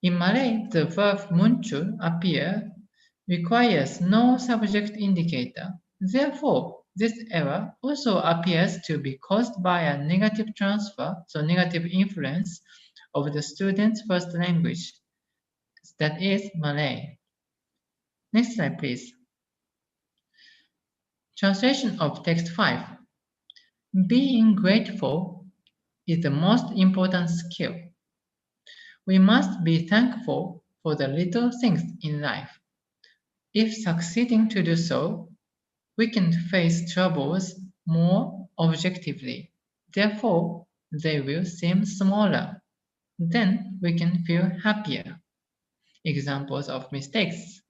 In Malay, the verb muncul appear requires no subject indicator. Therefore, this error also appears to be caused by a negative transfer, so negative influence of the student's first language, that is Malay. Next slide, please. Translation of text 5. Being grateful is the most important skill. We must be thankful for the little things in life. If succeeding to do so, we can face troubles more objectively. Therefore, they will seem smaller. Then we can feel happier. Examples of mistakes.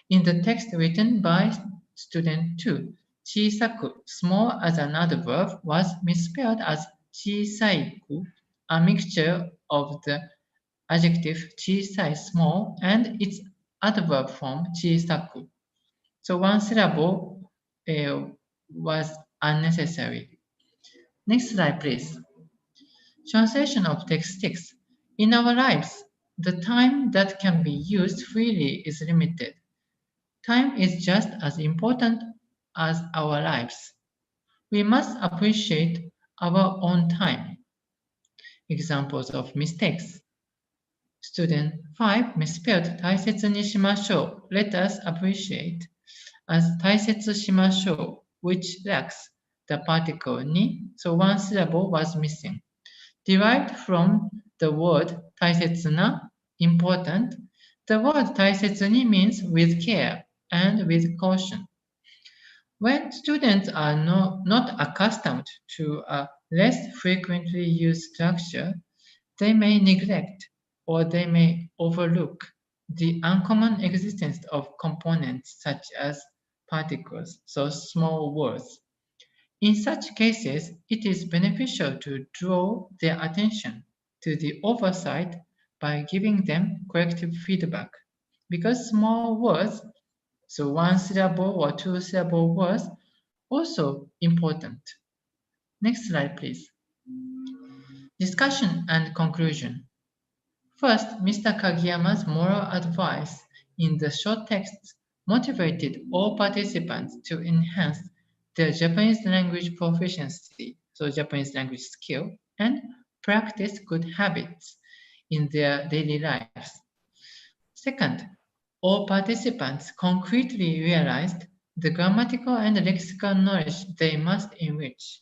In the text written by student 2, chisaku, small as an adverb, was misspelled as chisaiku, a mixture of the adjective chisai, small, and its adverb form chisaku. So one syllable was unnecessary. Next slide, please. Translation of text 6. In our lives, the time that can be used freely is limited. Time is just as important as our lives. We must appreciate our own time. Examples of mistakes. Student 5 misspelled 大切にしましょう. Let us appreciate as 大切しましょう, which lacks the particle ni, so one syllable was missing. Derived from the word 大切な, important, the word 大切に means with care and with caution. When students are not accustomed to a less frequently used structure, they may neglect or they may overlook the uncommon existence of components such as particles, so small words. In such cases, it is beneficial to draw their attention to the oversight by giving them corrective feedback, because small words, so one syllable or two syllable words, also important. Next slide, please. Discussion and conclusion. First, Mr. Kagiyama's moral advice in the short texts motivated all participants to enhance their Japanese language proficiency, so Japanese language skill, and practice good habits in their daily lives. Second, all participants concretely realized the grammatical and lexical knowledge they must enrich.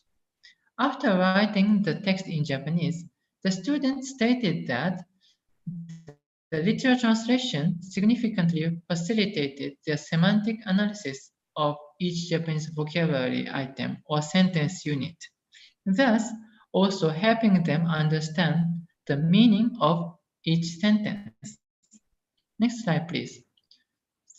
After writing the text in Japanese, the students stated that the literal translation significantly facilitated their semantic analysis of each Japanese vocabulary item or sentence unit, thus also helping them understand the meaning of each sentence. Next slide, please.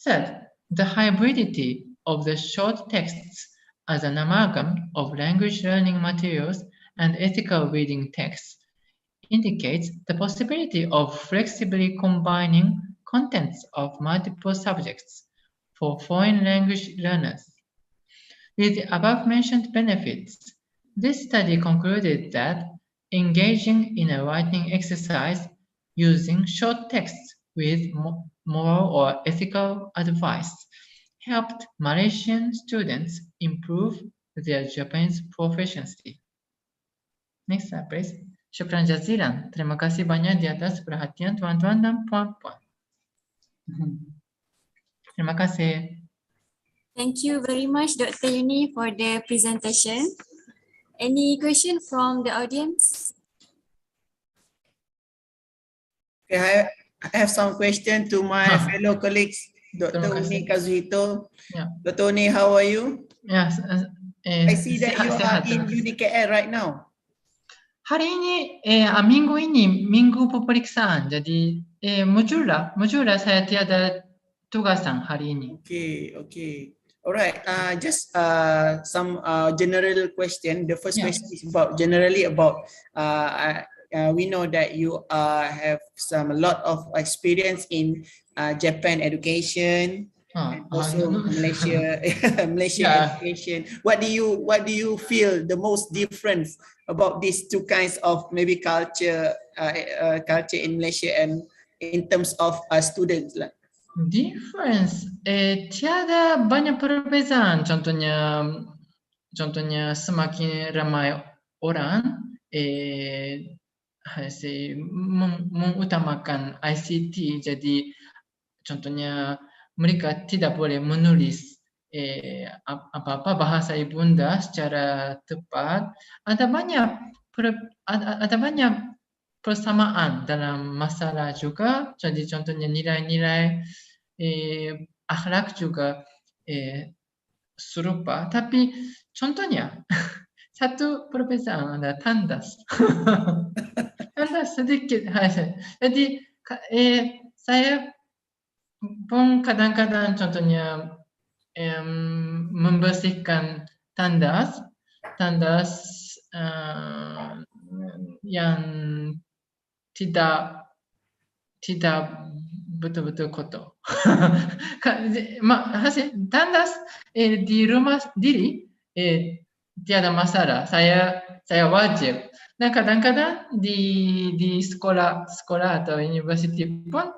Third, the hybridity of the short texts as an amalgam of language learning materials and ethical reading texts indicates the possibility of flexibly combining contents of multiple subjects for foreign language learners. With the above-mentioned benefits, this study concluded that engaging in a writing exercise using short texts with moral or ethical advice helped Malaysian students improve their Japanese proficiency. Next slide, please. Syukran jazilan. Terima kasih banyak di atas perhatian tuan-tuan dan puan-puan. Terima kasih. Thank you very much, Dr. Yuni, for the presentation. Any question from the audience? Okay, I have some question to my fellow colleagues, Dr. Uni Kazuhito. Yeah. Dr. Uni, how are you? Yes, I see that you are Sehat-sehat in terus. UDKL right now. Hari ini, minggu ini, minggu peperiksaan. Jadi, mula saya tiada tugasan hari ini. Okay, okay. Alright, just some general question. The first question is about generally about we know that you have a lot of experience in Japan education and also Malaysia Malaysia education. What do you feel the most difference about these two kinds of maybe culture in Malaysia and in terms of students lah? Difference, tiada banyak perbezaan. Contohnya semakin ramai orang mengutamakan ICT. Jadi contohnya mereka tidak boleh menulis apa-apa bahasa ibunda secara tepat. Ada banyak persamaan dalam masalah juga. Jadi contohnya nilai-nilai akhlak juga serupa. Tapi contohnya satu perbezaan ada tandas. Tandas sedikit. Jadi saya pun kadang-kadang contohnya membersihkan tandas yang tidak betul-betul kotor. Hasil tandas di rumah sendiri tiada masalah. Saya wajib. Dan kadang-kadang di sekolah atau universiti pun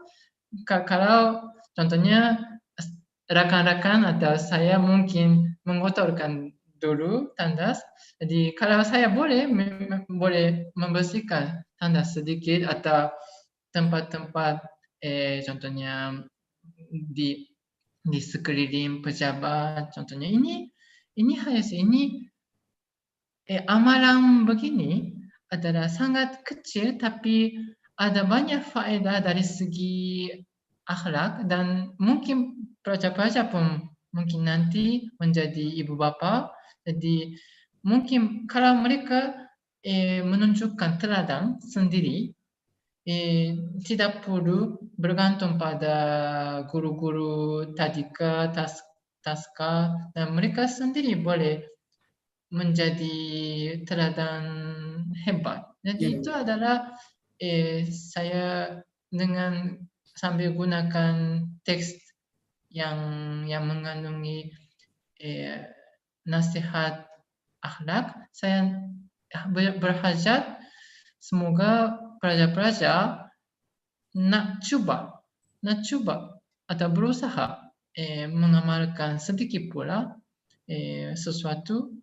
kalau contohnya rakan-rakan atau saya mungkin mengotorkan dulu tandas. Jadi kalau saya boleh membersihkan tandas sedikit atau tempat-tempat contohnya di sekeliling pejabat, contohnya ini amalan begini adalah sangat kecil tapi ada banyak faedah dari segi akhlak dan mungkin pelajar-pelajar pun mungkin nanti menjadi ibu bapa. Jadi mungkin kalau mereka menunjukkan teladan sendiri, tidak perlu bergantung pada guru-guru tadika, taska, dan mereka sendiri boleh menjadi teladan hebat. Jadi itu adalah saya dengan sambil gunakan teks yang mengandungi nasihat akhlak, saya berhajat semoga pelajar-pelajar nak cuba atau berusaha mengamalkan sedikit pula suatu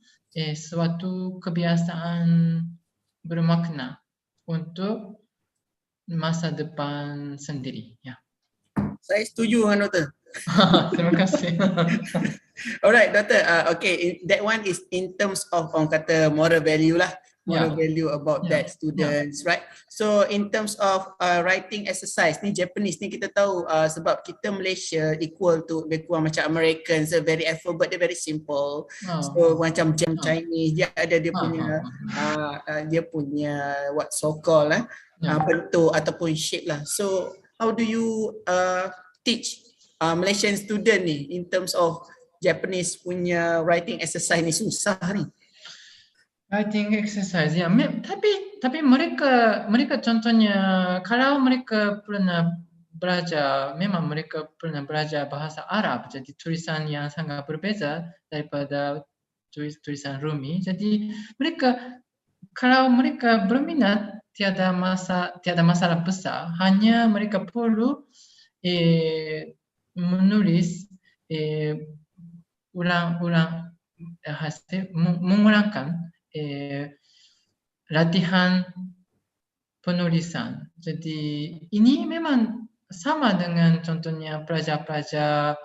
kebiasaan bermakna untuk masa depan sendiri. Ya. Saya setuju dengan Doktor. Terima kasih. Alright, Doktor. Okay, that one is in terms of orang kata moral value lah. Moral value about that students, right? So in terms of writing exercise ni Japanese ni kita tahu sebab kita Malaysia equal to lebih kurang macam Americans, very alphabet dia very simple. So macam Chinese dia ada dia punya what so called bentuk ataupun shape lah. So how do you teach Malaysian student ni in terms of Japanese punya writing exercise ni susah ni? Writing exercise, ya. Tapi mereka contohnya kalau mereka pernah belajar, memang mereka pernah belajar bahasa Arab, jadi tulisan yang sangat berbeza daripada tulisan Rumi. Jadi kalau mereka berminat, tiada masalah besar. Hanya mereka perlu menulis mengulangkan latihan penulisan. Jadi ini memang sama dengan contohnya pelajar-pelajar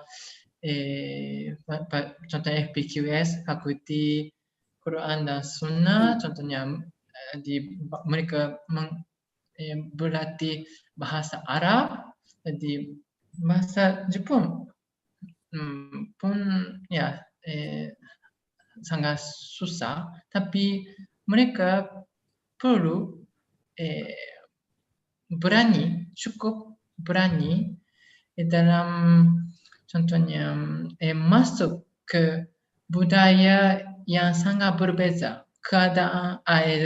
contohnya FPQS, Fakulti Quran dan Sunnah, contohnya mereka berlatih bahasa Arab, jadi bahasa Jepun pun ya sangat susah, tapi mereka perlu berani, cukup berani dalam contohnya masuk ke budaya yang sangat berbeza,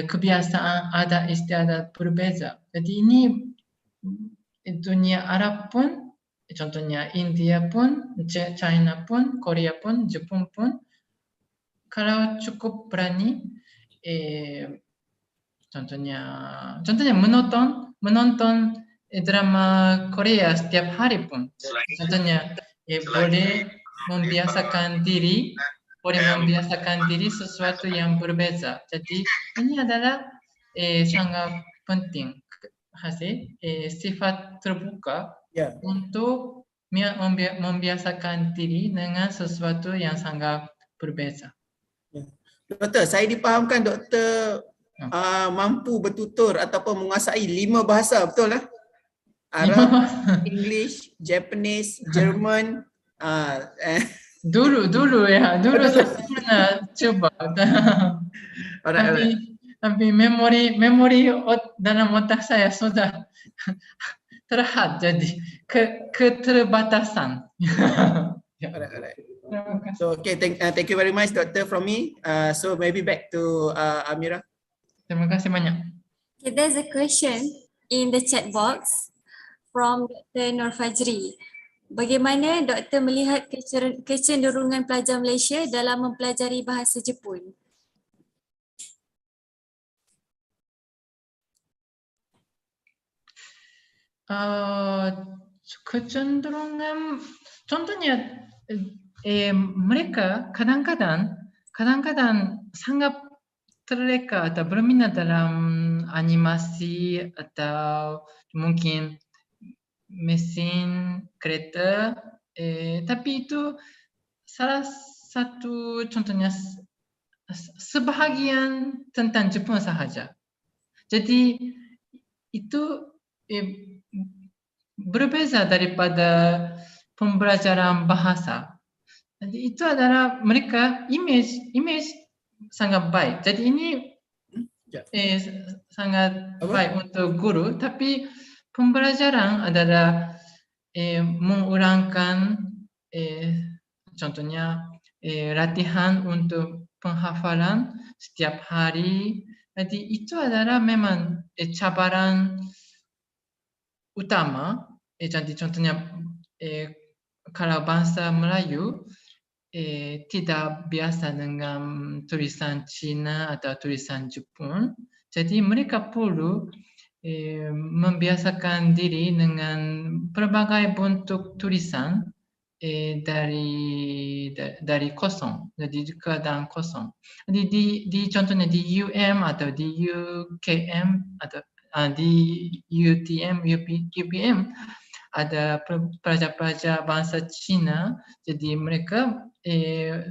kebiasaan adat istiadat berbeza. Jadi ini dunia Arab pun, contohnya India pun, China pun, Korea pun, Jepun pun, kalau cukup berani, contohnya menonton drama Korea setiap hari pun, contohnya boleh membiasakan diri sesuatu yang berbeza. Jadi ini adalah sangat penting, sifat terbuka untuk membiasakan diri dengan sesuatu yang sangat berbeza. Doktor, saya dipahamkan doktor mampu bertutur ataupun menguasai 5 bahasa, betul lah? Arab, English, Japanese, German. Dulu saya pernah coba. Tapi memori dalam otak saya sudah terhad, jadi keterbatasan. So okay, thank you very much, Doctor, from me. So maybe back to Amira. Terima kasih banyak. Okay, there's a question in the chat box from Dr. Nur Fajri. Bagaimana doktor melihat kecenderungan pelajar Malaysia dalam mempelajari bahasa Jepun? Kecenderungan, contohnya mereka kadang-kadang sangat terleka atau berminat dalam animasi atau mungkin mesin kereta, tapi itu salah satu contohnya sebahagian tentang Jepun sahaja. Jadi itu berbeza daripada pembelajaran bahasa. Jadi itu adalah mereka image sangat baik. Jadi ini sangat baik untuk guru, tapi pembelajaran adalah mengurangkan contohnya latihan untuk penghafalan setiap hari. Jadi itu adalah memang cabaran utama. Jadi contohnya kalau bahasa Melayu tidak biasa dengan tulisan Cina atau tulisan Jepun, jadi mereka perlu membiasakan diri dengan berbagai bentuk tulisan dari kosong, jadi keadaan kosong. Jadi di contohnya di UM atau di UKM atau di UTM, UPM ada pelajar-pelajar bahasa Cina, jadi mereka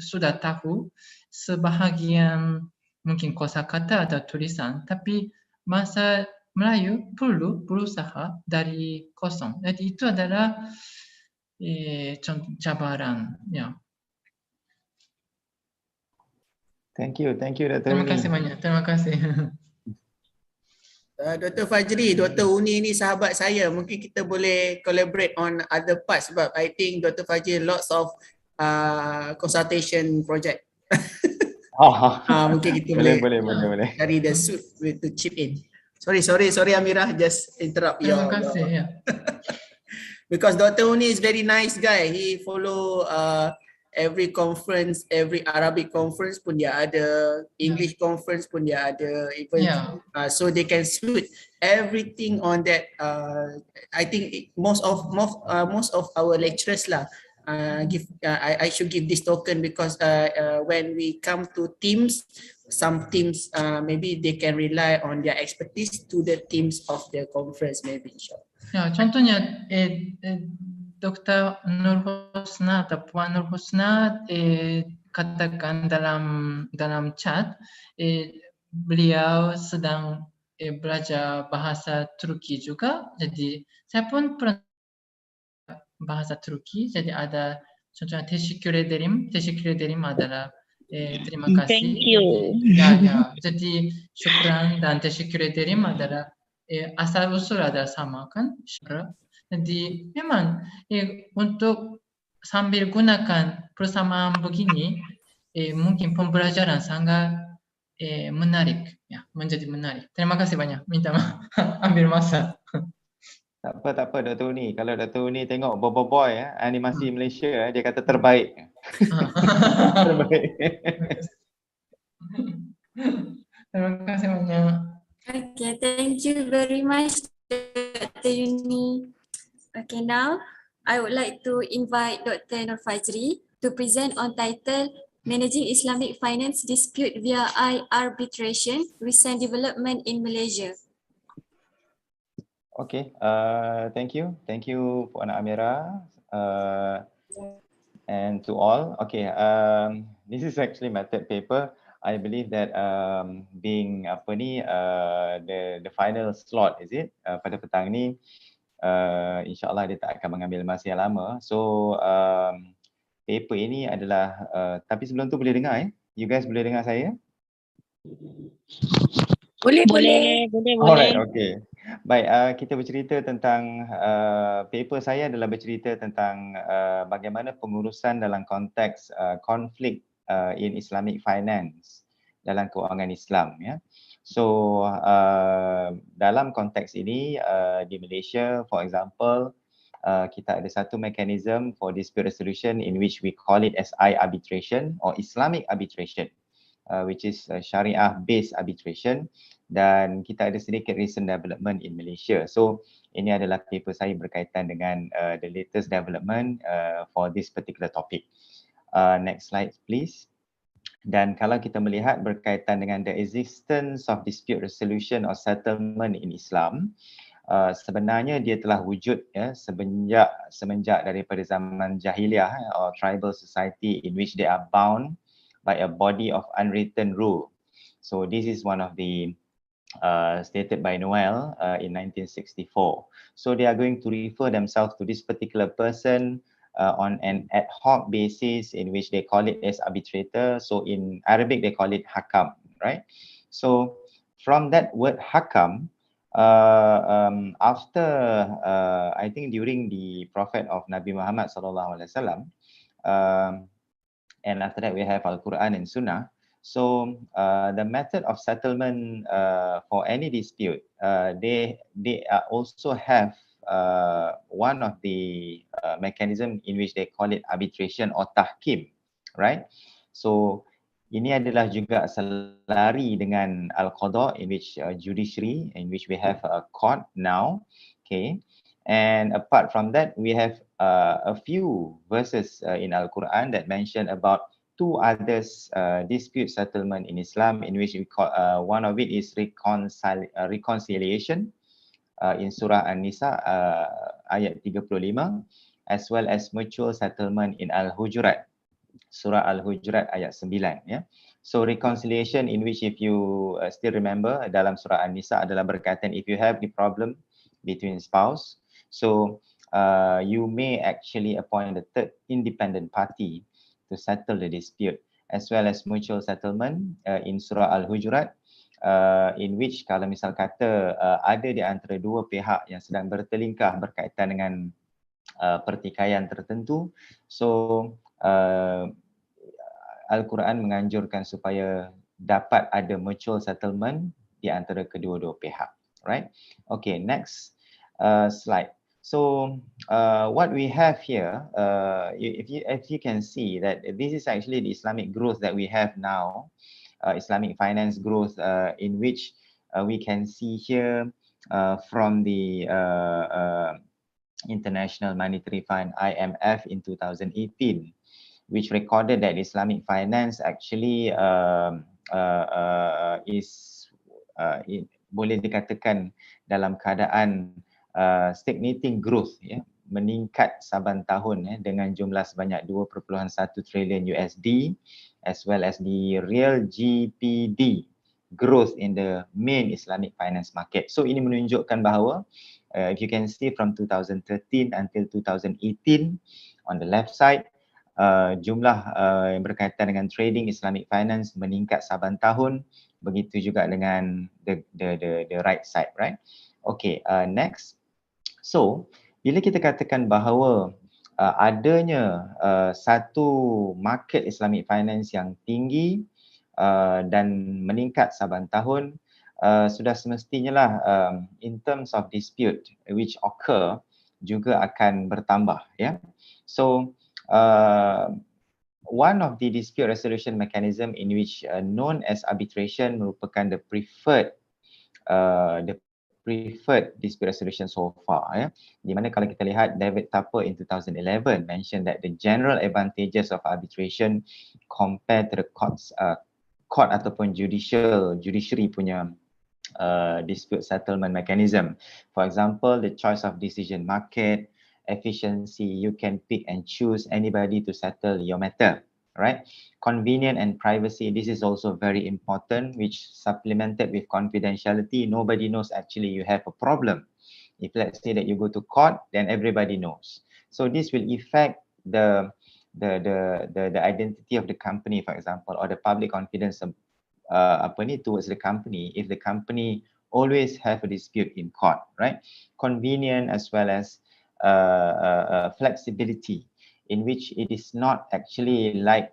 sudah tahu sebahagian mungkin kosakata atau tulisan, tapi bahasa Melayu perlu berusaha dari kosong. Jadi itu adalah cabaran. Ya. Thank you, Dr. Terima kasih banyak. Terima kasih. Dr. Fajri, Dr. Uni ni sahabat saya. Mungkin kita boleh collaborate on other parts sebab I think Dr. Fajri lots of consultation project. Mungkin kita boleh cari the suit to chip in. Sorry Amira, just interrupt you. Terima kasih. Ya. Because Dr. Uni is very nice guy. He follow every conference, every Arabic conference pun dia ada, English conference pun dia ada, even so they can suit everything on that. I think most of our lecturers lah I should give this token because when we come to teams, some teams maybe they can rely on their expertise to the teams of the conference maybe. Ya, contohnya Dr. Nur Husna atau Puan Nur Husna katakan dalam chat beliau sedang belajar bahasa Turki juga. Jadi saya pun pernah bahasa Turki. Jadi ada contohnya teşekkür ederim. Teşekkür ederim adalah Terima kasih. Thank you. Ya. Jadi syukran dan teşekkür ederim adalah asal usul adalah sama kan? Syukran. Jadi memang untuk sambil gunakan persamaan begini mungkin pembelajaran sangat menarik ya, menjadi menarik. Terima kasih banyak. Minta maaf ambil masa. Tak apa Dr. Uni. Kalau Dr. Uni tengok Boy animasi Malaysia, dia kata terbaik. Terbaik. Terima kasih banyak. Okay, thank you very much, Dr. Yuni. Okay, now I would like to invite Dr. Nur Fajri to present on title Managing Islamic Finance Dispute via Arbitration, Recent Development in Malaysia. Okay, thank you. Thank you Puan Amira and to all. Okay, this is actually my third paper. I believe that being the final slot, is it? Pada petang ni, insyaAllah dia tak akan mengambil masa yang lama. So, paper ini adalah, tapi sebelum tu boleh dengar You guys boleh dengar saya? Boleh. Alright, okay. Baik, kita bercerita tentang paper saya adalah bercerita tentang bagaimana pengurusan dalam konteks konflik in Islamic finance dalam kewangan Islam ya. So dalam konteks ini di Malaysia, for example, kita ada satu mechanism for dispute resolution in which we call it as arbitration or Islamic arbitration, which is Sharia based arbitration. Dan kita ada sedikit recent development in Malaysia. So ini adalah paper saya berkaitan dengan the latest development for this particular topic. Next slide please. Dan kalau kita melihat berkaitan dengan the existence of dispute resolution or settlement in Islam, sebenarnya dia telah wujud ya semenjak daripada zaman jahiliah or tribal society in which they are bound by a body of unwritten rule. So this is one of the stated by Noel in 1964. So they are going to refer themselves to this particular person on an ad hoc basis in which they call it as arbitrator. So in Arabic they call it hakam, right? So from that word hakam, after I think during the prophet of Nabi Muhammad sallallahu alaihi wasallam, and after that we have Al-Quran and Sunnah. So the method of settlement for any dispute, they also have one of the mechanism in which they call it arbitration or tahkim, right? So ini adalah juga selari dengan al-qada, in which judiciary, in which we have a court now, okay. And apart from that, we have a few verses in Al-Quran that mention about two others dispute settlement in Islam, in which we call one of it is reconciliation in Surah An-Nisa ayat 35, as well as mutual settlement in Al-Hujurat, Surah Al-Hujurat ayat 9 ya. So reconciliation, in which if you still remember dalam Surah An-Nisa adalah berkaitan if you have the problem between spouse, so you may actually appoint a third independent party to settle the dispute, as well as mutual settlement in Surah Al-Hujurat, in which kalau misal kata ada di antara dua pihak yang sedang bertelingkah berkaitan dengan pertikaian tertentu, so Al-Quran menganjurkan supaya dapat ada mutual settlement di antara kedua-dua pihak, right? Okay, next slide. So what we have here, if you can see that this is actually the Islamic growth that we have now, Islamic finance growth, in which we can see here from the International Monetary Fund IMF in 2018, which recorded that Islamic finance actually boleh dikatakan dalam keadaan stagnating growth ya, meningkat saban tahun ya, dengan jumlah sebanyak 2.1 trilion USD, as well as the real GPD growth in the main Islamic finance market. So ini menunjukkan bahawa if you can see from 2013 until 2018 on the left side, jumlah yang berkaitan dengan trading Islamic finance meningkat saban tahun, begitu juga dengan the right side, right? Okay, next. So bila kita katakan bahawa adanya satu market Islamic finance yang tinggi dan meningkat saban tahun, sudah semestinya lah in terms of dispute which occur juga akan bertambah, ya. So one of the dispute resolution mechanism in which known as arbitration merupakan the preferred dispute resolution so far, ya. Di mana kalau kita lihat David Tupper in 2011 mentioned that the general advantages of arbitration compared to the court ataupun judiciary punya dispute settlement mechanism. For example, the choice of decision market, efficiency, you can pick and choose anybody to settle your matter, right? Convenient and privacy, this is also very important, which supplemented with confidentiality. Nobody knows actually you have a problem. If let's say that you go to court, then everybody knows. So this will affect the identity of the company, for example, or the public confidence towards the company if the company always have a dispute in court, right? Convenient as well as flexibility, in which it is not actually like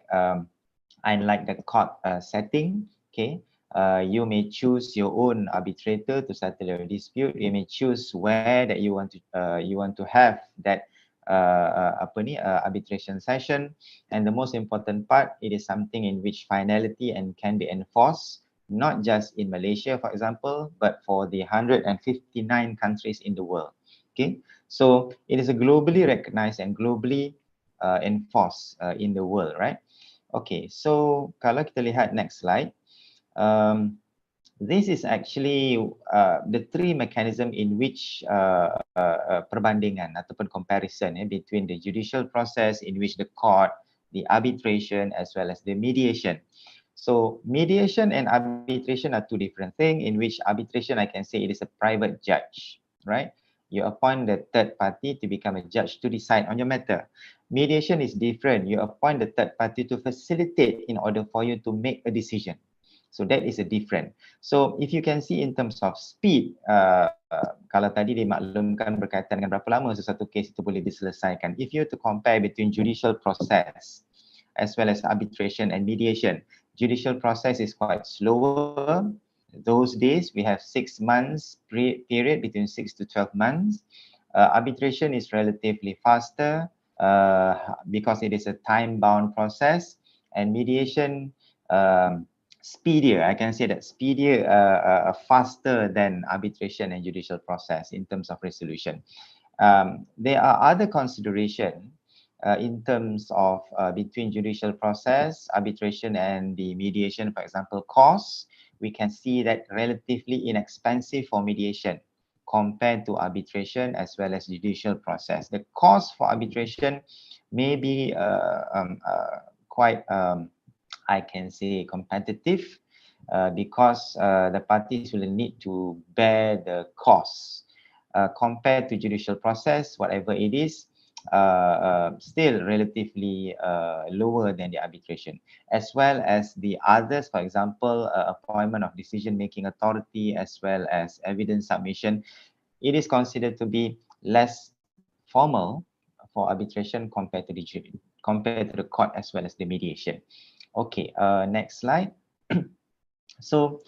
unlike the court setting, okay? You may choose your own arbitrator to settle your dispute. You may choose where that you want to have that arbitration session. And the most important part, it is something in which finality and can be enforced, not just in Malaysia, for example, but for the 159 countries in the world. Okay, so it is a globally recognized and globally enforced in the world, right? Okay, so kalau kita lihat next slide, this is actually the three mechanism in which perbandingan ataupun comparison between the judicial process in which the court, the arbitration as well as the mediation. So mediation and arbitration are two different things, in which arbitration I can say it is a private judge, right? You appoint the third party to become a judge to decide on your matter. Mediation is different. You appoint the third party to facilitate in order for you to make a decision. So that is a different. So if you can see in terms of speed, kalau tadi dimaklumkan berkaitan dengan berapa lama sesuatu kes itu boleh diselesaikan. If you to compare between judicial process as well as arbitration and mediation, judicial process is quite slower. Those days we have 6 months period between 6 to 12 months. Arbitration is relatively faster because it is a time-bound process, and mediation speedier. I can say that speedier, faster than arbitration and judicial process in terms of resolution. There are other consideration in terms of between judicial process, arbitration and the mediation, for example, costs. We can see that relatively inexpensive for mediation compared to arbitration as well as judicial process. The cost for arbitration may be quite I can say competitive because the parties will need to bear the costs compared to judicial process, whatever it is, still relatively lower than the arbitration, as well as the others, for example, appointment of decision-making authority as well as evidence submission. It is considered to be less formal for arbitration compared to the court as well as the mediation. Okay, next slide. So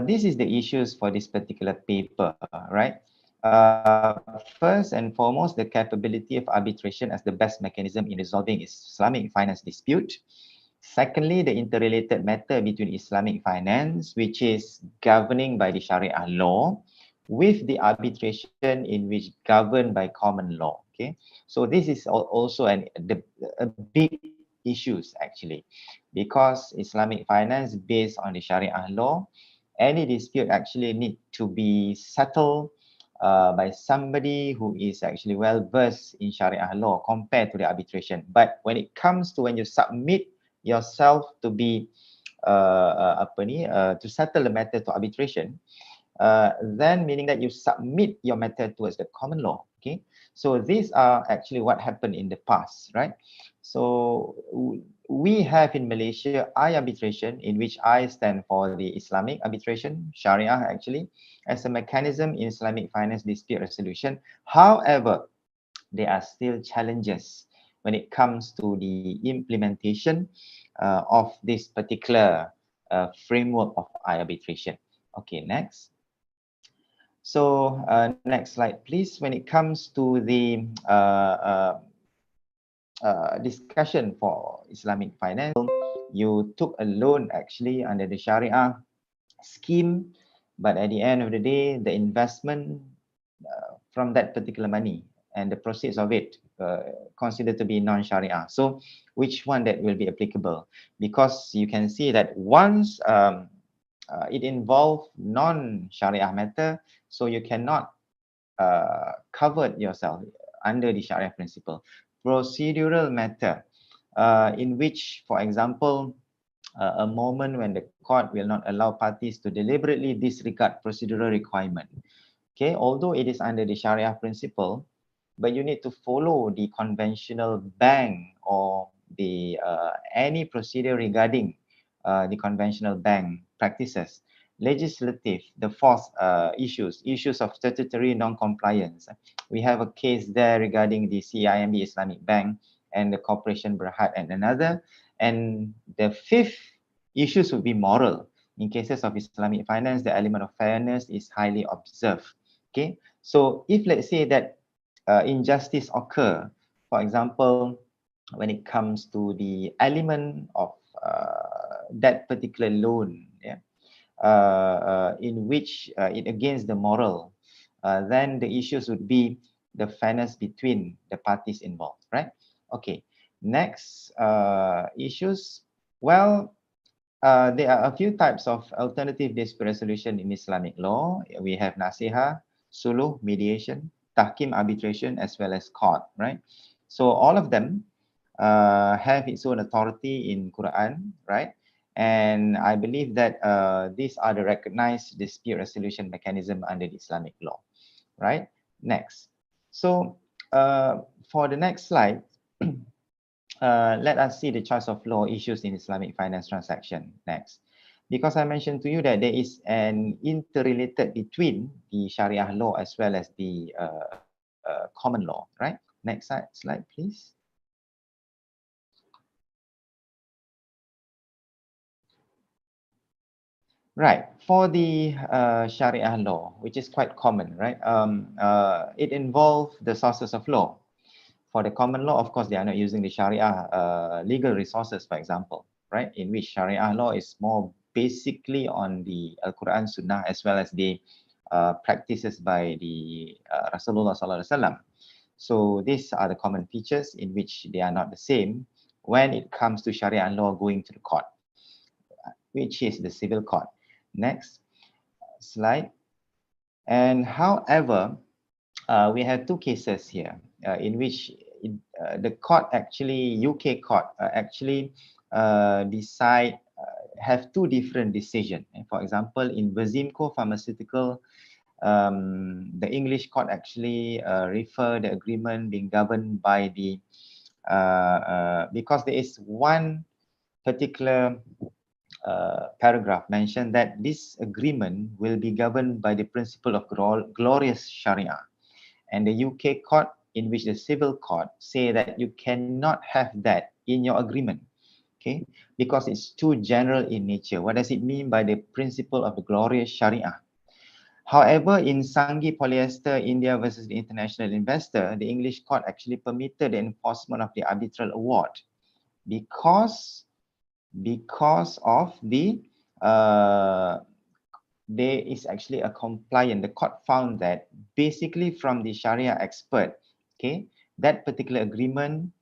this is the issues for this particular paper, right? First and foremost, the capability of arbitration as the best mechanism in resolving Islamic finance dispute. Secondly, the interrelated matter between Islamic finance, which is governing by the Sharia law, with the arbitration in which governed by common law. Okay, so this is also a big issues actually, because Islamic finance based on the Sharia law, any dispute actually need to be settled by somebody who is actually well versed in Sharia law compared to the arbitration. But when it comes to when you submit yourself to be to settle the matter to arbitration, then meaning that you submit your matter towards the common law. Okay, So these are actually what happened in the past, right? So we have in Malaysia I-arbitration, in which I stand for the Islamic arbitration, Sharia actually, as a mechanism in Islamic finance dispute resolution. However, there are still challenges when it comes to the implementation of this particular framework of I-arbitration. Okay, next. So next slide, please. When it comes to the discussion for Islamic finance, you took a loan actually under the Sharia scheme, but at the end of the day, the investment from that particular money and the proceeds of it considered to be non-Sharia. So which one that will be applicable? Because you can see that once it involves non-Sharia matter, so you cannot cover yourself under the Sharia principle. Procedural matter, in which, for example, a moment when the court will not allow parties to deliberately disregard procedural requirement. Okay, although it is under the Sharia principle, but you need to follow the conventional bank or the any procedure regarding the conventional bank practices. Legislative, the fourth issues of statutory non-compliance. We have a case there regarding the CIMB Islamic Bank and the Corporation Berhad and another. And the fifth issues would be moral. In cases of Islamic finance, the element of fairness is highly observed. Okay, so if let's say that injustice occur, for example, when it comes to the element of that particular loan, yeah, in which it against the moral, then the issues would be the fairness between the parties involved, right? Okay, next issues. Well, there are a few types of alternative dispute resolution in Islamic law. We have nasiha, suluh, mediation, tahkim, arbitration, as well as court, right? So all of them have its own authority in Quran, right? And I believe that these are the recognized dispute resolution mechanism under the Islamic law, right? Next. So for the next slide, let us see the choice of law issues in Islamic finance transaction next. Because I mentioned to you that there is an interrelated between the Sharia law as well as the common law, right? Next slide, please. Right, for the Sharia law, which is quite common, right? It involves the sources of law. For the common law, of course, they are not using the Sharia legal resources, for example, right? In which Sharia law is more basically on the Al-Quran, Sunnah, as well as the practices by the Rasulullah Sallallahu Alaihi Wasallam. So these are the common features in which they are not the same when it comes to Sharia law going to the court, which is the civil court. Next slide. And however, we have two cases here in which the court actually, UK court actually decide, have two different decisions. For example, in Vizimco Pharmaceutical, the English court actually refer the agreement being governed by the, because there is one particular paragraph mentioned that this agreement will be governed by the principle of glorious Sharia. And the UK court, in which the civil court say that you cannot have that in your agreement, okay, because it's too general in nature. What does it mean by the principle of the glorious Sharia? However, in Sanghi Polyester India versus the International Investor, the English court actually permitted the enforcement of the arbitral award because of the there is actually a compliant. The court found that basically from the Sharia expert, okay, that particular agreement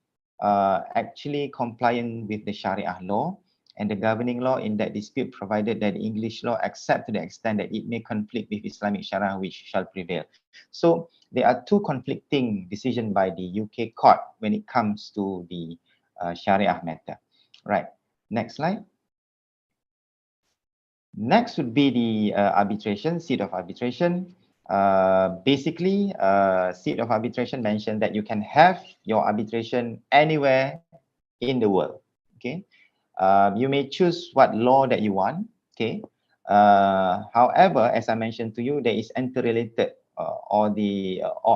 actually compliant with the Sharia law and the governing law in that dispute, provided that the English law except to the extent that it may conflict with Islamic Sharia, which shall prevail. So there are two conflicting decisions by the UK court when it comes to the Sharia matter. Right, next slide. Next would be the arbitration, seat of arbitration. Basically, seat of arbitration mentioned that you can have your arbitration anywhere in the world. Okay, you may choose what law that you want. Okay, however, as I mentioned to you, there is interrelated or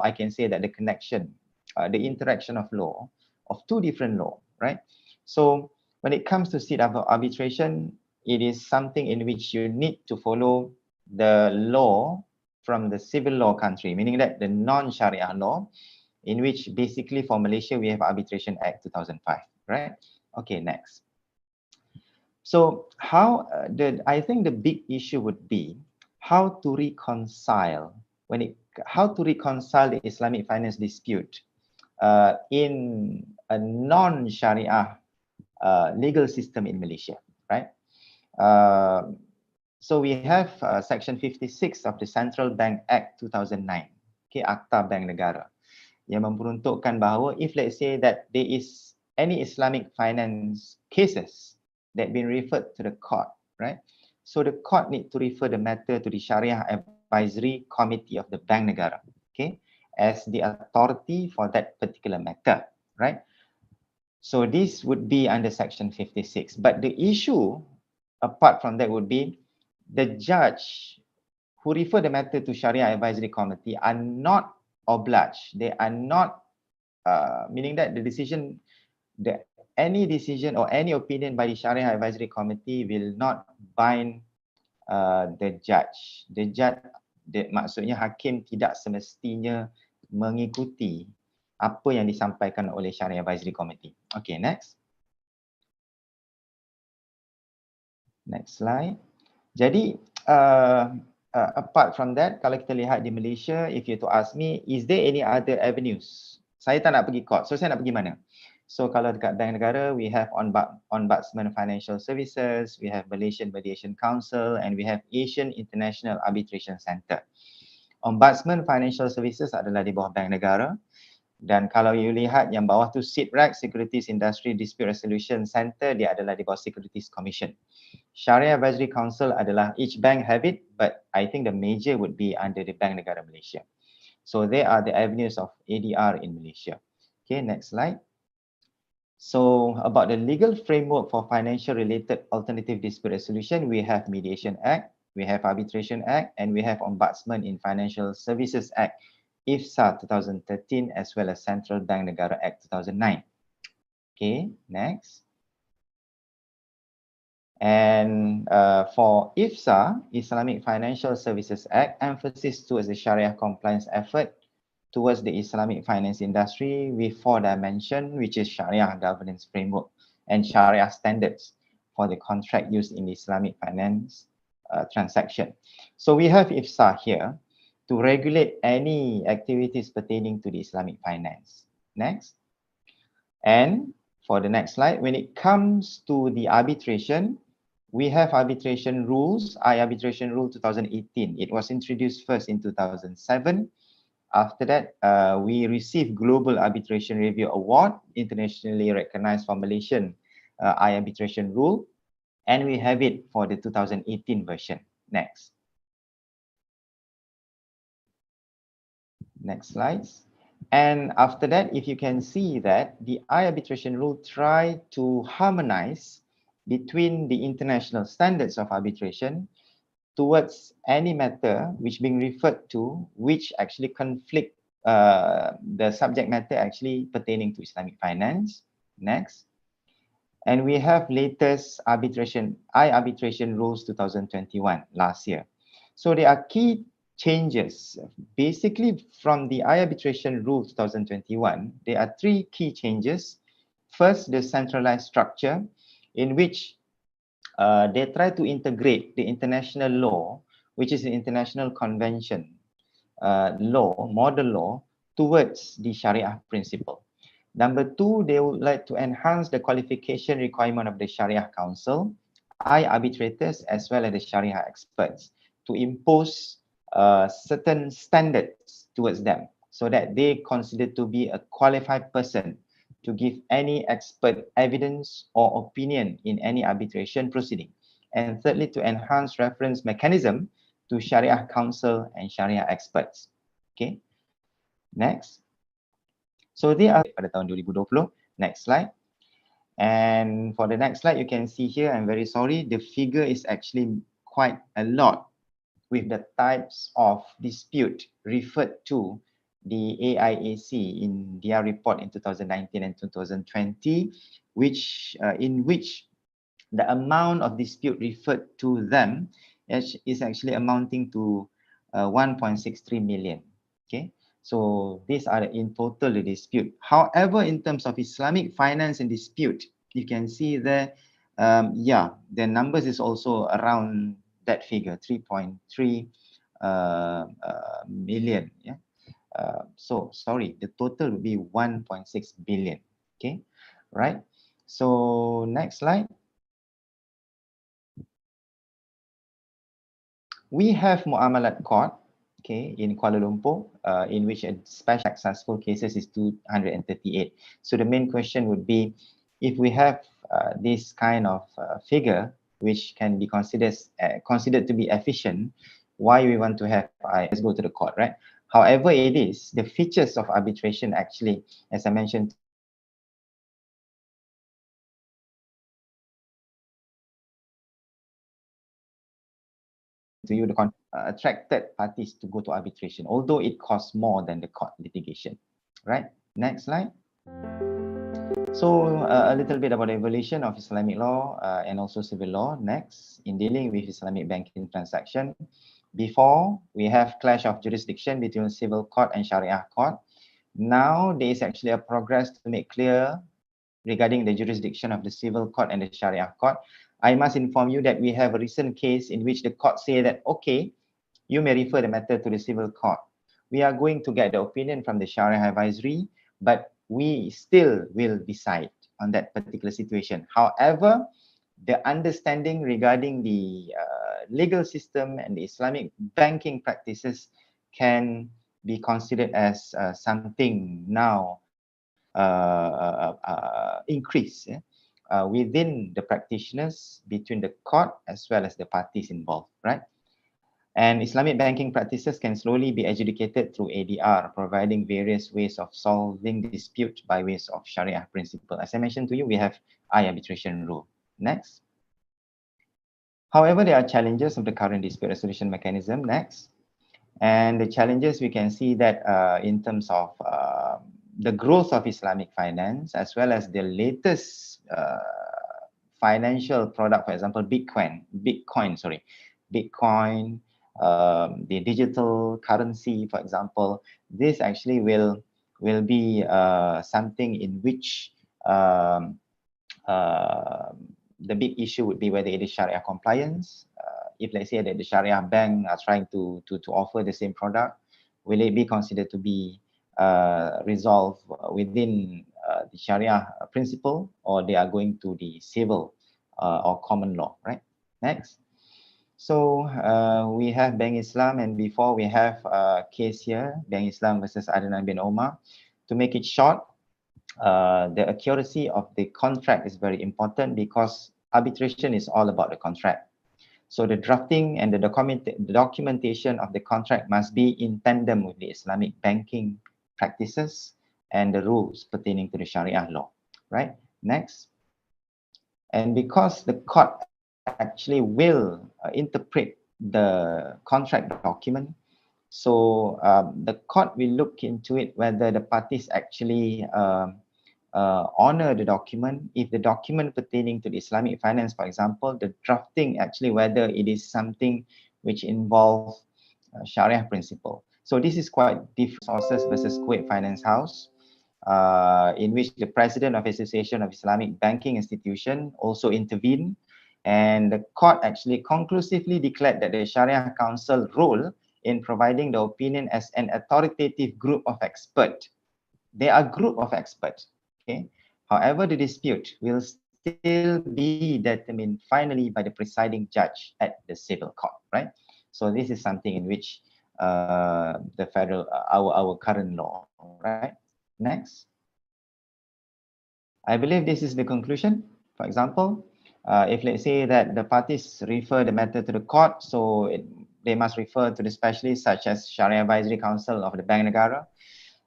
I can say that the connection, the interaction of law of two different law, right? So when it comes to seat of arbitration, it is something in which you need to follow the law from the civil law country, meaning that the non-Sharia law, in which basically for Malaysia, we have Arbitration Act 2005, right? Okay, next. So I think the big issue would be how to reconcile the Islamic finance dispute in a non-Sharia legal system in Malaysia, right? So we have Section 56 of the Central Bank Act 2009, okay, Akta Bank Negara, yang memperuntukkan bahawa if let's say that there is any Islamic finance cases that been referred to the court, right? So the court need to refer the matter to the Sharia Advisory Committee of the Bank Negara, okay, as the authority for that particular matter, right? So this would be under Section 56. But the issue apart from that would be the judge who refer the matter to Sharia Advisory Committee are not obliged. They are not, meaning that any decision or any opinion by the Sharia Advisory Committee will not bind the judge. Maksudnya hakim tidak semestinya mengikuti apa yang disampaikan oleh Sharia Advisory Committee. Okay, next. Next slide. Jadi, apart from that, kalau kita lihat di Malaysia, if you to ask me, is there any other avenues? Saya tak nak pergi court, so saya nak pergi mana? So kalau dekat Bank Negara, we have Ombudsman Financial Services, we have Malaysian Mediation Council, and we have Asian International Arbitration Centre. Ombudsman Financial Services adalah di bawah Bank Negara. Dan kalau you lihat yang bawah tu SIDRAC, Securities Industry Dispute Resolution Center, dia adalah di bawah Securities Commission. Sharia Advisory Council adalah each bank have it, but I think the major would be under the Bank Negara Malaysia. So they are the avenues of ADR in Malaysia. Okay, next slide. So about the legal framework for financial related alternative dispute resolution, we have Mediation Act, we have Arbitration Act, and we have Ombudsman in Financial Services Act, IFSA 2013, as well as Central Bank Negara Act 2009. Okay, next. And for IFSA, Islamic Financial Services Act, emphasis towards the Sharia compliance effort towards the Islamic finance industry with 4 dimensions, which is Sharia governance framework and Sharia standards for the contract used in the Islamic finance transaction. So we have IFSA here to regulate any activities pertaining to the Islamic finance. Next. And for the next slide, when it comes to the arbitration, we have arbitration rules, Arbitration Rule 2018. It was introduced first in 2007. After that, we received Global Arbitration Review Award, internationally recognized for Malaysian arbitration rule, and we have it for the 2018 version. Next. Next slides. And after that, if you can see that the arbitration rule try to harmonize between the international standards of arbitration towards any matter which being referred to, which actually conflict the subject matter actually pertaining to Islamic finance. Next. And we have latest arbitration rules 2021 last year. So there are key changes. Basically from the arbitration rule 2021, there are 3 key changes. First, the centralized structure in which they try to integrate the international law, which is the international convention law, model law, towards the Sharia principle. Number 2, they would like to enhance the qualification requirement of the Sharia Council, arbitrators, as well as the Sharia experts to impose certain standards towards them so that they consider to be a qualified person to give any expert evidence or opinion in any arbitration proceeding. And thirdly, to enhance reference mechanism to Sharia counsel and Sharia experts. Okay, next. So they are pada tahun 2020. Next slide. And for the next slide, you can see here, I'm very sorry, the figure is actually quite a lot with the types of dispute referred to the AIAC in their report in 2019 and 2020, which in which the amount of dispute referred to them is actually amounting to 1.63 million. Okay, so these are in total the dispute. However, in terms of Islamic finance and dispute, you can see there, yeah, the numbers is also around that figure, 3.3 million. Yeah. So sorry, the total will be 1.6 billion. Okay, right. So next slide. We have Muamalat Court, okay, in Kuala Lumpur, in which a special successful cases is 238. So the main question would be, if we have this kind of figure, which can be considered to be efficient, why we want to have, let's go to the court, right? However, it is the features of arbitration actually, as I mentioned, to you, the attracted parties to go to arbitration, although it costs more than the court litigation, right? Next slide. So a little bit about the evolution of Islamic law and also civil law next in dealing with Islamic banking transaction. Before, we have clash of jurisdiction between civil court and Sharia court. Now there is actually a progress to make clear regarding the jurisdiction of the civil court and the Sharia court. I must inform you that we have a recent case in which the court say that, okay, you may refer the matter to the civil court. We are going to get the opinion from the Sharia advisory, but we still will decide on that particular situation. However, the understanding regarding the legal system and the Islamic banking practices can be considered as something now increase within the practitioners, between the court as well as the parties involved, right? And Islamic banking practices can slowly be adjudicated through ADR, providing various ways of solving dispute by ways of Sharia principle. As I mentioned to you, we have arbitration rule. Next. However, there are challenges of the current dispute resolution mechanism. Next. And the challenges, we can see that in terms of the growth of Islamic finance, as well as the latest financial product, for example, Bitcoin, the digital currency, for example, this actually will be something in which the big issue would be whether it is Sharia compliance. If let's say that the Sharia bank are trying to offer the same product, will it be considered to be resolved within the Sharia principle, or they are going to the civil or common law, right? Next. So we have Bank Islam, and before we have a case here, Bank Islam versus Adnan bin Omar. To make it short, the accuracy of the contract is very important because arbitration is all about the contract. So the drafting and the documentation of the contract must be in tandem with the Islamic banking practices and the rules pertaining to the Sharia law, right? Next. And because the court actually will interpret the contract document, so the court will look into it whether the parties actually honor the document. If the document pertaining to the Islamic finance, for example, the drafting actually whether it is something which involves Sharia principle. So this is quite different. Sources versus Kuwait Finance House, in which the president of Association of Islamic Banking Institution also intervened, and the court actually conclusively declared that the Sharia Council role in providing the opinion as an authoritative group of experts. They are a group of experts. Okay. However, the dispute will still be determined finally by the presiding judge at the civil court, right? So this is something in which the federal, our current law, right? Next. I believe this is the conclusion. For example, if let's say that the parties refer the matter to the court, so they must refer to the specialists such as Sharia Advisory Council of the Bank Negara.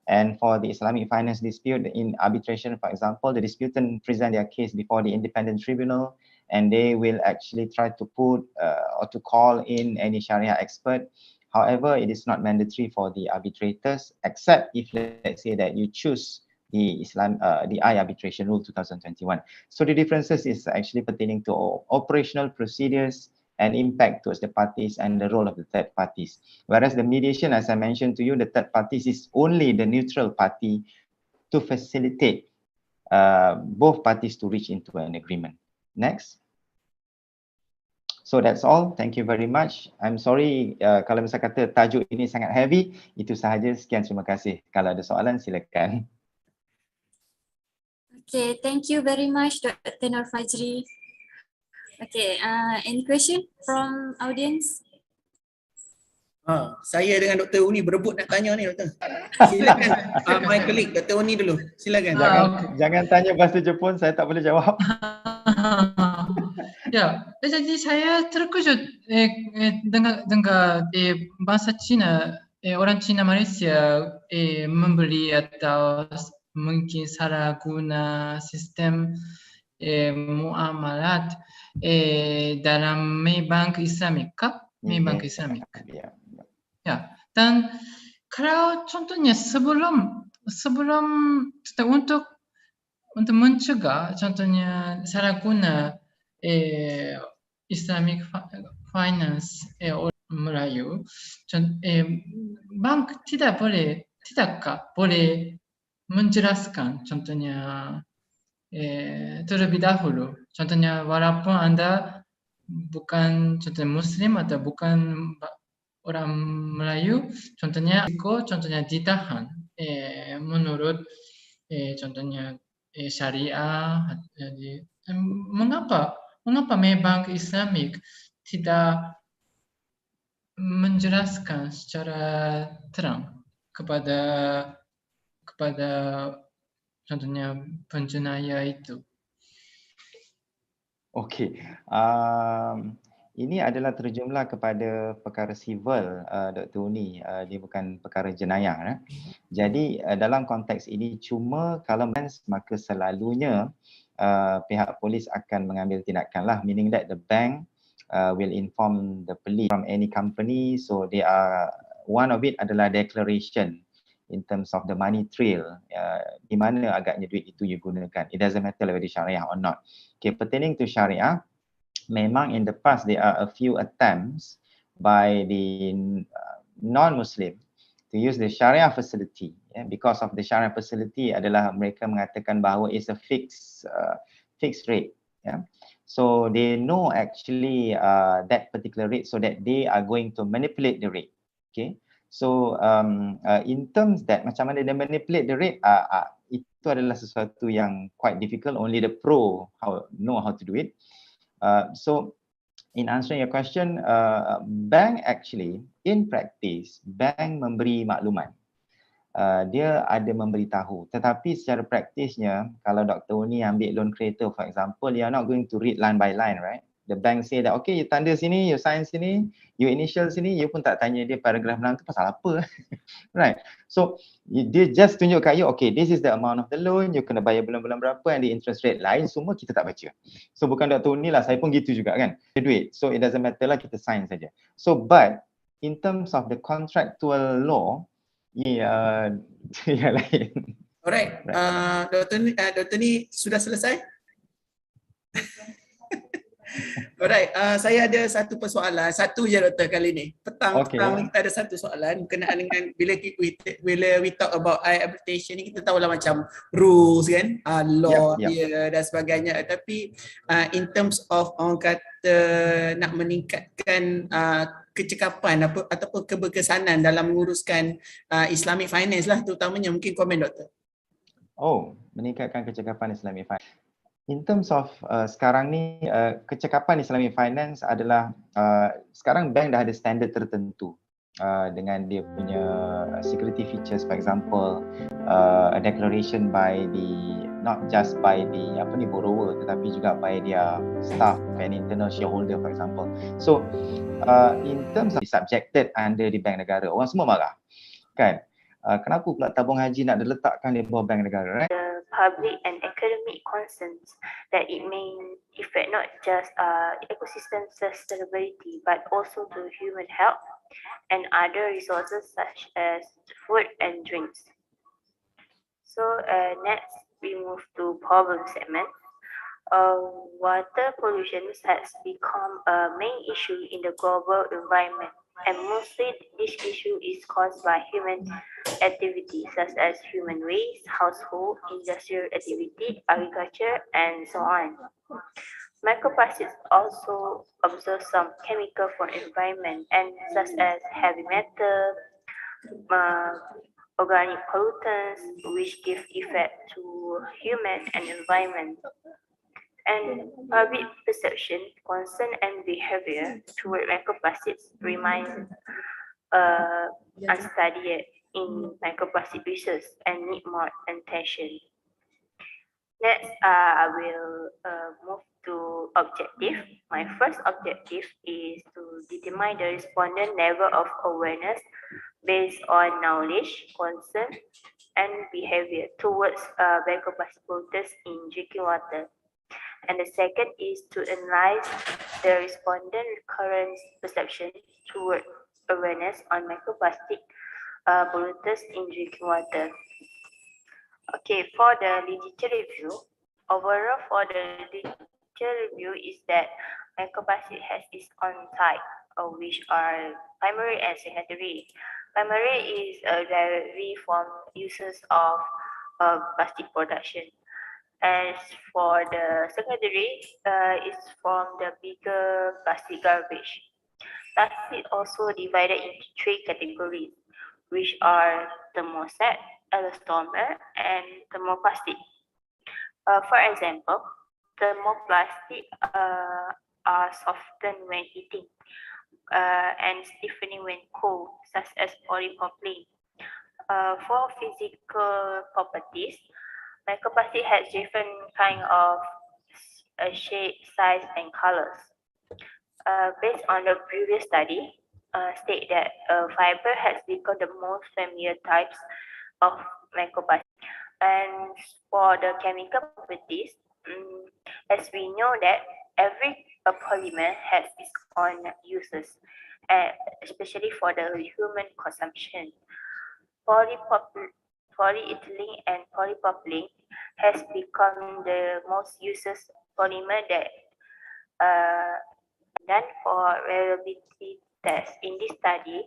And for the Islamic finance dispute in arbitration, for example, the disputant present their case before the independent tribunal, and they will actually try to put or to call in any Sharia expert. However, it is not mandatory for the arbitrators, except if, let's say, that you choose the I arbitration rule 2021. So the differences is actually pertaining to operational procedures and impact towards the parties and the role of the third parties. Whereas the mediation, as I mentioned to you, the third parties is only the neutral party to facilitate both parties to reach into an agreement. Next. So that's all. Thank you very much. I'm sorry kalau misal kata tajuk ini sangat heavy. Itu sahaja. Sekian, terima kasih. Kalau ada soalan, silakan. Okay, thank you very much, Dr. Nur Fajri. Okay, any question from audience? Saya dengan Dr. Uni berebut nak tanya ni, Doktor. Silakan, my colleague, Dr. Uni dulu. Silakan. Jangan tanya bahasa Jepun, saya tak boleh jawab. Ya, jadi saya terkejut dengar bahasa Cina, orang Cina Malaysia membeli atau mungkin salah guna sistem muamalat dalam Maybank Islamik kah? Maybank Islamik. Ya, dan kalau contohnya sebelum untuk mencegah contohnya salah guna Islamic finance orang Melayu, bank tidakkah boleh menjelaskan contohnya terlebih dahulu, contohnya walaupun anda bukan contohnya Muslim atau bukan orang Melayu, contohnya ditahan menurut contohnya syariah. Jadi mengapa Maybank Islamik tidak menjelaskan secara terang kepada contohnya penjenayah itu? Okey, ini adalah terjumlah kepada perkara sivil, Dr. Uni, dia bukan perkara jenayah. Jadi dalam konteks ini cuma kalau maka selalunya pihak polis akan mengambil tindakan lah, meaning that the bank will inform the police from any company. So they are, one of it adalah declaration in terms of the money trail, di mana agaknya duit itu you gunakan. It doesn't matter whether syariah or not. Okay, pertaining to syariah, memang in the past there are a few attempts by the non-Muslim to use the Sharia facility. Because of the Sharia facility adalah mereka mengatakan bahawa it's a fixed rate. So they know actually that particular rate, so that they are going to manipulate the rate. Okay. So in terms that macam mana dia manipulate the rate, itu adalah sesuatu yang quite difficult. Only the pro know how to do it. So in answering your question, bank actually in practice, bank memberi maklumat. Dia ada memberitahu, tetapi secara praktisnya kalau Dr. Uni ambil loan creator for example, you are not going to read line by line, right? The bank say that okay, you tanda sini, you sign sini, you initial sini, you pun tak tanya dia paragraf belakang tu pasal apa. Right? So dia just tunjuk kat you, okay, this is the amount of the loan, you kena bayar bulan-bulan berapa, and the interest rate lain semua kita tak baca. So bukan Dr. Uni lah, saya pun gitu juga kan, duit, so it doesn't matter lah, kita sign saja. So but in terms of the contractual law, yang lain. Alright, Dr. ni sudah selesai? Alright, saya ada satu persoalan, satu je Doktor kali ni. Petang kita ada satu soalan berkenaan dengan bila we talk about arbitration ni, kita tahulah macam rules kan, law dia dan sebagainya. Tapi in terms of orang kata nak meningkatkan kecekapan ataupun keberkesanan dalam menguruskan Islamic finance lah terutamanya, mungkin komen Doktor. Meningkatkan kecekapan Islamic finance. In terms of sekarang ni, kecekapan Islamic finance adalah sekarang bank dah ada standard tertentu dengan dia punya security features, for example a declaration by the not just by the borrower tetapi juga by their staff and internal shareholder, for example. So in terms of subjected under di bank negara, orang semua marah kan, kenapa pula tabung haji nak diletakkan di bawah bank negara, right? The public and academic concerns that it may affect not just ecosystem sustainability but also to human health and other resources such as food and drinks. So next we move to problem segment. Water pollution has become a main issue in the global environment, and mostly this issue is caused by human activities such as human waste, household, industrial activity, agriculture, and so on. Microplastics also absorb some chemical from environment and such as heavy metal, organic pollutants, which give effect to human and environment. And public perception, concern, and behavior toward microplastics remain unstudied in microplastic research and need more attention. Next, I will move to objective. My first objective is to determine the respondent level of awareness based on knowledge, concern, and behavior towards microplastic pollutants in drinking water. And the second is to analyze the respondent current perception toward awareness on microplastic pollutants in drinking water. Okay, for the literature review, overall for the literature review is that microplastic has its own type, which are primary and secondary. Primary is directly from uses of plastic production. As for the secondary, it's from the bigger plastic garbage. Plastic also divided into 3 categories, which are thermoset, elastomer, and thermoplastic. For example, thermoplastic are softened when heating and stiffening when cold, such as polypropylene. For physical properties, microplastic has different kind of shape, size, and colors. Based on the previous study, state that fiber has become the most familiar types of microplastic. And for the chemical properties, as we know that every polymer has its own uses, especially for the human consumption. Polyethylene and polypropylene has become the most uses polymer that done for reliability test. In this study,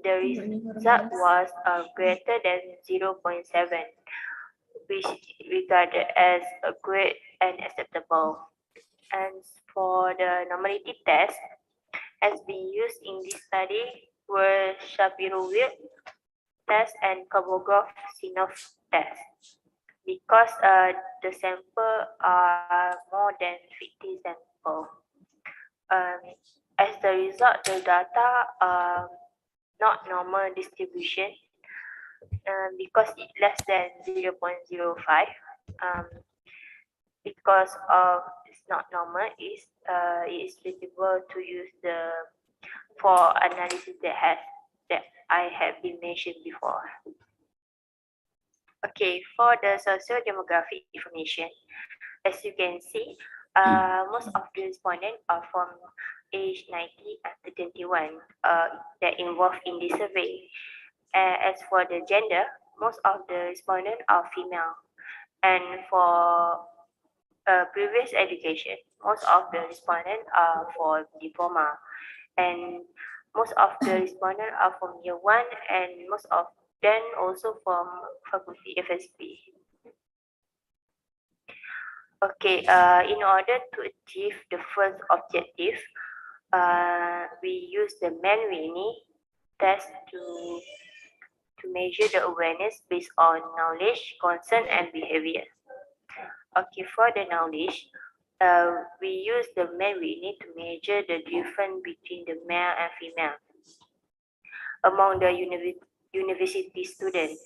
the result was greater than 0.7, which regarded as a great and acceptable. And for the normality test, has been used in this study were Shapiro-Wilk test and Kabogov-Sinov test, because the sample are more than 50 samples. As the result, the data are not normal distribution because it less than 0.05. Because of it's not normal, it is suitable to use the for analysis that I have been mentioned before. Okay, for the socio-demographic information, as you can see, most of the respondents are from age 90 to 21 that involved in this survey. As for the gender, most of the respondents are female. And for previous education, most of the respondents are for diploma. And most of the respondents are from year 1, and most of them also from faculty FSP. Okay, in order to achieve the first objective, we use the Mann-Whitney test to measure the awareness based on knowledge, concern, and behavior. Okay, for the knowledge, we use the Mann-Whitney to measure the difference between the male and female among the university students.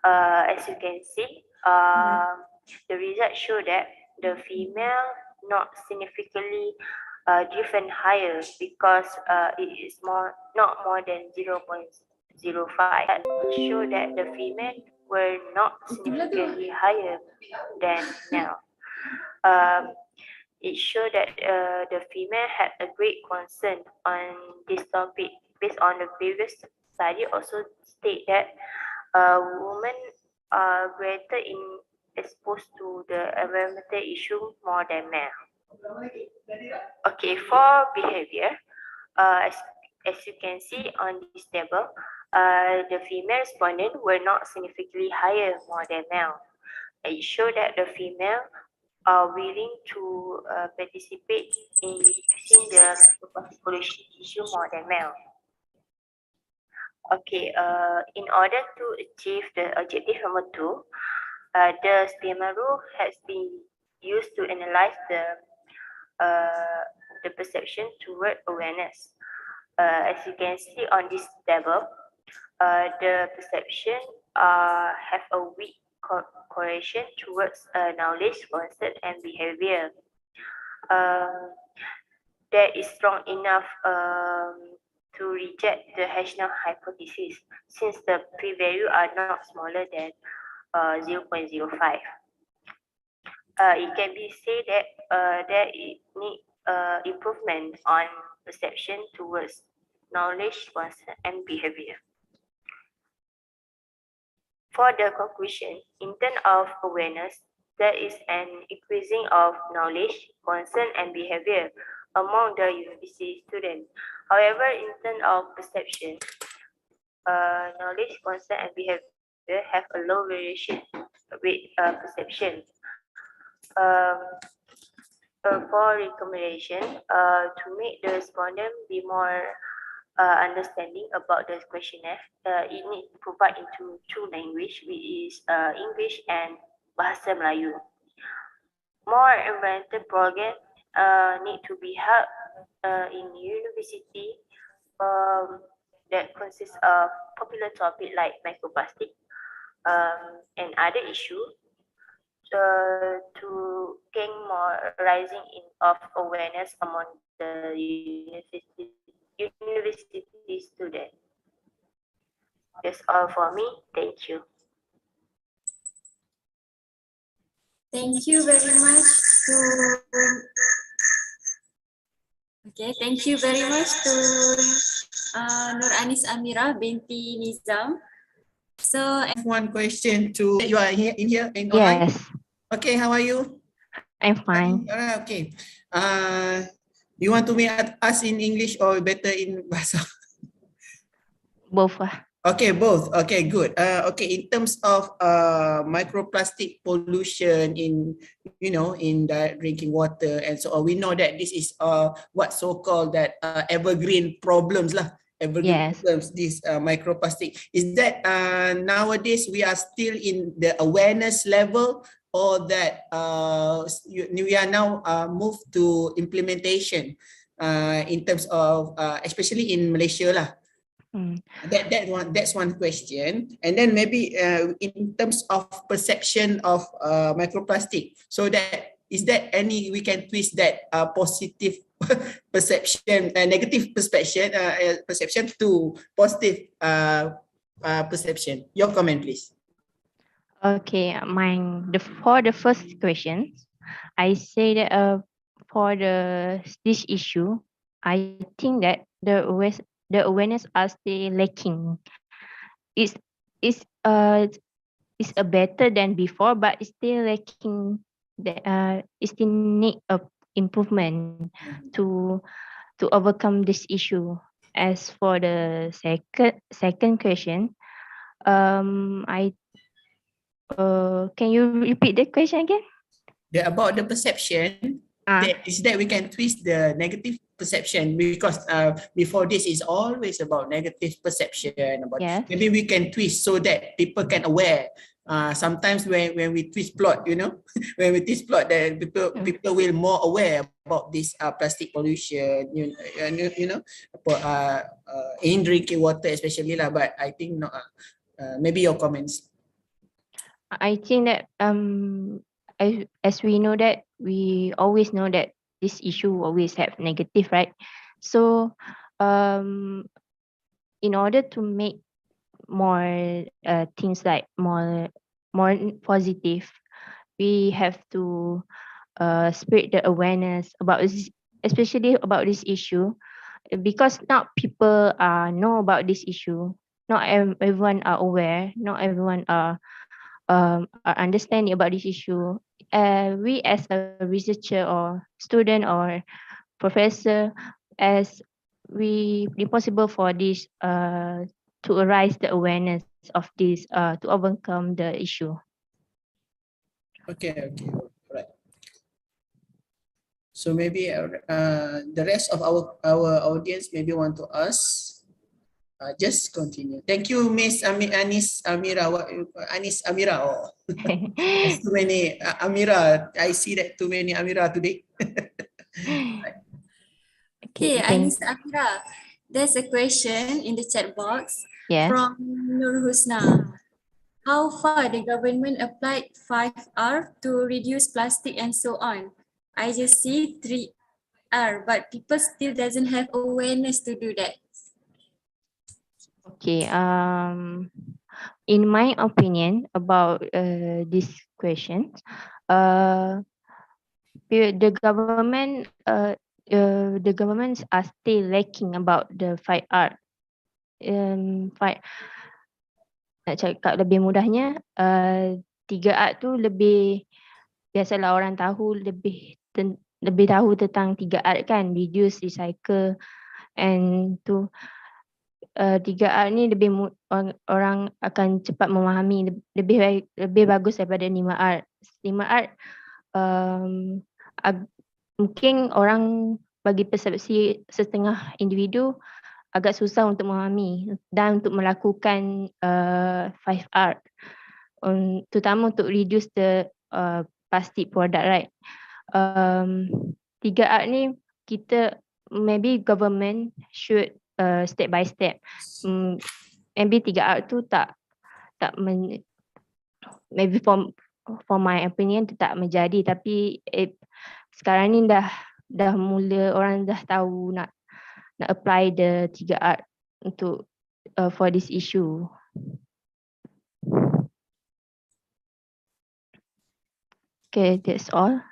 As you can see, the results show that the female not significantly driven higher because it is not more than 0.05. That show that the female were not significantly higher than male. It showed that the female had a great concern on this topic. Based on the previous study, also state that women are greater exposed to the environmental issue more than men. Okay, for behavior, as you can see on this table, the female respondents were not significantly higher more than male. It showed that the female are willing to participate in reducing the pollution issue more than male. Okay, in order to achieve the objective number 2, the STEMA rule has been used to analyze the perception toward awareness. As you can see on this table, the perception have a weak correlation towards knowledge, concept, and behavior. That is strong enough to reject the Hershey hypothesis since the p-value are not smaller than 0.05. It can be said that there is need improvement on perception towards knowledge, concept, and behavior. For the conclusion, in terms of awareness, there is an increasing of knowledge, concern, and behavior among the university students. However, in terms of perception, knowledge, concern, and behavior have a low relation with perception. For recommendation, to make the respondent be more understanding about the questionnaire, it needs to provide into 2 languages, which is English and Bahasa Melayu. More environmental program need to be held in university that consists of popular topic like microplastic and other issues to gain more rising of awareness among the university students. That's all for me. Thank you. Thank you very much to thank you very much to Nur Anis Amira binti Nizam. So one question to you are here in online? Yes. Okay, how are you? I'm fine. Okay. You want to meet us in English or better in Bahasa? Both. Okay, both. Okay, good. Okay, in terms of microplastic pollution in in the drinking water and so on, we know that this is what so-called that evergreen problems lah. Evergreen problems. This microplastic is that nowadays we are still in the awareness level, or that we are now moved to implementation in terms of especially in Malaysia lah. That's one question. And then maybe in terms of perception of microplastic, so that is that any we can twist that positive perception, negative perception to positive perception. Your comment, please. Okay, for the first question, I say that for this issue, I think that the awareness are still lacking. It's better than before, but it's still lacking. It still need a improvement to overcome this issue. As for the second question, can you repeat the question again? About the perception, that we can twist the negative perception, because before this is always about negative perception. Maybe we can twist so that people can aware. Sometimes when we twist plot, when we twist plot, then people will more aware about this plastic pollution, in drinking water especially lah. But I think maybe your comments. I think that as we know that we always know that this issue always have negative, right? So in order to make more things like more positive, we have to spread the awareness about this, especially about this issue, because not people know about this issue. Not everyone are aware. Not everyone are understanding about this issue. We as a researcher or student or professor, as we responsible for this to arise the awareness of this to overcome the issue. Okay, right. So maybe the rest of our audience maybe want to ask. Just continue. Thank you, Miss Anis Amira. Anis Amira. Oh, there's too many Amira. I see that too many Amira today. Okay, Anis Amira. There's a question in the chat box from Nur Husna. How far the government applied 5R to reduce plastic and so on? I just see 3R, but people still doesn't have awareness to do that. Okay. In my opinion about this question, the governments are still lacking about the 5R. Nak cakap lebih mudahnya, 3R tu lebih biasalah orang tahu lebih tahu tentang 3R kan, reduce, recycle, and tu 3R ni lebih orang akan cepat memahami, lebih bagus daripada 5R. 5R mungkin orang bagi persepsi setengah individu agak susah untuk memahami dan untuk melakukan 5R, terutama untuk reduce the plastic product, right? 3R ni kita maybe government should step by step. Maybe 3R tu maybe for my opinion tu tak menjadi, tapi sekarang ni dah mula orang dah tahu nak apply the 3R untuk for this issue. Okay, that's all.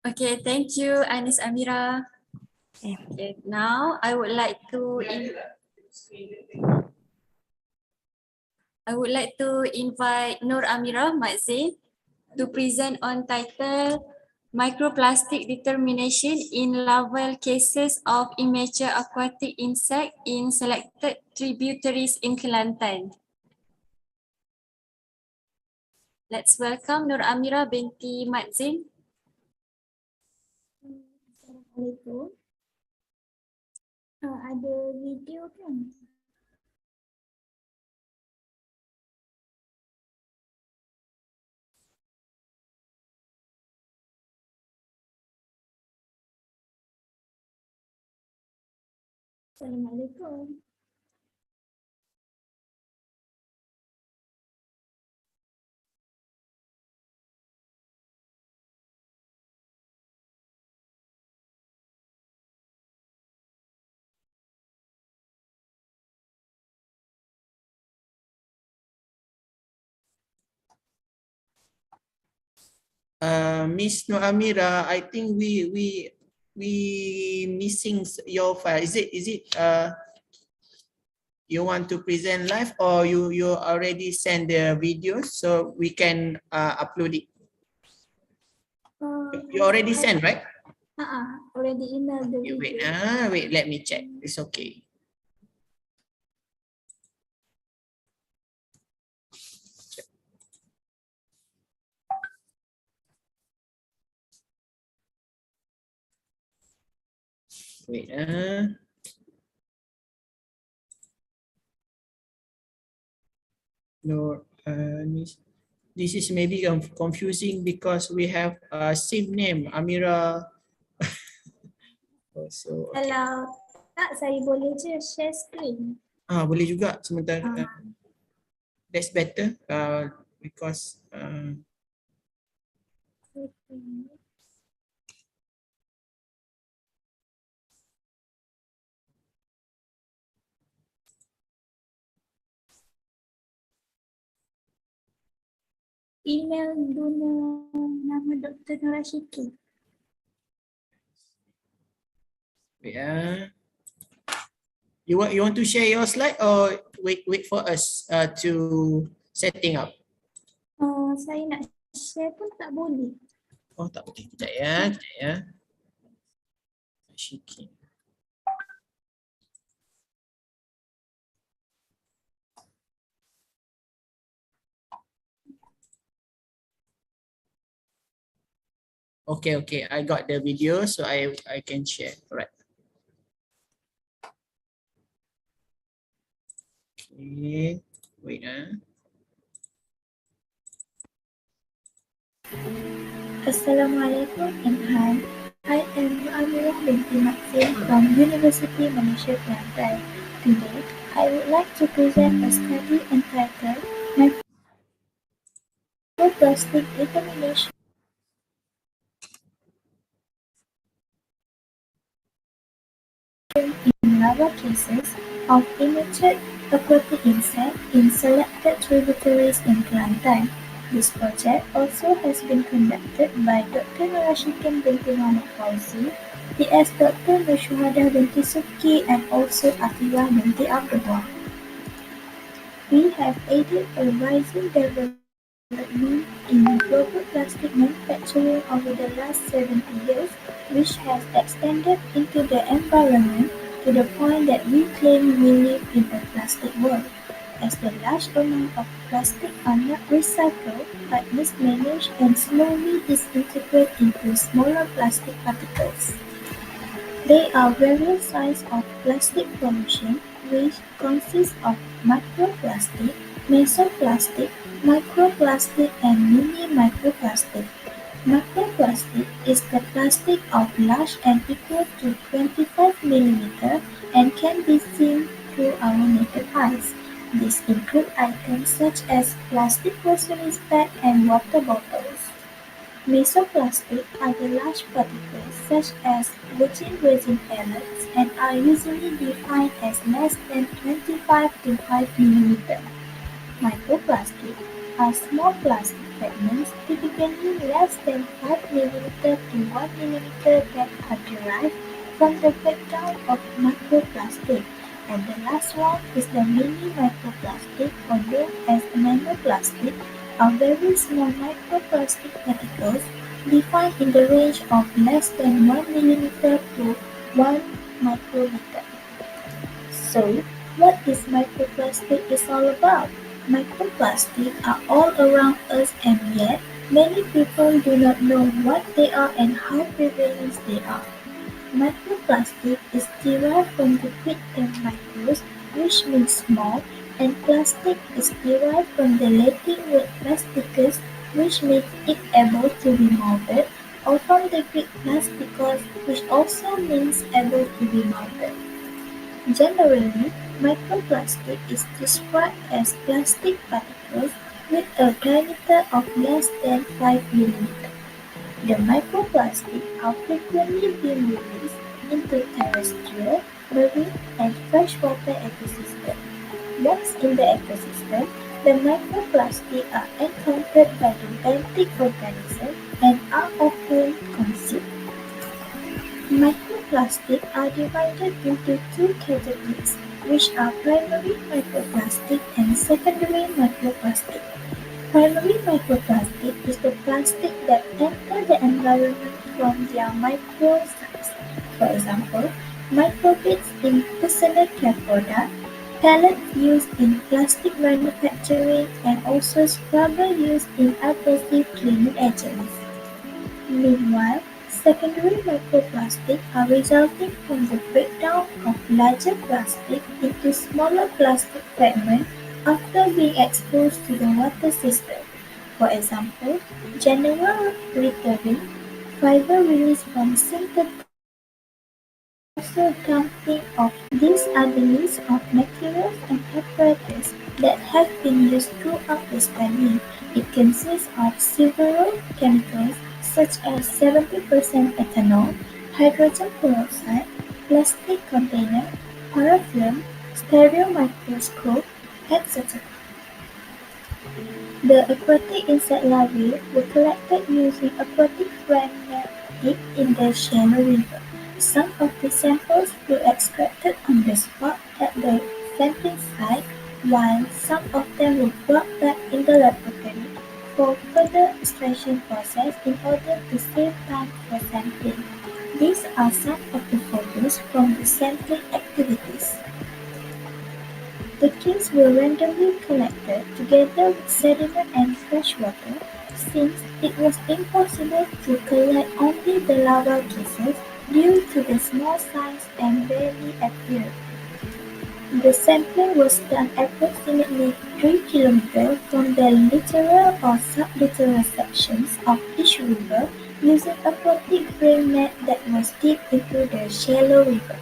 Okay, thank you, Anis Amira. Okay, now I would like to invite Nur Amira Matzin to present on title Microplastic Determination in Larval Cases of Immature Aquatic Insect in Selected Tributaries in Kelantan. Let's welcome Nur Amira binti Matzin. Assalamualaikum. Ada video kan? Assalamualaikum. Miss Nur Amira, I think we missing your file. Is it you want to present live, or you already send the video so we can upload it? You already sent, right? Already emailed the video. Wait, let me check. It's okay. Wait, no, this is maybe confusing because we have same name, Amira. So, okay. Kalau tak, saya boleh je share screen. Boleh juga sementara. That's better because email guna nama Dr. Norashiki. wait, you want to share your slide or wait for us to setting up? Saya nak share pun tak boleh. Oh tak boleh, kejap ya. Shiki. Okay, I got the video, so I can share. Alright. Okay, wait. Assalamualaikum and hi. I am Amira binti Maksin from University Malaysia Kelantan. Today, I would like to present a study entitled Microplastic Determination in lava cases of immature aquatic insect in selected tributaries in Kelantan. This project also has been conducted by Dr. Norashikin binti Muhammad Fauzi, PS Dr. Nushuhadah binti Subki, and also Atiyah binti Abdullah. We have aided a rising development in global plastic manufacturing over the last 70 years, which has extended into the environment to the point that we claim we live in a plastic world, as the large amount of plastic are not recycled but mismanaged and slowly disintegrate into smaller plastic particles. There are various sizes of plastic pollution, which consist of microplastic, mesoplastic, microplastic, and mini-microplastic. Microplastic is the plastic of large and equal to 25 mm and can be seen through our naked eyes. These include items such as plastic groceries bag and water bottles. Mesoplastic are the large particles such as virgin resin pellets and are usually defined as less than 25 to 5 mm. Microplastic are small plastic fragments typically less than 5 mm to 1 mm that are derived from the breakdown of microplastic. And the last one is the mini microplastic, or known as nanoplastic, are very small microplastic particles defined in the range of less than 1 mm to 1 microliter. So, what this microplastic is all about? Microplastic are all around us, and yet many people do not know what they are and how prevalent they are. Microplastic is derived from the Greek term micros, which means small, and plastic is derived from the Latin word plasticus, which means it able to be molded, or from the Greek plastikos, which also means able to be molded. Generally, microplastic is described as plastic particles with a diameter of less than 5 mm. The microplastic are frequently being released into terrestrial, marine, and freshwater ecosystems. Once in the ecosystem, the microplastic are encountered by the benthic organisms and are often consumed. Microplastics are divided into two categories, which are primary microplastic and secondary microplastic. Primary microplastic is the plastic that enter the environment from their micro size. For example, microbits in personal care products, pellets used in plastic manufacturing, and also scrubber used in adhesive cleaning agents. Meanwhile, secondary microplastics are resulting from the breakdown of larger plastic into smaller plastic fragments after being exposed to the water system. For example, general littering, fiber released from synthetic also dumping of. These are the list of materials and apparatus that have been used throughout the study. It consists of several chemicals such as 70% ethanol, hydrogen peroxide, plastic container, parafilm, stereo microscope, etc. The aquatic insect larvae were collected using aquatic frame net in the shallow river. Some of the samples were extracted on the spot at the sampling site, while some of them were brought back in the laboratory for further extraction process in order to save time for sampling. These are some of the photos from the sampling activities. The keys were randomly collected together with sediment and fresh water, since it was impossible to collect only the larval cases due to the small size and rarely appear. The sampling was done approximately 3 km from the littoral or sublittoral sections of each river using a aquatic frame net that was deep into the shallow river.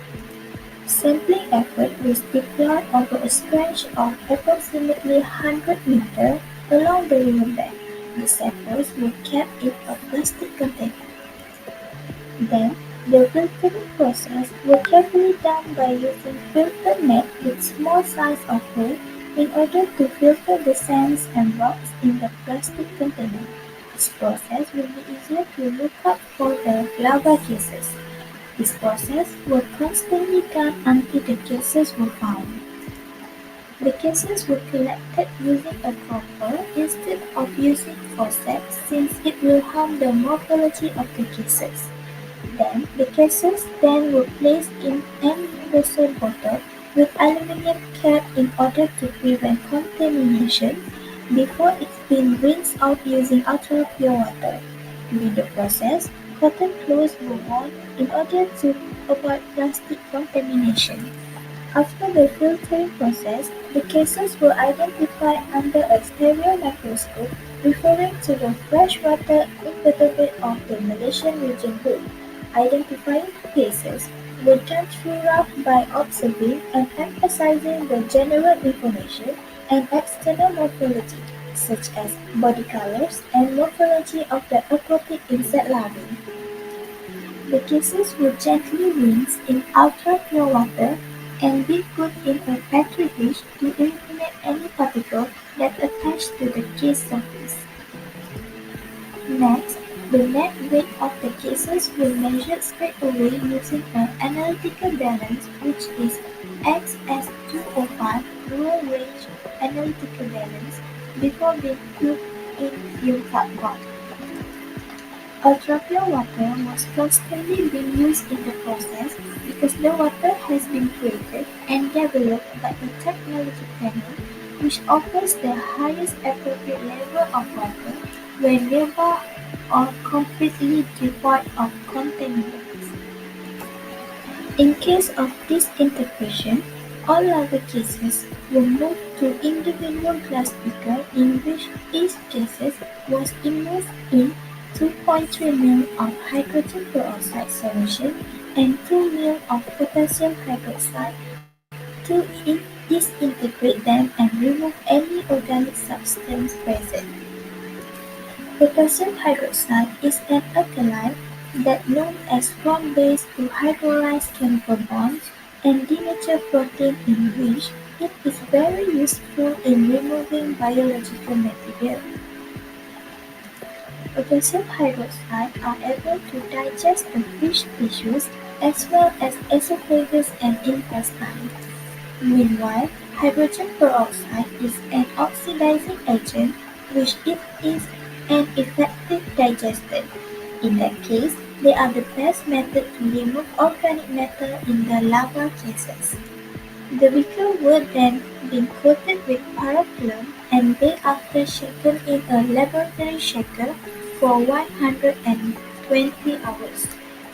Sampling effort was deployed over a stretch of approximately 100 meters along the riverbank. The samples were kept in a plastic container. Then, the filtering process was carefully done by using filter net with small size of hole in order to filter the sands and rocks in the plastic container. This process will be easier to look up for the larva cases. This process was constantly done until the cases were found. The cases were collected using a dropper instead of using forceps since it will harm the morphology of the cases. Then, the cases were placed in an aerosol bottle with aluminum cap in order to prevent contamination before it's been rinsed out using ultra-pure water. During the process, cotton clothes were worn in order to avoid plastic contamination. After the filtering process, the cases were identified under a stereo microscope, referring to the freshwater invertebrate of the Malaysian region group. Identifying cases were done throughout by observing and emphasizing the general information and external morphology, such as body colors and morphology of the aquatic insect larvae. The cases were gently rinsed in ultra-pure water and be put in a petri dish to eliminate any particles that attach to the case surface. Next, the net weight of the cases were measured straight away using an analytical balance, which is XS205 roll range analytical balance, before being put in fume cardboard. Ultra-pure water was constantly being used in the process because the water has been created and developed by a technology panel which offers the highest appropriate level of water when nearby or completely devoid of contaminants. In case of disintegration, all larva cases were moved to individual glass beakers in which each case was immersed in 2.3 ml of hydrogen peroxide solution and 2 ml of potassium hydroxide to disintegrate them and remove any organic substance present. Potassium hydroxide is an alkali that, known as from base to hydrolyze chemical bonds and denature protein, in which it is very useful in removing biological material. Potassium hydroxide are able to digest the fish tissues as well as esophagus and intestine. Meanwhile, hydrogen peroxide is an oxidizing agent which it is an effective digestant. In that case, they are the best method to remove organic matter in the larval cases. The beaker were then being coated with parafilm and thereafter shaken in a laboratory shaker for 120 hours.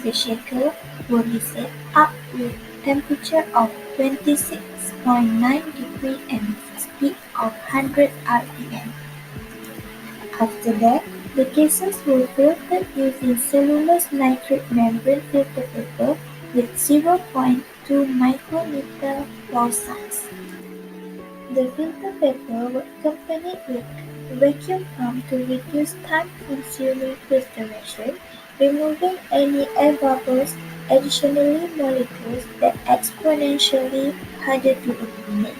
The shaker will be set up with temperature of 26.9 degrees and speed of 100 rpm. After that, the cases were filtered using cellulose nitrate membrane filter paper with 0.2 micrometer pore size. The filter paper was accompanied with vacuum pump to reduce time-consuming filtration, removing any air bubbles, additionally molecules that exponentially harder to eliminate.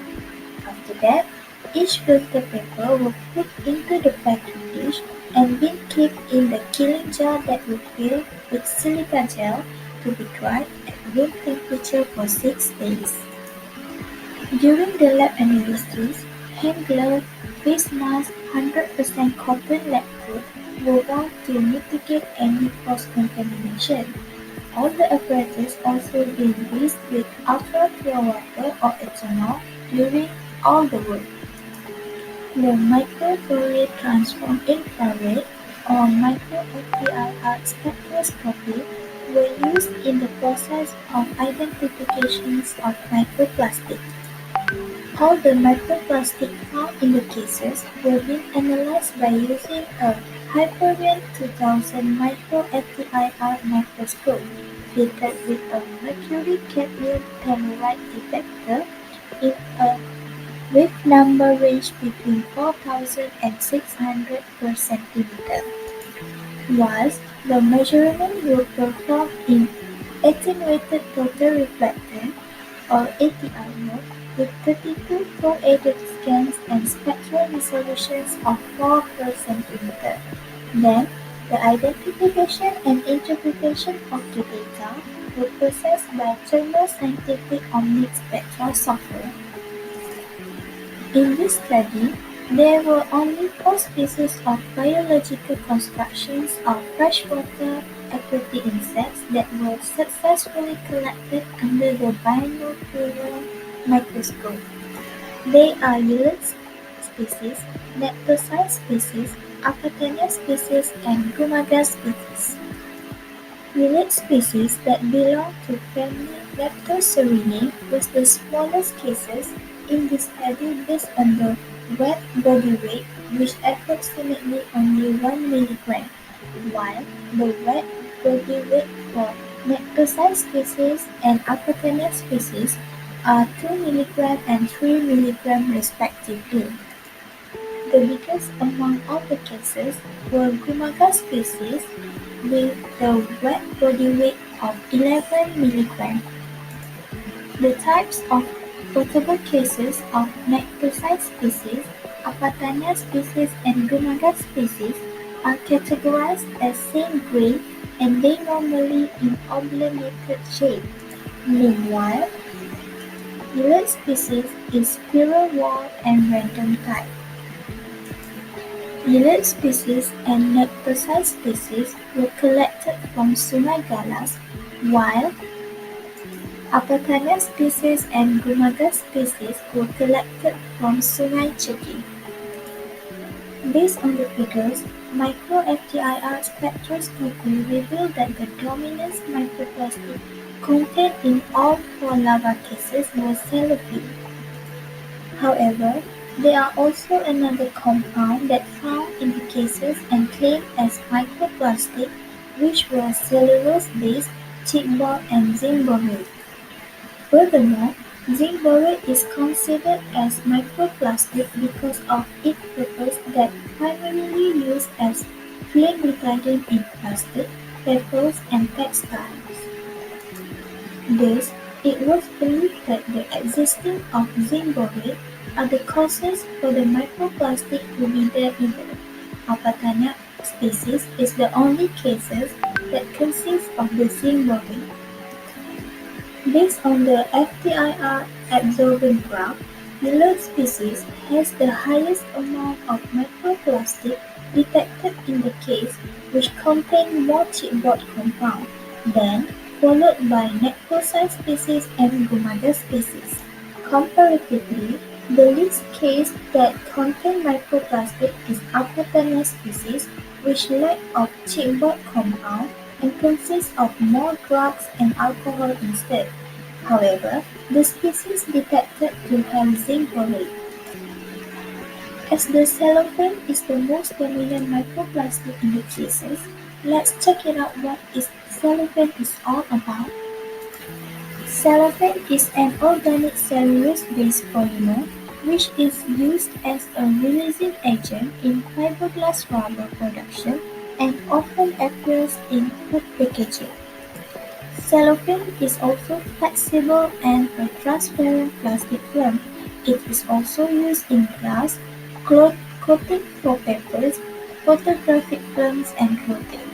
After that, each filter paper will put into the packing dish and be kept in the killing jar that will fill with silica gel to be dried at room temperature for 6 days. During the lab analysis, hand gloves, face masks, 100% cotton lab coat were worn to mitigate any cross-contamination. All the apparatus also been greased with ultra-pure water or ethanol during all the work. The microfluidic transform infrared or micro-FTIR spectroscopy were used in the process of identifications of microplastic. All the microplastic found in the cases were being analyzed by using a Hyperion 2000 micro-FTIR microscope fitted with a mercury cadmium telluride detector in a with number range between 4,000 and 600 per centimeter. Whilst the measurements were performed in attenuated total reflectance or ATR mode with 32 co-aided scans and spectral resolutions of 4 per centimeter. Then, the identification and interpretation of the data were processed by thermo-scientific omnic spectral software. In this study, there were only 4 species of biological constructions of freshwater aquatic insects that were successfully collected under the binocular microscope. They are Eulex species, Neptocide species, Apatenia species, and Gumaga species. Eulex species that belong to family Leptocerinae was the smallest cases in this study based on the wet body weight, which approximately only 1 milligram, while the wet body weight for Neptocide species and Apatenia species are 2 milligram and 3 milligram respectively. The biggest among all the cases were Gumaga species with the wet body weight of 11 milligram. The types of potable cases of Neptocide species, Apatania species, and Gumaga species are categorized as same grade and they normally in obliterated shape. Meanwhile, Eulex species is spiral wall and random type. Eulex species and Neptocide species were collected from Sungai Galas, while Apatania species and Gumaga species were collected from Sungai Cegi. Based on the figures, micro-FTIR spectroscopy revealed that the dominant microplastic contained in all 4 lava cases was cellophane. However, there are also another compound that found in the cases and claimed as microplastic, which were cellulose-based chipboard and zinc borate. Furthermore, zinc borate is considered as microplastic because of its purpose that primarily used as flame retardant in plastic, papers, and textiles. Thus, it was believed that the existence of zinc borate are the causes for the microplastic to be there in the Apatania species is the only cases that consist of the zinc borate. Based on the FTIR absorbent graph, the Eulex species has the highest amount of microplastic detected in the case, which contain more chipboard compound, then followed by Neptocide species and Gumaga species. Comparatively, the least case that contain microplastic is Apatenia species, which lack of chipboard compound and consists of more drugs and alcohol instead. However, the species detected to have zinc borate. As the cellophane is the most dominant microplastic in the cases, let's check it out what cellophane is all about. Cellophane is an organic cellulose-based polymer which is used as a releasing agent in fiberglass rubber production and often appears in food packaging. Cellophane is also flexible and a transparent plastic film. It is also used in glass, coating for papers, photographic films and clothing.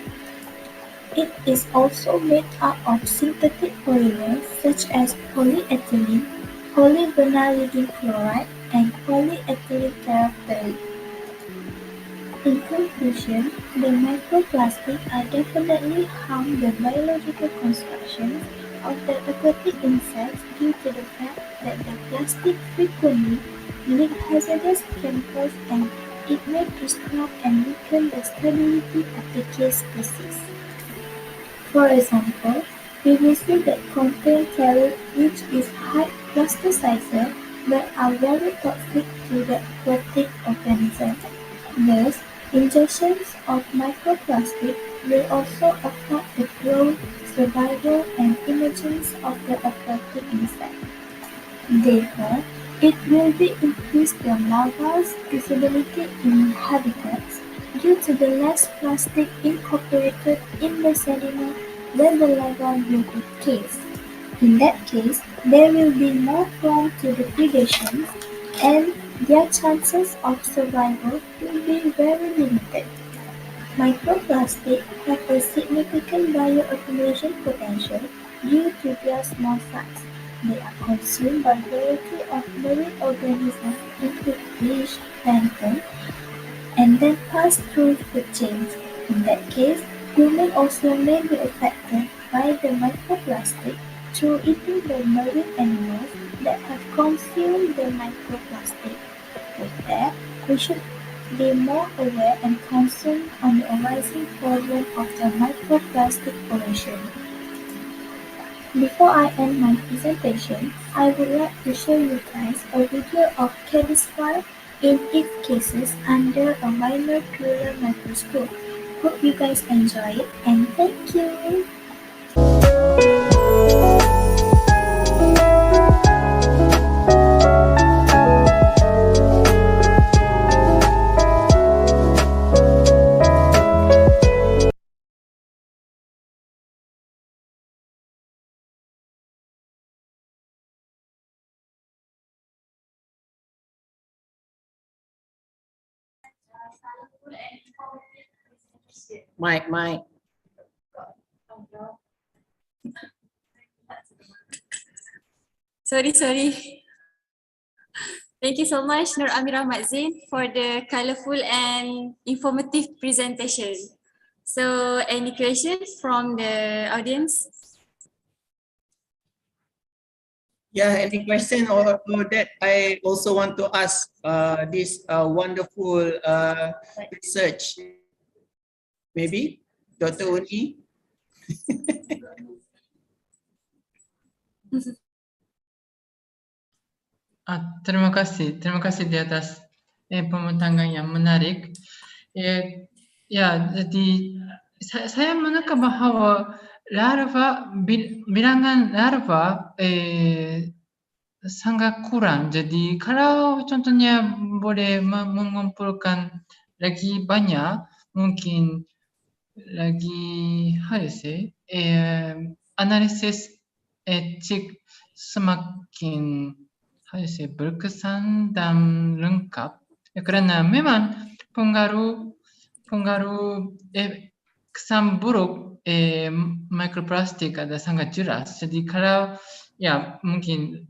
It is also made up of synthetic polymers such as polyethylene, polyvinylidene chloride, and polyethylene terephthalate. In conclusion, the microplastics are definitely harm the biological constructions of the aquatic insects due to the fact that the plastic frequently leak hazardous chemicals and it may disrupt and weaken the stability of the case species. For example, PVC that contain telluride which is high plasticizer but are very toxic to the aquatic organism. Thus, ingestions of microplastic will also affect the growth, survival, and emergence of the aquatic insect. Therefore, it will be increase the larva's visibility in habitats due to the less plastic incorporated in the sediment when the larva will be cased. In that case, they will be more prone to the predations and their chances of survival will be very limited. Microplastics have a significant bioaccumulation potential due to their small size. They are consumed by a variety of marine organisms including fish, plankton, and then pass through food chains. In that case, humans also may be affected by the microplastic through eating the marine animals that have consumed the microplastic. With that, we should be more aware and concerned on the arising problem of the microplastic pollution. Before I end my presentation, I would like to show you guys a video of caddisfly in its cases under a binocular microscope. Hope you guys enjoy it and thank you! Mike. Sorry. Thank you so much, Nur Amira Madzin, for the colorful and informative presentation. So, any questions from the audience? Yeah, any question or that I also want to ask this wonderful research. Maybe Dr. Uni? Terima kasih di atas pembentangan yang menarik. Jadi saya menangkap bahawa bilangan larva sangat kurang. Jadi kalau contohnya boleh mengumpulkan lagi banyak, mungkin lagi analisis etik semakin berkesan dan lengkap. Kerana memang pengaruh kesan buruk mikroplastik ada sangat jelas. Jadi kalau mungkin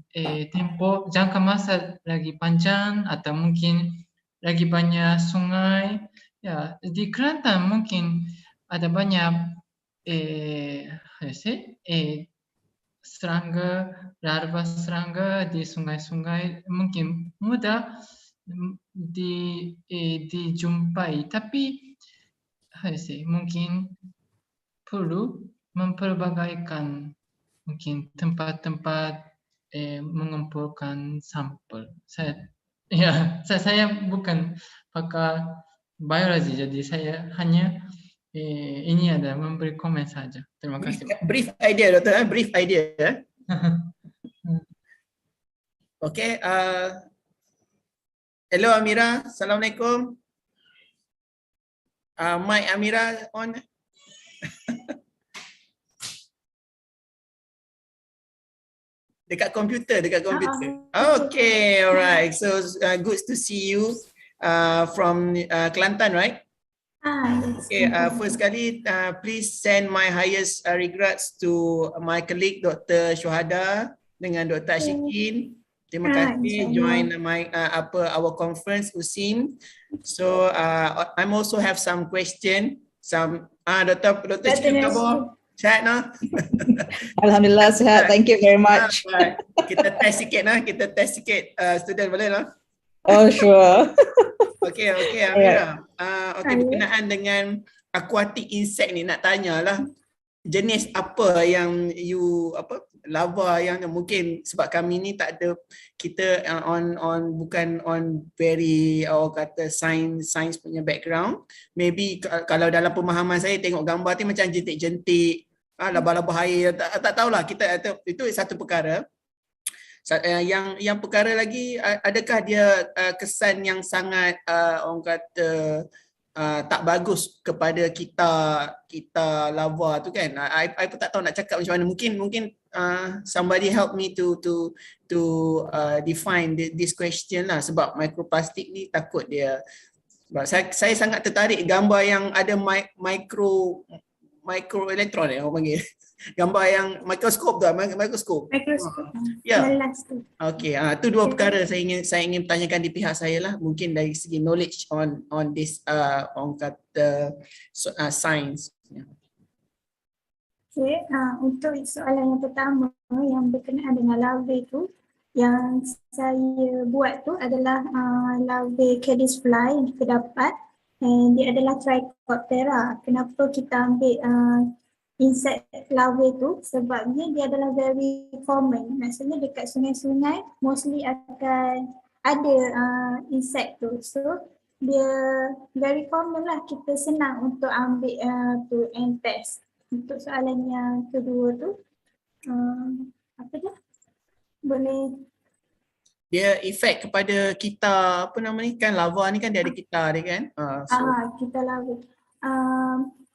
tempoh jangka masa lagi panjang atau mungkin lagi banyak sungai, di Kelantan mungkin ada banyak larva serangga di sungai-sungai mungkin mudah dijumpai, tapi mungkin perlu memperbagaikan mungkin tempat-tempat mengumpulkan sampel. Saya bukan pakar biologi, jadi saya hanya ini ada memberi komen saja. Terima kasih. Brief idea, Doktor. Brief idea. Okay. Hello Amira. Assalamualaikum. Mic Amira on. Dekat komputer. Okay, alright. So good to see you from Kelantan, right? Yes. Okay, first kali, please send my highest regrets to my colleague Dr. Syuhada dengan Dr. Ashikin. Terima kasih join my our conference USIM. So I'm also have some question. Dr. Syuhada, sihat no? Alhamdulillah sihat. Thank you very much. Kita test sikit student boleh lah. Oh sure. Okay Amira. Okay, berkenaan dengan aquatic insect ni nak tanyalah jenis apa yang lava yang mungkin sebab kami ni tak ada kita bukan on very kata science punya background. Maybe kalau dalam pemahaman saya tengok gambar tu macam jentik-jentik, laba-laba air, tak tahulah kita itu satu perkara. Yang perkara lagi, adakah dia kesan yang sangat orang kata tak bagus kepada kita lava tu kan? I pun tak tahu nak cakap macam mana. Mungkin somebody help me to define this question lah, sebab mikroplastik ni takut dia. Sebab saya sangat tertarik gambar yang ada microelektron orang panggil. Gambar yang mikroskop tu, mikroskop. Ya. Okey, tu dua perkara saya ingin tanyakan di pihak saya lah, mungkin dari segi knowledge on this orang kata science. Okay, untuk soalan yang pertama yang berkenaan dengan larvae tu, yang saya buat tu adalah larvae caddisfly yang kita dapat, and dia adalah Trichoptera. Kenapa kita ambil insect larvae tu? Sebabnya dia adalah very common. Maksudnya dekat sungai-sungai mostly akan ada insect tu. So dia very common lah, kita senang untuk ambil tu and test. Untuk soalan yang kedua tu, apa dia? Boleh Dia efek kepada kita, apa nama ni kan, lava ni kan dia ada kita dia kan? Kita larvae.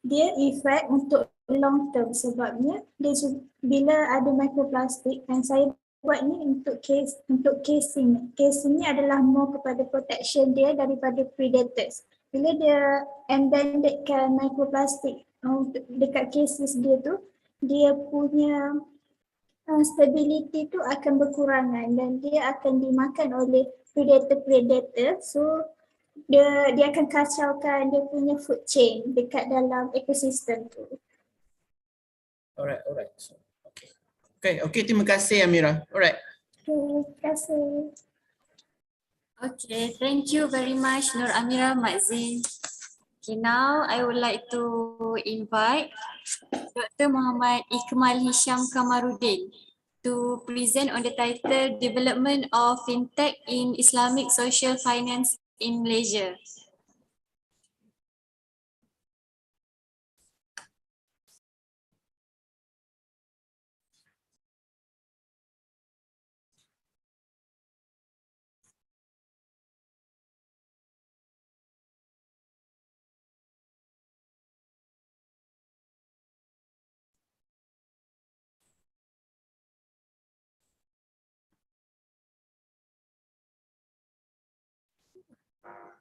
Dia efek untuk long term sebabnya dia bila ada mikroplastik, dan saya buat ni untuk casing. Casing ni adalah more kepada protection dia daripada predators. Bila dia embeddedkan mikroplastik dekat cases dia tu, dia punya stability tu akan berkurangan dan dia akan dimakan oleh predator. So dia akan kacaukan dia punya food chain dekat dalam ekosistem tu. Alright. So, okay, terima kasih Amira. Alright. Terima kasih. Okay, thank you very much Nur Amira, Mak Zin. Okay, now I would like to invite Dr. Muhammad Ikmal Hisham Kamarudin to present on the title Development of Fintech in Islamic Social Finance in Malaysia.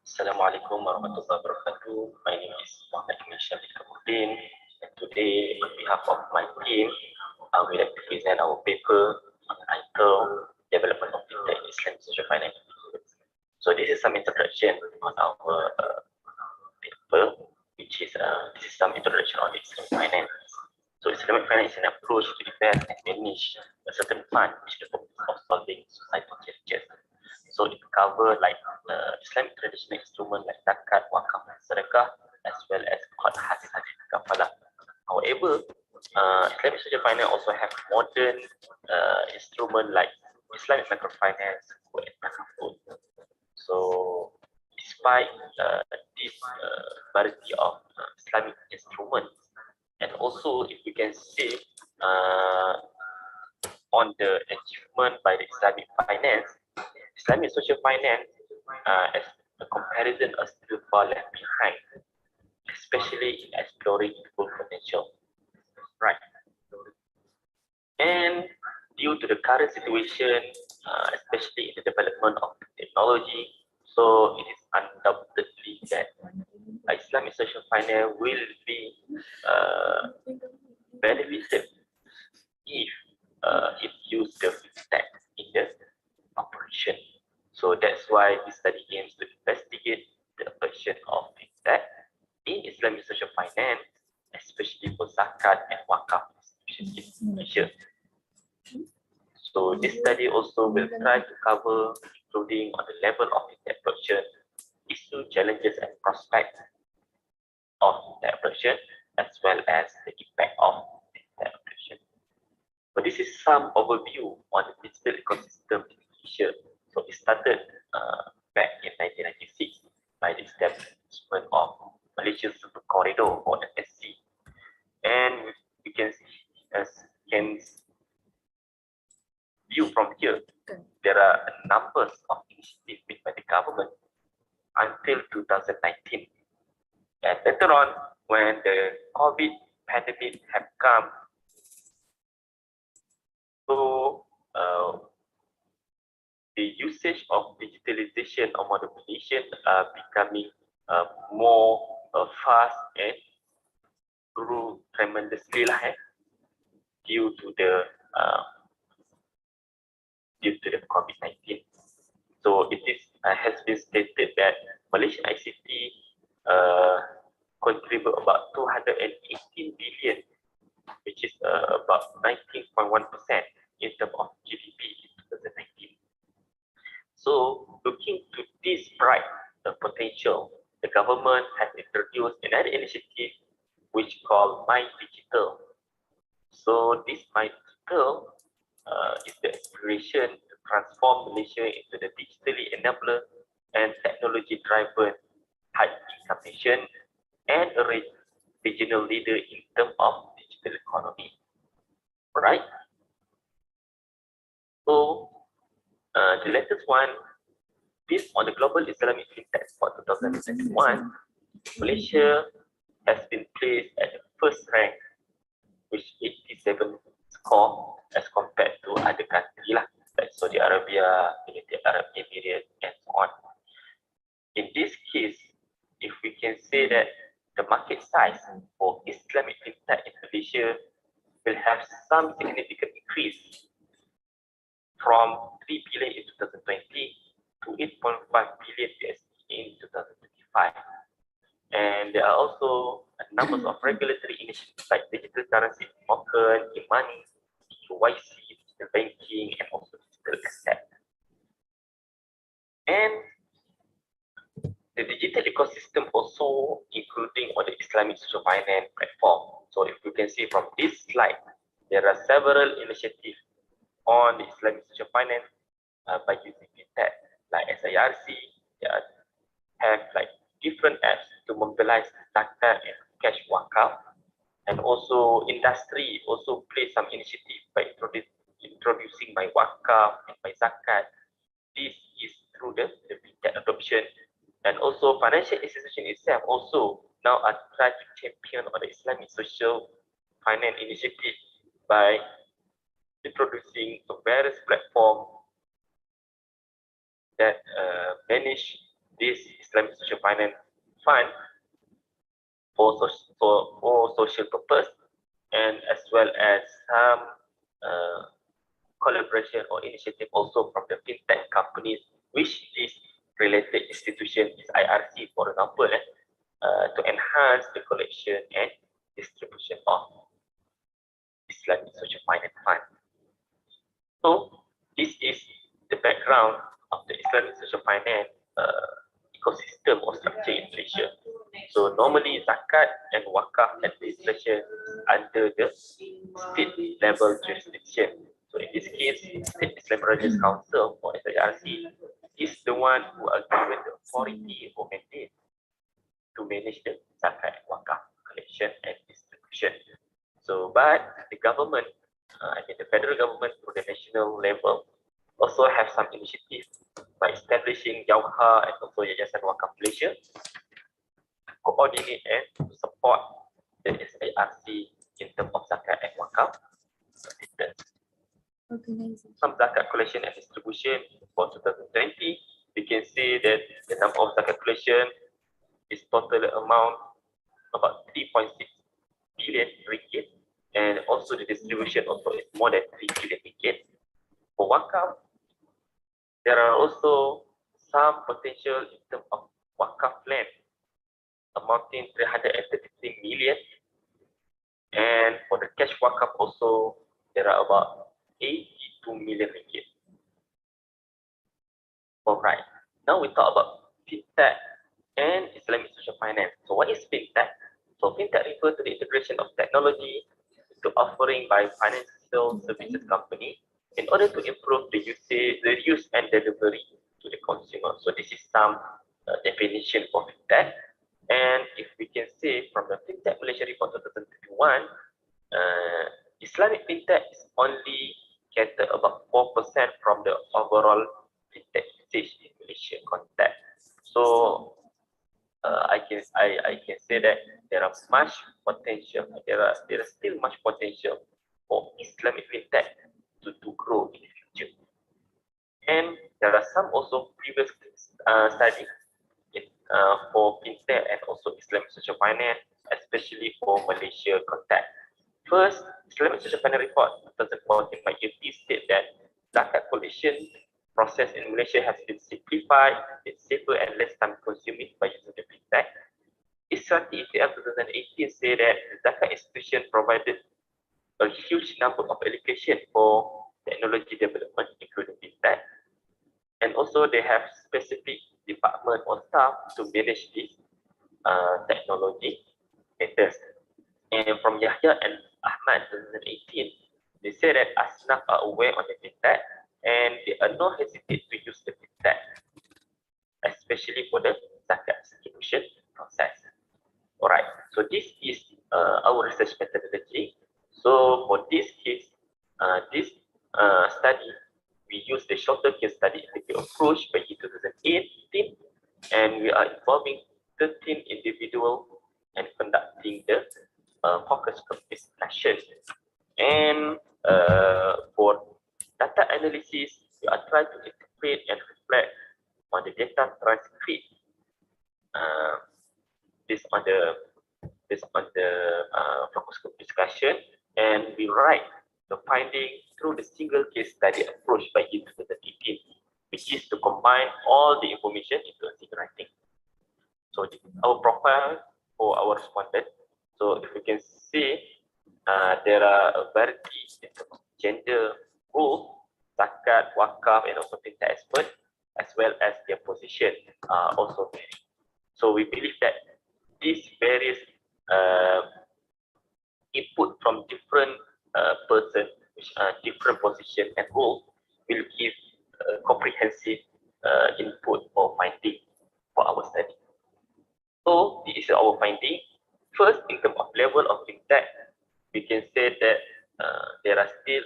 Assalamualaikum warahmatullahi wabarakatuh. My name is Muhammad Hisham Kamarudin, and today on behalf of my team, I would like to present our paper on the title Development of Fintech in Islamic Social Finance. So this is some introduction on our paper, which is this is some introduction on Islamic finance. So Islamic finance is an approach to invest and manage a certain fund which is the purpose of solving societal challenges. So it covers like Islamic traditional instrument like zakat, wakaf, and sedekah, as well as hasil kafalah. However, Islamic social finance also have modern instrument like Islamic microfinance and takaful. So despite this variety of Islamic instruments, and also if we can see on the achievement by the Islamic finance, Islamic social finance, as a comparison, are still far left behind, especially in exploring its full potential. Right. And due to the current situation, especially in the development of technology, so it is undoubtedly that Islamic social finance will be benefited if it used the tech in the operation. So that's why this study aims to investigate the operation of tech in Islamic social finance, especially for zakat and wakaf institutions in Malaysia. So this study also will try to cover, including on the level of interpretation, issue, challenges and prospects of interpretation, as well as the impact of interpretation. So this is some overview on the digital ecosystem in Malaysia. So it started back in 1996 by the establishment of Malaysia Super Corridor, or MSC. And we can view from here, there are numbers of initiatives made by the government until 2019. And later on, when the COVID pandemic have come, so the usage of digitalization or modernization are becoming more fast and grew tremendously due to the COVID-19. So it is has been stated that Malaysian ICT contribute about 218 billion, which is about 19.1% in terms of GDP in 2019. So looking to this bright potential, the government has introduced another initiative which called My Digital. So this My Digital is the aspiration to transform Malaysia into the digitally enabler and technology-driven high-income nation and a regional leader in terms of digital economy. Right? So the latest one, based on the Global Islamic Fintech for 2021, Malaysia has been placed at the first rank with 87 score as compared to other countries like Saudi Arabia, United Arab Emirates, and so on. In this case, if we can say that the market size for Islamic fintech in Malaysia will have some significant increase from 3 billion in 2020 to 8.5 billion USD in 2025. And there are also a number of regulatory initiatives like digital currency token, e-money, KYC, digital banking, and also digital asset. And the digital ecosystem also including on the Islamic social finance platform. So if you can see from this slide, there are several initiatives on the Islamic social finance by using fintech, like SIRC. They have like different apps to mobilize zakat and cash wakaf, and also industry also play some initiative by introducing my wakaf and my zakat. This is through the fintech adoption, and also financial institution itself also now are trying to champion on the Islamic social finance initiative by introducing a various platform that manage this Islamic social finance fund for social purpose, and as well as some collaboration or initiative also from the fintech companies, which this related institution is IRC, for example, to enhance the collection and distribution of Islamic social finance fund. So this is the background of the Islamic social finance ecosystem or structure in Malaysia. So normally zakat and wakaf administration under the state level jurisdiction. So in this case, State Islamic Religious Council or SIRC is the one who are given the authority or mandate to manage the zakat and wakaf collection and distribution. So, but the government, the federal government through the national level also have some initiatives by establishing Jauha and also Yayasan Wakaf Malaysia to coordinate and to support the SARC in terms of zakat and wakaf. Some zakat collection and distribution for 2020, we can see that the number of zakat collection is total amount about 3.6 billion ringgit, and also the distribution also is more than 3 billion ringgit. For wakaf, there are also some potential in terms of wakaf land amounting 333 million, and for the cash wakaf also there are about 82 million ringgit. Alright, now we talk about fintech and Islamic social finance. So what is fintech? So fintech refers to the integration of technology to offering by financial services company in order to improve the usage, the use and delivery to the consumer. So this is some definition for fintech. And if we can say from the Fintech Malaysia Report 2021, Islamic fintech is only cater about 4% from the overall fintech usage in Malaysia context. So I can say that there are much potential. There is still much potential for Islamic fintech to grow in the future. And there are some also previous studies for fintech and also Islamic social finance, especially for Malaysia context. First, Islamic social finance report 2014 by IFT state that zakat collection process in Malaysia has been simplified, it's safer and less time consuming by using the fintech. Istrati ETF 2018 say that zakat institution provided a huge number of allocation for technology development, including fintech, and also they have specific department or staff to manage this technology matters. And from Yahya and Ahmad 2018, they say that Asnaf are aware of the fintech and they are not hesitate to use the fintech, especially for the zakat distribution process. Alright, so this is our research methodology. So for this case, this study, we use the shorter case study interview approach by 2018, and we are involving 13 individuals and conducting the focus group discussion. And for data analysis, we are trying to interpret and reflect on the data transcript based on the focus group discussion, and we write the finding through the single case study approach by 2018, which is to combine all the information into a single writing. So this is our profile for our respondent. So if you can see, there are a variety in terms of gender, role, zakat, wakaf, and also fintech expert, as well as their position also vary. So we believe that these various input from different person, which are different position and role, will give comprehensive input or finding for our study. So this is our finding. First, in terms of level of fintech, we can say that there are still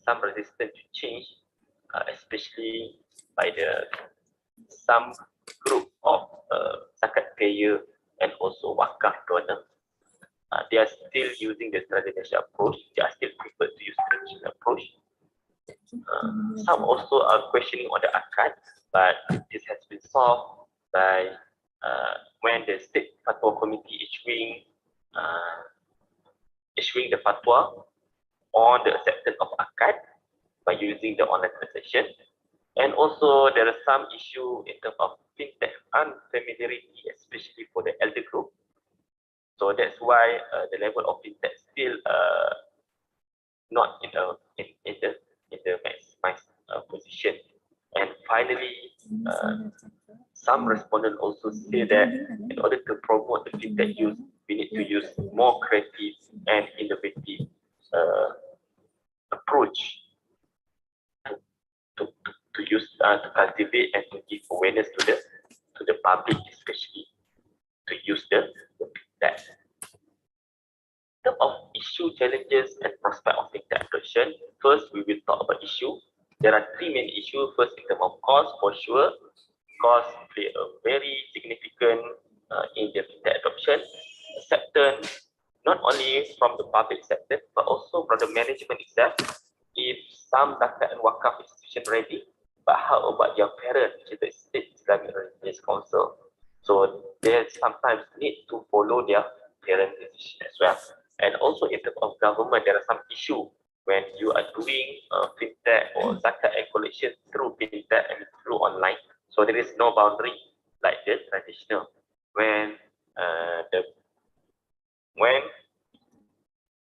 some resistance to change, especially by some group of zakat payer and also wakaf donor. They are still using the traditional approach. They are still prefer to use traditional approach. Some also are questioning on the akad, but this has been solved by when the state fatwa committee issuing the fatwa on the acceptance of akad by using the online transaction. And also there are some issue in terms of fintech unfamiliarity, especially for the elder group. So that's why the level of fintech still not in the maximized position. And finally, some respondents also say that in order to promote the fintech use, we need to use more creative and innovative approach to use to cultivate and to give awareness to the public, especially to use the fintech. In terms of issue, challenges, and prospect of fintech adoption, first we will talk about issue. there are three main issues. First, in terms of cost, for sure, cost play a very significant in the fintech adoption. Acceptance, not only from the public sector, but also from the management itself. If some zakat and wakaf institution ready, but how about their parents, which is the State Islamic Religious Council? So they sometimes need to follow their parent decision as well. And also in terms of government, there are some issue when you are doing fintech or zakat and collection through fintech and through online. So there is no boundary like the traditional. When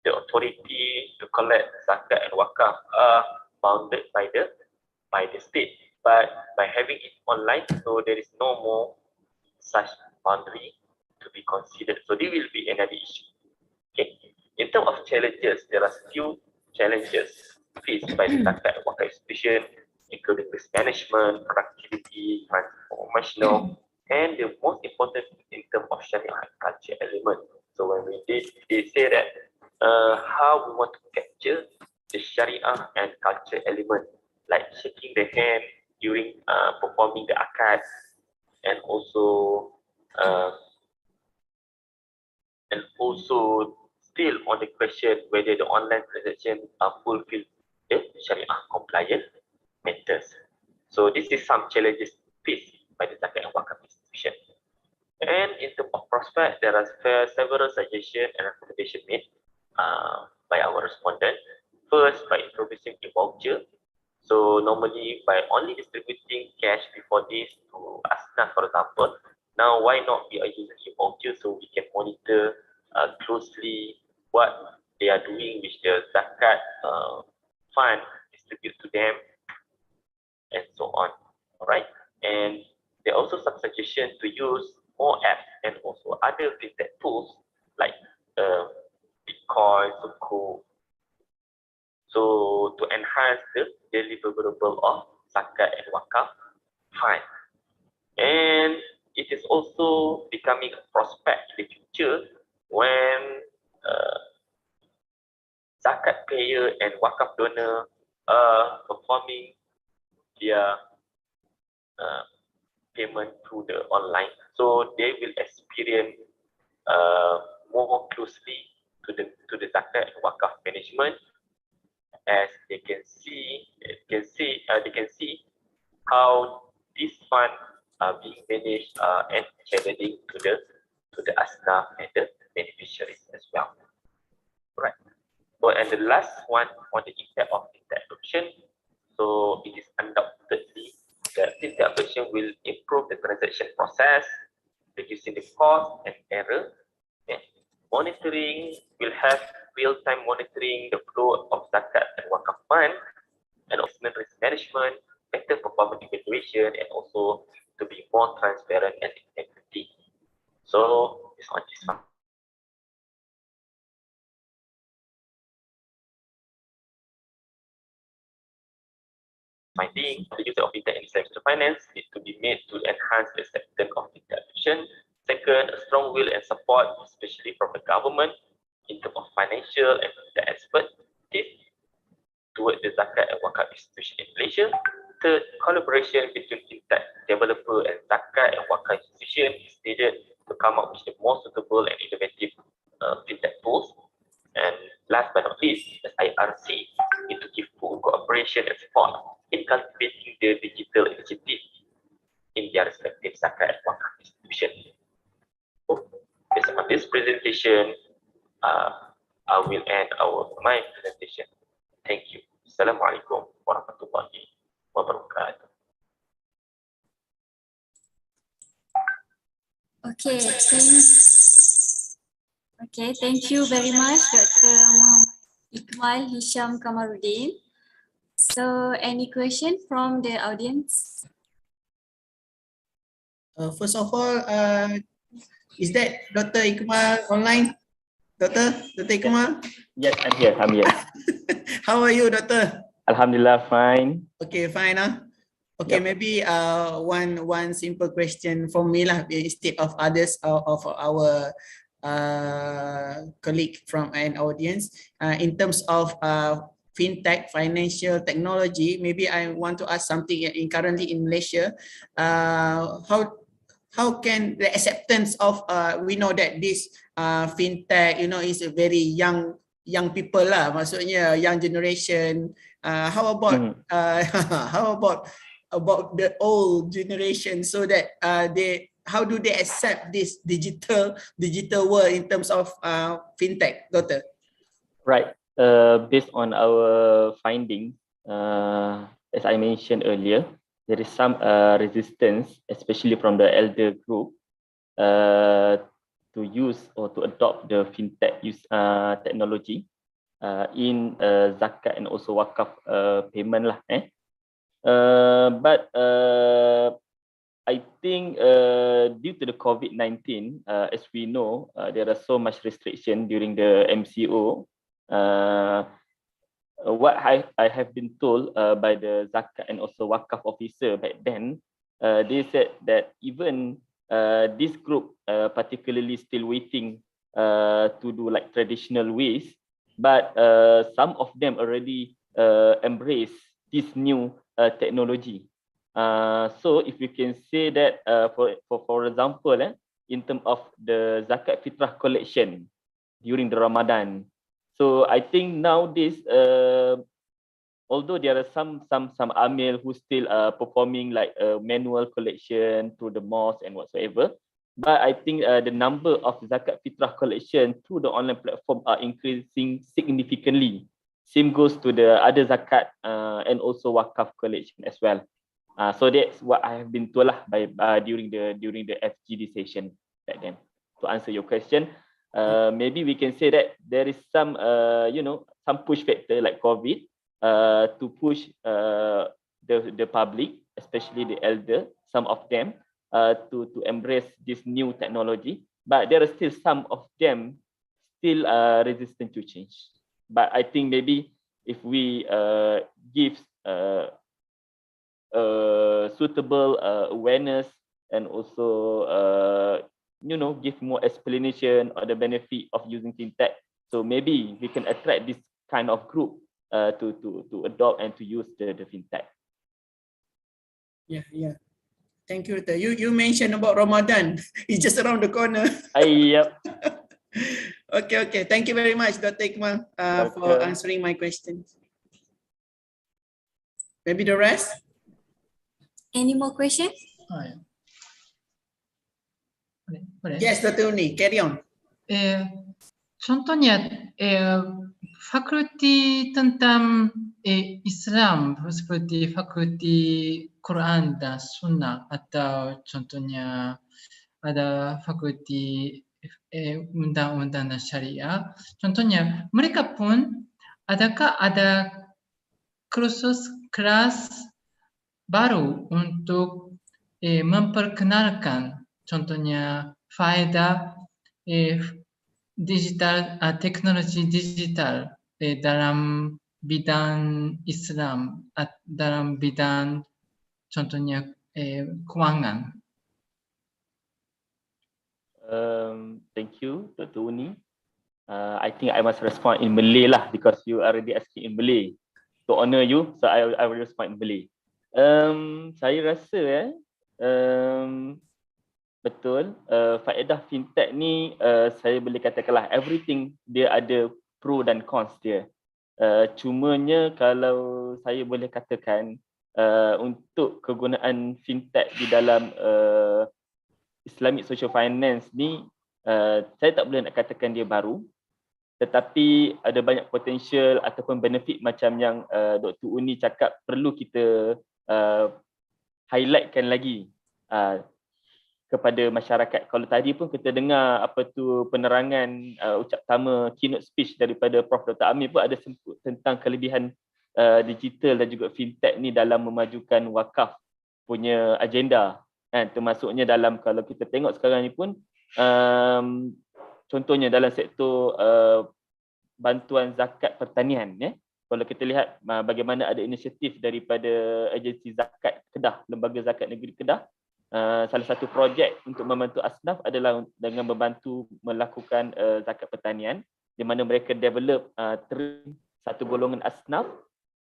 the authority to collect zakat and wakaf are bounded by the state, but by having it online, so there is no more such boundary to be considered. So there will be another issue. Okay. In terms of challenges, there are few challenges faced by the zakat and wakaf institution, including risk management, productivity, transformational, and the most important in terms of Sharia and culture element. So when they say that how we want to capture the Sharia and culture element, like shaking the hand during performing the akad, and also still on the question whether the online transaction fulfill the Sharia compliant matters. So this is some challenges faced by the zakat and wakaf institution. And in terms of prospect, there are several suggestions and recommendations made by our respondent. First, by introducing a voucher. So normally by only distributing cash before this to asnaf, for example, now why not we are using a voucher so we can monitor closely what they are doing with the zakat fund, distribute to them, and so on. Alright, and there are also some suggestions to use more apps and also other fintech tools like Bitcoin, Sukuk, so to enhance the deliverable of zakat and wakaf fund. And it is also becoming a prospect in the future when zakat payer and wakaf donor are performing their payment through the online. So they will experience more closely to the zakat and wakaf management, as they can see how these funds are being managed and channeling to the asnaf and the beneficiaries as well. Right. So and the last one on the impact of fintech adoption. So it is undoubtedly that fintech adoption will improve the transaction process, reducing the cost and error. Okay. Monitoring will have real-time monitoring the flow of zakat and wakaf fund, and also risk management, better performance evaluation, and also to be more transparent and integrity. So it's on this one. Finding the use of fintech in Islamic finance needs to be made to enhance the acceptance of fintech adoption. Second, a strong will and support, especially from the government, in terms of financial and fintech expertise towards the zakat and wakaf institution in Malaysia. Third, collaboration between fintech developer and zakat and wakaf institution is needed to come up with the most suitable and innovative fintech tools. And last but not least, the IRC need to give full cooperation and support in cultivating the digital initiative in their respective zakat and wakaf institution. So, based on this presentation, I will end my presentation. Thank you. Assalamualaikum warahmatullahi wabarakatuh. Thank you very much, Dr. Muhammad Iqbal Hisham Kamaruddin. So, any question from the audience? First of all, is that Dr. Iqbal online? Dr. Iqbal? Yes, I'm here. How are you, Doctor? Alhamdulillah, fine. Okay, fine. Okay, yep. Maybe one simple question for me lah, instead of others of our colleague from an audience. In terms of fintech, financial technology. Maybe I want to ask something currently in Malaysia. How can the acceptance of we know that this fintech, is a very young people lah, maksudnya young generation. How about how about the old generation, so that how do they accept this digital world in terms of fintech, Doctor? Right. Based on our findings, as I mentioned earlier, there is some resistance, especially from the elder group, to use or to adopt the fintech technology in zakat and also wakaf payment lah. But I think due to the COVID-19, as we know, there are so much restriction during the MCO. What I have been told by the zakat and also wakaf officer back then, they said that even this group particularly still waiting to do like traditional ways, but some of them already embrace this new technology. So if you can say that for example, in terms of the zakat fitrah collection during the Ramadan, so I think nowadays, although there are some amil who still performing like manual collection through the mosque and whatsoever, but I think the number of zakat fitrah collection through the online platform are increasing significantly. Same goes to the other zakat and also wakaf collection as well. So that's what I have been told lah by during the FGD session back then. To answer your question, maybe we can say that there is some some push factor like COVID to push the public, especially the elder, some of them to embrace this new technology, but there are still some of them still resistant to change. But I think maybe if we give suitable awareness and also give more explanation or the benefit of using fintech, so maybe we can attract this kind of group to adopt and to use the fintech. Yeah. Thank you, Doctor. You mentioned about Ramadan. It's just around the corner. Yep. Okay. Thank you very much, Dr. Iqmal, for answering my questions. Maybe the rest? Any more questions? Yes, Dr. Uni, carry on. Contohnya fakulti tentang Islam seperti fakulti Quran dan Sunnah, atau contohnya ada fakulti undang-undang dan syariah. Contohnya mereka pun adakah ada kursus kelas baru untuk memperkenalkan contohnya faedah digital, teknologi digital dalam bidang Islam, dalam bidang contohnya kewangan. Thank you, Dr. Uni. I think I must respond in Malay lah, because you already asking in Malay. To honor you, so I will respond in Malay. Saya rasa betul, faedah fintech ni saya boleh katakanlah everything dia ada pro dan cons dia. Cumanya kalau saya boleh katakan untuk kegunaan fintech di dalam Islamic Social Finance ni, saya tak boleh nak katakan dia baru, tetapi ada banyak potensial ataupun benefit macam yang Dr. Uni cakap perlu kita highlightkan lagi kepada masyarakat. Kalau tadi pun kita dengar penerangan ucap pertama keynote speech daripada Prof. Dr. Amir pun ada sebut tentang kelebihan digital dan juga fintech ni dalam memajukan wakaf punya agenda. Termasuknya dalam, kalau kita tengok sekarang ni pun contohnya dalam sektor bantuan zakat pertanian, kalau kita lihat bagaimana ada inisiatif daripada agensi zakat Kedah, lembaga zakat negeri Kedah, salah satu projek untuk membantu asnaf adalah dengan membantu melakukan zakat pertanian, di mana mereka develop train satu golongan asnaf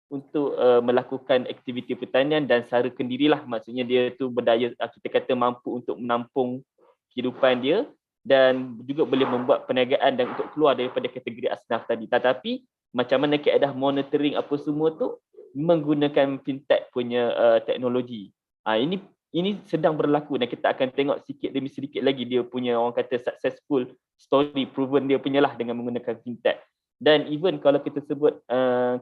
untuk melakukan aktiviti pertanian dan secara kendirilah, maksudnya dia tu berdaya, kita kata mampu untuk menampung kehidupan dia dan juga boleh membuat perniagaan dan untuk keluar daripada kategori asnaf tadi. Tetapi macam mana kaedah monitoring apa semua tu menggunakan fintech punya teknologi. Ini sedang berlaku dan kita akan tengok sikit demi sedikit lagi dia punya, orang kata, successful story, proven dia punyalah dengan menggunakan fintech. Dan even kalau kita sebut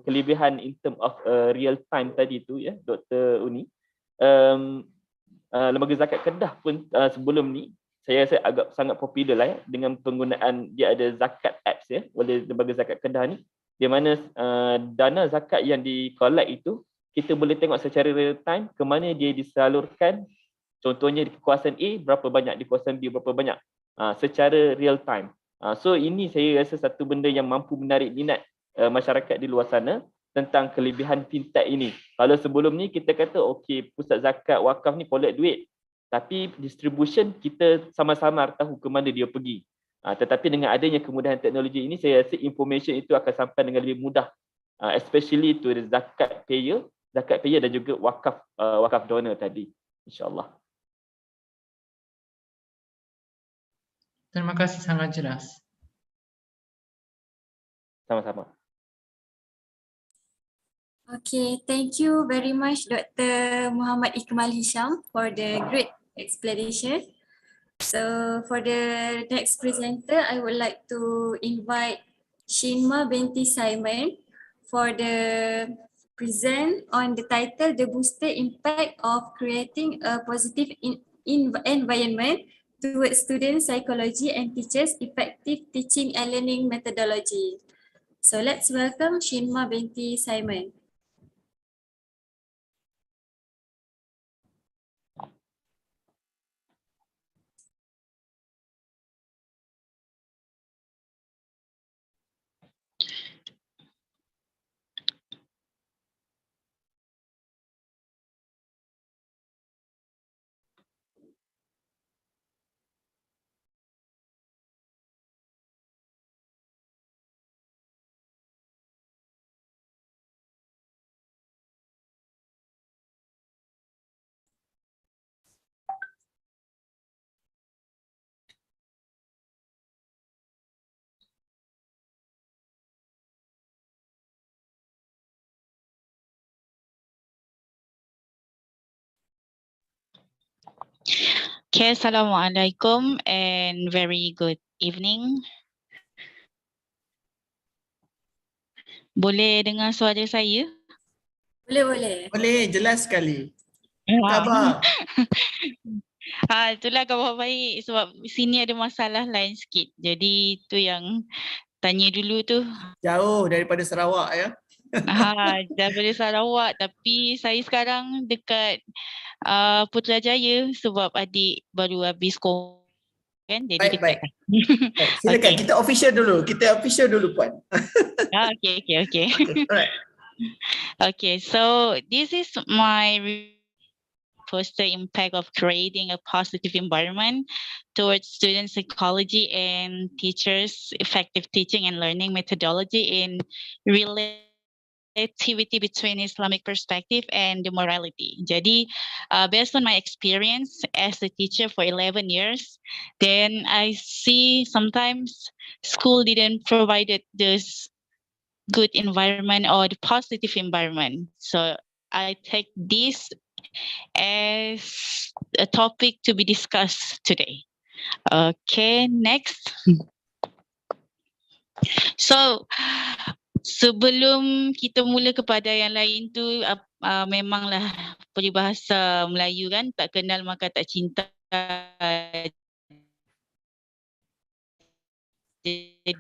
kelebihan in term of real time tadi tu ya, Dr. Uni, Lembaga Zakat Kedah pun sebelum ni saya rasa agak sangat popular lah ya, dengan penggunaan dia ada zakat apps ya oleh Lembaga Zakat Kedah ni, di mana dana zakat yang di-collect itu kita boleh tengok secara real time ke mana dia disalurkan. Contohnya di kawasan A berapa banyak, di kawasan B berapa banyak, secara real time. So ini saya rasa satu benda yang mampu menarik minat masyarakat di luar sana tentang kelebihan fintech ini. Kalau sebelum ni kita kata okey, pusat zakat wakaf ni collect duit, tapi distribution kita sama-sama tahu ke mana dia pergi. Tetapi dengan adanya kemudahan teknologi ini, saya rasa information itu akan sampai dengan lebih mudah, especially to the zakat payer dan juga wakaf donor tadi, insyaAllah. Terima kasih, sangat jelas. Sama-sama. Okay, thank you very much Dr. Muhammad Ikmal Hisham for the great explanation. So for the next presenter, I would like to invite Shinma binti Simon for the present on the title, The Booster Impact of Creating a Positive Environment Towards Student Psychology and Teachers Effective Teaching and Learning Methodology. So let's welcome Shinma binti Simon. Okay, Assalamualaikum and very good evening. Boleh dengar suara saya? Boleh. Boleh, jelas sekali. Khabar. Itulah khabar baik sebab sini ada masalah lain sikit. Jadi tu yang tanya dulu tu. Jauh daripada Sarawak ya. Daripada Sarawak, tapi saya sekarang dekat Putrajaya sebab adik baru habis kan, jadi dekat. Silakan, okay. Kita official dulu Puan. Okay. Alright. Okay, so this is my poster impact of creating a positive environment towards student psychology and teachers effective teaching and learning methodology in relativity between Islamic perspective and the morality. Jadi, based on my experience as a teacher for 11 years, then I see sometimes school didn't provide this good environment or the positive environment. So I take this as a topic to be discussed today. Okay, next. So, sebelum kita mula kepada yang lain tu, memanglah peribahasa Melayu kan, tak kenal maka tak cinta. Jadi,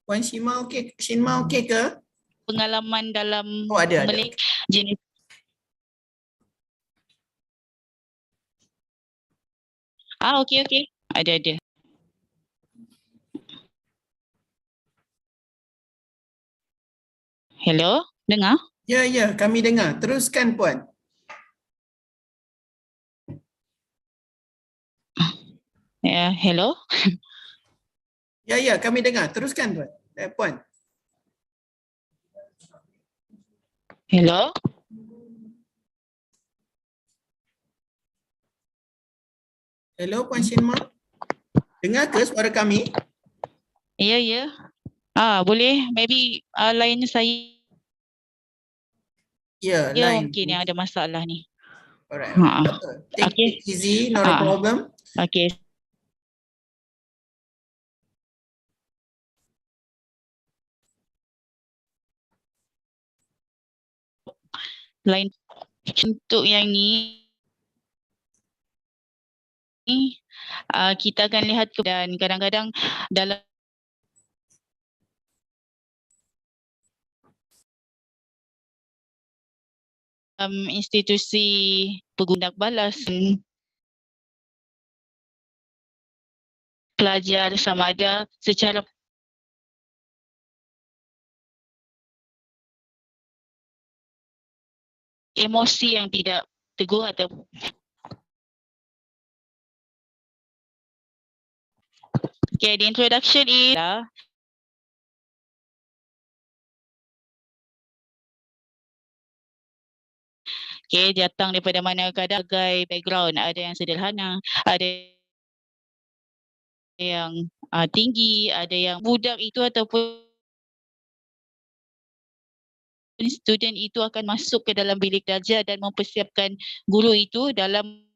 Puan Shima okey, Shinma okey ke? Pengalaman dalam Oh, ada. jenis. Okey. Ada. Hello, dengar? Ya, kami dengar. Teruskan Puan. Ya, hello. Ya, kami dengar. Teruskan Puan. Puan. Hello. Hello Puan Shinma. Dengar ke suara kami? Ya. Boleh. Maybe line saya. Ya, Ya, line. mungkin yang ada masalah ni. Alright. Take it easy, not a problem. Okay. Lain untuk yang ni kita akan lihat dan kadang-kadang dalam institusi pengundak balas pelajar sama ada secara emosi yang tidak teguh atau the introduction is datang daripada mana kadang background, ada yang sederhana, ada yang tinggi, ada yang budak itu ataupun student itu akan masuk ke dalam bilik darjah dan mempersiapkan guru itu dalam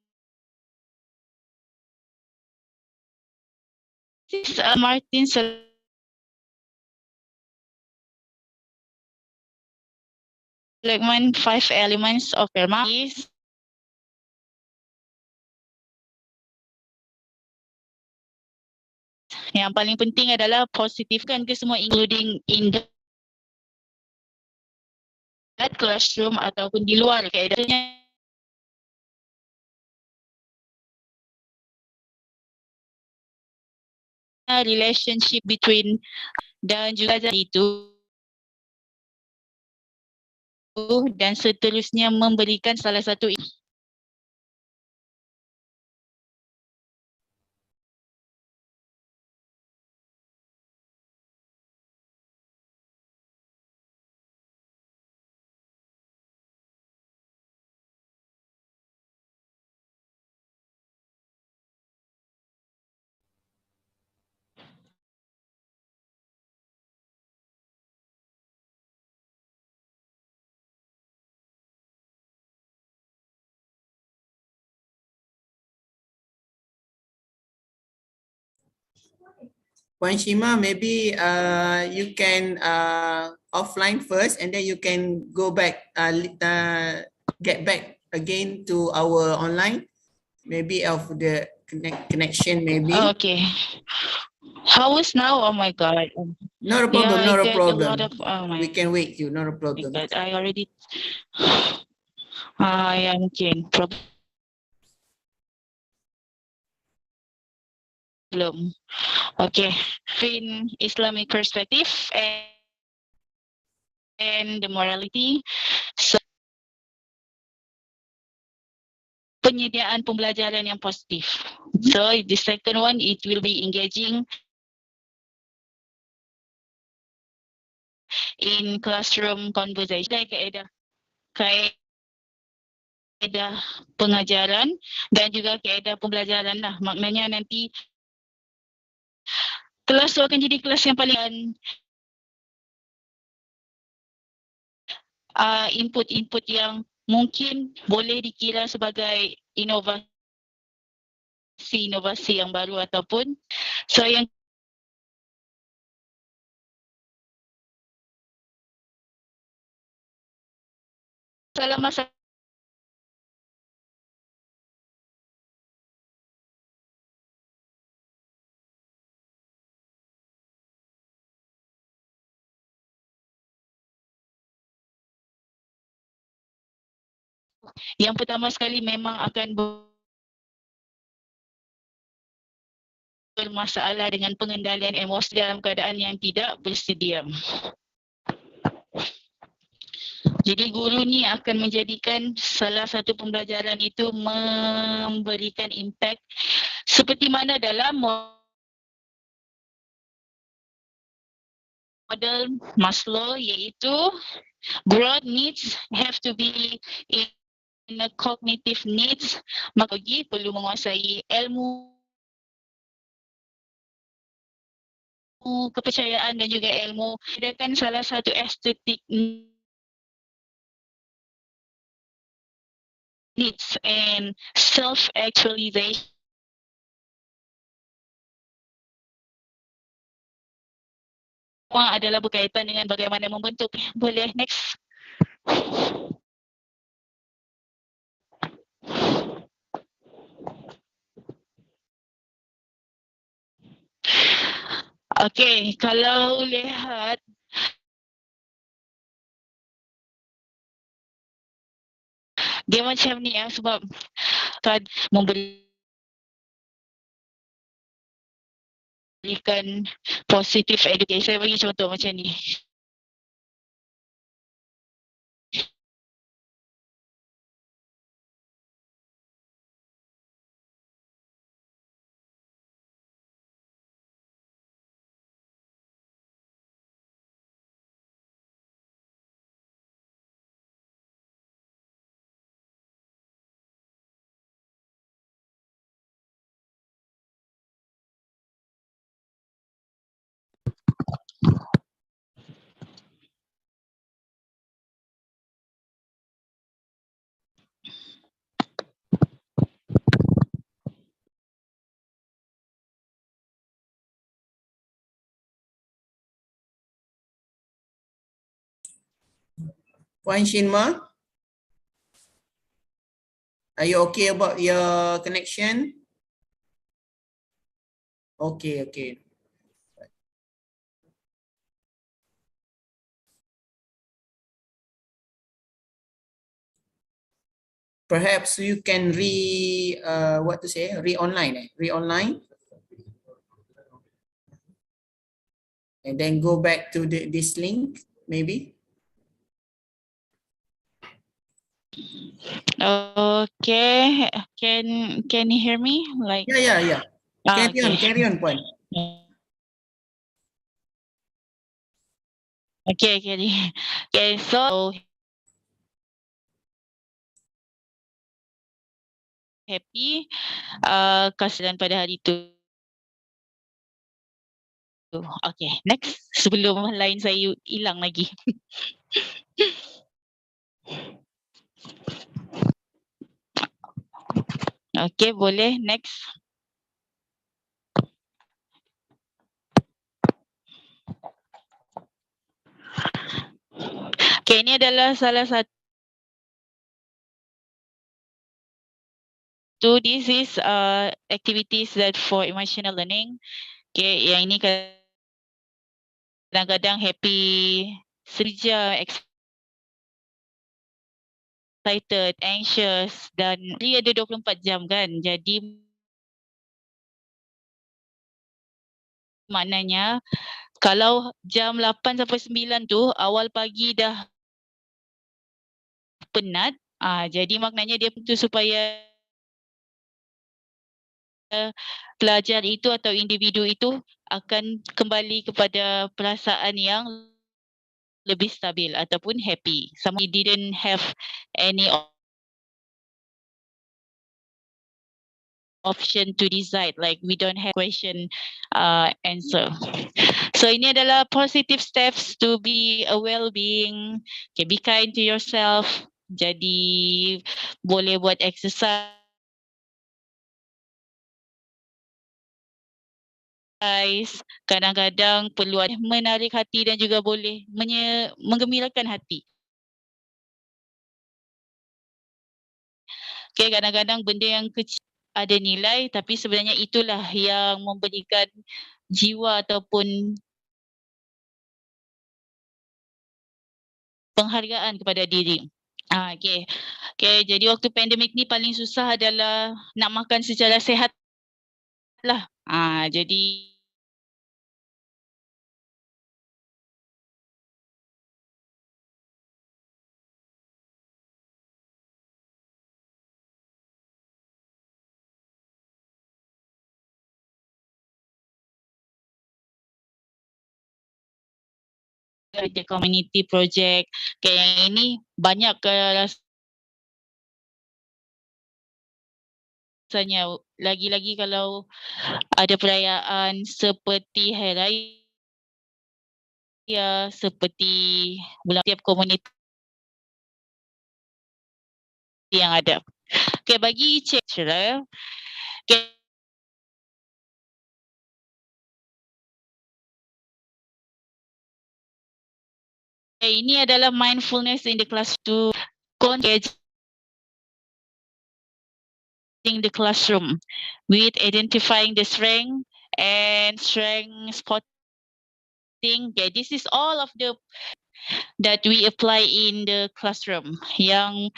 Martin Seligman 5 elements of Perma is yang paling penting adalah positifkan ke semua including in that classroom ataupun di luar keadaannya relationship between dan juga itu dan seterusnya memberikan salah satu Puan Shima, maybe you can offline first and then you can go back, get back again to our online, maybe of the connection maybe. Okay. How is now? Oh my God. Not a problem, Yeah, not I a get problem. a lot of, We can wait you, not a problem. But I already yeah, mungkin problem. Okay. In Islamic perspective and the morality. So, penyediaan pembelajaran yang positif. So the second one, it will be engaging in classroom conversation. Kaedah pengajaran dan juga kaedah pembelajaran lah. Maknanya nanti kelas tu akan jadi kelas yang paling input-input yang mungkin boleh dikira sebagai inovasi yang baru ataupun yang dalam masa Yang pertama sekali memang akan bermasalah dengan pengendalian emosi dalam keadaan yang tidak bersedia. Jadi guru ni akan menjadikan salah satu pembelajaran itu memberikan impact seperti mana dalam model Maslow, iaitu broad needs have to be in a cognitive needs. Maka perlu menguasai ilmu kepercayaan dan juga ilmu. Sedangkan salah satu estetik needs and self-actualization adalah berkaitan dengan bagaimana membentuk. Boleh next. Okey, kalau lihat dia macam ni ya, sebab memberikan positive education. Saya bagi contoh macam ni. Puan Shinma, are you okay about your connection? Okay, okay. Perhaps you can re-online, and then go back to this link, maybe. Okay, can you hear me? Like Yeah. Carry on, Puan. Okay, so happy kasihan pada hari itu. Okay, next. Sebelum line saya hilang lagi. Okay, boleh next. Okay, ini adalah salah satu. So this is activities that for emotional learning. Okay, yang ini kadang-kadang happy, serja, excited, anxious, dan dia ada 24 jam kan. Jadi maknanya kalau jam 8 sampai 9 tu awal pagi dah penat, jadi maknanya dia tu supaya pelajar itu atau individu itu akan kembali kepada perasaan yang lebih stabil ataupun happy. Some didn't have any option to decide, like we don't have question answer. So ini adalah positive steps to be a well-being. Okay, be kind to yourself. Jadi boleh buat exercise. Kadang-kadang perlu menarik hati dan juga boleh menggembirakan hati. Okay, kadang-kadang benda yang kecil ada nilai, tapi sebenarnya itulah yang memberikan jiwa ataupun penghargaan kepada diri. Okay. Okay, jadi waktu pandemik ni paling susah adalah nak makan secara sihat lah. Jadi the community project. Okay, yang ini banyak rasanya, lagi-lagi kalau ada perayaan seperti Hari Raya, seperti bulan tiap komuniti yang ada. Okay, bagi Cik Syirah, okay, ini adalah mindfulness in the class to engage in the classroom with identifying the strength and strength spotting. Okay, this is all of the that we apply in the classroom. Yang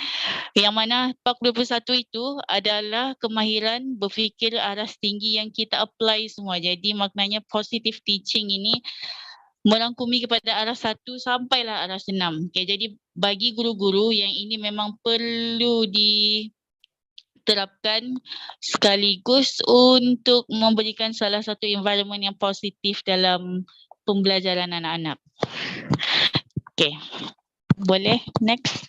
mana 41 itu adalah kemahiran berfikir aras tinggi yang kita apply semua. Jadi maknanya positive teaching ini merangkumi kepada aras 1 sampailah aras 6. Okay, jadi bagi guru-guru yang ini memang perlu diterapkan sekaligus untuk memberikan salah satu environment yang positif dalam pembelajaran anak-anak. Okay, boleh next.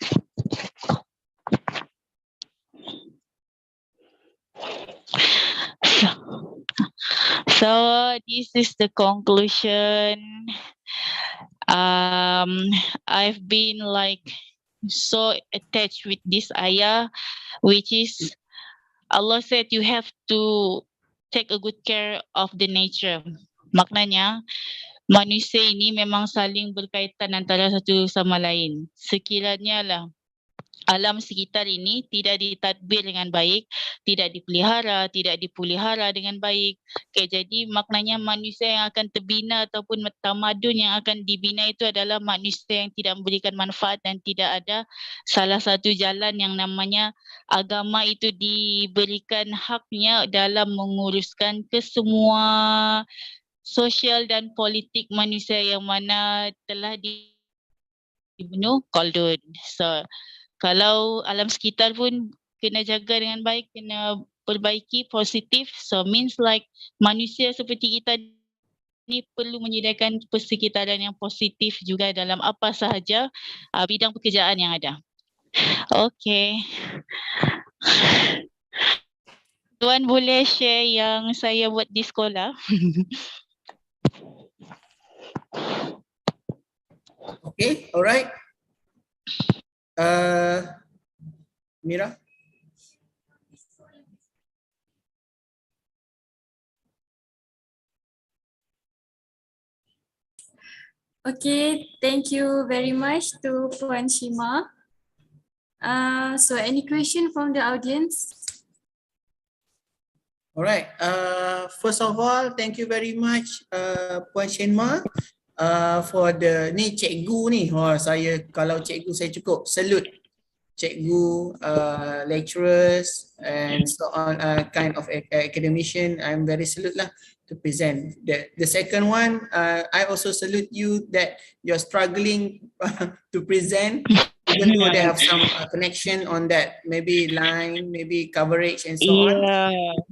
So this is the conclusion. I've been like so attached with this ayah, which is Allah said you have to take a good care of the nature. Maknanya manusia ini memang saling berkaitan antara satu sama lain. Sekiranya lah alam sekitar ini tidak ditadbir dengan baik, tidak dipelihara, tidak dipulihara dengan baik. Okay, jadi maknanya manusia yang akan terbina ataupun tamadun yang akan dibina itu adalah manusia yang tidak memberikan manfaat dan tidak ada salah satu jalan yang namanya agama itu diberikan haknya dalam menguruskan kesemua sosial dan politik manusia yang mana telah dibunuh koldun. So kalau alam sekitar pun kena jaga dengan baik, kena perbaiki positif. So means like manusia seperti kita ni perlu menyediakan persekitaran yang positif juga dalam apa sahaja bidang pekerjaan yang ada. Okay. Tuan boleh share yang saya buat di sekolah? Okay, alright. Mira? Okay, thank you very much to Puan Shima. So any question from the audience? Alright, first of all, thank you very much Puan Shima for the ni cikgu ni. Saya kalau cikgu saya cukup salute cikgu, lecturers and so on, kind of academician. I'm very salute lah to present. The second one, I also salute you that you're struggling to present, even though they have some connection on that, maybe line, maybe coverage and so on.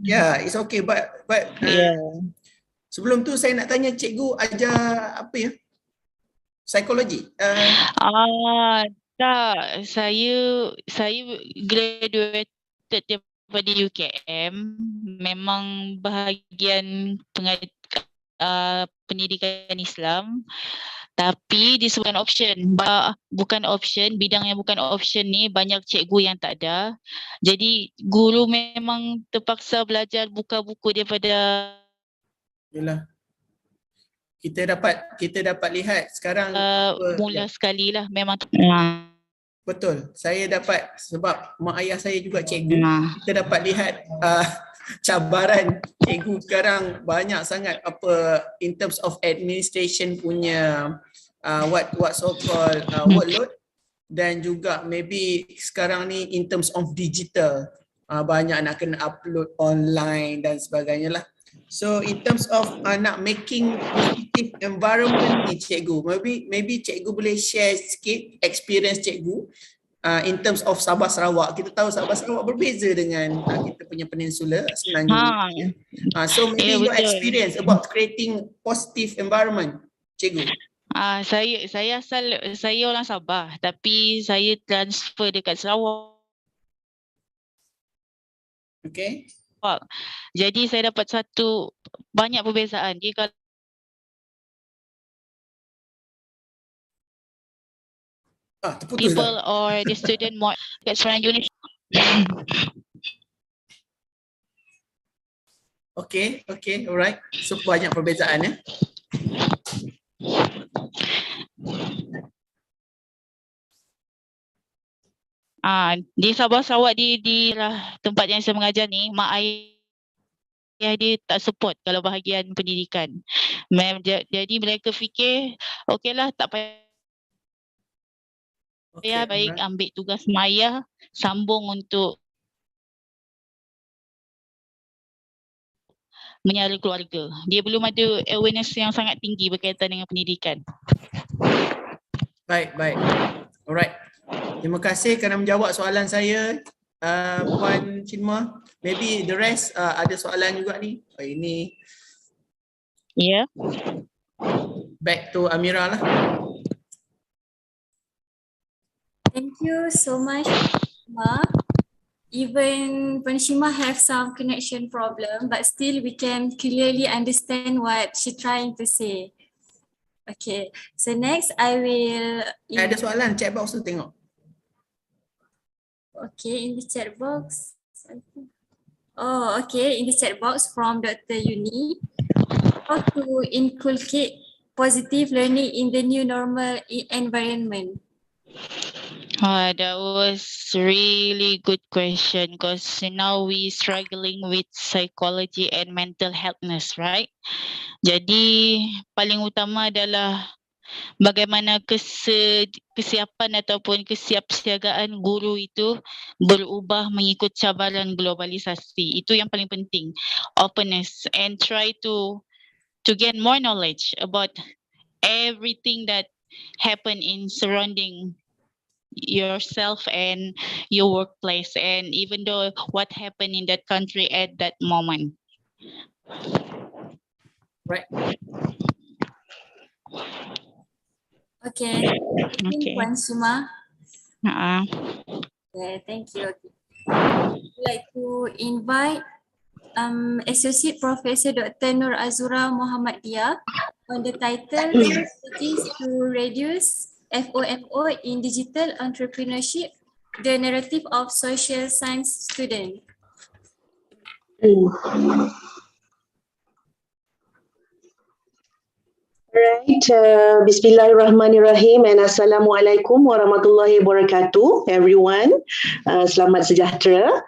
Yeah, it's okay. But sebelum tu saya nak tanya cikgu ajar apa ya? Psikologi. Tak, saya graduated daripada UKM, memang bahagian pendidikan Islam, tapi disebutkan option, bukan option, bidang yang bukan option ni banyak cikgu yang tak ada. Jadi guru memang terpaksa belajar buka buku daripada kita dapat lihat sekarang mula sekali lah memang. Betul, saya dapat sebab mak ayah saya juga cikgu. Kita dapat lihat cabaran cikgu sekarang banyak sangat apa in terms of administration punya what so called workload. dan juga maybe sekarang ni in terms of digital, banyak nak kena upload online dan sebagainya lah. So in terms of nak making positive environment ni cikgu, maybe cikgu boleh share sikit experience cikgu in terms of Sabah Sarawak. Kita tahu Sabah Sarawak berbeza dengan kita punya peninsula sebenarnya. So maybe your experience about creating positive environment, cikgu. Saya orang Sabah tapi saya transfer dekat Sarawak. Okay. Jadi saya dapat banyak perbezaan. Dia kalau people or the student more kat Serangoon Unit. Okay, alright. So banyak perbezaan ya. Di Sabah Sarawak di tempat yang saya mengajar ni, mak ayah dia tak support kalau bahagian pendidikan. Jadi mereka fikir okeylah tak payah, baik ambil tugas maya, sambung untuk menyara keluarga. Dia belum ada awareness yang sangat tinggi berkaitan dengan pendidikan. Baik. Alright. Terima kasih kerana menjawab soalan saya, Puan Chinma. Maybe the rest ada soalan juga ni. Ini. Yeah. Back to Amira lah. Thank you so much, Ma. Even Puan Shima have some connection problem, but still we can clearly understand what she trying to say. Okay, so next I will. Ada soalan chat box tu tengok. Okay, in the chat box. Oh, okay, in the chat box from Dr. Yuni. How to inculcate positive learning in the new normal environment? That was really good question because now we struggling with psychology and mental healthness, right? Jadi paling utama adalah bagaimana kesiapan ataupun kesiapsiagaan guru itu berubah mengikut cabaran globalisasi. Itu yang paling penting. Openness and try to gain more knowledge about everything that happen in surrounding yourself and your workplace, and even though what happened in that country at that moment. Right. Okay. Puan Shima. Okay, thank you. I'd like to invite Associate Professor Dr. Nur Azura Muhammadiyah on the title Strategies to Reduce FOMO in Digital Entrepreneurship, the Narrative of Social Science Student. Right, Bismillahirrahmanirrahim and Assalamualaikum warahmatullahi wabarakatuh, everyone. Selamat sejahtera.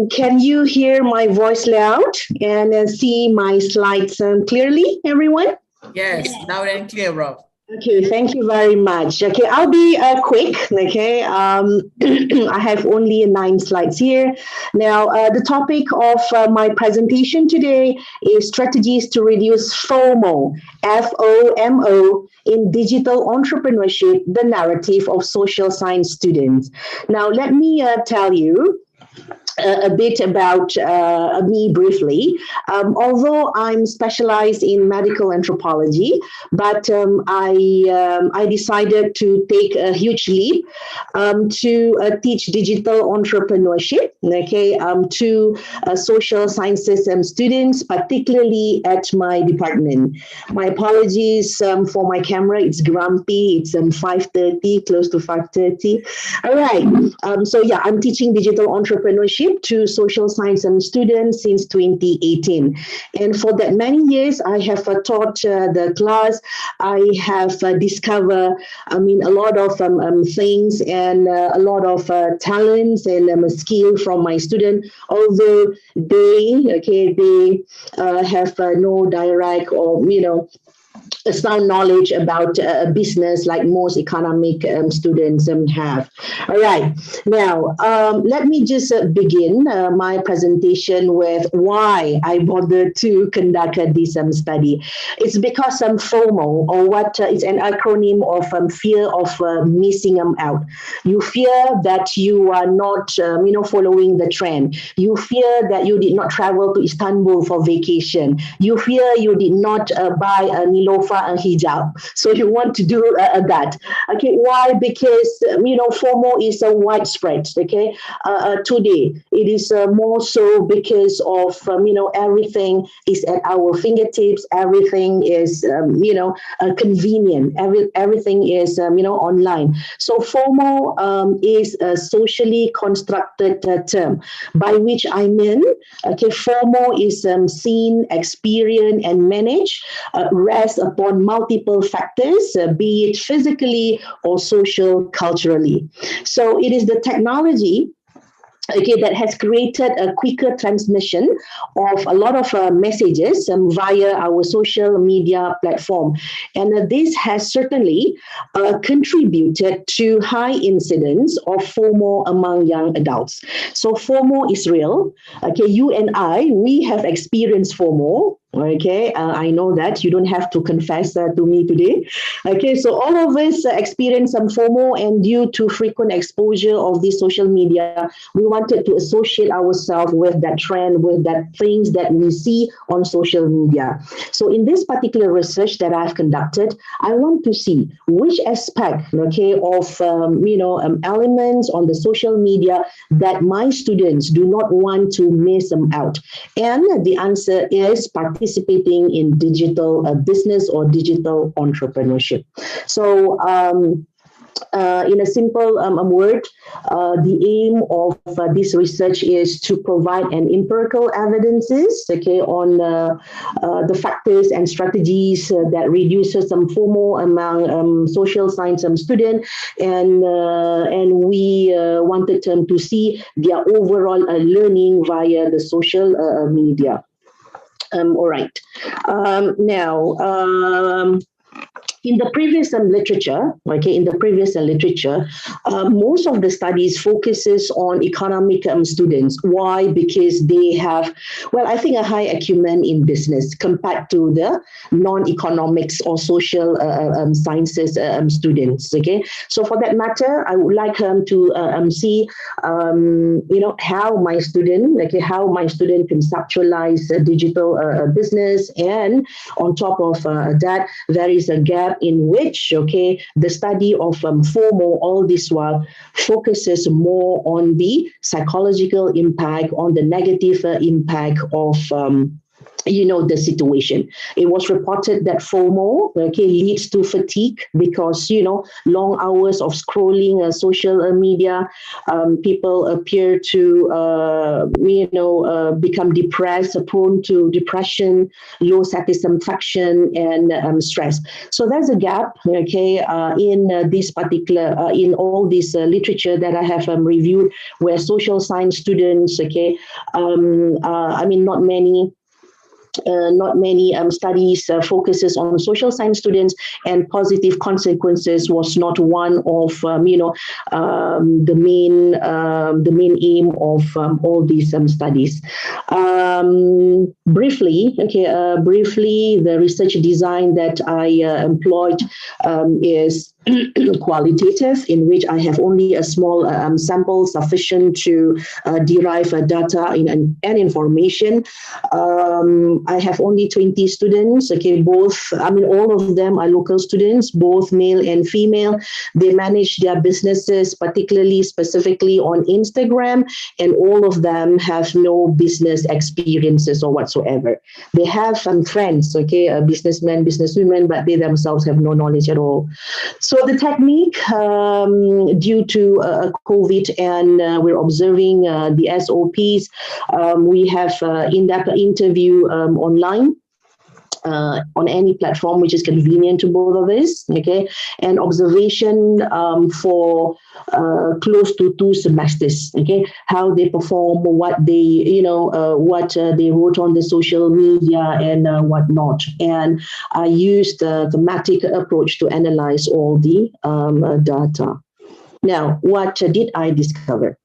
Can you hear my voice loud and see my slides clearly, everyone? Yes, loud and clear, bro. Okay, thank you very much. Okay, I'll be quick. Okay, I have only 9 slides here. Now, the topic of my presentation today is strategies to reduce FOMO, F-O-M-O, in digital entrepreneurship, the narrative of social science students. Now, let me tell you a bit about me briefly. Although I'm specialized in medical anthropology, but I decided to take a huge leap to teach digital entrepreneurship, okay, to social sciences students, particularly at my department. My apologies for my camera, it's grumpy, it's 5:30, close to 5:30. All right, so yeah, I'm teaching digital entrepreneurship to social science students since 2018. And for that many years, I have taught the class. I have discovered, a lot of things and a lot of talents and skill from my students, although they have no direct or, sound knowledge about business like most economic students have. All right. Now, let me just begin my presentation with why I bothered to conduct this study. It's because FOMO, or what is an acronym of fear of missing out. You fear that you are not, following the trend. You fear that you did not travel to Istanbul for vacation. You fear you did not buy a Nilofa and hijab. So you want to do that. Okay, why? Because, FOMO is widespread, okay, today. It is more so because of, everything is at our fingertips. Everything is, convenient. Everything is, online. So FOMO is a socially constructed term, by which I mean, okay, FOMO is seen, experienced, and managed, rests upon multiple factors, be it physically or social, culturally. So it is the technology, okay, that has created a quicker transmission of a lot of messages via our social media platform. And this has certainly contributed to high incidence of FOMO among young adults. So FOMO is real. Okay, you and I, we have experienced FOMO. Okay, I know that you don't have to confess to me today. Okay, so all of us experience some FOMO, and due to frequent exposure of this social media, we wanted to associate ourselves with that trend, with that things that we see on social media. So in this particular research that I've conducted, I want to see which aspect, okay, of elements on the social media that my students do not want to miss them out. And the answer is participating in digital business or digital entrepreneurship. So in a simple word, the aim of this research is to provide an empirical evidences, okay, on the factors and strategies that reduces some FOMO among social science students, and we wanted them to see their overall learning via the social media. All right. Now, in the previous literature, okay, most of the studies focuses on economic students. Why? Because they have, well, I think a high acumen in business compared to the non-economics or social sciences students. Okay, so for that matter, I would like to see, how my student, conceptualize digital business, and on top of that, there is a gap in which, okay, the study of FOMO all this while focuses more on the psychological impact, on the negative impact of the situation. It was reported that FOMO, okay, leads to fatigue because, long hours of scrolling social media, people appear to, become depressed, prone to depression, low satisfaction, and stress. So there's a gap, okay, in this particular, in all this literature that I have reviewed, where social science students, okay, not many studies focuses on social science students, and positive consequences was not one of the main aim of all these studies. Briefly, the research design that I employed is qualitative, in which I have only a small sample sufficient to derive data and information. I have only 20 students, okay, all of them are local students, both male and female. They manage their businesses, specifically on Instagram, and all of them have no business experiences or whatsoever. They have some friends, okay, businessmen, businesswomen, but they themselves have no knowledge at all. So the technique, due to COVID, and we're observing the SOPs, we have in-depth interview online. on any platform which is convenient to both of us, okay, and observation for close to 2 semesters, okay, how they perform, what they, what they wrote on the social media and whatnot. And I used the thematic approach to analyze all the data. Now, what did I discover?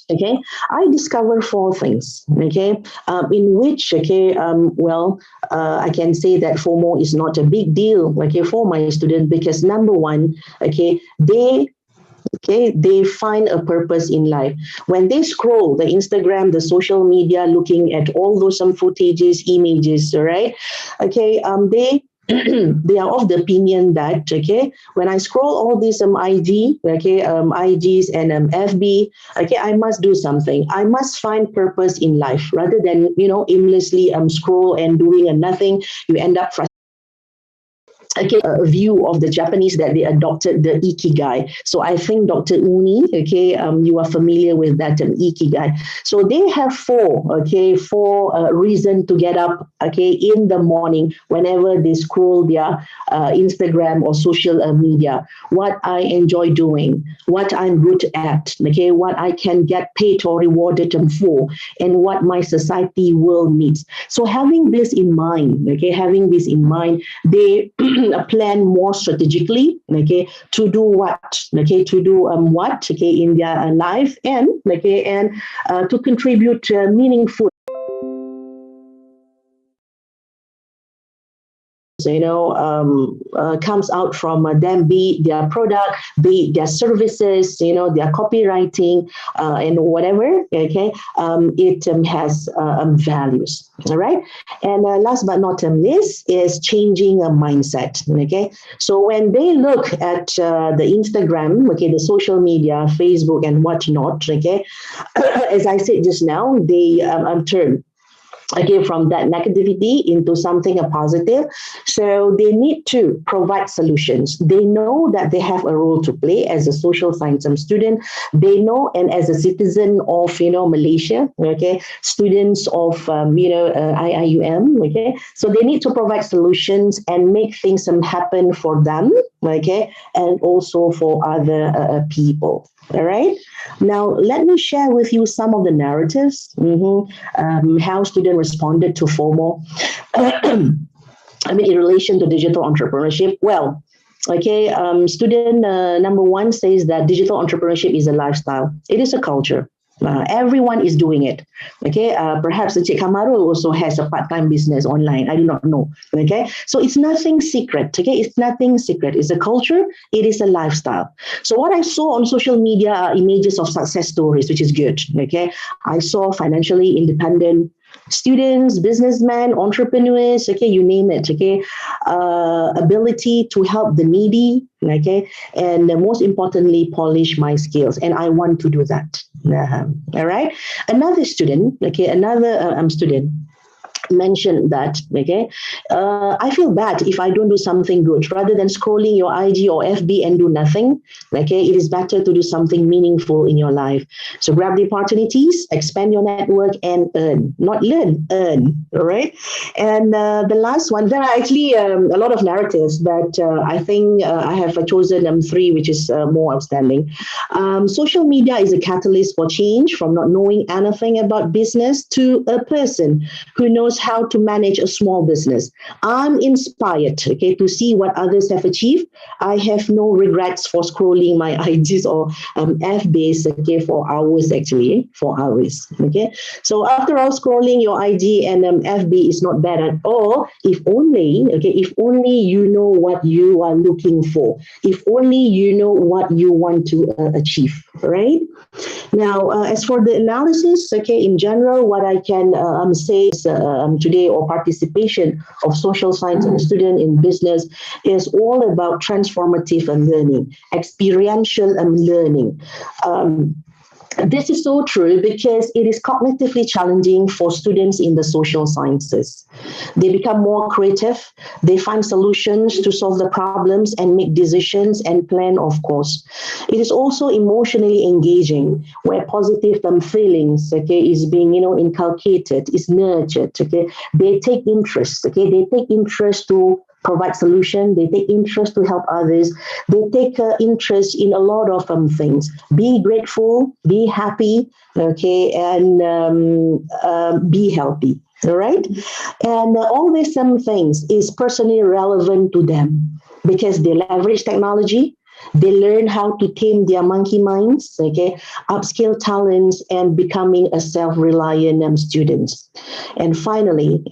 Okay, I discovered 4 things, okay, in which, okay, I can say that FOMO is not a big deal, okay, for my students, because number one, okay, they find a purpose in life. When they scroll the Instagram, the social media, looking at all those some footages, images, right? Okay, they are of the opinion that, okay, when I scroll all these IG, okay, IGs and FB, okay, I must do something. I must find purpose in life rather than, aimlessly scroll and doing nothing. You end up frustrated. Okay, a view of the Japanese that they adopted the ikigai. So I think Dr. Uni, okay, you are familiar with that ikigai. So they have 4 reason to get up, okay, in the morning whenever they scroll their Instagram or social media. What I enjoy doing, what I'm good at, okay, what I can get paid or rewarded for, and what my society will need. So having this in mind, they plan more strategically, okay, to do what, okay, in their life, and to contribute meaningful, comes out from them, be it their product, be it their services, their copywriting, and whatever, okay, it has values, all right? And last but not least is changing a mindset, okay? So when they look at the Instagram, okay, the social media, Facebook and whatnot, okay, as I said just now, they turn, okay, from that negativity into something positive. So they need to provide solutions. They know that they have a role to play as a social science student. They know, and as a citizen of, Malaysia, okay, students of, ICEEM, okay. So they need to provide solutions and make things happen for them, okay, and also for other people. All right. Now, let me share with you some of the narratives, how students responded to FOMO. In relation to digital entrepreneurship. Well, okay, student number 1 says that digital entrepreneurship is a lifestyle. It is a culture. Everyone is doing it. Okay, perhaps Encik Kamaru also has a part-time business online. I do not know. Okay, so it's nothing secret. Okay, it's nothing secret. It's a culture. It is a lifestyle. So what I saw on social media are images of success stories, which is good. Okay, I saw financially independent students, businessmen, entrepreneurs, okay, you name it, okay, ability to help the needy, okay, and most importantly, polish my skills, and I want to do that. All right. Another student, okay, student mentioned that, okay, I feel bad if I don't do something good. Rather than scrolling your IG or FB and do nothing, okay, it is better to do something meaningful in your life. So grab the opportunities, expand your network, and earn, not learn, earn, all right? And the last one, there are actually a lot of narratives, but I think I have chosen 3, which is more outstanding. Social media is a catalyst for change, from not knowing anything about business to a person who knows how to manage a small business. I'm inspired, okay, to see what others have achieved. I have no regrets for scrolling my IGs or FBs, okay, for hours, okay. So after all, scrolling your IG and FB is not bad at all. If only you know what you are looking for. If only you know what you want to achieve, right? Now, as for the analysis, okay, in general, what I can say is today, or participation of social science and student in business is all about transformative learning, experiential learning. This is so true because it is cognitively challenging for students in the social sciences. They become more creative, they find solutions to solve the problems and make decisions and plan, of course. It is also emotionally engaging, where positive feelings, okay, is being, inculcated, is nurtured, okay. They take interest, okay. They take interest to provide solution. They take interest to help others. They take interest in a lot of things. Be grateful, be happy, okay, and be healthy. All right, and all these things is personally relevant to them because they leverage technology. They learn how to tame their monkey minds, okay, upskill talents, and becoming a self-reliant student. And finally,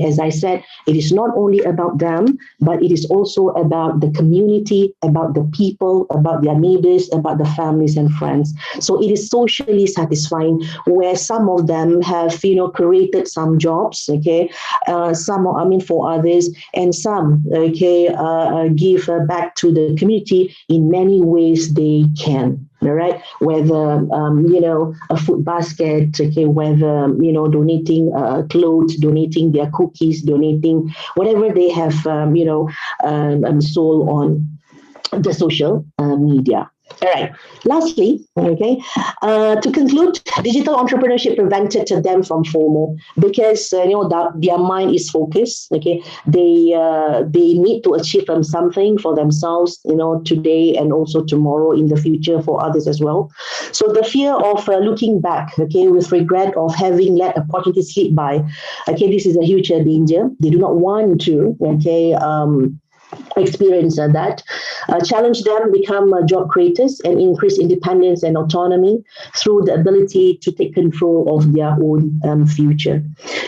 as I said, it is not only about them, but it is also about the community, about the people, about their neighbors, about the families and friends. So it is socially satisfying, where some of them have, created some jobs, okay, for others, and some, okay, give back to the community in many ways they can. All right, whether a food basket, okay, whether donating clothes, donating their cookies, donating whatever they have, sold on the social media. All right. Lastly, okay, to conclude, digital entrepreneurship prevented them from FOMO because their mind is focused. Okay, they need to achieve something for themselves, today and also tomorrow, in the future, for others as well. So the fear of looking back, okay, with regret of having let opportunities slip by, okay, this is a huge danger. They do not want to, okay, experience that. Challenge them, become job creators, and increase independence and autonomy through the ability to take control of their own future.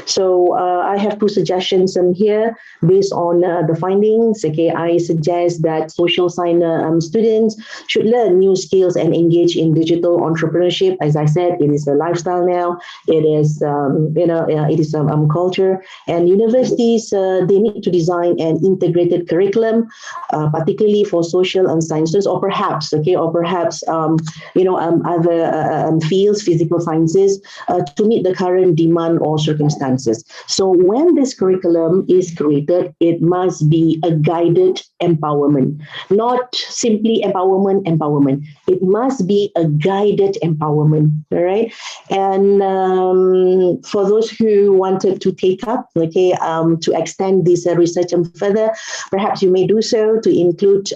So I have two suggestions here based on the findings. Okay, I suggest that social science students should learn new skills and engage in digital entrepreneurship. As I said, it is a lifestyle now. It is it is culture, and universities they need to design an integrated curriculum, particularly for social and sciences, or perhaps other fields, physical sciences, to meet the current demand or circumstances. So when this curriculum is created, it must be a guided empowerment, not simply empowerment. It must be a guided empowerment. All right, and for those who wanted to take up, to extend this research further, perhaps you may do so to include,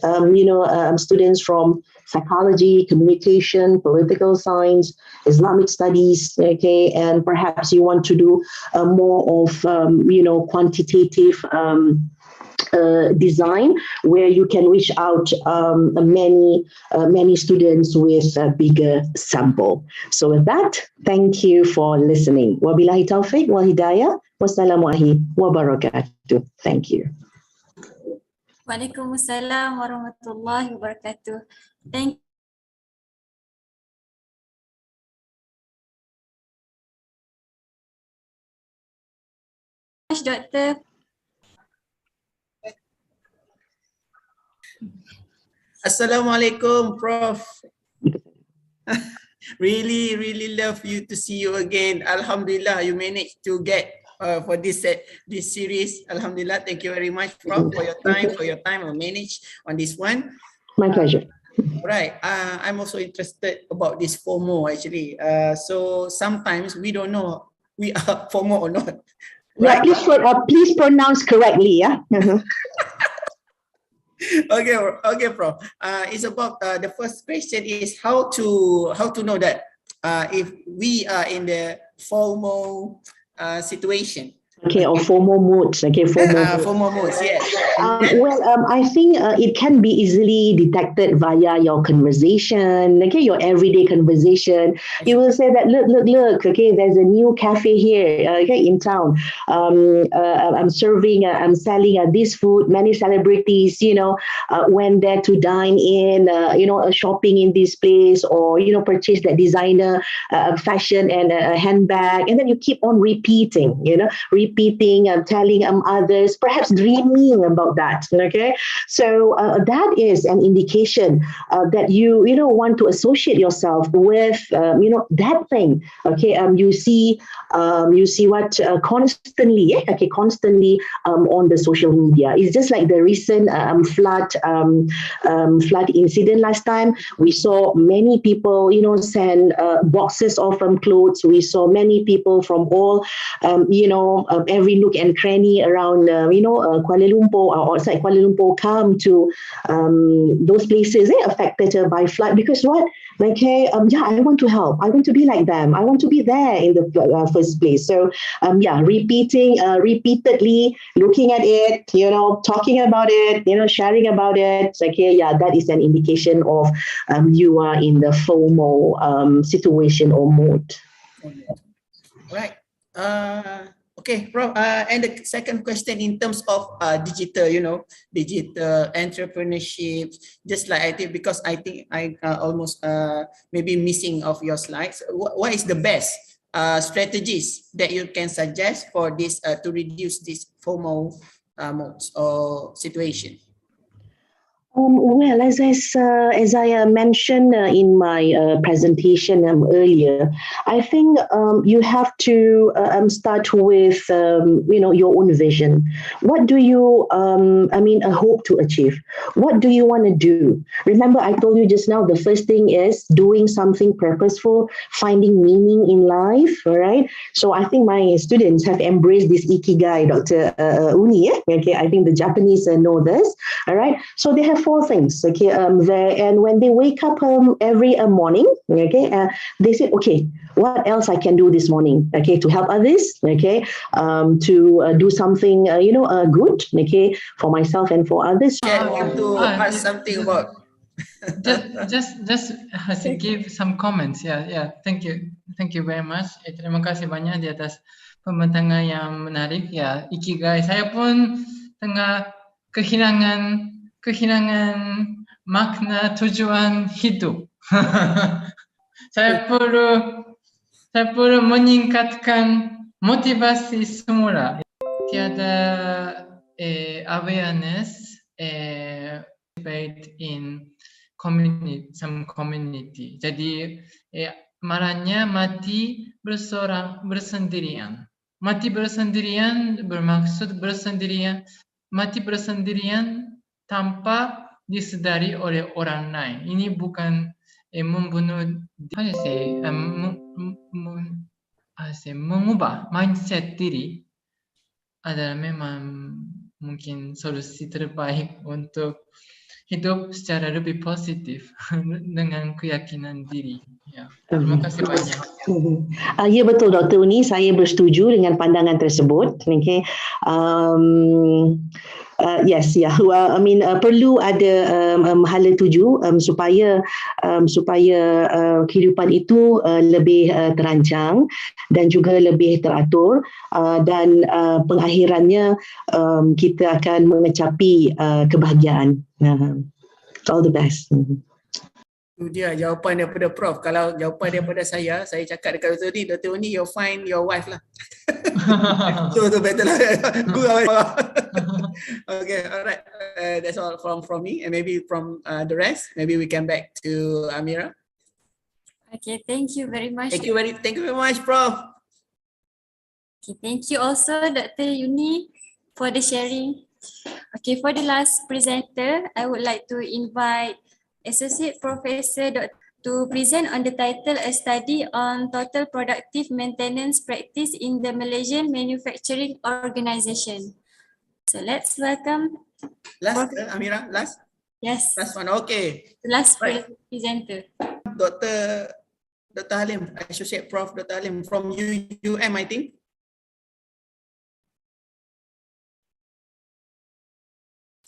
students from psychology, communication, political science, Islamic studies, okay, and perhaps you want to do more of, quantitative design, where you can reach out many students with a bigger sample. So with that, thank you for listening. Wabillahi taufiq wal hidayah. Wassalamualaikum wabarakatuh. Thank you. Waalaikumsalam warahmatullahi wabarakatuh. Thank you, Dr. Assalamualaikum, Prof. really love you to see you again. Alhamdulillah, you managed to get for this series. Alhamdulillah, thank you very much, Prof, for your time and manage on this one. My pleasure. Right. I'm also interested about this FOMO actually. So sometimes we don't know we are FOMO or not. Right? Yeah, please pronounce correctly. Yeah. Okay, Prof. It's about the first question is how to know that if we are in the FOMO situation. Okay, or FOMO modes. Okay, FOMO modes, yes. I think it can be easily detected via your conversation, okay, your everyday conversation. You will say that, look, okay, there's a new cafe here, okay, in town. I'm selling this food. Many celebrities, went there to dine in, shopping in this place, or, purchase that designer fashion and a handbag. And then you keep on repeating repeating, telling others, perhaps dreaming about that. Okay, so that is an indication that you want to associate yourself with that thing. Okay, you see what constantly, constantly on the social media. It's just like the recent flood incident last time. We saw many people, send boxes of clothes. We saw many people from all, every nook and cranny around, Kuala Lumpur or outside Kuala Lumpur come to those places affected by flood. Because what? Okay, I want to help. I want to be like them. I want to be there in the first place. So, repeating, repeatedly, looking at it, talking about it, sharing about it. Okay, that is an indication of you are in the FOMO situation or mode. Right. Okay, Prof. And the second question in terms of digital, digital entrepreneurship, just like I think, because I think I almost maybe missing of your slides. What is the best strategies that you can suggest for this to reduce this FOMO modes or situation? Well, as I mentioned in my presentation earlier, I think you have to start with your own vision. What do you hope to achieve? What do you want to do? Remember, I told you just now, the first thing is doing something purposeful, finding meaning in life. All right. So I think my students have embraced this ikigai, Dr. Uni. Okay, I think the Japanese know this. All right. So they have 4 things, okay, and when they wake up every morning, okay, they say, okay, what else I can do this morning, okay, to help others, okay, to do something, good, okay, for myself and for others. Want to ask something about? Just give some comments. Thank you very much. Terima kasih banyak di atas pembentangan yang menarik. Ya, ikigai. Saya pun tengah kehilangan makna tujuan hidup. Saya perlu meningkatkan motivasi semula. Tiada awareness in some community. Jadi marahnya mati bersendirian. Mati bersendirian bermaksud mati bersendirian tanpa disedari oleh orang lain. Ini bukan membunuh, mengubah mindset diri adalah memang mungkin solusi terbaik untuk hidup secara lebih positif dengan keyakinan diri. Ya, terima kasih banyak. Ya, betul Dr. Uni, saya bersetuju dengan pandangan tersebut. Okay. Yes, well, perlu ada hala tuju supaya kehidupan itu lebih terancang dan juga lebih teratur, dan pengakhirannya kita akan mengecapi kebahagiaan. All the best. Itu dia jawapan daripada Prof. Kalau jawapan daripada saya cakap dekat Dr. Uni, you'll find your wife lah. So better lah. Good. Okay, all right. That's all from me, and maybe from the rest. Maybe we come back to Amira. Okay, thank you very much. Thank you very much, Prof. Okay, thank you also, Dr. Uni, for the sharing. Okay, for the last presenter, I would like to invite Associate Professor to present on the title, A Study on Total Productive Maintenance Practice in the Malaysian Manufacturing Organization. So let's welcome. Last, Amira, last? Yes. Last one, okay. The last Presenter. presenter. Dr. Halim, Associate Prof. Dr. Halim from UM, I think.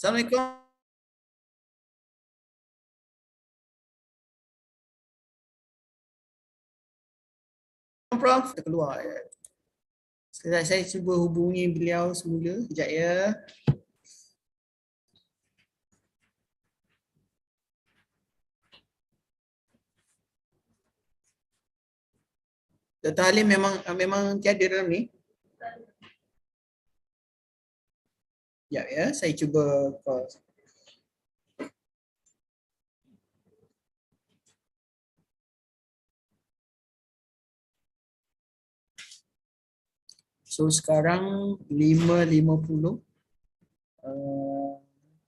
Assalamualaikum. Prof, kita keluar ya. Sekejap saya cuba hubungi beliau semula. Sekejap ya. Dr. Halim memang tiada dalam ni. Ya, saya cuba call. So sekarang 5.50.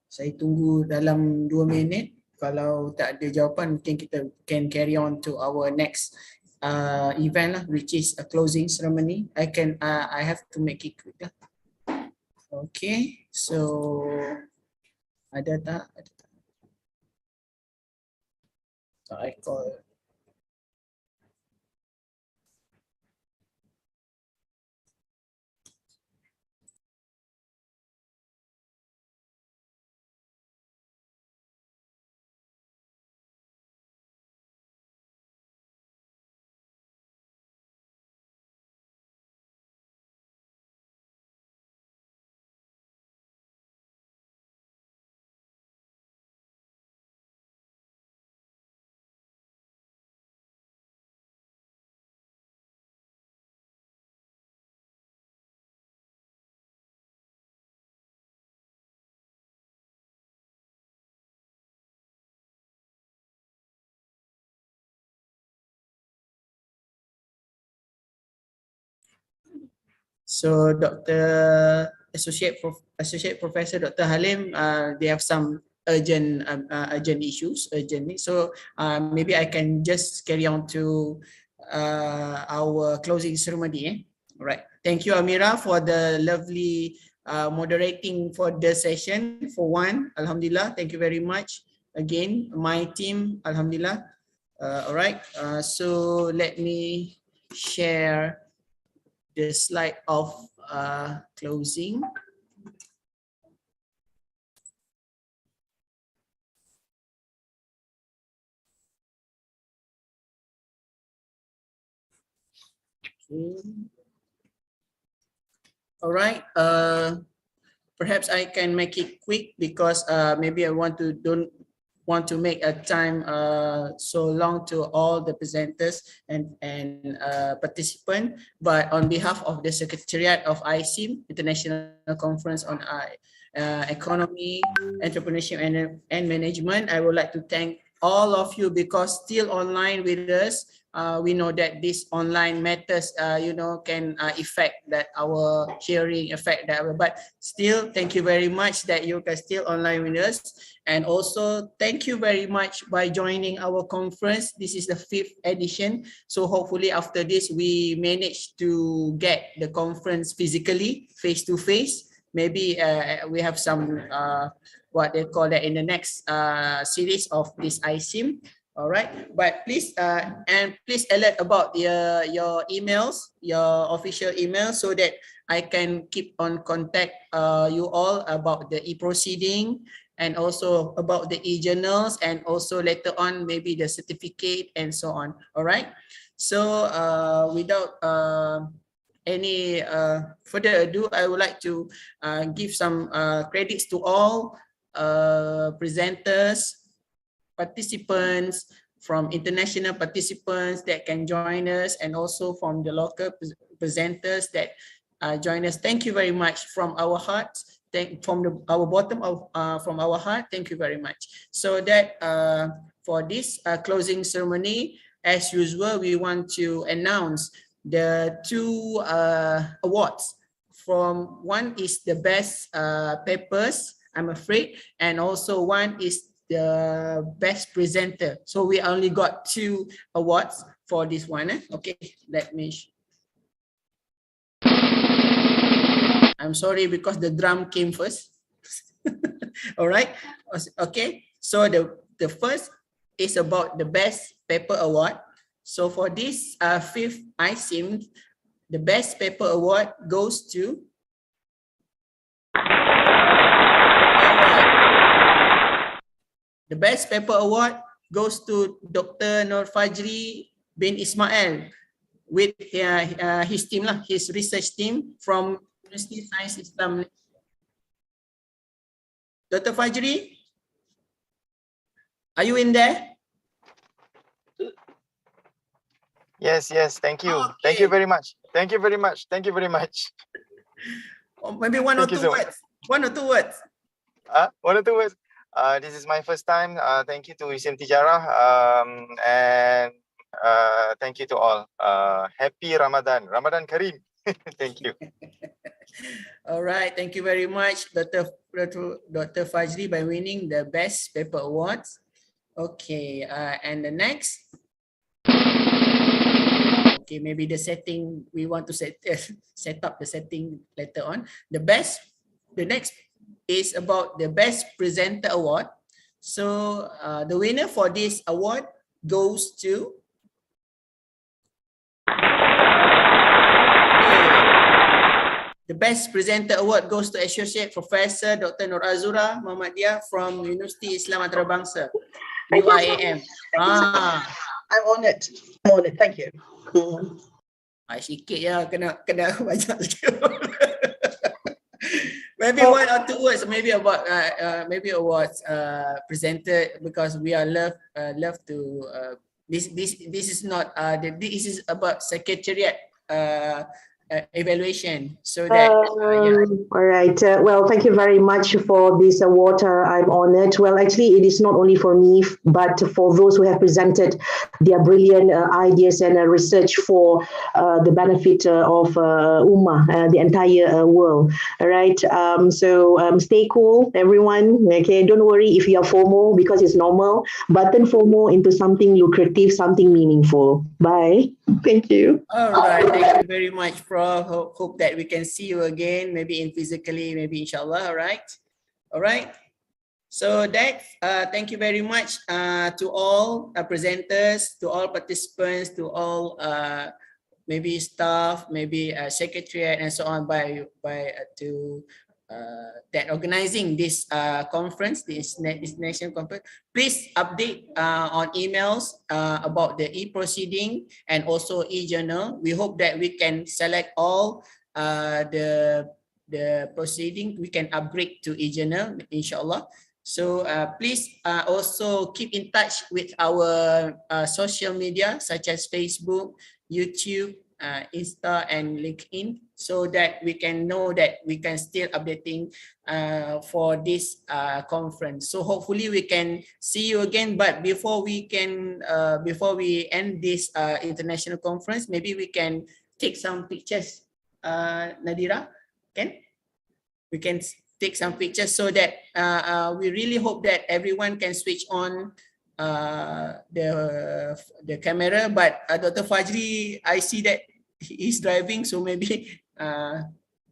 Saya tunggu dalam 2 minit. Kalau tak ada jawapan, mungkin kita can carry on to our next event lah, which is a closing ceremony. I have to make it quick lah. Okay, so ada tak? Ada tak? So I call. So Associate Professor Dr. Halim, they have some urgent issues, urgently. So maybe I can just carry on to our closing ceremony. Right. Thank you, Amira, for the lovely moderating for the session. For one, Alhamdulillah, thank you very much. Again, my team, Alhamdulillah. All right. So let me share the slide of closing. Okay. All right. Perhaps I can make it quick because maybe I don't want to make a time so long to all the presenters and participants. But on behalf of the Secretariat of ICEEM, International Conference on Economy, Entrepreneurship and Management, I would like to thank all of you because still online with us. We know that this online matters, can affect that our hearing, affect that. But still, thank you very much that you are still online with us. And also, thank you very much by joining our conference. This is the 5th edition. So hopefully after this, we manage to get the conference physically, face-to-face. Maybe we have some, what they call that in the next series of this ICEEM. All right, but please please alert about your emails, your official email, so that I can keep on contact you all about the e-proceeding and also about the e-journals and also later on maybe the certificate and so on. All right, so without any further ado, I would like to give some credits to all presenters, participants, from international participants that can join us, and also from the local presenters that join us. Thank you very much from our hearts. Our bottom of from our heart. Thank you very much. So that for this closing ceremony, as usual, we want to announce the 2 awards. From one is the best papers, I'm afraid, and also one is the best presenter. So we only got 2 awards for this one. Okay, let me. I'm sorry because the drum came first. All right. Okay. So the first is about the best paper award. So for this 5th ICEEM, the best paper award goes to. The best paper award goes to Dr. Nur Fajri bin Ismail with his team, his research team from University of Science Islam. Dr. Fajri, are you in there? Yes, thank you. Okay. Thank you very much. Thank you very much. Thank you very much. Maybe one or two words. 1 or 2 words. 1 or 2 words. This is my first time. Thank you to ICEEM Tijarah, and thank you to all. Happy Ramadan. Ramadan Kareem. Thank you. All right, thank you very much, Dr. Fajri, by winning the Best Paper Awards. Okay, and the next. Okay, maybe the setting, we want to set up the setting later on. The next is about the Best Presenter Award. So the winner for this award goes to the Best Presenter Award goes to Associate Professor Dr. Nur Azura Muhammadiyah from University Islam Antarabangsa, UIAM. I'm honored. Thank you. Sikit ya, kena banyak sikit. Maybe 1 or 2 words, maybe about presented, because we are love to this is not this is about secretariat evaluation, so that all right, well, thank you very much for this award. I'm honored. Well, actually, it is not only for me, but for those who have presented their brilliant ideas and research for the benefit of Ummah, the entire world. All right, so stay cool, everyone. Okay, don't worry if you are FOMO, because it's normal, but turn FOMO into something lucrative, something meaningful. Bye. Thank you. All right, thank you very much, Prof. Hope that we can see you again, maybe in physically, maybe inshallah. All right. So that thank you very much to all presenters, to all participants, to all maybe staff, maybe secretariat and so on that organizing this conference, this national conference. Please update on emails about the e-proceeding and also e-journal. We hope that we can select all the proceeding. We can upgrade to e-journal, inshallah. So please also keep in touch with our social media such as Facebook, YouTube, Insta and LinkedIn, so that we can know that we can still updating for this conference. So hopefully we can see you again. But before we end this international conference, maybe we can take some pictures. Nadira, we can take some pictures, so that we really hope that everyone can switch on the camera. But Dr. Fajri, I see that he's driving, so maybe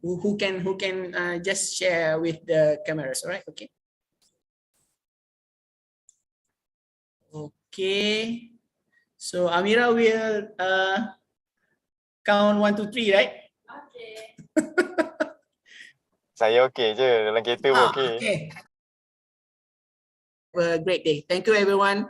who can just share with the cameras. All right, okay, so Amira will count 1, 2, 3, right? Saya okey je, dalam kereta pun okey. Okay. Have a great day. Thank you, everyone.